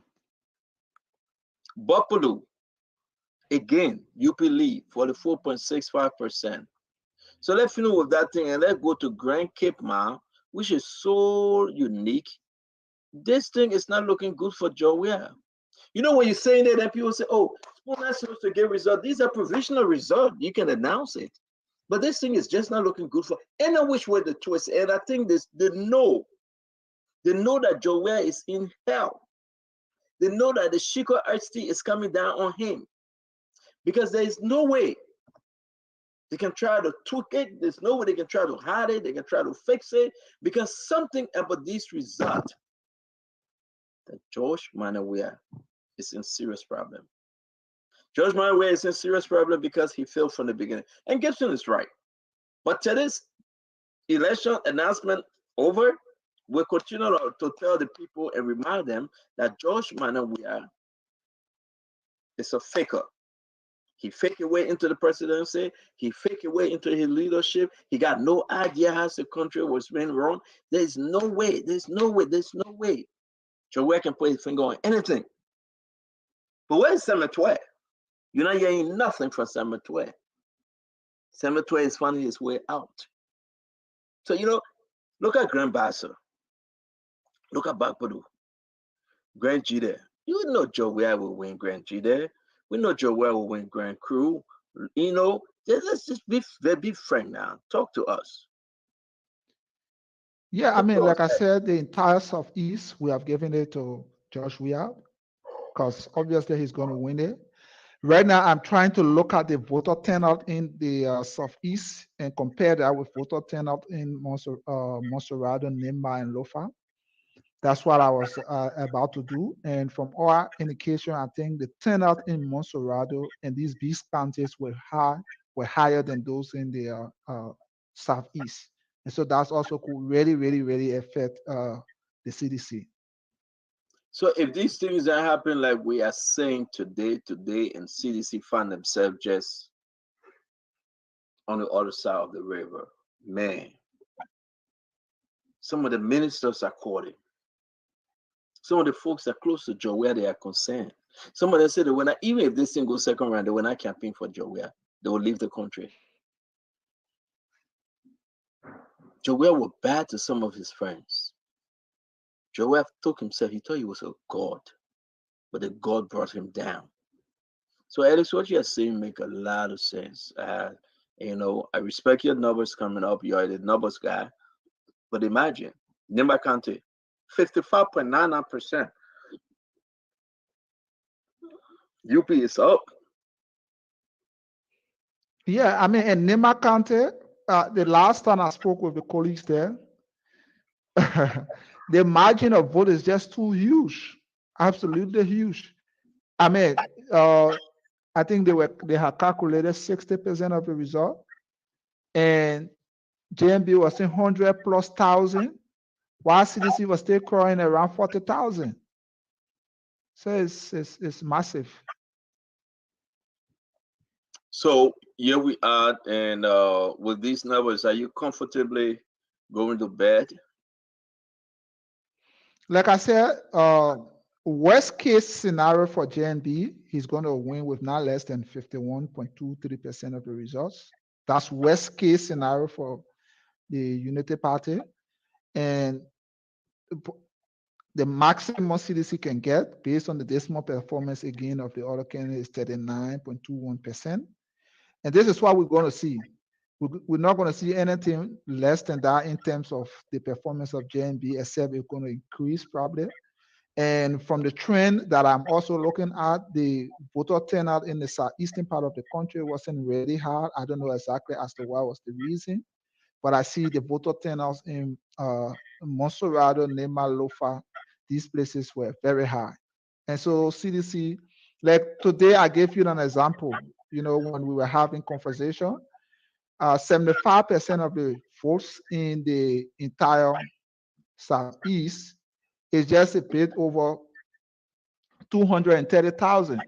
Buffalo, again, UP lead, 44.65%. So let's finish with that thing and let's go to Grand Cape Mount, which is so unique. This thing is not looking good for Jowiah. When you're saying that, then people say, oh, we're not supposed to get results. These are provisional results. You can announce it. But this thing is just not looking good for any which way the twist. And I think they know that Jowiah is in hell. They know that the Shiko RT is coming down on him. Because there is no way they can try to tweak it. There's no way they can try to hide it. They can try to fix it. Because something about this result that George Manawea is in serious problem. George Manawea is in serious problem because he failed from the beginning. And Gibson is right. But today's election announcement over, we'll continue to tell the people and remind them that George Manawea is a faker. He faked his way into the presidency. He faked his way into his leadership. He got no idea how the country was being run. There's no way. Jowiah can put his finger on anything. But where's Sematwe? You're not hearing nothing from Sematwe. Sematwe is finding his way out. So, look at Grand Bassa. Look at Bakpadu. Grand Jide. You know Jowiah will win Grand Jide. We know Jowiah will win Grand Crew. Let's just be frank now. Talk to us. Yeah, I mean, like I said, the entire Southeast, we have given it to Joshua. because obviously he's going to win it. Right now, I'm trying to look at the voter turnout in the Southeast and compare that with voter turnout in Montserrado, Nimba, and Lofa. That's what I was about to do. And from our indication, I think the turnout in Montserrado and these big counties were higher than those in the Southeast. And so that's also could really, really, really affect the CDC. So if these things that happen like we are saying today, and CDC find themselves just on the other side of the river, man, some of the ministers are quoting. Some of the folks that are close to Joe where they are concerned. Some of them say that even if this thing goes second round, they will not campaign for Joe Ware. They will leave the country. Joe Ware was bad to some of his friends. Joe Ware took himself, he thought he was a god, but the God brought him down. So Alex, what you are saying make a lot of sense. You know, I respect your numbers coming up. You are the numbers guy. But imagine, Nimba County, 55.99%. UP is up. Yeah, I mean, in Nimba County, the last time I spoke with the colleagues there, the margin of vote is just too huge, absolutely huge. I mean, I think they had calculated 60% of the result, and JMB was saying 100 plus thousand, while CDC was still crying around 40,000. So it's massive. So here we are, and with these numbers, are you comfortably going to bed? Like I said, worst case scenario for JNB, he's going to win with not less than 51.23% of the results. That's worst case scenario for the Unity Party. And the maximum CDC can get based on the decimal performance again of the other candidate is 39.21%. And this is what we're going to see. We're not going to see anything less than that in terms of the performance of JNB, except it's going to increase probably. And from the trend that I'm also looking at, the voter turnout in the southeastern part of the country wasn't really high. I don't know exactly as to what was the reason, but I see the voter turnouts in Montserrado, Nema, Lofa, these places were very high. And so CDC, like today I gave you an example, you know, when we were having conversation, 75% of the votes in the entire Southeast is just a bit over 230,000.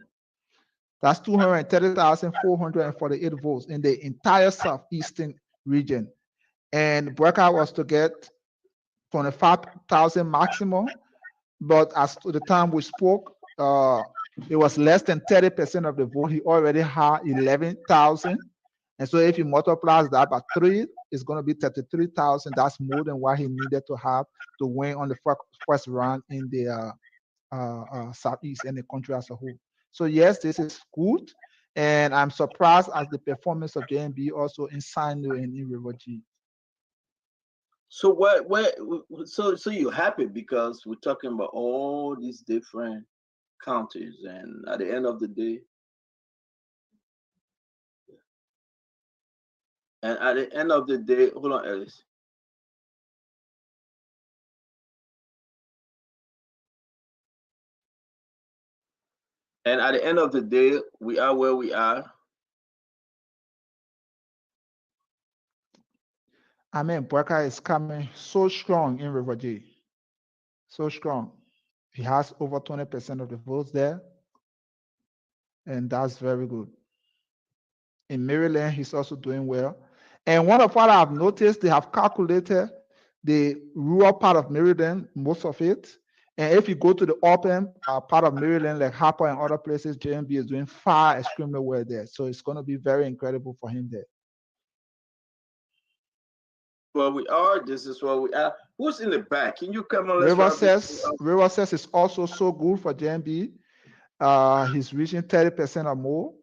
That's 230,448 votes in the entire Southeastern region. And Breakout was to get 25,000 maximum, but as to the time we spoke, it was less than 30% of the vote. He already had 11,000. And so if you multiply that by 3, it's going to be 33,000. That's more than what he needed to have to win on the first round in the Southeast and the country as a whole. So yes, this is good. And I'm surprised at the performance of JNB also in Sino and in River G. So so you're happy because we're talking about all these different counties, and at the end of the day, hold on, Ellis. And at the end of the day, we are where we are. I mean, Breakout is coming so strong in River G. So strong. He has over 20% of the votes there. And that's very good. In Maryland, he's also doing well. And one of what I've noticed, they have calculated the rural part of Maryland, most of it. And if you go to the urban part of Maryland, like Harper and other places, JMB is doing far extremely well there. So it's going to be very incredible for him there. Well, we are. This is where we are. Who's in the back? Can you come on? River says is also so good for JMB. He's reaching 30% or more.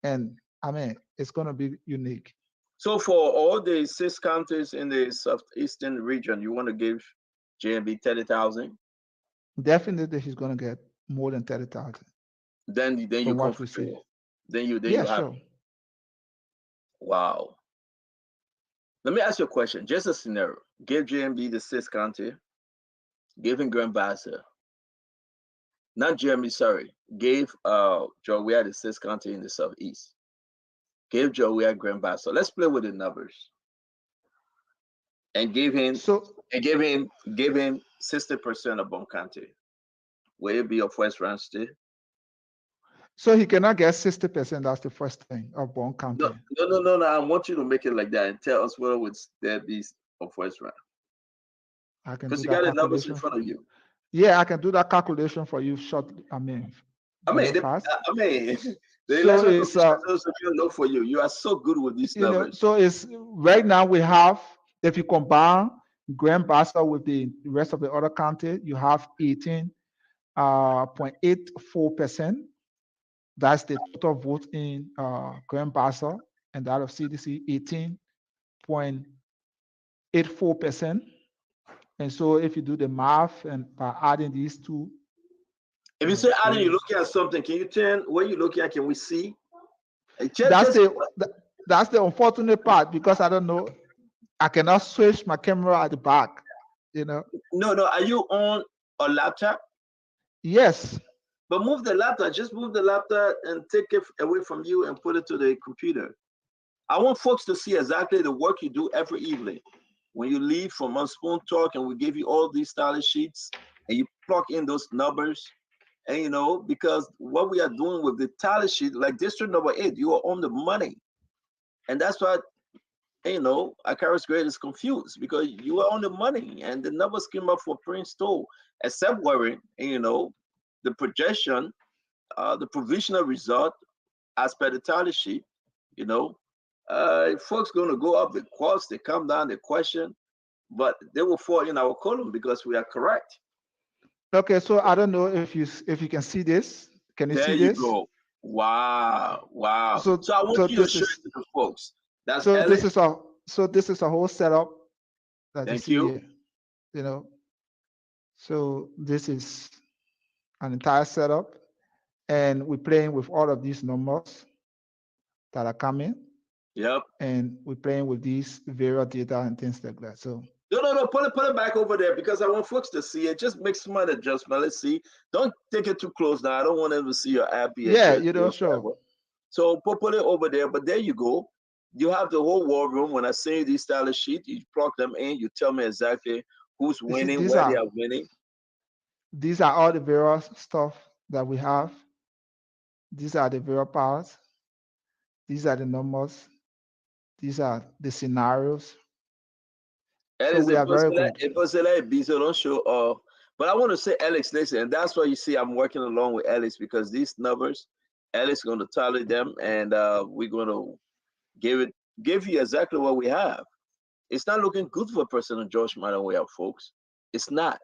And I mean, it's going to be unique. So for all the 6 counties in the southeastern region, you want to give JMB 30,000? Definitely, he's going to get more than 30,000. Then you from what we see. comfortable. Then you Yeah, have. sure. Wow. Let me ask you a question. Just a scenario. Give JMB the 6th county. Give him Grand Bassa. Not Jeremy, sorry. Gave Joe Weah the 6th county in the southeast. Gave Joe Weah Grand Bassa. Let's play with the numbers. And give him 60% of Bon County. Will it be your first round state? So he cannot get 60%. That's the first thing of Bon County. No. I want you to make it like that and tell us whether would there be a first round. I can Because do you that got the numbers in calculation. front of you. Yeah, I can do that calculation for you shortly. The So election it's commission doesn't know for you. You are so good with these numbers. so it's right now we have, if you combine Grand Bassa with the rest of the other county, you have 18.84%. That's the total vote in Grand Bassa, and that of CDC 18.84%. And so if you do the math and by adding these two, If you say adding, you're looking at something. Can you turn what you're looking at? Can we see? That's the unfortunate part, because I don't know. I cannot switch my camera at the back. No. Are you on a laptop? Yes. But move the laptop. Just move the laptop and take it away from you and put it to the computer. I want folks to see exactly the work you do every evening. When you leave from on Spoon Talk and we give you all these tally sheets and you plug in those numbers, and because what we are doing with the tally sheet, like district number 8, you are on the money. And that's why, Akaris Grade is confused, because you are on the money and the numbers came up for Prince Toll, except worrying, the projection, the provisional result as per the tally sheet, folks going to go up the quotes, they come down, they question, but they will fall in our column because we are correct. Okay, so I don't know if you can see this. Can you see this? There you go. Wow. So I want you to show it to the folks. That's this is a whole setup that Thank you you. see here. So this is an entire setup, and we're playing with all of these numbers that are coming. Yep. And we're playing with these various data and things like that. So No, put it back over there, because I want folks to see it. Just make some adjustment. Let's see. Don't take it too close now. I don't want them to see your app yet. Yeah, sure. So put it over there. But there you go. You have the whole war room. When I send you these style sheet, you plug them in. You tell me exactly who's winning, where they are winning. These are all the various stuff that we have. These are the various parts. These are the numbers. These are the scenarios. So we are very good. Don't show but I want to say, Alex, listen, and that's why you see I'm working along with Alex, because these numbers, Alex is going to tally them, and we're going to give you exactly what we have. It's not looking good for President George Weah, folks. It's not.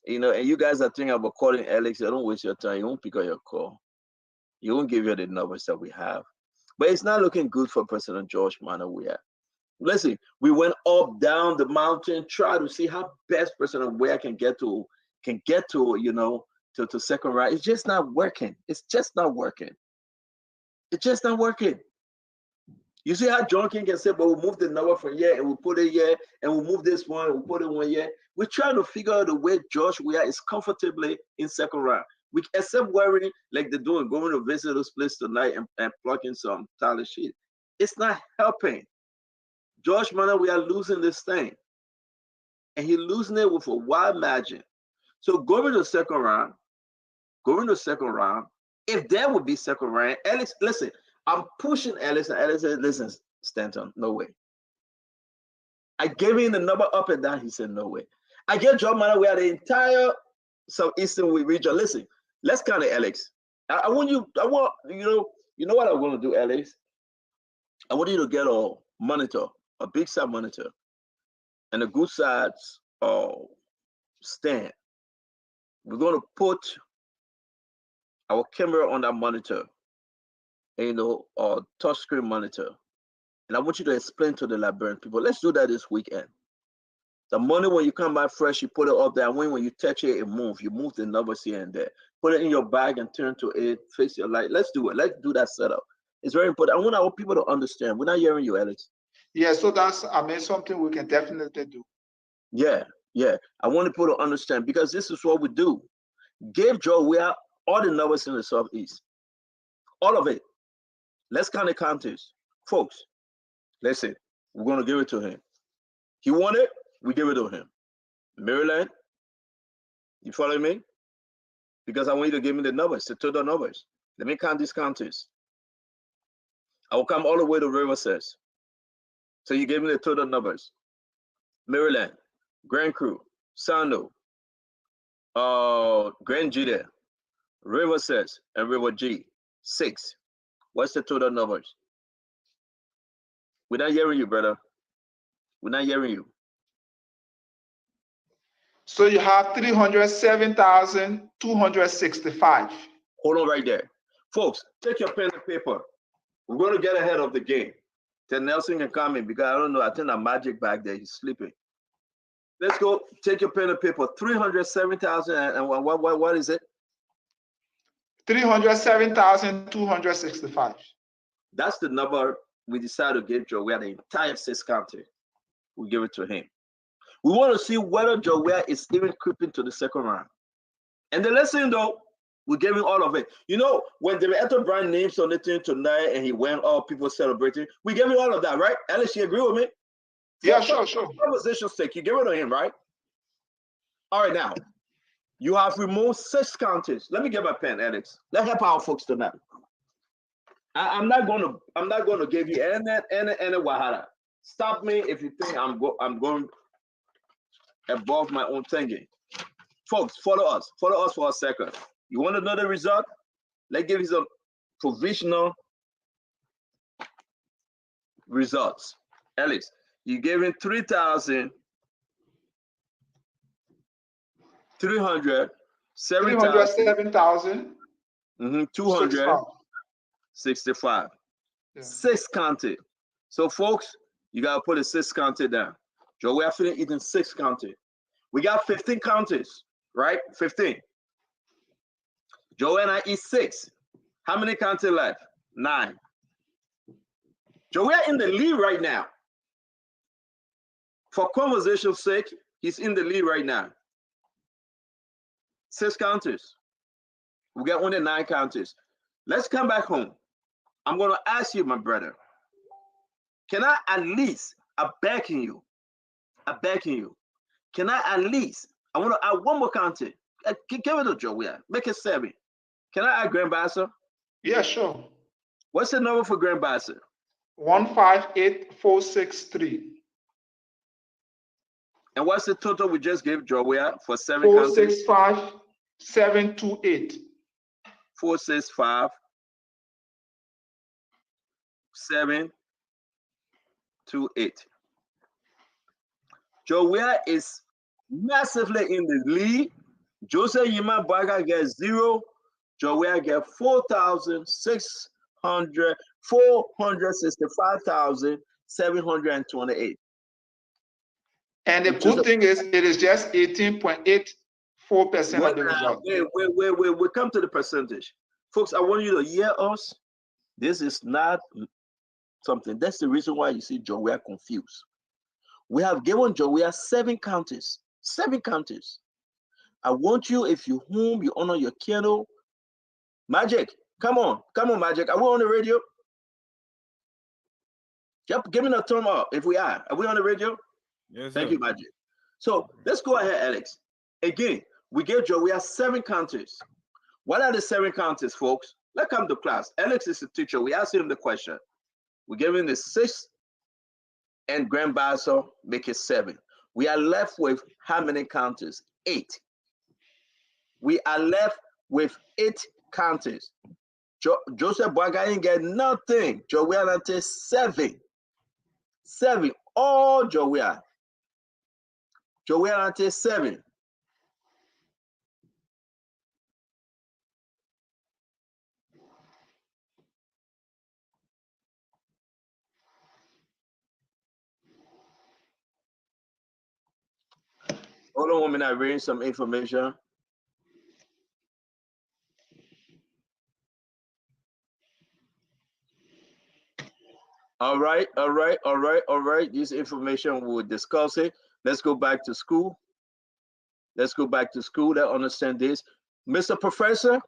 And you guys are thinking about calling Alex. Don't waste your time. You won't pick up your call. He won't give you the numbers that we have. But it's not looking good for President George Weah. Listen, we went up, down the mountain, try to see how best President Weah can get to, to second round. It's just not working. It's just not working. You see how John King can say, but we'll move the number from here and we'll put it here, and we'll move this one, we'll put it one here. We're trying to figure out the way George Weah is comfortably in second round. We except worrying like they're doing, going to visit this place tonight and plugging some tally sheet. It's not helping. George Weah losing this thing. And he's losing it with a wide margin. So going to second round, if there would be second round, Alex, listen, I'm pushing Alex, and Alex said, listen, Stanton, no way. I gave him the number up and down. He said, no way. I gave George Weah the entire southeastern region. Listen, let's count it, Alex. I want you know what I'm going to do, Alex? I want you to get a monitor, a big side monitor, and a good size stand. We're going to put our camera on that monitor, a touchscreen monitor. And I want you to explain to the Liberian people. Let's do that this weekend. The morning when you come back fresh, you put it up there. And when you touch it, it moves. You move the numbers here and there. put it in your bag and turn to it, face your light. Let's do it. Let's do that setup. It's very important. I want our people to understand. We're not hearing you, Alex. Yeah, so that's, I mean, something we can definitely do. Yeah, yeah. I want people to understand because this is what we do. Give Joe all the numbers in the Southeast. All of it. Let's count the counties. Folks, listen, we're going to give it to him. He won it, we give it to him. Maryland, you follow me? Because I want you to give me the numbers, the total numbers. Let me count these counties. I will come all the way to Riverside. So you give me the total numbers. Maryland, Grand Crew, Sando, Grand Judah, Riverside, and River G. 6. What's the total numbers? We're not hearing you, brother. We're not hearing you. So you have 307,265. Hold on right there. Folks, take your pen and paper. We're going to get ahead of the game. Then Nelson can come in because I don't know. I think that Magic back there, he's sleeping. Let's go. Take your pen and paper. 307,000 and what is it? 307,265. That's the number we decided to give Joe. We had the entire 6 county. We give it to him. We want to see whether Joe is even creeping to the second round. And the lesson, though, we're giving all of it. You know, when the Eto Brand named something tonight and he went all people celebrating, we gave him all of that, right? Alice, you agree with me? Yeah, sure. Conversation's sake, you give it to him, right? All right, now, you have removed 6 counties. Let me get my pen, Alex. Let's help our folks tonight. I'm not going to give you any wahala. Stop me if you think I'm going above my own thinking. Folks, follow us for a second. You want to know the result? Let's give you some provisional results. Alex, you gave him 265. 6 counted. So folks, you gotta put a 6 counted down. Joe, we are finished eating 6 counted. We got 15 counties, right? 15. Joe and I eat 6. How many counted left? 9. Joe, we are in the lead right now. For conversation's sake, he's in the lead right now. 6 counties. We got only 9 counties. Let's come back home. I'm going to ask you, my brother, can I at least, I'm begging you, can I at least, I want to add one more county. Give it to Joe, make it 7. Can I add Grand Bassa? Yeah, sure. What's the number for Grand Bassa? 158,463. And what's the total we just gave Joe for 7 counties? 465,728. 465,728. Joe is massively in the lead. Joseph Yima Baga gets 0. Joe gets 465,728. And the good thing is, it is just 18.84% of the result. Wait. We come to the percentage. Folks, I want you to hear us. This is not something. That's the reason why you see Joe confused. We have given Joe 7 counties. 7 counties. I want you, if you home, you honor your candle. Magic, come on, Magic. Are we on the radio? Yep, give me a thumb up if we are. Are we on the radio? Yes, Thank sir. you, Magic. So let's go ahead, Alex. Again, we gave Joe 7 counties. What are the 7 counties, folks? Let's come to class. Alex is the teacher. We asked him the question. We gave him the 6 and Grand Bassa make it 7. We are left with how many counties? 8. We are left with 8 counties. Joseph Boaga ain't get nothing. Joel until 7. 7. All Joel. Joel until 7. Hold on 1 minute, I read some information. All right. This information we'll discuss it. Let's go back to school. Let's understand this. Mr. Professor,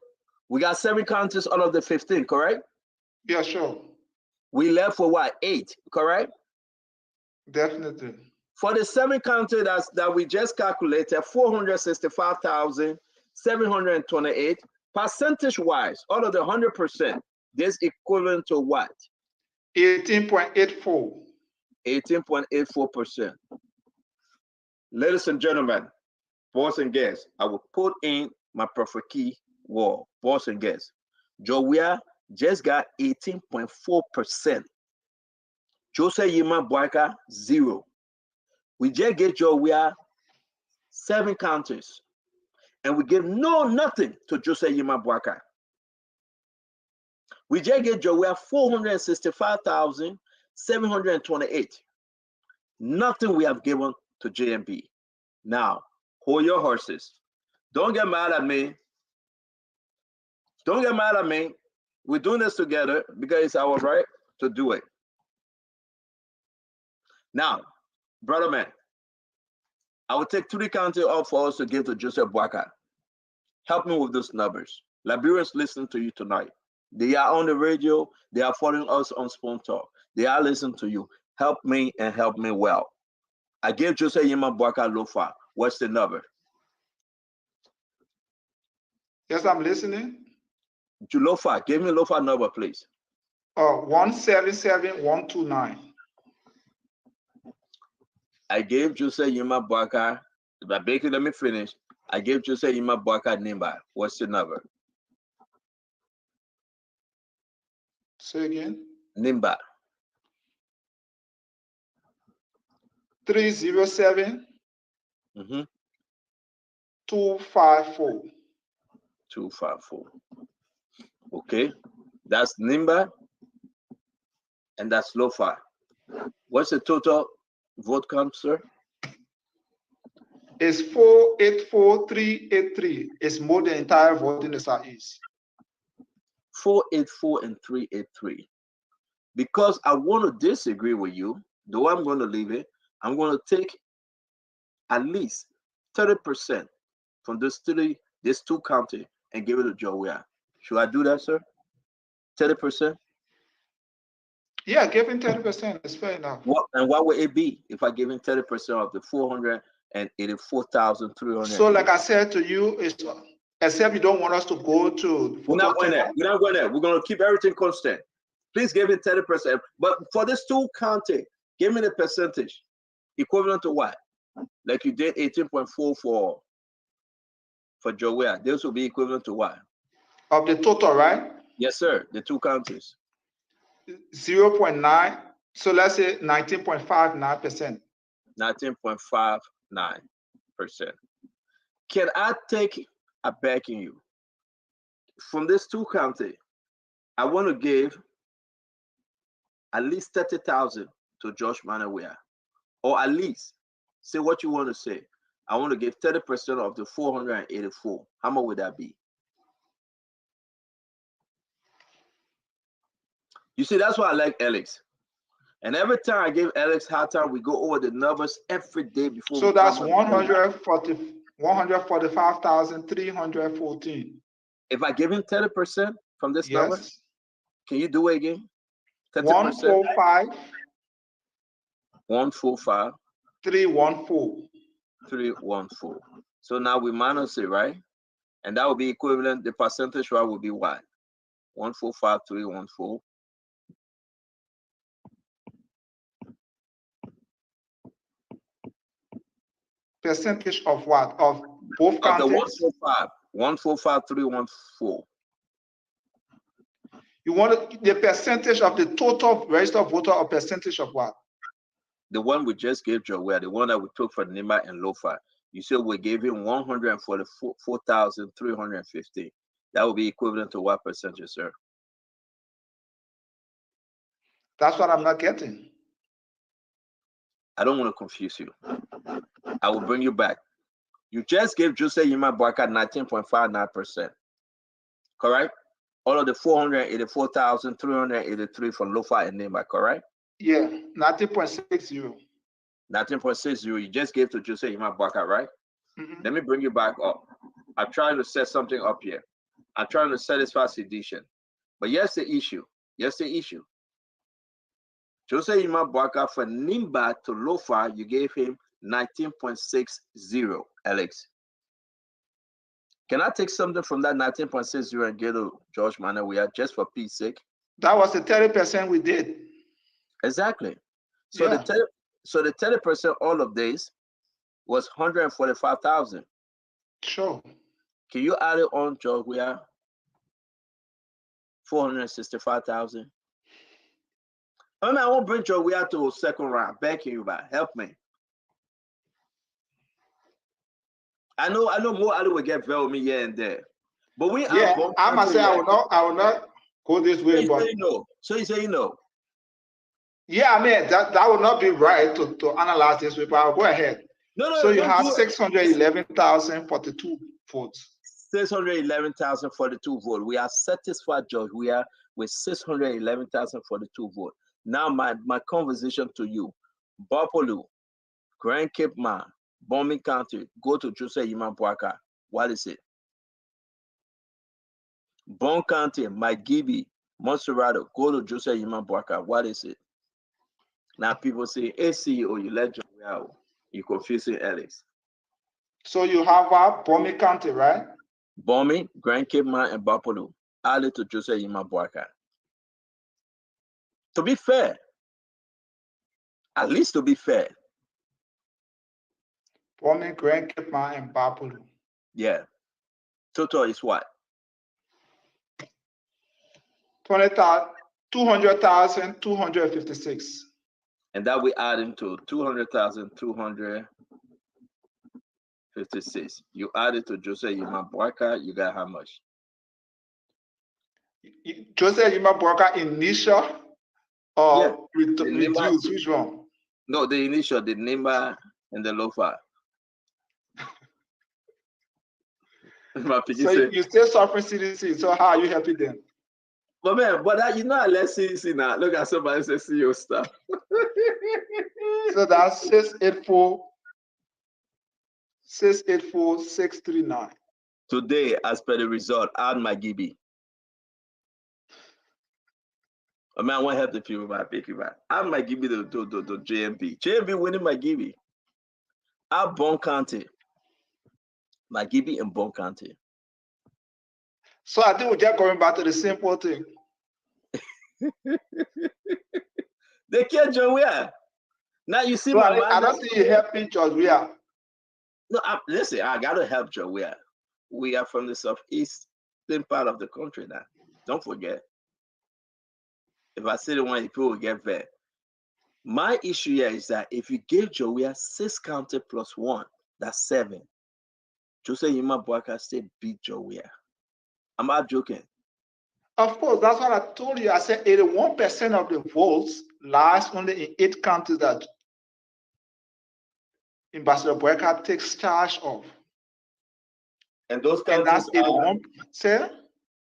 we got 7 counties out of the 15, correct? Yeah, sure. We left with what, 8, correct? Definitely. For the 7 counties that we just calculated, 465,728, percentage-wise, out of the 100%, this equivalent to what? 18.84. 18.84%. Ladies and gentlemen, boys and girls, I will put in my perfect key word, boys and girls. Jowea just got 18.4%. Joseph Yima Boyka, 0. We just get Jowea 7 counties, and we give nothing to Joseph Yima Boyka. We just get Jowea 465,728. Nothing we have given to JMB. Now, hold your horses. Don't get mad at me. We're doing this together because it's our right to do it. Now, brother man, I will take 3 counties off for us to give to Joseph Boyka. Help me with those numbers. Liberians listen to you tonight. They are on the radio. They are following us on Spoon Talk. They are listening to you. Help me and help me well. I gave Joseph Yima Boyka Lofa. What's the number? Yes, I'm listening. Lofa, give me Lofa number, please. 177129. I gave Joseph Yima Boyka, but basically, let me finish. I gave Joseph Yima Boyka Nimba. What's the number? Say again. Nimba. 307 254. 254. Okay, that's Nimba, and that's Lofa. What's the total vote count, sir? It's 484,383. It's more than the entire vote in the Southeast. 484 and 383. Because I want to disagree with you, though I'm going to leave it, I'm going to take at least 30% from this 2 county and give it to Jowea. Should I do that, sir? 30%? Yeah, giving 30% is fair enough. What would it be if I give him 30% of the 484,300? So, like I said to you, it's except you don't want us to go to. We're not going there. We're going to keep everything constant. Please give it 30%. But for this 2 county, give me the percentage equivalent to what? Like you did 18.4 for Jowea. This will be equivalent to what? Of the total, right? Yes, sir. The 2 counties. 0.9. So let's say 19.59%. 19.59%. Can I take a backing you? From this 2 county, I want to give at least 30,000 to Josh Manawea. Or at least, say what you want to say. I want to give 30% of the 484. How much would that be? You see, that's why I like Alex. And every time I give Alex hard time, we go over the numbers every day before. So that's 145,314. If I give him 30% from this number, can you do it again? 30%? 145. 314. So now we minus it, right? And that will be equivalent. The percentage rate will be what? 145,314. Percentage of what? Of both counties? 145,314. You want the percentage of the total registered voter or percentage of what? The one we just gave Jowea, the one that we took for Nimba and Lofa. You said we gave him 144,350. That would be equivalent to what percentage, sir? That's what I'm not getting. I don't want to confuse you. I will bring you back. You just gave Joseph Yima Boyka 19.59%. Correct? All of the 484,383 from Lofa and Nimba, correct? Yeah, 19.60. 19.60 you just gave to Jose Imabwaka, right? Mhm. Let me bring you back up. I'm trying to set something up here. I'm trying to satisfy sedition. But here's the issue. Here's the issue. Jose Imabwaka for Nimba to Lofa, you gave him 19.60, Alex. Can I take something from that 19.60 and get to George Manawia just for peace sake? That was the 30% we did. Exactly. So Yeah. the 30% all of this was 145,000. Sure. Can you add it on, George? We are 465,000. I mean, I won't bring Joe. We are to a second round. Begging you back. Help me. I know more Ali will get well with me here and there. But we Yeah, are I must say I will not go this way, so but you know. So you say you know. yeah, I mean that would not be right to analyze this way, but I'll go ahead. No, So you don't have do it. 611,042 votes. 611,042 votes. We are satisfied, George. We are with 611,042 votes. Now, my conversation to you, Bapolu, Grand Cape Man, Bombing County, go to Jose Imabwaka. What is it? Bon County, Magibby, Monserrato, go to Jose Imabwaka. What is it? Now people say, hey, CEO, you let John out. You're confusing Alex. So you have Bomi County, right? Bombing, Grand Cape Man, and Bapolu. Add it to Jose Imabwaka. To be fair, at least to be fair. Bomi, Grand Cape Man, and Bapolu. Yeah. Total is what? 200,256. And that we add into 200,256. You add it to Jose Imabwaka, you got how much? Jose Imabwaka initial or reduce? Which one? No, the initial, the Nimba and the Lofa. So you still suffering CDC, so how are you happy then? But man, you know, let's see now. Look at somebody say CEO stuff. So that's 684,639. Today, as per the result, add Magibby. I mean, I want to help the people by picking back. Add Magibby to JMP. JMP winning Magibby. Add Bon County. Magibby and Bon County. So I think we're just going back to the simple thing. They killed John Weah. Now you see so my I mind. don't see you helping George Weah. No, listen, I gotta help Joe Weah. We are from the southeastern part of the country now. Don't forget. If I say the one, people will get there. My issue here is that if you give Joe Weah 6 county plus 1, that's 7. Jose Imabwaka still beat Joe Weah. I'm not joking. Of course, that's what I told you. I said 81% of the votes lies only in 8 counties that Ambassador Boyka takes charge of. And those counties that's 81.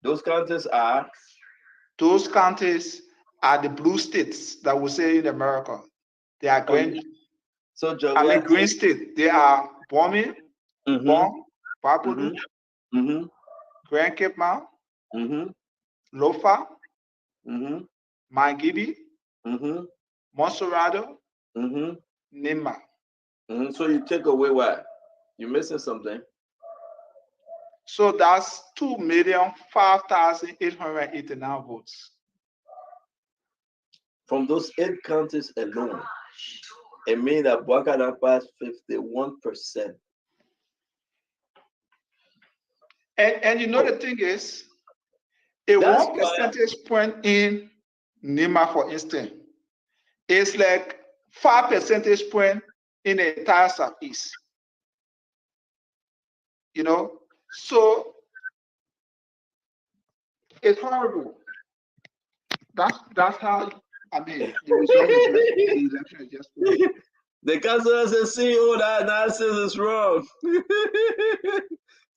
Those counties are? Those counties are the blue states that we say in America. They are green. So Joe, I mean green state. They are Bomi, Bon, Bapolu, Grand Cape Man, Lofa, Magibby, Monserrato, Nimba. So you take away what? You're missing something. So that's 2,005,889 votes. From those 8 counties alone, it means that Bwaka passed 51%. And you know the thing is, a 1 percentage point in Nimba, for instance, is like 5 percentage point in the entire Southeast. You know, so it's horrible. That's how I mean the result is the election is just the council says, CEO, that analysis is wrong.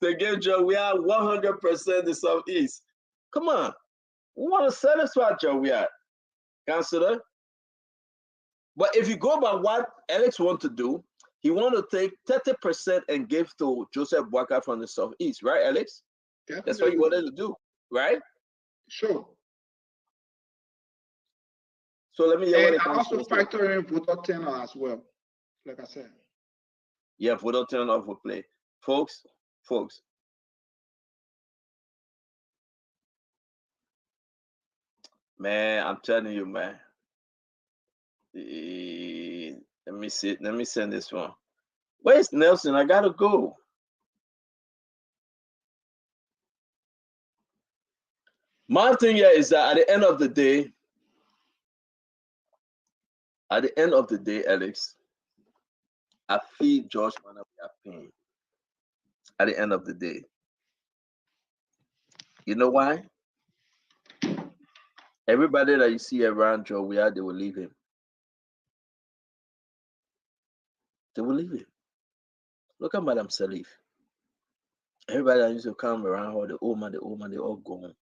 They give Joe, we are 100% the Southeast. Come on. We want to satisfy Joe, we are. Councillor, But if you go by what Alex want to do, he want to take 30% and give to Joseph Boakai from the Southeast, right, Alex? That's what you wanted to do, right? Sure. So let me hear what And it I comes also to. factor in voter turnout as well, like I said. Yeah, voter turnout will play. Folks, man, I'm telling you, man. Let me see. Let me send this one. Where's Nelson? I gotta go. My thing here is that at the end of the day, Alex, I feel George wanna be a pain. At the end of the day. You know why? Everybody that you see around Joe Weah, they will leave him. They will leave him. Look at Madam Salif. Everybody that used to come around her, the old man, they all gone.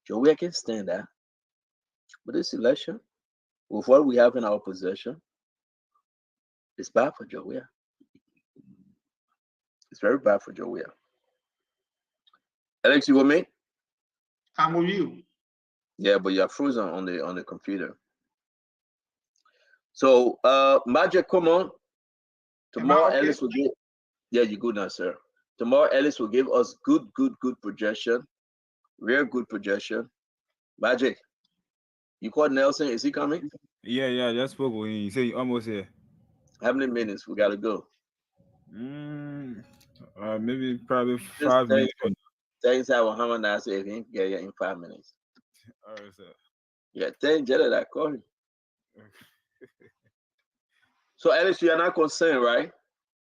Joe Weah can stand that. But this election, with what we have in our possession, it's bad for Joe Weah. It's very bad for Joe Weah. Alex, you with me? I'm with you. Yeah, but you're frozen on the computer. So Magic, come on. Tomorrow okay? Ellis will give. Yeah, you're good now, sir. Tomorrow Ellis will give us good projection. Real good projection. Magic, you called Nelson. Is he coming? Yeah, I just spoke with him. He said he almost here. How many minutes? We gotta go. Maybe probably 5 minutes. Thanks, I will hammer now. Say if he can get here in 5 minutes. All right, sir. Yeah, thank Jella that call him. So Ellis, you are not concerned, right?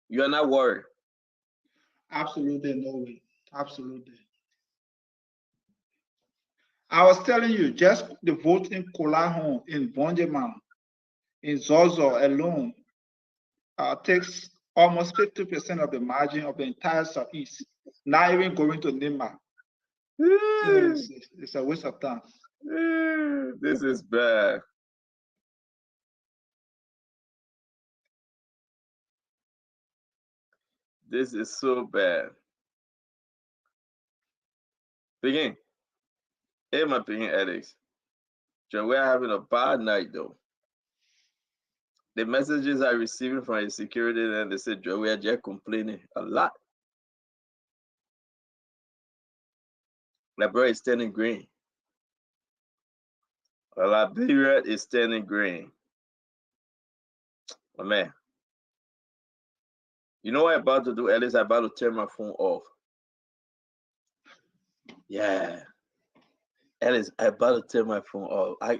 You are not worried. Absolutely no way. Absolutely. I was telling you, just the vote in Kolahon, in Bonjeman, in Zozo alone takes almost 50% of the margin of the entire Southeast, not even going to Nima. It's a waste of time. This is bad. This is so bad. Begin. Hey, my Begin Alex. Joe, we're having a bad night though. The messages I'm receiving from his security, and they said, Joe, we are just complaining a lot. Liberia is turning green. Liberia is turning green. Oh, man. You know what I'm about to do, Ellis? I'm about to turn my phone off. Yeah. Ellis, I'm about to turn my phone off. I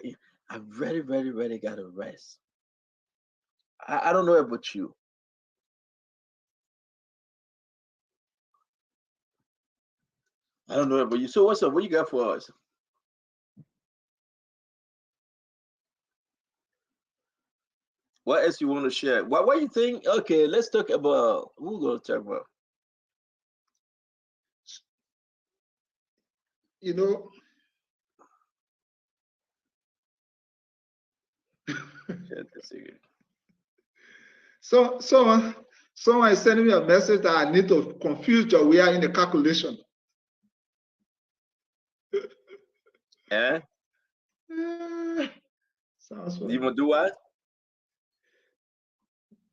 really got to rest. I don't know about you. I don't know about you. So what's up? What you got for us? What else you want to share? What you think? Okay, let's talk about who we're going to talk about. You know, so someone is sending me a message that I need to confuse Joe Weah in the calculation. Eh? Sounds You want to do what?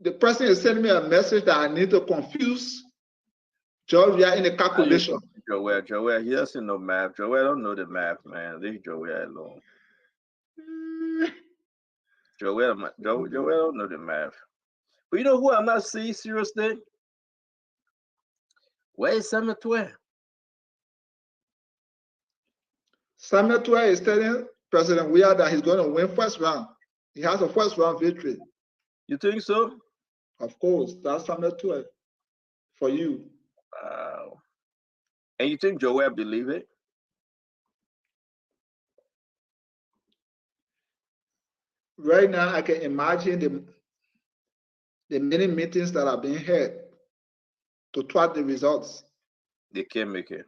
The person is sending me a message that I need to confuse Joe Weah in the calculation. Joel, he doesn't know math. Joel don't know the math, man. Leave Joel alone. Joel don't know the math. But you know who I'm not seeing seriously? Where is Samuel Twe? Samuel Twe is telling President Weah that he's going to win first round. He has a first round victory. You think so? Of course, that's Samuel Twe for you. Wow. And you think Joel believe it? Right now, I can imagine the many meetings that are being held to track the results. They can't make it.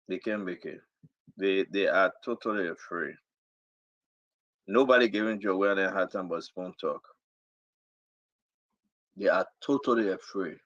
They can't make it. They are totally afraid. Nobody giving Joanne a hard time but Spoon Talk. They are totally afraid.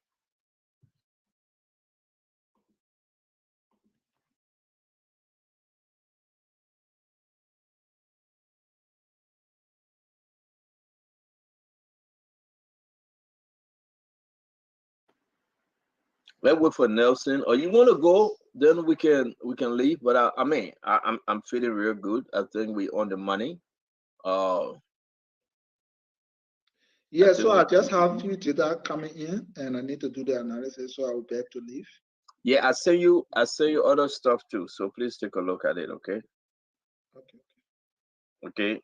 Let's wait for Nelson. Or you want to go? Then we can leave. But I mean, I'm feeling real good. I think we on the money. Yeah, so I just have few data coming in, and I need to do the analysis, so I will beg to leave. Yeah, I send you other stuff too. So please take a look at it, okay? Okay.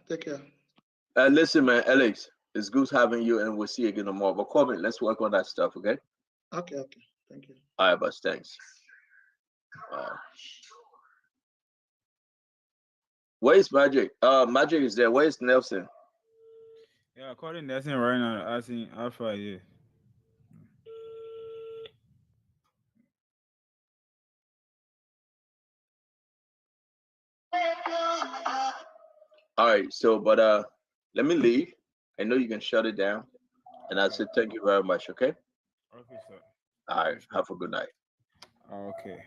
Take care. Listen, man, Alex, it's good having you, and we'll see you again tomorrow. But call me. Let's work on that stuff, okay? Okay. Thank you. All right, boss. Thanks. Where is Magic? Magic is there. Where is Nelson? Yeah, according to Nelson right now, I think Alpha, yeah. All right, so but let me leave. I know you can shut it down. And I said thank you very much, okay? Okay, sir. All right, have a good night. Okay.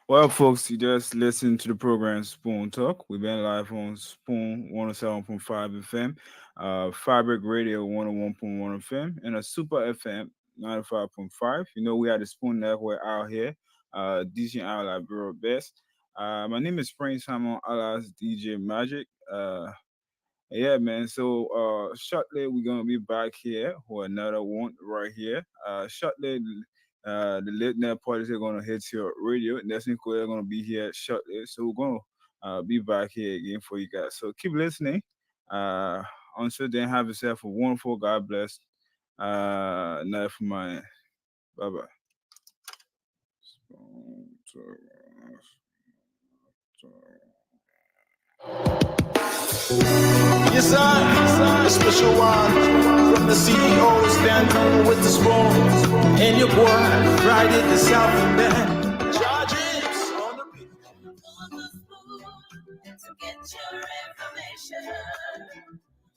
Well, folks, you just listened to the program Spoon Talk. We've been live on Spoon 107.5 FM, Fabric Radio 101.1 FM, and a Super FM 95.5. You know, we have the Spoon Network out here, DJ out at Bureau Best. My name is Prince Hamon, alias DJ Magic. Yeah, man. So shortly we're gonna be back here with another one right here. Shortly, the late night parties are gonna hit your radio. Nelson Cole are gonna be here shortly, so we're gonna be back here again for you guys. So keep listening. Until then, have yourself a wonderful, God bless night for my. Bye bye. Yes, sir. A special one from the CEO, standing with the spoon. And your boy, Friday the South and then charges on the beat. To get your information.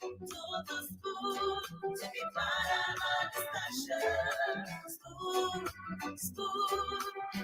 To the spoon, to be part of our discussion. Spoon, spoon.